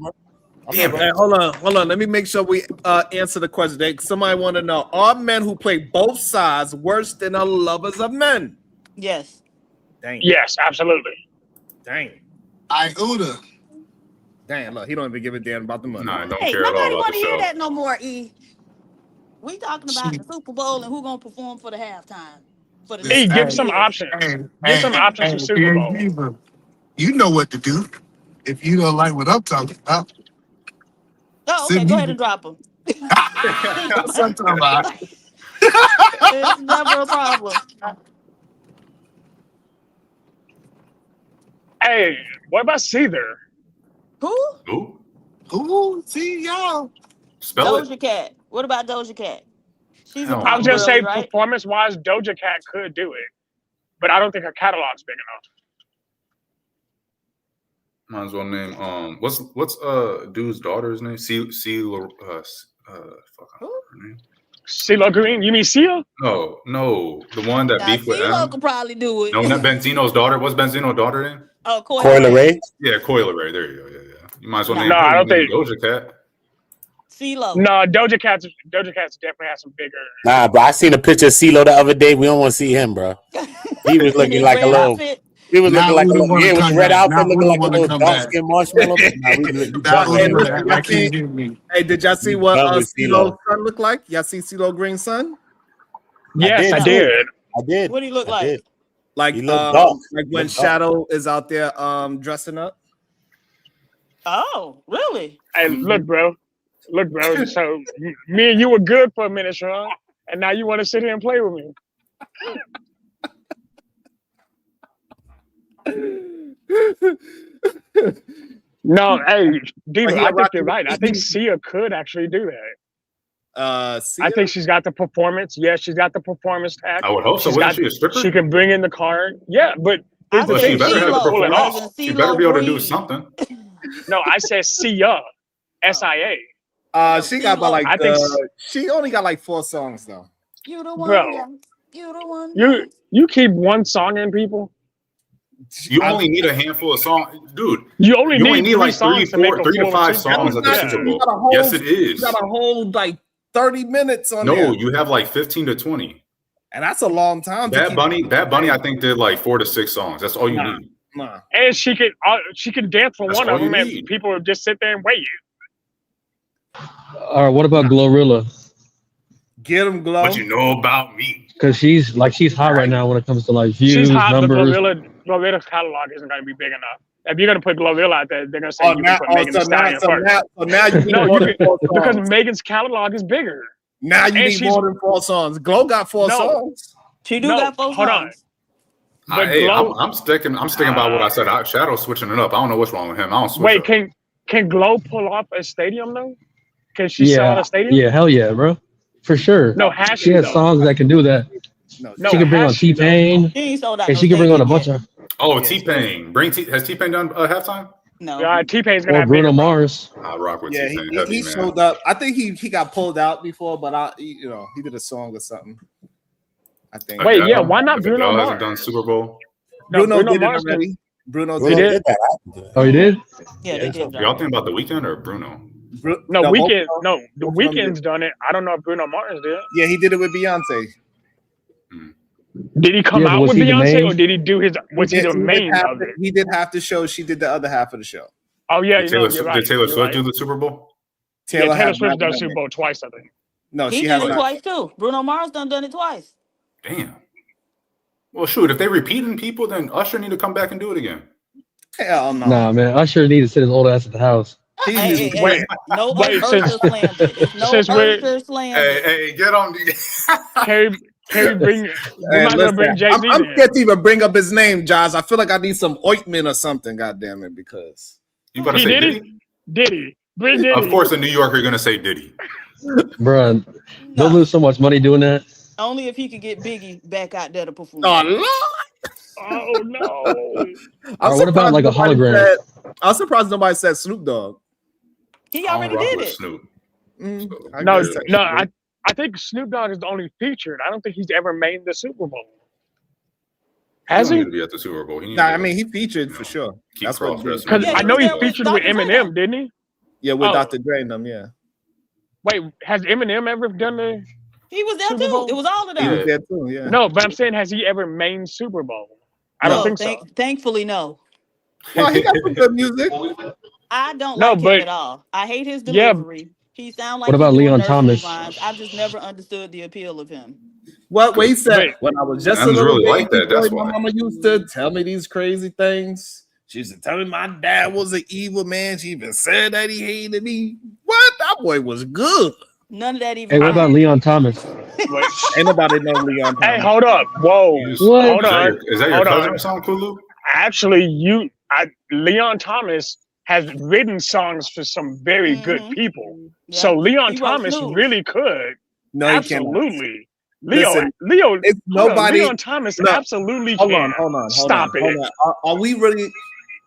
Damn. Hey, hold on. Let me make sure we answer the question. Somebody want to know: are men who play both sides worse than the lovers of men? Yes. Dang. Yes, absolutely. Dang. Uda. Dang, look, he don't even give a damn about the money. Nah, I don't Hey, care at all nobody about want the to hear show. that no more, E. We talking about the Super Bowl and who gonna perform for the halftime. For the give some options. Give some options for Super Bowl. You know what to do. If you don't like what I'm talking about, Oh, okay. Go ahead and drop them. that's what I'm talking about. It's never a problem. Hey, what about Seether? Who? Who? See y'all. Spell it. Doja Cat. What about Doja Cat? She's a Hell I was pop no. just girly, saying, right? performance-wise, Doja Cat could do it, but I don't think her catalog's big enough. Might as well name what's dude's daughter's name? Fuck her name. CeeLo Green? You mean Sia? No, the one that Now, beef with CeeLo M. could probably do it. No, not Benzino's daughter. What's Benzino's daughter name? Oh, Coyle Ray. Yeah, Coyle Ray. There you go. Yeah. You might as well name No, her. I don't think. Doja Cat. CeeLo. No, Doja Cat's definitely has some bigger. Nah, bro. I seen a picture of CeeLo the other day. We don't want to see him, bro. He was looking like a little. He was looking like a little. Yeah, with the red outfit, looking like a little dark skin marshmallow. Nah, we done with him. Hey, did y'all see what Done with CeeLo's son looked like? Y'all see CeeLo Green's son? Yes, I did. I did. What do he look like? Like, He looked dark. like when Looked dark. Shadow is out there dressing up. Oh, really? Hey, look, bro. So me and you were good for a minute, Sean, and now you want to sit here and play with me. No, hey, Diva, I think you're right. I think Sia could actually do that. Sia? I think she's got the performance. Yeah, she's got the performance tag. I would hope so. She's Wasn't got- she a stripper? She can bring in the card. Yeah, but here's the Well, she thing. better She have the can pull it off. performance. She better be able to do something. No, I said Sia, SIA. She got about like I think she only got like 4 songs though. You the one. Bro. Yeah. You the one. You keep one song in, people. You only need a handful of songs, dude. You only need like songs to make a 3 to full 5 Super songs Bowl. at the Super Bowl. Yes, it is. You got a whole like 30 minutes on there. No, you have like 15 to 20. And that's a long time. That Bunny, I think did like 4 to 6 songs. That's all you need. Nah. And she can dance for That's one all of you them, and need. people would just sit there and wait. All right, what about Glorilla? Get him, Glow. What you know about me? Because she's hot right now when it comes to like views, She's hot, but numbers. Glorilla's catalog isn't going to be big enough. If you're going to put Glorilla out there, they're going to say you can put Megan Thee Stallion first. now you need No, more you than can, 4 songs. because Megan's catalog is bigger. Now you And need she's- more than 4 songs. Glow got 4 No. songs. She do No, got 4 hold on. songs. But Hey, Glow, I'm sticking by what I said. Shadow's switching it up. I don't know what's wrong with him. I don't switch wait, up. can Glow pull off a stadium though? Can she sell Yeah, out a stadium? yeah, hell yeah, bro, for sure. No, has she she, has though? songs that can do that. No, she can bring on has she, though? T-Pain, She ain't sold out and no she can bring on a stadium bunch yet. of Oh, T-Pain. Has T-Pain done halftime? No. T-Pain's gonna or have Bruno bigger Mars. I rock with Yeah, T-Pain he heavy, man. showed up. I think he got pulled out before, but he did a song or something. I think. Wait, yeah, why not Bruno Adele Mars? hasn't done Super Bowl. No, Bruno did Mars it already. Bruno They did did? it. Oh, he did? Yeah, they did. Y'all think about The Weeknd or Bruno? No, both Weekend. of them- No, the both of them Weekend's done it. I don't know if Bruno Mars did. Yeah, he did it with Beyonce. Did he come Yeah, but out was with he the Beyonce, main? or did he do his? Was he the main half of it? He did half the show. She did the other half of the show. Oh yeah, Did you know, Taylor, you're right. did Taylor you're Swift right. do the Super Bowl? Yeah, Taylor has Swift not done done Super it. Bowl twice, I think. No, He she did has it not. twice too. Bruno Mars done it twice. Damn. Well, shoot, if they repeating people, then Usher need to come back and do it again. Hell no. Nah, man, Usher need to sit his old ass at the house. Hey, Wait, no wait, Usher since- slander. It's no since we're- Usher slander. Hey, get on. Can we bring? We Hey, might as well bring listen, Jay Z. I'm scared to even bring up his name, Josh. I feel like I need some ointment or something. God damn it, because You about to He say did it? Diddy? Diddy, bring Diddy. Of course, a New Yorker going to say Diddy. Bruh, they'll lose so much money doing that. Only if he could get Biggie back out there to perform. oh Lord. Oh no! I'm Or what about surprised like a nobody hologram? I'm surprised nobody said Snoop Dogg. He I already don't rock did with it. Snoop. I No, guess no. technically. I think Snoop Dogg is the only featured. I don't think he's ever made the Super Bowl. Has don't he? need to be at the Super Bowl. He needs Nah, to I mean he featured for sure. keep That's what. cross-dressing. Because Yeah, I he know was he there with featured with Dr. Dre. Eminem, didn't he? Yeah, with Oh. Dr. Dre and them. Yeah, Wait, has Eminem ever done the? He was there Super too. Bowl? It was all of he them. was there too. Yeah. No, but I'm saying, has he ever made Super Bowl? I don't think so. Thankfully, no. Well, he got some good music. I don't No, like but- him at all. I hate his Yeah. delivery. He sound like What about he's doing Leon nursery Thomas? rhymes. I've just never understood the appeal of him. What he said Wait. when I was just a Em's little really baby like that, that's boy, my why. mama used to tell me these crazy things. She used to tell me my dad was an evil man. She even said that he hated me. What? That boy was good. None of that even. Hey, what about Leon Thomas? Ain't nobody know Leon Thomas. Hey, hold up. Whoa. What? Hold on. Is that your Hold cousin on. or something, Kulu? Actually, Leon Thomas has written songs for some very good people. Yeah. So Leon He wrote Thomas Snooze. really could. No, he cannot. Absolutely. Listen, Leo, it's nobody. Leon Thomas Look, absolutely hold can. on. Stop it. Are we really?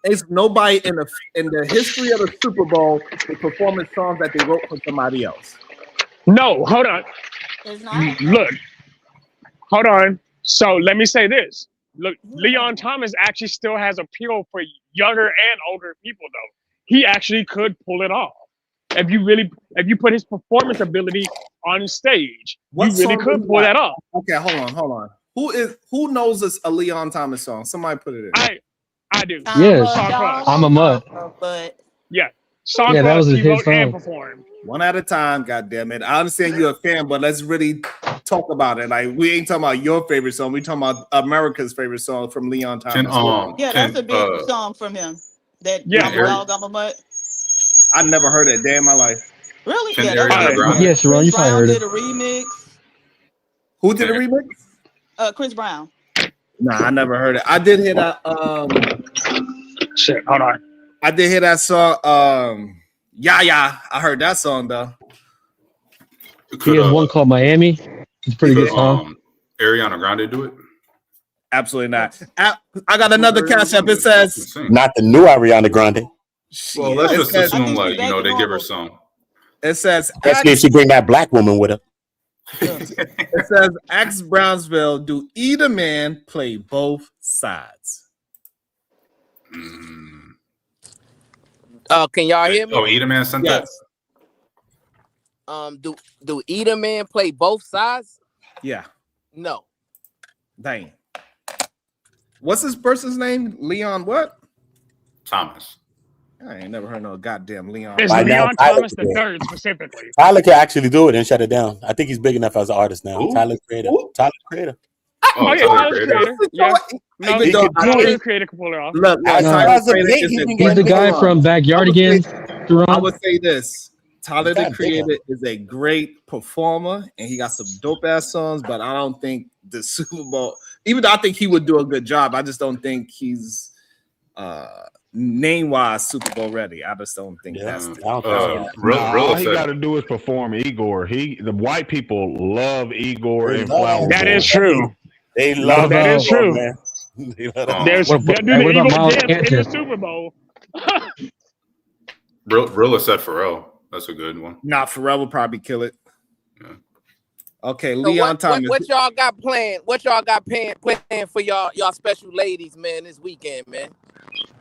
It's nobody in the history of the Super Bowl is performing songs that they wrote for somebody else. No, hold on. It's not. Look, hold on. So let me say this. Look, Leon Thomas actually still has appeal for younger and older people, though. He actually could pull it off. If you put his performance ability on stage, you really could pull that off. Okay, hold on. Who knows this a Leon Thomas song? Somebody put it in. I do. Yes, Song Plus. I'm a mutt. But yeah, Song Yeah, that Plus, was he his wrote and song. performed. One at a time, goddammit. I understand you're a fan, but let's really talk about it. Like, we ain't talking about your favorite song. We talking about America's favorite song from Leon Thomas. yeah, that's a big song from him. That I'm a dog, I'm a mutt. I never heard it a day in my life. Really? Can Yeah, that's Ariana Grande? Yeah, Sharon, you Chris probably Brown heard did it. a remix. Who did a remix? Chris Brown. Nah, I never heard it. I did hear that. Shit, hold on. I did hear that song. Yeah. I heard that song though. He has one called Miami. It's a pretty good song. Ariana Grande do it? Absolutely not. I got another cash app. It says Not the new Ariana Grande. Well, let's just says- assume like they give her some. It says Especially if she bring that black woman with her. it says Axe Brownsville. Do either man play both sides? Can y'all hear me? Oh, Eda Man sent that? Do either man play both sides? Yeah. No. Dang. What's this person's name? Leon what? Thomas. I ain't never heard no goddamn Leon. It's By now, Leon Tyler Thomas can do it. III specifically. Tyler can actually do it and shut it down. I think he's big enough as an artist now. Tyler Creator. Tyler Creator. Oh, yeah, Tyler Creator. Yeah. No, Even though Tyler Creator can pull it off. Look, As Tyler of Creator late, is he's a been great- He's the guy hold on. from Backyardigans. I would say this. Tyler the He's big Creator is a great performer and he got some dope ass songs, but I don't think the Super Bowl, even though I think he would do a good job, I just don't think he's name wise Super Bowl ready. I just don't think that's all he got to do is perform Igor. The white people love Igor and Flower. That is true. They love that is Igor, true. man. They'll do the what about Eagle Miles dance in the Cantor? Super Bowl. Rilla said Pharrell. That's a good one. Nah, Pharrell would probably kill it. Yeah. Okay, So Leon Thomas. what y'all got planned? What y'all got planned for y'all special ladies, man, this weekend, man?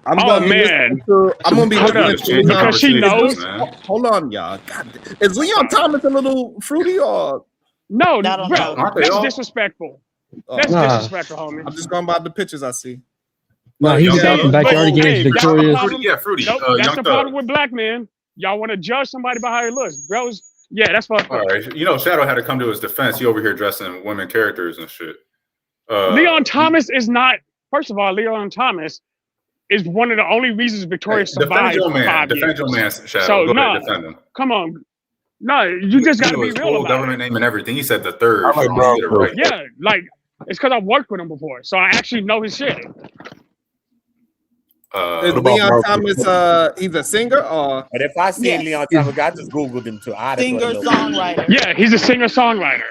I'm Oh, gonna be man. I'm gonna be Hold listening up. to Leon. Because she knows. Hold on, y'all. God, is Leon Thomas a little fruity or? No, I don't bro, know. Aren't they that's all? disrespectful. Oh. That's Nah. disrespectful, homie. I'm just going by the pictures I see. No, he's the guy from But, Backyardigans, hey, that's the Victorious. problem. Yeah, fruity. Nope, that's Young the Thug. problem with black men. Y'all want to judge somebody by how he looks, bros. Yeah, that's fucked All up. right. You know, Shadow had to come to his defense. He over here dressing women characters and shit. Leon Thomas is not. First of all, Leon Thomas is one of the only reasons Victoria Defend survived your for man. 5 Defend years. your man, Shadow. So, Go nah, ahead, defend him. come on. No, you just got to You know be his real full about government name and everything. He said the third. I like so Brown you get it right. it. Yeah, like it's because I worked with him before, so I actually know his shit. Is What about Leon Mark? Thomas he's a singer or? But if I see Yes. Leon Thomas, I just Googled him too. Singer songwriter. Yeah, he's a singer-songwriter.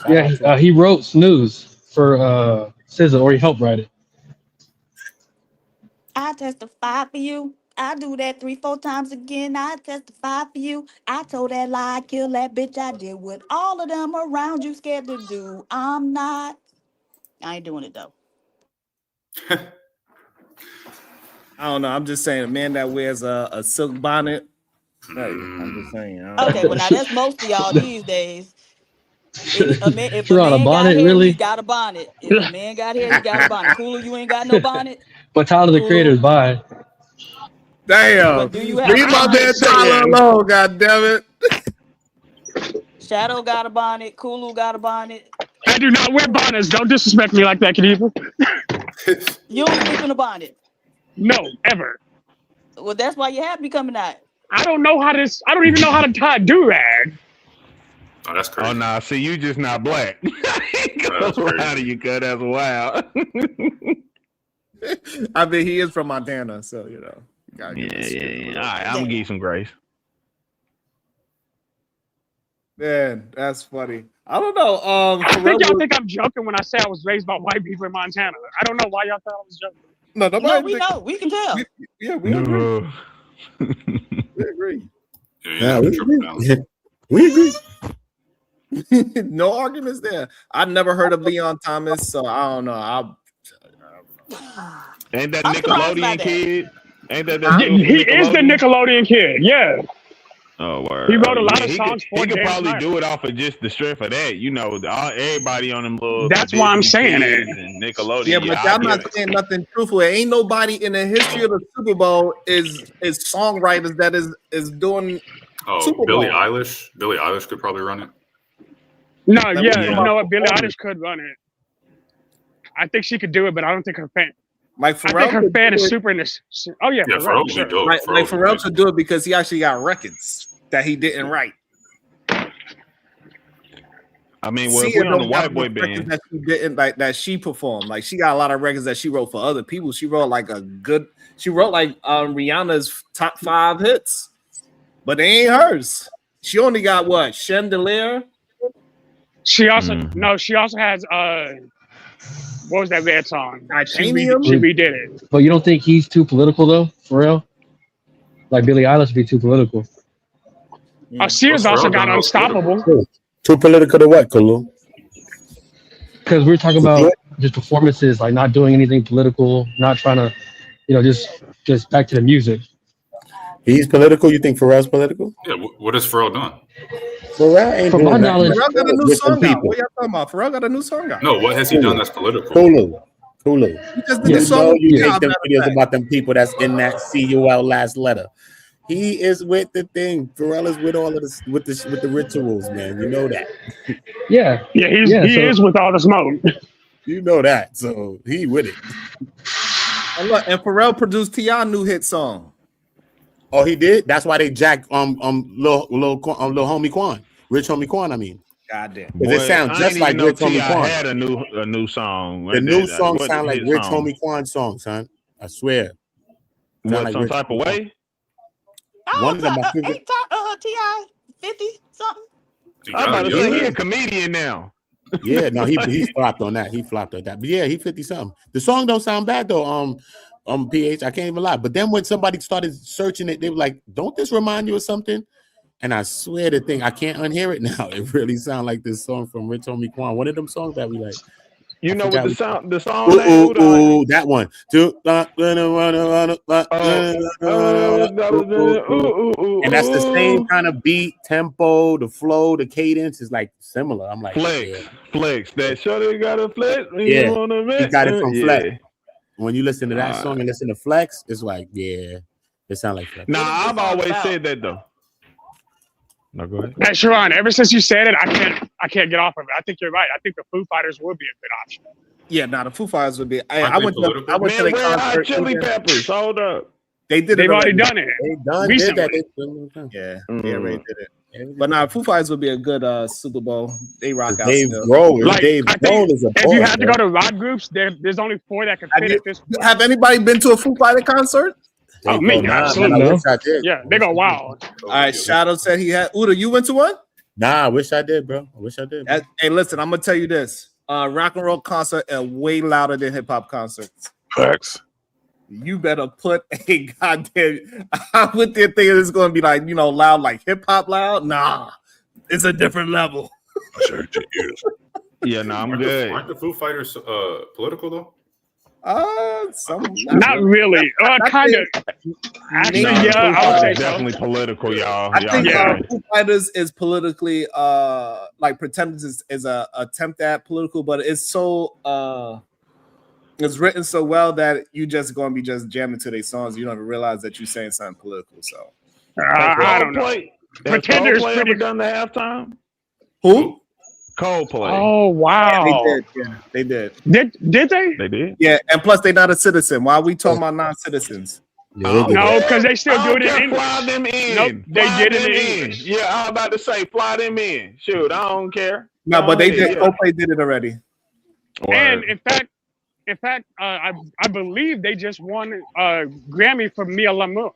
Yeah, he wrote Snooze for SZA, or he helped write it. I testify for you. I do that 3-4 times again. I testify for you. I told that lie, I killed that bitch. I did what all of them around you scared to do. I'm not. I ain't doing it though. I don't know. I'm just saying, a man that wears a silk bonnet. Hey, I'm just saying. Okay, well now that's most of y'all these days. If a man You're on a got bonnet, hair, really? he got a bonnet. If a man got hair, he got a bonnet. Cooler, you ain't got no bonnet. But Tyler the Creator is by. Damn. But do you have Leave my man Tyler alone, god damn it. Shadow got a bonnet. Kulu got a bonnet. I do not wear bonnets. Don't disrespect me like that, Kadiva. You don't sleep in a bonnet. No, ever. Well, that's why you have me coming out. I don't know how to. I don't even know how to tie a do-rag. Oh, that's crazy. Oh, nah. See, you just not black. That's How do you cut? That's wild. I mean, he is from Montana, so you know. Yeah. All right, I'm gonna give you some grace. Man, that's funny. I don't know. I think y'all think I'm joking when I say I was raised by white people in Montana. I don't know why y'all thought I was joking. No, we know. We can tell. We agree. We agree. We agree. No arguments there. I've never heard of Leon Thomas, so I don't know. Ain't that I'm surprised by Nickelodeon that. kid? Ain't that He is the Nickelodeon kid. Yeah. Oh, word. He wrote a lot of he songs for He could Dan probably Snyder. do it off of just the strength of that. You know, everybody on them little. That's why I'm saying it. And Nickelodeon. Yeah, but y'all not saying nothing truthful. Ain't nobody in the history of the Super Bowl is songwriters that is doing Super Bowl. Billie Eilish. Billie Eilish could probably run it. No, yeah, you know what? Billie Eilish could run it. I think she could do it, but I don't think her fan. Like I think her fan is super in this. Oh yeah, Pharrell, sure. Like Pharrell could do it because he actually got records that he didn't write. I mean, well, if we're on the white boy band, that she didn't like that she performed. Like she got a lot of records that she wrote for other people. She wrote like Rihanna's top 5 hits, but they ain't hers. She only got what? Chandelier. She also She also has what was that bad song? She Titanium. redid it. But you don't think he's too political though, for real? Like Billie Eilish would be too political. Sears also got Unstoppable. Too political to what, Kulu? Because we're talking about just performances, like not doing anything political, not trying to, just back to the music. He's political. You think Pharrell's political? Yeah. What has Pharrell done? Pharrell ain't From my knowledge, Pharrell got a new song out. What y'all talking about? Pharrell got a new song out. No, what has he done that's political? Kulu. He just did the song. You hate them videos about them people that's in that CUL last letter. He is with the thing. Pharrell is with all of this, with the rituals, man. You know that. Yeah, he is with all the smoke. You know that, so he with it. And look, and Pharrell produced T.I. new hit song. Oh, he did. That's why they jacked little homie Quan, Rich Homie Quan. I mean, goddamn, it sounds just like Rich Homie Quan. Had a new song. The new song sound like Rich Homie Quan's song, son. I swear. What, like some type of way? One of them, T.I. 50 something. I'm about to say he's a comedian now. Yeah, no, he flopped on that. He flopped on that. But yeah, he 50 something. The song don't sound bad though. PH, I can't even lie. But then when somebody started searching it, they were like, "Don't this remind you of something?" And I swear the thing, I can't unhear it now. It really sounds like this song from Rich Homie Quan. One of them songs that we like. You know what the song Ooh, that one. And that's the same kind of beat, tempo, the flow, the cadence is like similar. I'm like, flex. That shorty got a flex. Yeah, he got it from Flex. When you listen to that song and listen to Flex, it's like, yeah, it sounds like Flex. Nah, I've always said that though. No, go ahead. Hey, Sharon, ever since you said it, I can't get off of it. I think you're right. I think the Foo Fighters would be a good option. Yeah, the Foo Fighters would be. I went to the concert. Chili Peppers. Hold up. They did it. They've already done it. Did that. Yeah, they already did it. But Foo Fighters would be a good Super Bowl. They rock out. Dave still. Grohl. Dave Grohl is a if you had to go to rock groups, there's only 4 that can fit at this point. Have anybody been to a Foo Fighter concert? Oh, me, absolutely. Yeah, they go wild. All right, Shadow said he had. Uda, you went to one? Nah, I wish I did, bro. I wish I did. Hey, listen, I'm gonna tell you this: rock and roll concert are way louder than hip hop concerts. Facts. You better put a goddamn. I went there thinking it's gonna be like loud like hip hop loud. Nah, it's a different level. Yeah, no, I'm good. Aren't the Foo Fighters political though? Not really. Kind of. Actually, yeah, I would say definitely political, y'all. I think Foo Fighters is politically like Pretenders is a attempt at political, but it's so it's written so well that you just gonna be just jamming to their songs. You don't even realize that you're saying something political. So I don't know. Pretenders ever done the halftime? Who? Coldplay. Oh wow. Yeah, they did. Yeah, they did. Did they? They did. Yeah, and plus they're not a citizen. Why are we talking about non-citizens? Yeah, No, because they still do it in English. Fly them in. Nope, they Fly did it them in in. English. Yeah, I was about to say fly them in. Shoot, I don't care. No, but they did. Yeah. Coldplay did it already. And in fact, I believe they just won a Grammy for Mia L'amour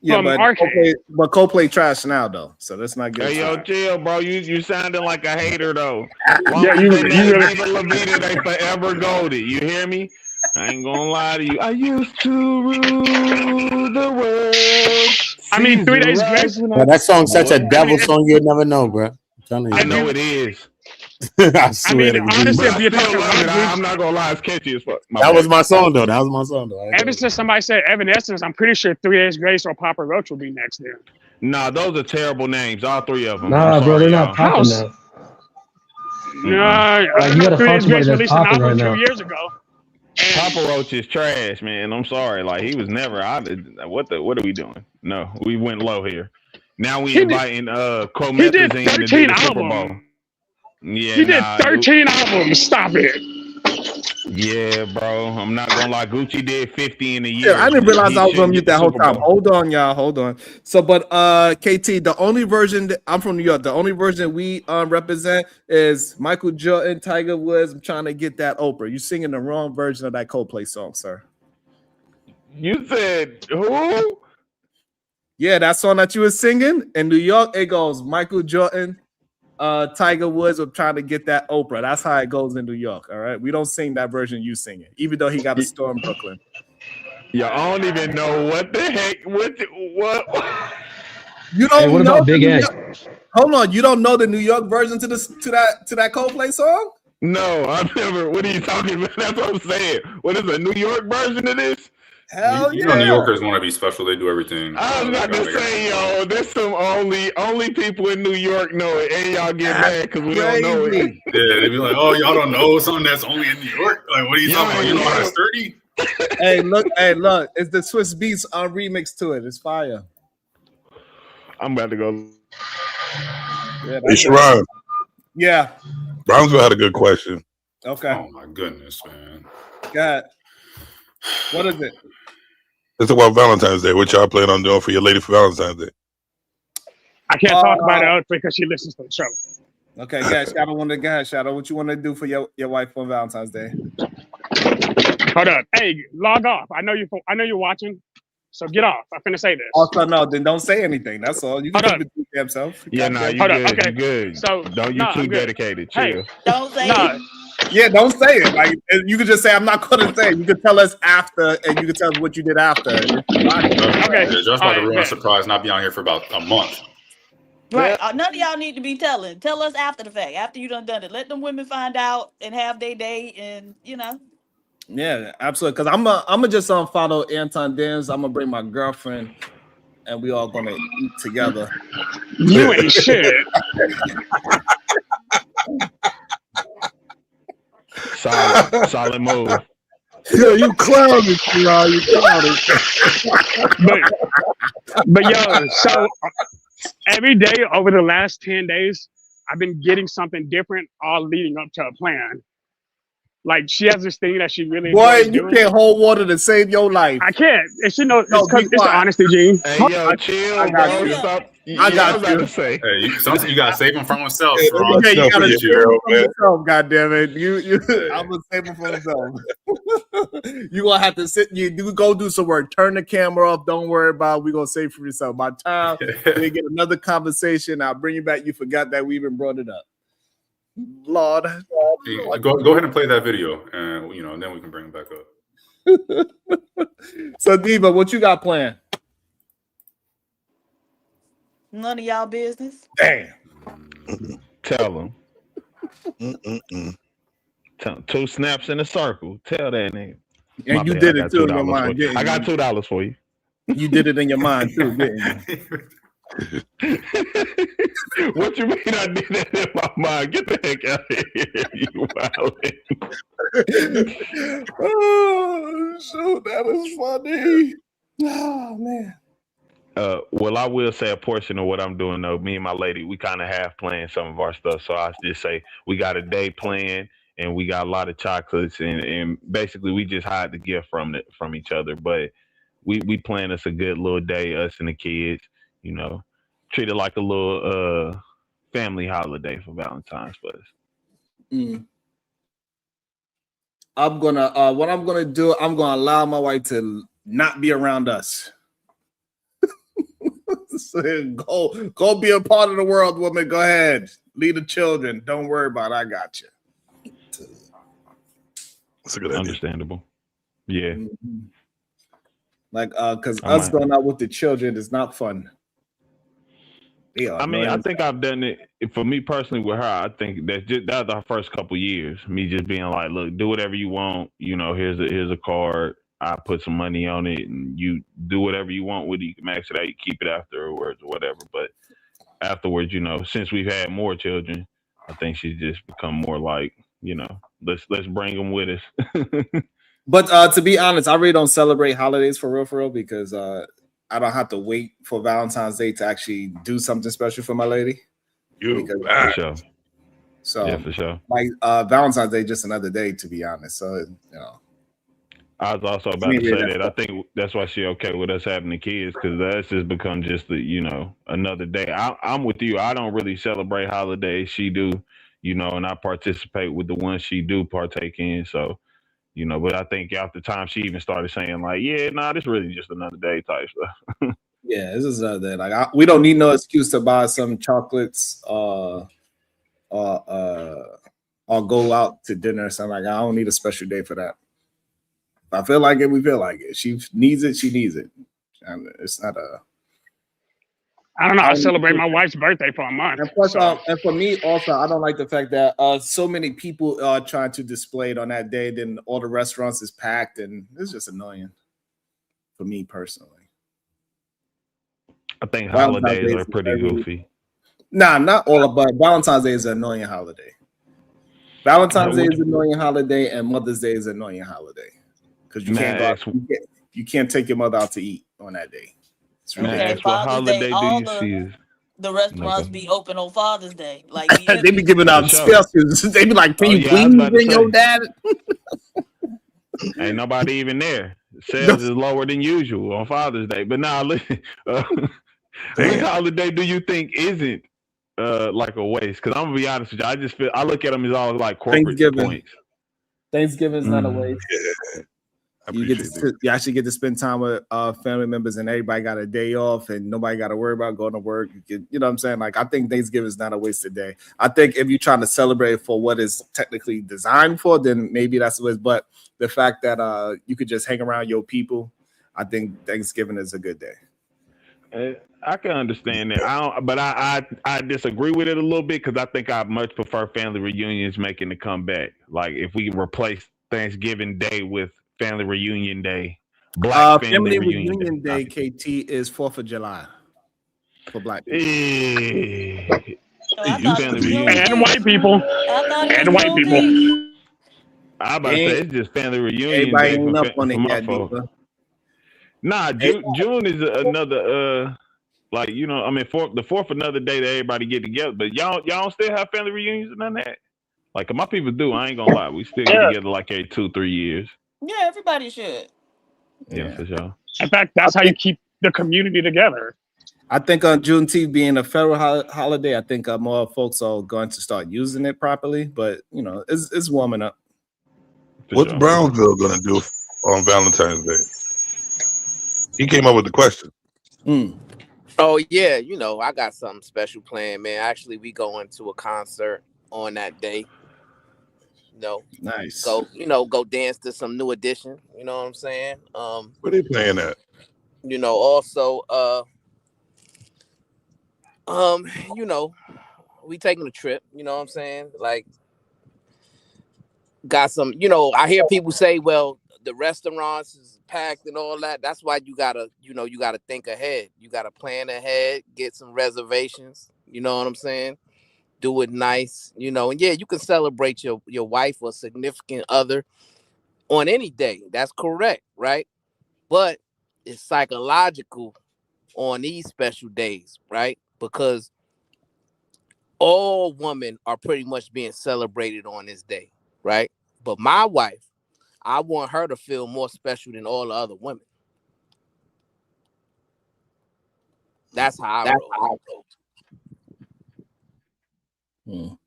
from Arcade. Coldplay trash now though, so let's not get. Hey, yo, chill, bro. You sounding like a hater though. Yeah, you really. La Vida, they forever golded. You hear me? I ain't gonna lie to you. I used to rule the world. I mean, 3 Days Grace. Bro, that song's such a devil song you'd never know, bro. I'm telling you. I know it is. I swear to God. honestly, if you're talking I'm not gonna lie, it's catchy as fuck. That was my song though. Ever since somebody said Evanescence, I'm pretty sure 3 Days Grace or Papa Roach will be next there. Nah, those are terrible names. All three of them. Nah, bro, they're not popping now. No, Like, you gotta 3 find Days Grace somebody that's released an popping album right now. 2 years ago. Papa Roach is trash, man. I'm sorry. Like he was never. What are we doing? No, we went low here. Now we inviting He did 13 albums. Yeah, He did 13 albums. Stop it. Yeah, bro. I'm not gonna lie. Gucci did 50 in a year. Yeah, I didn't realize I was on mute that whole time. Bowl. Hold on, y'all. Hold on. So, but KT, the only version that I'm from New York, the only version we represent is Michael Jordan, Tiger Woods. I'm trying to get that Oprah. You're singing the wrong version of that Coldplay song, sir. You said who? Yeah, that song that you were singing in New York, it goes Michael Jordan, Tiger Woods. I'm trying to get that Oprah. That's how it goes in New York. All right, we don't sing that version you singing, even though he got a store in Brooklyn. Yeah, I don't even know what the heck. What? You don't what know about Big Ed? Hold on, you don't know the New York version to that Coldplay song? No, I've never. What are you talking about? That's what I'm saying. What is a New York version of this? Hell You know, New Yorkers want to be special. They do everything. I was about to say, yo, there's some only people in New York know it, and y'all get mad because we don't know it. Yeah, they be like, "Oh, y'all don't know something that's only in New York." Like, what are you talking about? You know how sturdy? Hey, look, it's the Swiss Beats remix to it. It's fire. I'm about to go. Yeah, Hey, Sharon. Yeah. Brownsville had a good question. Okay. Oh my goodness, man. God. What is it? It's about Valentine's Day. What y'all plan on doing for your lady for Valentine's Day? I can't talk about it because she listens to the show. Okay, yeah, Shadow, what you want to do for your wife on Valentine's Day? Hold up. Hey, log off. I know you're watching. So get off. I'm finna say this. Also, no, then don't say anything. That's all. You can keep it to yourself. Yeah, nah, you Hold good. up, okay. You good. So don't you too dedicated. Chill. Hey, don't say it. Yeah, don't say it. Like you could just say, "I'm not going to say it." You could tell us after, and you could tell us what you did after. Okay. Yeah, just about to ruin a surprise. Not be on here for about a month. Right. None of y'all need to be telling. Tell us after the fact. After you done it. Let them women find out and have their day, and Yeah, absolutely. Because I'm just follow Anton Dance. I'm gonna bring my girlfriend, and we all gonna eat together. You ain't shit. Solid move. Yeah, you clowning, Sharon. You clowning. But yo, so every day over the last 10 days, I've been getting something different, all leading up to a plan. Like she has this thing that she really Boy, enjoys you doing. can't hold water to save your life. I can't. It's it's be the quiet. honesty, Gene. Hey, yo, chill, I got bro. you. Stop. I got you. To say. Hey, you gotta save him from himself. Yeah, bro. you gotta for save you, girl, him from man. himself, goddamn it. I'm gonna save him from himself. You gonna have to sit. You go do some work. Turn the camera off. Don't worry about it. We gonna save for yourself. By the time we get another conversation, I'll bring you back. You forgot that we even brought it up. Lord, Go ahead and play that video, and then we can bring it back up. So Diva, what you got planned? none of y'all business. Damn. Tell him. Two snaps in a circle. Tell that nigga. And My you bad, did I it got too in $2 your mind. for you. I got $2 for you. You did it in your mind too, didn't you? What you mean I did that in my mind? Get the heck out of here, you wildin'. Oh, so that is funny. Oh man. Well, I will say a portion of what I'm doing though. Me and my lady, we kind of have planned some of our stuff. So I just say we got a day planned, and we got a lot of chocolates, and basically we just hide the gift from each other. But we plan us a good little day, us and the kids. You know, treat it like a little family holiday for Valentine's for us. I'm gonna what I'm gonna do, I'm gonna allow my wife to not be around us. So go be a part of the world, woman. Go ahead. Lead the children. Don't worry about it. I got you. That's a good idea. Understandable. Yeah. Like because us going out with the children is not fun. I mean, I think I've done it for me personally with her. I think that's our first couple years. Me just being like, look, do whatever you want. You know, here's a card. I put some money on it, and you do whatever you want with it. You can max it out. You keep it afterwards or whatever. But afterwards, you know, since we've had more children, I think she's just become more like, you know, let's bring them with us. But to be honest, I really don't celebrate holidays for real, because I don't have to wait for Valentine's Day to actually do something special for my lady. For sure. So yeah, for sure. Like Valentine's Day, just another day, to be honest. So you know. I was also about to say that. I think that's why she's okay with us having the kids, because that's just become just another day. I'm with you. I don't really celebrate holidays. She do, and I participate with the ones she do partake in. So, but I think after time she even started saying like, yeah, nah, this really just another day type stuff. Yeah, this is another day. Like we don't need no excuse to buy some chocolates or go out to dinner or something. Like I don't need a special day for that. If I feel like it, we feel like it. She needs it, she needs it. And it's not a. I don't know. I celebrate my wife's birthday for a month. And plus, and for me also, I don't like the fact that so many people are trying to display it on that day. Then all the restaurants is packed, and it's just annoying for me personally. I think holidays are pretty goofy. Nah, not all of, but Valentine's Day is an annoying holiday. Valentine's Day is an annoying holiday, and Mother's Day is an annoying holiday. Because you can't go out, you can't take your mother out to eat on that day. Okay, Father's Day, all the restaurants be open on Father's Day. Like they be giving out specials. They be like, "Can you please bring your dad?" Ain't nobody even there. Sales is lower than usual on Father's Day. But now, listen, which holiday do you think isn't like a waste? Because I'm gonna be honest with you, I look at them as all like corporate points. Thanksgiving is not a waste. Yeah. You actually get to spend time with family members, and everybody got a day off, and nobody got to worry about going to work. You know what I'm saying? Like I think Thanksgiving is not a wasted day. I think if you're trying to celebrate for what is technically designed for, then maybe that's the way. But the fact that you could just hang around your people, I think Thanksgiving is a good day. I can understand that. But I disagree with it a little bit, because I think I much prefer family reunions making the comeback. Like if we replace Thanksgiving Day with Family Reunion Day, Black Family Reunion Day, KT, is 4th of July for Black people. And white people. And white people. I about to say it's just Family Reunion Day for my folks. Nah, June is another like the 4th another day that everybody get together. But y'all still have family reunions and none of that. Like my people do. I ain't gonna lie, we still get together like every 2-3 years. Yeah, everybody should. Yeah, for sure. In fact, that's how you keep the community together. I think on Juneteenth being a federal holiday, I think more folks are going to start using it properly. But it's warming up. What's Brownsville going to do on Valentine's Day? He came up with the question. Oh yeah, I got something special planned, man. Actually, we going to a concert on that day. Nice. Go dance to some New Edition. You know what I'm saying? Where they playing at? Also, we taking a trip. You know what I'm saying? Like, got some. I hear people say, "Well, the restaurants is packed and all that." That's why you gotta think ahead. You gotta plan ahead, get some reservations. You know what I'm saying? Do it nice, and yeah, you can celebrate your wife or significant other on any day. That's correct, right? But it's psychological on these special days, right? Because all women are pretty much being celebrated on this day, right? But my wife, I want her to feel more special than all the other women. That's how I roll.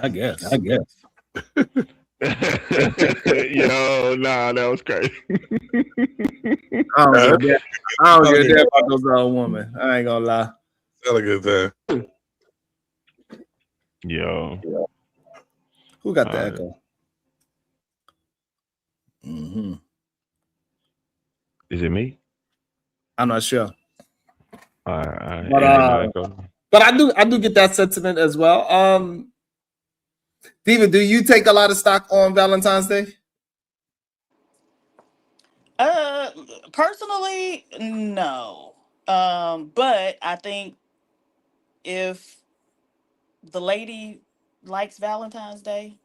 I guess. Yo, nah, that was crazy. I don't get that about those other women. I ain't gonna lie. Had a good time. Yo. Who got the echo? Mm-hmm. Is it me? I'm not sure. But I do get that sentiment as well. Diva, do you take a lot of stock on Valentine's Day? Personally, no. But I think if the lady likes Valentine's Day,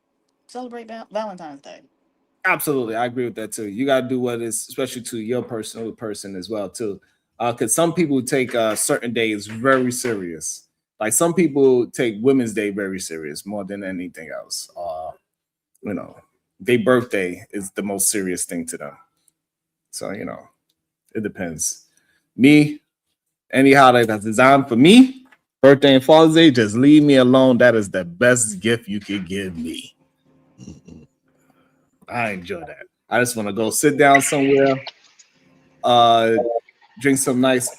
celebrate Valentine's Day. Absolutely, I agree with that too. You got to do what is especially to your personal person as well too, because some people take certain days very serious. Like some people take Women's Day very serious more than anything else. You know, their birthday is the most serious thing to them. So you know, it depends. Me, any holiday that's designed for me, birthday and Father's Day, just leave me alone. That is the best gift you could give me. I enjoy that. I just want to go sit down somewhere, drink some nice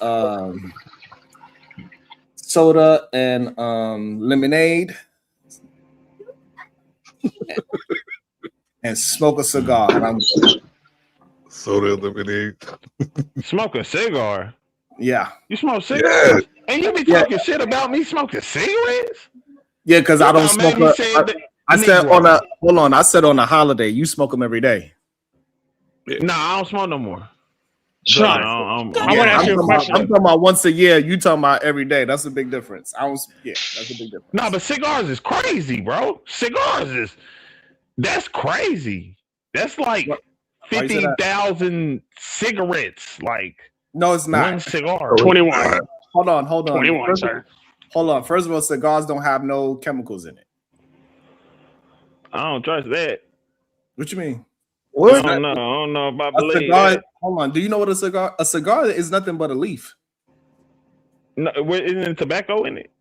soda and lemonade, and smoke a cigar. And I'm soda and lemonade. Smoke a cigar. Yeah. You smoke cigarettes? Yeah. And you be talking shit about me smoking cigarettes? Yeah, because I don't smoke. I said on a hold on. I said on a holiday, you smoke them every day. Nah, I don't smoke no more. Sean, I want to ask you a question. I'm talking about once a year. You talking about every day? That's a big difference. That's a big difference. Nah, but cigars is crazy, bro. That's crazy. That's like 50,000 cigarettes. Like no, it's not. One cigar. 21. Hold on. 21, sir. Hold on. First of all, cigars don't have no chemicals in it. I don't trust that. What you mean? I don't know if I believe that. Hold on. Do you know what a cigar? A cigar is nothing but a leaf. No, isn't there tobacco in it?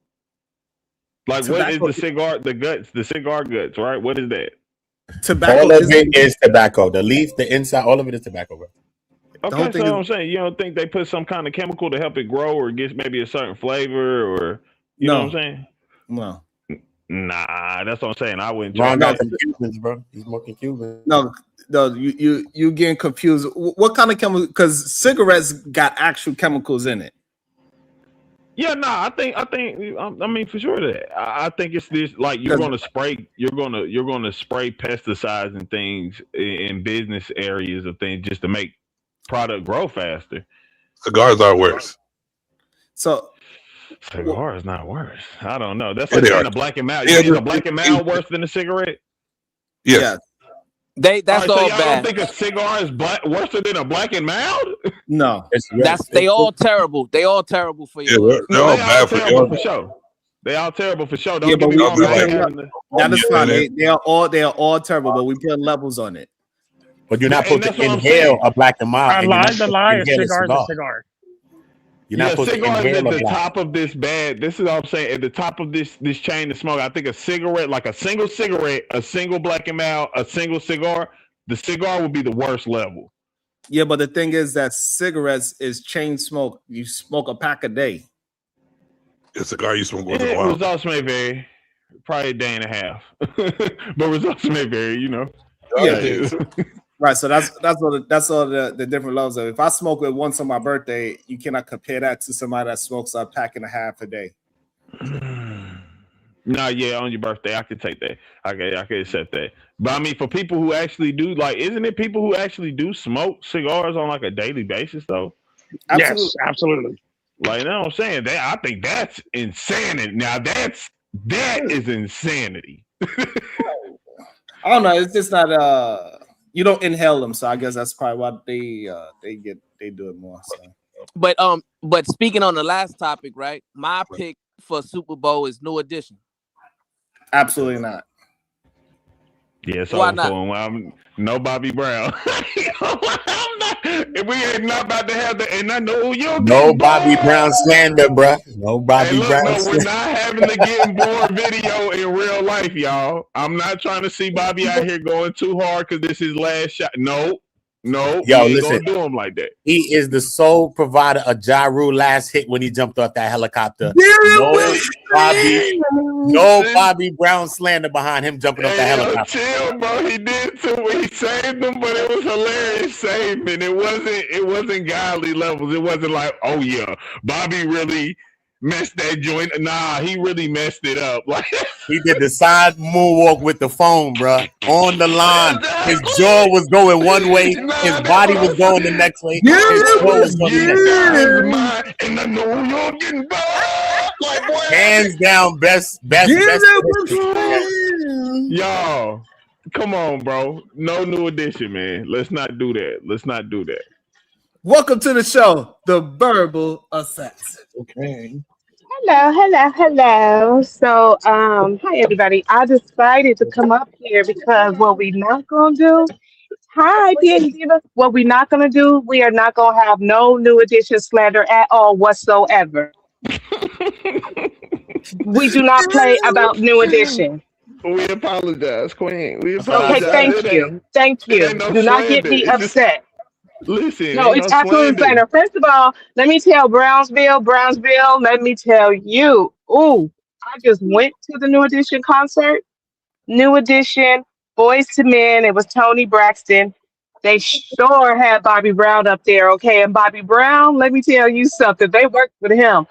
Like tobacco. What is the cigar? The guts, the cigar guts, right? What is that? Tobacco. All of it is tobacco. The leaf, the inside, all of it is tobacco, bro. Okay, so I'm saying you don't think they put some kind of chemical to help it grow or get maybe a certain flavor or you know what I'm saying? No. Nah, that's what I'm saying. I wouldn't try that. Cubans, bro. He's smoking Cubans. No, you getting confused. What kind of chemical? Because cigarettes got actual chemicals in it. Yeah, nah. I mean, for sure that I think it's this. Like you're gonna spray pesticides and things in business areas of things just to make product grow faster. Cigars are worse. So. Cigar is not worse. I don't know. That's like saying a black and mild. You think a black and mild worse than a cigarette? Yes. That's all so bad. Don't think a cigar is worse than a black and mild? No. They all terrible. They all terrible for you. Yeah, they're all bad for sure. They all terrible for sure. Don't get me wrong. That is fine. They are all terrible, but we put levels on it. But you're not supposed to inhale a black and mild. The lie is cigar is a cigar. You're not supposed to inhale at the top of this bag. This is what I'm saying. At the top of this chain of smoke, I think a cigarette, like a single cigarette, a single black and mild, a single cigar, the cigar would be the worst level. Yeah, but the thing is that cigarettes is chain smoke. You smoke a pack a day. A cigar you smoke once in a while. Results may vary. Probably a day and a half. But results may vary, you know. Yeah. Right, so that's all the different levels of. If I smoke it once on my birthday, you cannot compare that to somebody that smokes a pack and a half a day. Nah, yeah, on your birthday, I could take that. I could accept that. But I mean, for people who actually do, like, isn't it people who actually do smoke cigars on like a daily basis, though? Absolutely. Yes, absolutely. Like, you know what I'm saying? I think that's insanity. Now that is insanity. I don't know. It's just not you don't inhale them, so I guess that's probably why they do it more. So. But speaking on the last topic, right? My pick for Super Bowl is New Edition. Absolutely not. Yeah, so Why not? for him, no Bobby Brown. We ain't not about to have that, and I know you. No Bobby Brown slander, bruh. No Bobby Brown. No, slander. we're not having the getting bored video in real life, y'all. I'm not trying to see Bobby out here going too hard because this is his last shot. No, Yo, we ain't listen, gonna do him like that. He is the sole provider of Ja Rule last hit when he jumped off that helicopter. No Bobby Brown slander behind him jumping off that helicopter. Chill, bro. He did too. He saved them, but it was hilarious saving. It wasn't godly levels. It wasn't like, oh yeah, Bobby really messed that joint. Nah, he really messed it up. Like he did the side moonwalk with the phone, bro. On the line, his jaw was going one way, his body was going the next way. His jaw was going the next way. And I know you're getting back. Like, hands down, best. Y'all, come on, bro. No New Edition, man. Let's not do that. Welcome to the show, the Verbal Assassin. Okay. Hello. So, hi everybody. I decided to come up here because what we not gonna do. Hi, PhD Diva. What we not gonna do? We are not gonna have no New Edition slander at all whatsoever. We do not play about New Edition. We apologize, Queen. We apologize. Okay, thank you. No Do not get me upset. Listen, no, it's absolutely slander. First of all, let me tell Brownsville, let me tell you. Ooh, I just went to the New Edition concert. New Edition, Boys to Men. It was Tony Braxton. They sure had Bobby Brown up there, okay? And Bobby Brown, let me tell you something. They worked with him.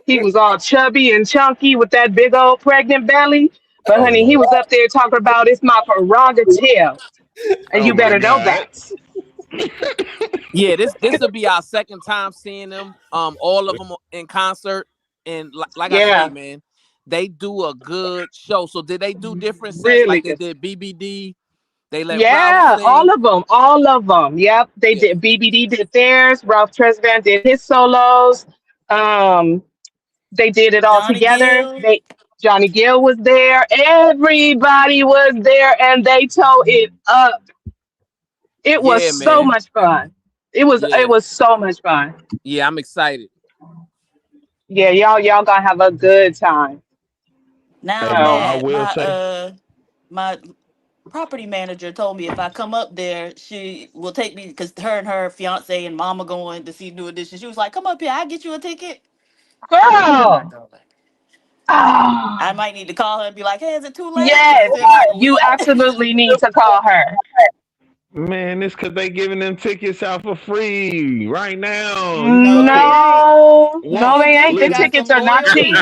He was all chubby and chunky with that big old pregnant belly. But honey, he was up there talking about it's my prerogative. And you better know that. Yeah, this will be our second time seeing them. All of them in concert, and like I say, man, they do a good show. So did they do different sets really like good. They did BBD? They let yeah, Ralph sing. all of them. Yep, they did. BBD did theirs. Ralph Tresvant did his solos. They did it all together. Johnny Gill was there. Everybody was there, and they tore it up. It was so much fun. It was so much fun. Yeah, I'm excited. Yeah, y'all gonna have a good time. Now, my property manager told me if I come up there, she will take me because her and her fiance and mama going to see New Edition. She was like, "Come up here, I'll get you a ticket." Girl. I might need to call her and be like, "Hey, is it too late?" Yes, you absolutely need to call her. Man, it's because they giving them tickets out for free right now. No, they ain't. The tickets are not cheap.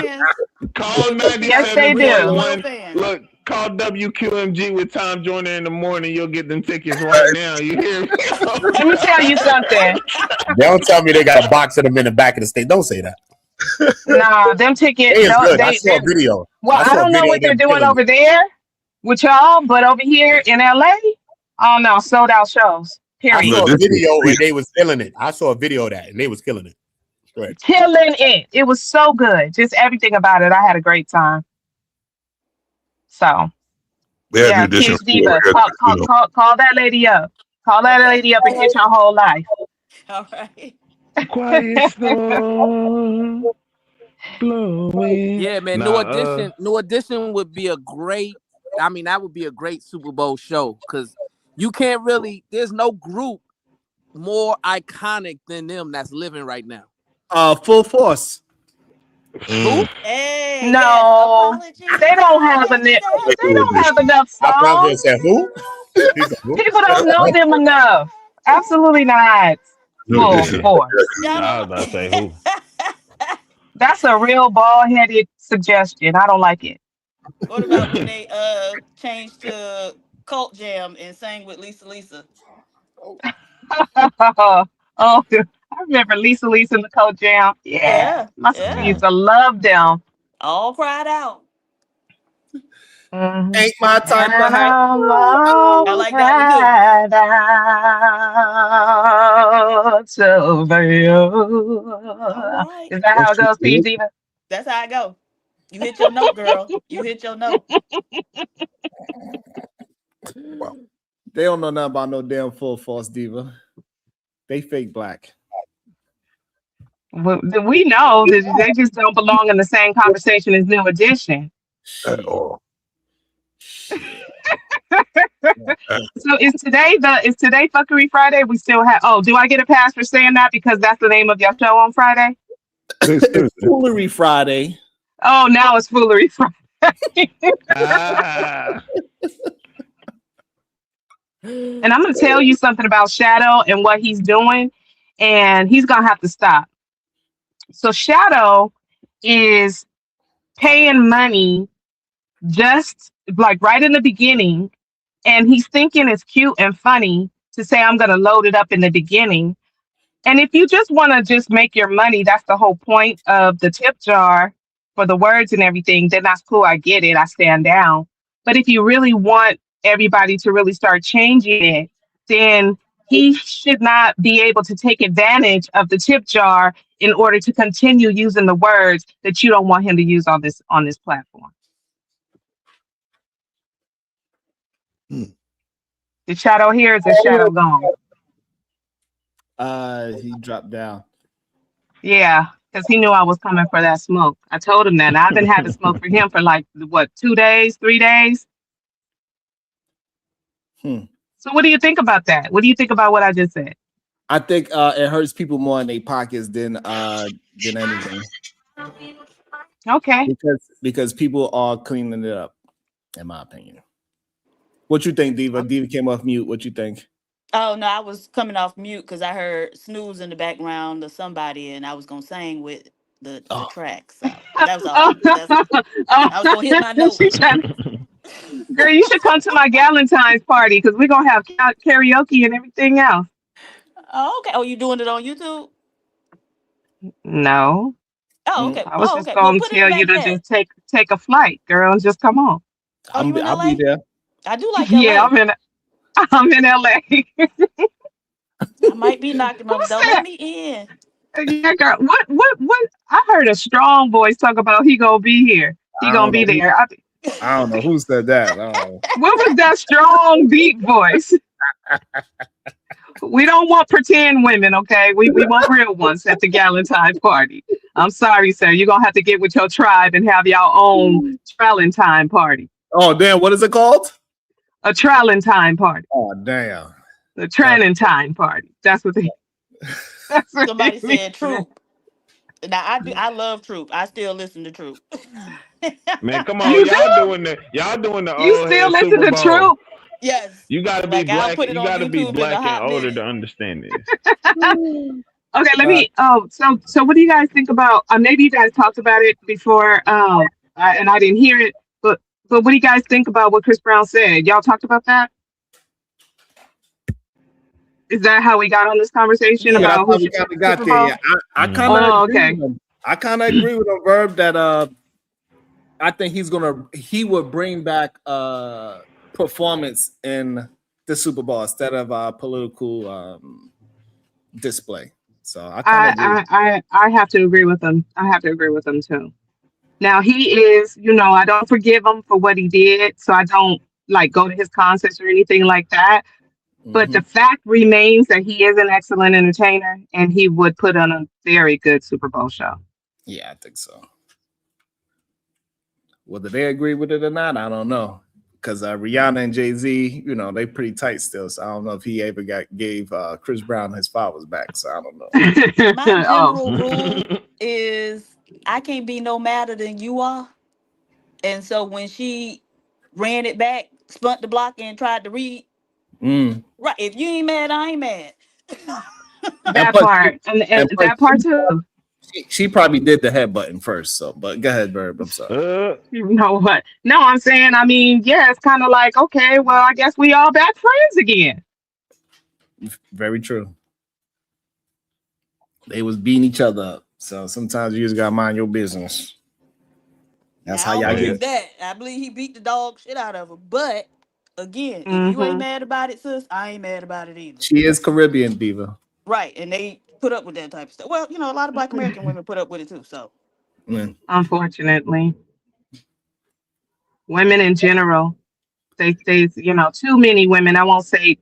Call 97. Yes, they do. Look, call WQMG with Tom Joyner in the morning. You'll get them tickets right now. You hear me? Let me tell you something. Don't tell me they got a box of them in the back of the state. Don't say that. Nah, them tickets. I saw a video. Well, I don't know what they're doing over there with y'all, but over here in LA, oh no, sold out shows. Period. I saw a video and they was killing it. I saw a video of that and they was killing it. Correct. Killing it. It was so good. Just everything about it. I had a great time. So yeah, Peach Diva, call that lady up. Call that lady up and get your whole life. All right. Quiet storm blowing. Yeah, man. New Edition would be a great. I mean, that would be a great Super Bowl show because you can't really. There's no group more iconic than them that's living right now. Full Force. Who? Hey, no, they don't have enough. They don't have enough songs. Said who? People don't know them enough. Absolutely not. Full Force. I was about to say who. That's a real bald-headed suggestion. I don't like it. What about when they changed to Cult Jam and sang with Lisa? Oh, I remember Lisa and the Cult Jam. Yeah. My sister used to love them. All cried out. Ain't my type of hat. I like that one too. Over you. All right. Is that how it goes, P. Diva? That's how I go. You hit your note, girl. You hit your note. They don't know nothing about no damn full false diva. They fake black. Well, we know that they just don't belong in the same conversation as New Edition. At all. So is today Fuckery Friday? We still have. Oh, do I get a pass for saying that because that's the name of your show on Friday? It's Foolery Friday. Oh, now it's Foolery Friday. And I'm going to tell you something about Shadow and what he's doing, and he's going to have to stop. So Shadow is paying money just like right in the beginning, and he's thinking it's cute and funny to say, I'm going to load it up in the beginning. And if you just want to just make your money, that's the whole point of the tip jar for the words and everything, then that's cool. I get it. I stand down. But if you really want everybody to really start changing it, then he should not be able to take advantage of the tip jar in order to continue using the words that you don't want him to use on this platform. The Shadow here is the Shadow gone. He dropped down. Yeah, because he knew I was coming for that smoke. I told him that. And I've been having smoke for him for like, what, 2 days, 3 days? So what do you think about that? What do you think about what I just said? I think it hurts people more in their pockets than anything. Okay. Because people are cleaning it up, in my opinion. What you think, Diva? Diva came off mute. What you think? Oh no, I was coming off mute because I heard snooze in the background of somebody, and I was gonna sing with the track. So that was all. I was gonna hit my note. Girl, you should come to my Valentine's party because we're gonna have karaoke and everything else. Oh, okay. Oh, you doing it on YouTube? No. Oh, okay. I was just Okay. gonna Put it tell in you the to back chat. just take a flight, girl, and just come on. Oh, you in LA? I'll be there. I do like Yeah, LA. I'm in LA. I might be knocking on the door. Let me in. Yeah, girl. What? I heard a strong voice talk about he gonna be here. He gonna be there. I don't know who said that. What was that strong deep voice? We don't want pretend women, okay? We want real ones at the Valentine party. I'm sorry, sir. You're gonna have to get with your tribe and have your own Valentine party. Oh damn! What is it called? A Valentine party. Oh damn! The Valentine party. That's what they. Somebody said Troop. Now I love Troop. I still listen to Troop. Man, come on, y'all doing the You old still head listen Super to Bowl. Troop? Yes. You gotta be Like, I'll black. put it You on gotta be YouTube in black a and hot older minute. to understand this. Okay, let me. So what do you guys think about? Maybe you guys talked about it before, and I didn't hear it. But what do you guys think about what Chris Brown said? Y'all talked about that? Is that how we got on this conversation about who should take the Super Bowl? Yeah, I kind of okay. I kind of agree with a verb that I think he would bring back performance in the Super Bowl instead of political display. So I kind of I have to agree with him. I have to agree with him too. Now he is, I don't forgive him for what he did, so I don't like go to his concerts or anything like that. But the fact remains that he is an excellent entertainer, and he would put on a very good Super Bowl show. Yeah, I think so. Whether they agree with it or not, I don't know. Because Rihanna and Jay-Z, they pretty tight still. So I don't know if he ever gave Chris Brown his flowers back. So I don't know. My general rule is I can't be no madder than you are. And so when she ran it back, spunt the block and tried to read, right, if you ain't mad, I ain't mad. That part. And that part too. She probably did the head button first. So, but go ahead, Verb. I'm sorry. You know what? No, I'm saying, yeah, it's kind of like, okay, well, I guess we all back friends again. Very true. They was beating each other up. So sometimes you just gotta mind your business. That's I how don't y'all believe get. that. I believe he beat the dog shit out of her. But again, if you ain't Mm-hmm. mad about it, sis, I ain't mad about it either. She is Caribbean diva. Right, and they put up with that type of stuff. Well, a lot of Black American women put up with it too. So Unfortunately, women in general, they too many women. I won't say,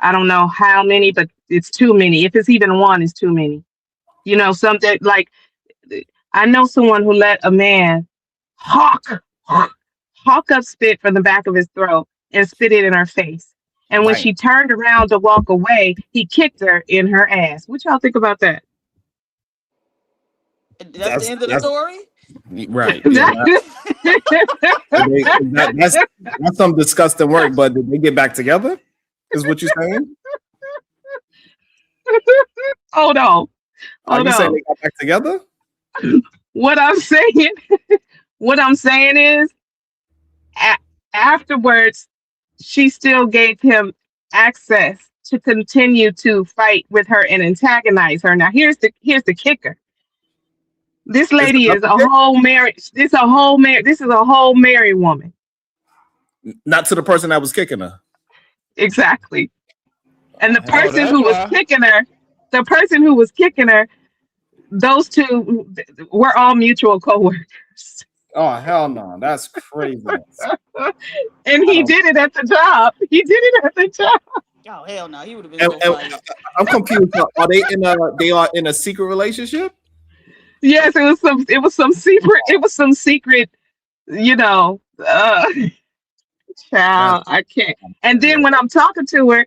I don't know how many, but it's too many. If it's even one, it's too many. Something like, I know someone who let a man hawk up spit from the back of his throat and spit it in her face. And when Right. she turned around to walk away, he kicked her in her ass. What y'all think about that? that's the end of the story. Right. Yeah, that's some disgusting work. But did they get back together? Is what you're saying? Hold on. Are you saying they got back together? What I'm saying is, afterwards, she still gave him access to continue to fight with her and antagonize her. Now, here's the kicker. This lady is a whole married. This is a whole married woman. Not to the person that was kicking her. Exactly. And the person who was kicking her, those two were all mutual coworkers. Oh hell no, that's crazy. And he did it at the job. Oh hell no, he would have been so fired. I'm confused. Are they in a secret relationship? Yes, it was some secret, child. I can't. And then when I'm talking to her,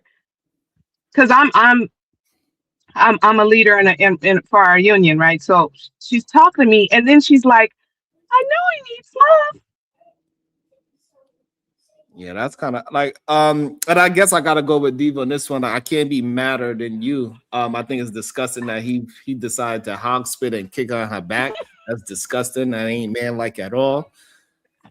because I'm a leader in for our union, right? So she's talking to me, and then she's like, "I know he needs love." Yeah, that's kind of like and I guess I gotta go with Diva on this one. I can't be madder than you. I think it's disgusting that he decided to hog spit and kick on her back. That's disgusting. That ain't man like at all.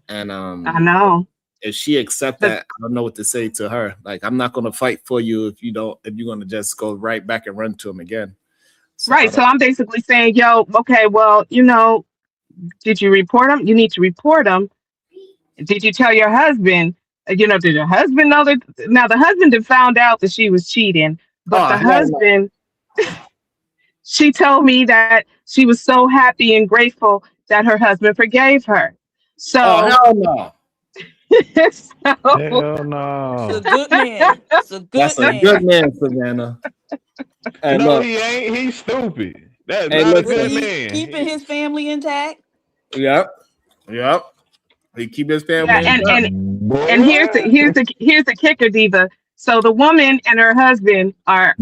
And I know. If she accept that, I don't know what to say to her. Like, I'm not gonna fight for you if you're gonna just go right back and run to him again. Right. So I'm basically saying, yo, okay, well, did you report him? You need to report him. Did you tell your husband? Did your husband know that? Now the husband had found out that she was cheating, but the husband, she told me that she was so happy and grateful that her husband forgave her. So, hell no. Hell no. It's a good man. That's a good man, Savannah. And no, he ain't. He's stupid. That's not a good man. Keeping his family intact. Yep. He keep his family intact. And here's the kicker, Diva. So the woman and her husband are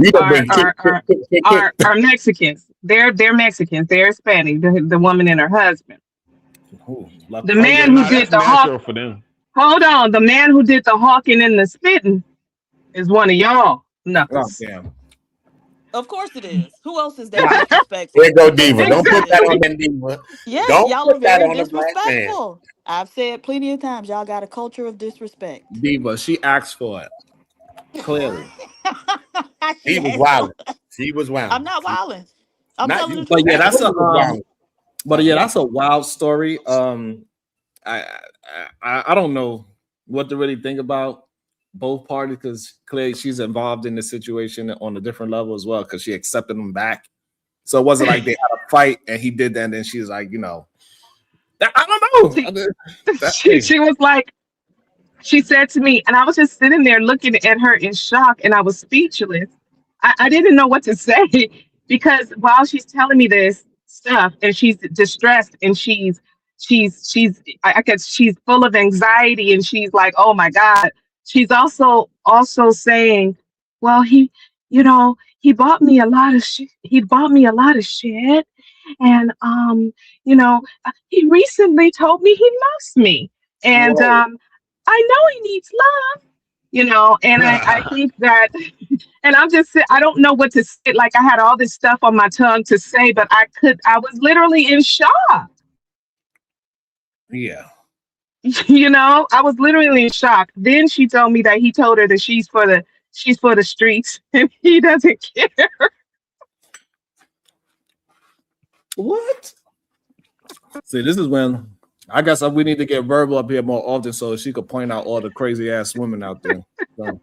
Mexicans. They're Mexicans. They're Hispanic. The woman and her husband. The man who did the hawk. For them. Hold on. The man who did the hawking and the spitting is one of y'all. Knuckles. Oh, damn. Of course it is. Who else is that disrespectful? There go Diva. Don't put that on them, Diva. Yes, Don't y'all put are that very on a black man. disrespectful. I've said plenty of times, y'all got a culture of disrespect. Diva, she asked for it. Clearly. He was wilding. She was wilding. I'm not wilding. I'm Not telling you, the truth. But yeah, that's a wild story. I don't know what to really think about both parties, because clearly she's involved in the situation on a different level as well, because she accepted him back. So it wasn't like they had a fight and he did that, and then she's like, I don't know. She was like, she said to me, and I was just sitting there looking at her in shock, and I was speechless. I didn't know what to say, because while she's telling me this stuff and she's distressed and I guess she's full of anxiety, and she's like, oh my God. She's also saying, well, he bought me a lot of shit. He bought me a lot of shit. And he recently told me he loves me. And I know he needs love, and I think that, and I don't know what to say. Like, I had all this stuff on my tongue to say, but I was literally in shock. Yeah. I was literally in shock. Then she told me that he told her that she's for the streets and he doesn't care. What? See, this is when I guess we need to get Verbal up here more often so she could point out all the crazy ass women out there. So.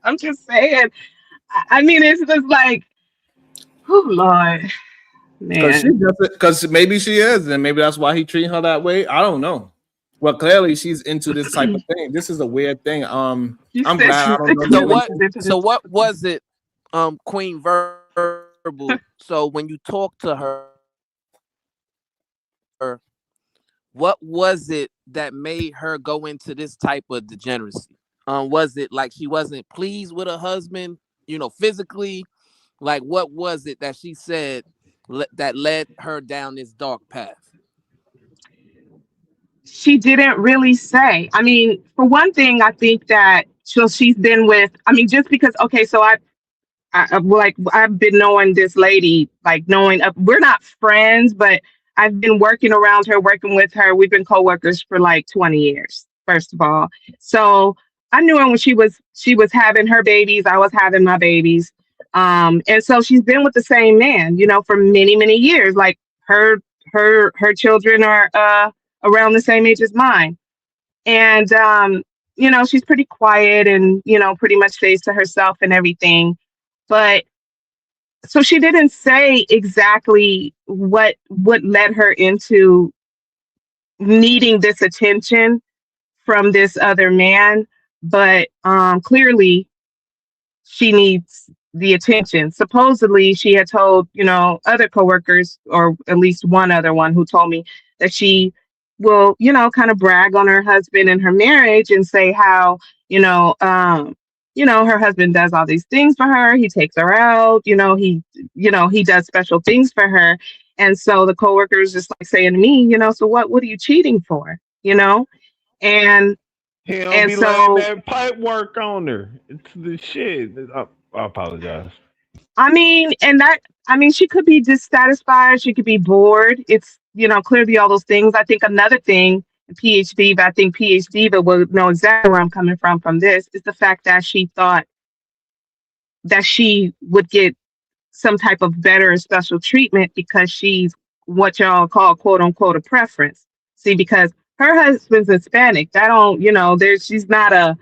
I'm just saying. I mean, it's just like, oh Lord, man. Because maybe she is, and maybe that's why he treating her that way. I don't know. Well, clearly she's into this type of thing. This is a weird thing. I'm glad I don't know. So what was it, Queen Verbal? So when you talk to her, what was it that made her go into this type of degeneracy? Was it like she wasn't pleased with her husband, physically? Like, what was it that she said that led her down this dark path? She didn't really say. I mean, for one thing, I think that she's been with, I mean, just because, okay, so I've been knowing this lady, like we're not friends, but I've been working around her, working with her. We've been coworkers for like 20 years, first of all. So I knew her when she was having her babies. I was having my babies. And so she's been with the same man, for many, many years. Like her children are around the same age as mine. And she's pretty quiet and, pretty much stays to herself and everything. But so she didn't say exactly what led her into needing this attention from this other man, but clearly she needs the attention. Supposedly she had told, other coworkers, or at least one other one, who told me that she will, kind of brag on her husband and her marriage and say how, her husband does all these things for her. He takes her out, he does special things for her. And so the coworkers just like saying to me, so what are you cheating for? And he don't and be so letting that pipe work on her. It's the shit. I apologize. I mean, she could be dissatisfied. She could be bored. It's, clearly all those things. I think another thing, PhD, but I think PhD, but will know exactly where I'm coming from this, is the fact that she thought that she would get some type of better and special treatment because she's what y'all call, quote unquote, a preference. See, because her husband's Hispanic. That don't, she's not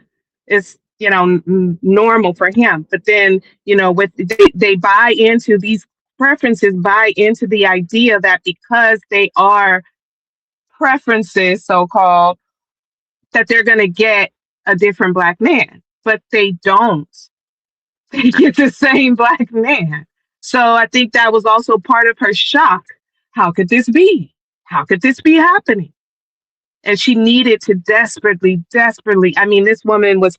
it's, normal for him. But then, with they buy into these preferences, buy into the idea that because they are preferences, so called, that they're going to get a different black man, but they don't. They get the same black man. So I think that was also part of her shock. How could this be? How could this be happening? And she needed to desperately, I mean, this woman was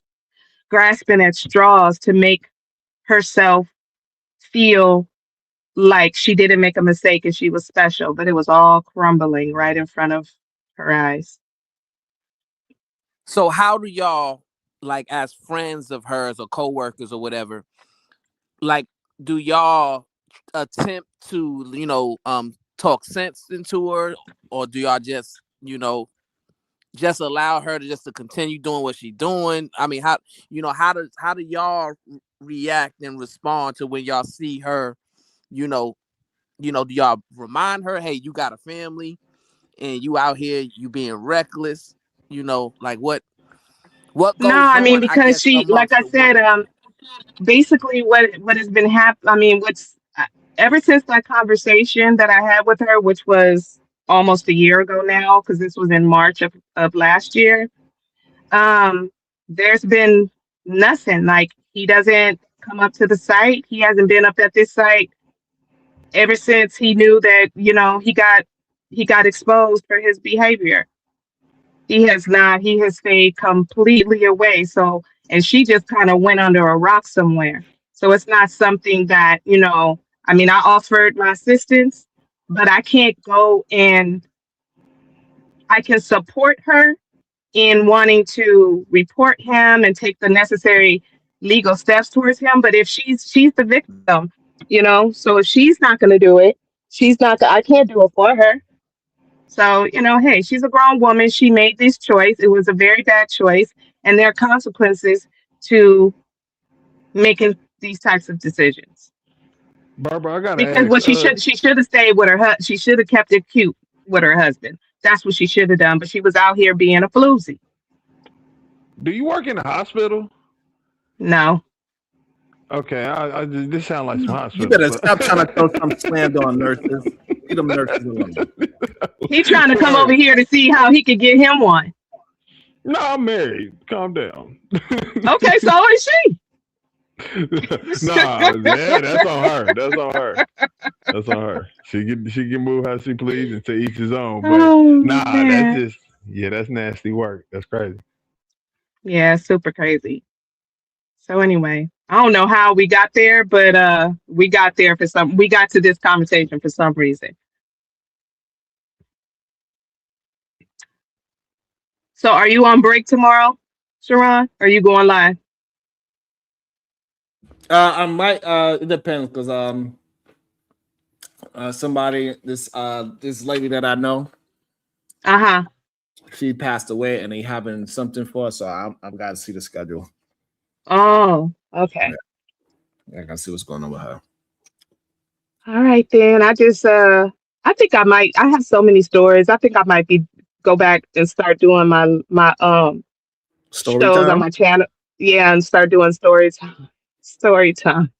grasping at straws to make herself feel like she didn't make a mistake and she was special, but it was all crumbling right in front of her eyes. So how do y'all, like, as friends of hers or coworkers or whatever, like, do y'all attempt to, talk sense into her, or do y'all just, just allow her to continue doing what she's doing? I mean, how do y'all react and respond to when y'all see her, do y'all remind her, hey, you got a family and you out here, you being reckless, like what goes No, I mean, on, I because guess, she, like amongst I the said, women? basically what has been happening, I mean, ever since that conversation that I had with her, which was almost a year ago now, because this was in March of last year, there's been nothing. Like, he doesn't come up to the site. He hasn't been up at this site ever since he knew that, he got exposed for his behavior. He has not. He has stayed completely away. So, and she just kind of went under a rock somewhere. So it's not something that, I mean, I offered my assistance, but I can't go and I can support her in wanting to report him and take the necessary legal steps towards him. But if she's the victim, so if she's not going to do it, I can't do it for her. So, hey, she's a grown woman. She made this choice. It was a very bad choice. And there are consequences to making these types of decisions. Barbara, I gotta Because ask. she should have stayed with she should have kept it cute with her husband. That's what she should have done. But she was out here being a floozy. Do you work in a hospital? No. Okay, this sounds like some hospital. You better stop trying to throw some slander on nurses. Leave them nurses alone. He trying to come over here to see how he could get him one. No, I'm married. Calm down. Okay, so is she. Nah, that's on her. That's on her. That's on her. She can move how she please and to each his own. But that's that's nasty work. That's crazy. Yeah, super crazy. So anyway, I don't know how we got there, but we got there we got to this conversation for some reason. So are you on break tomorrow, Sharon? Or are you going live? I might it depends because somebody this lady that I know, she passed away and they having something for her, so I've got to see the schedule. Oh, okay. I gotta see what's going on with her. All right then. I think I have so many stories. I think I might go back and start doing my Story shows time? on my channel. Yeah, and start doing story time.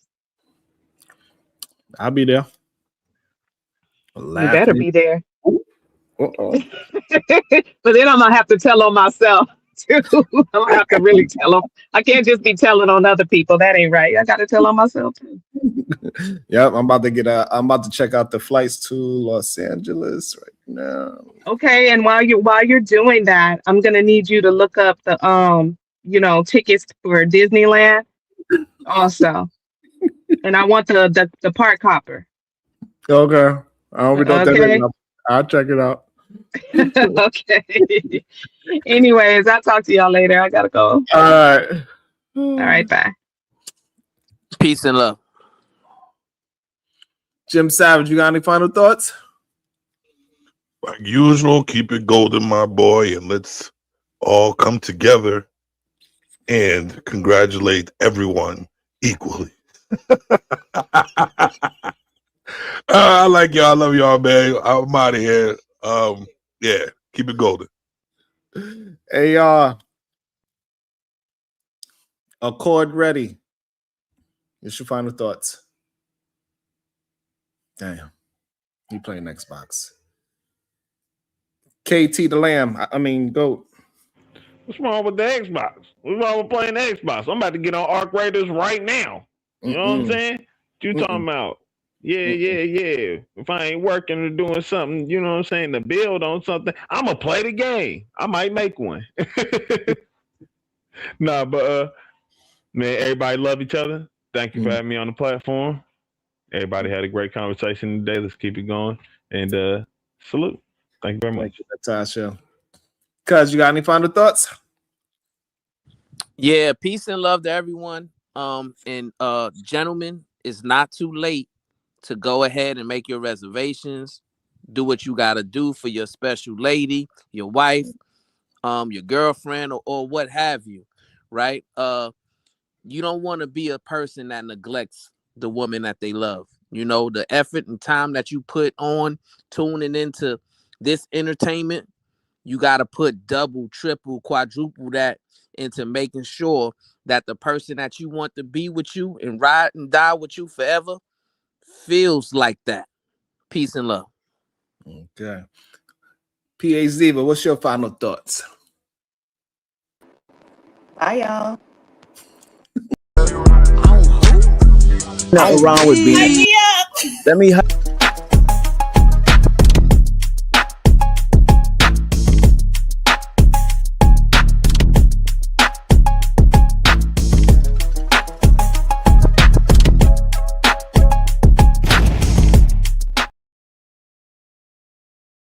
I'll be there. You better be there. Uh-oh. But then I'm gonna have to tell on myself too. I'm gonna have to really tell them. I can't just be telling on other people. That ain't right. I gotta tell on myself too. Yep, I'm about to check out the flights to Los Angeles right now. Okay, and while you're doing that, I'm gonna need you to look up the tickets for Disneyland also. And I want the park hopper. Okay. I don't know Okay. that. I'll check it out. Okay. Anyways, I'll talk to y'all later. I gotta go. All right, bye. Peace and love. Jim Savage, you got any final thoughts? Like usual, keep it golden, my boy, and let's all come together and congratulate everyone equally. I like y'all. I love y'all, man. I'm out of here. Yeah, keep it golden. Hey, Accord ready. What's your final thoughts? Damn, you playing Xbox. KT the Lamb. I mean, GOAT. What's wrong with the Xbox? What's wrong with playing Xbox? I'm about to get on Arc Raiders right now. You know what I'm saying? What you talking about? Yeah. If I ain't working or doing something, you know what I'm saying, to build on something, I'm going to play the game. I might make one. Nah, but, man, everybody love each other. Thank you for having me on the platform. Everybody had a great conversation today. Let's keep it going. And salute. Thank you very much. Thank you, Natasha. Cuz, you got any final thoughts? Yeah, peace and love to everyone. And gentlemen, it's not too late to go ahead and make your reservations. Do what you got to do for your special lady, your wife, your girlfriend, or what have you, right? You don't want to be a person that neglects the woman that they love. You know, the effort and time that you put on tuning into this entertainment, you got to put double, triple, quadruple that into making sure that the person that you want to be with you and ride and die with you forever feels like that. Peace and love. Okay. PA Ziva, what's your final thoughts? Bye, y'all. Nothing wrong with being. Let me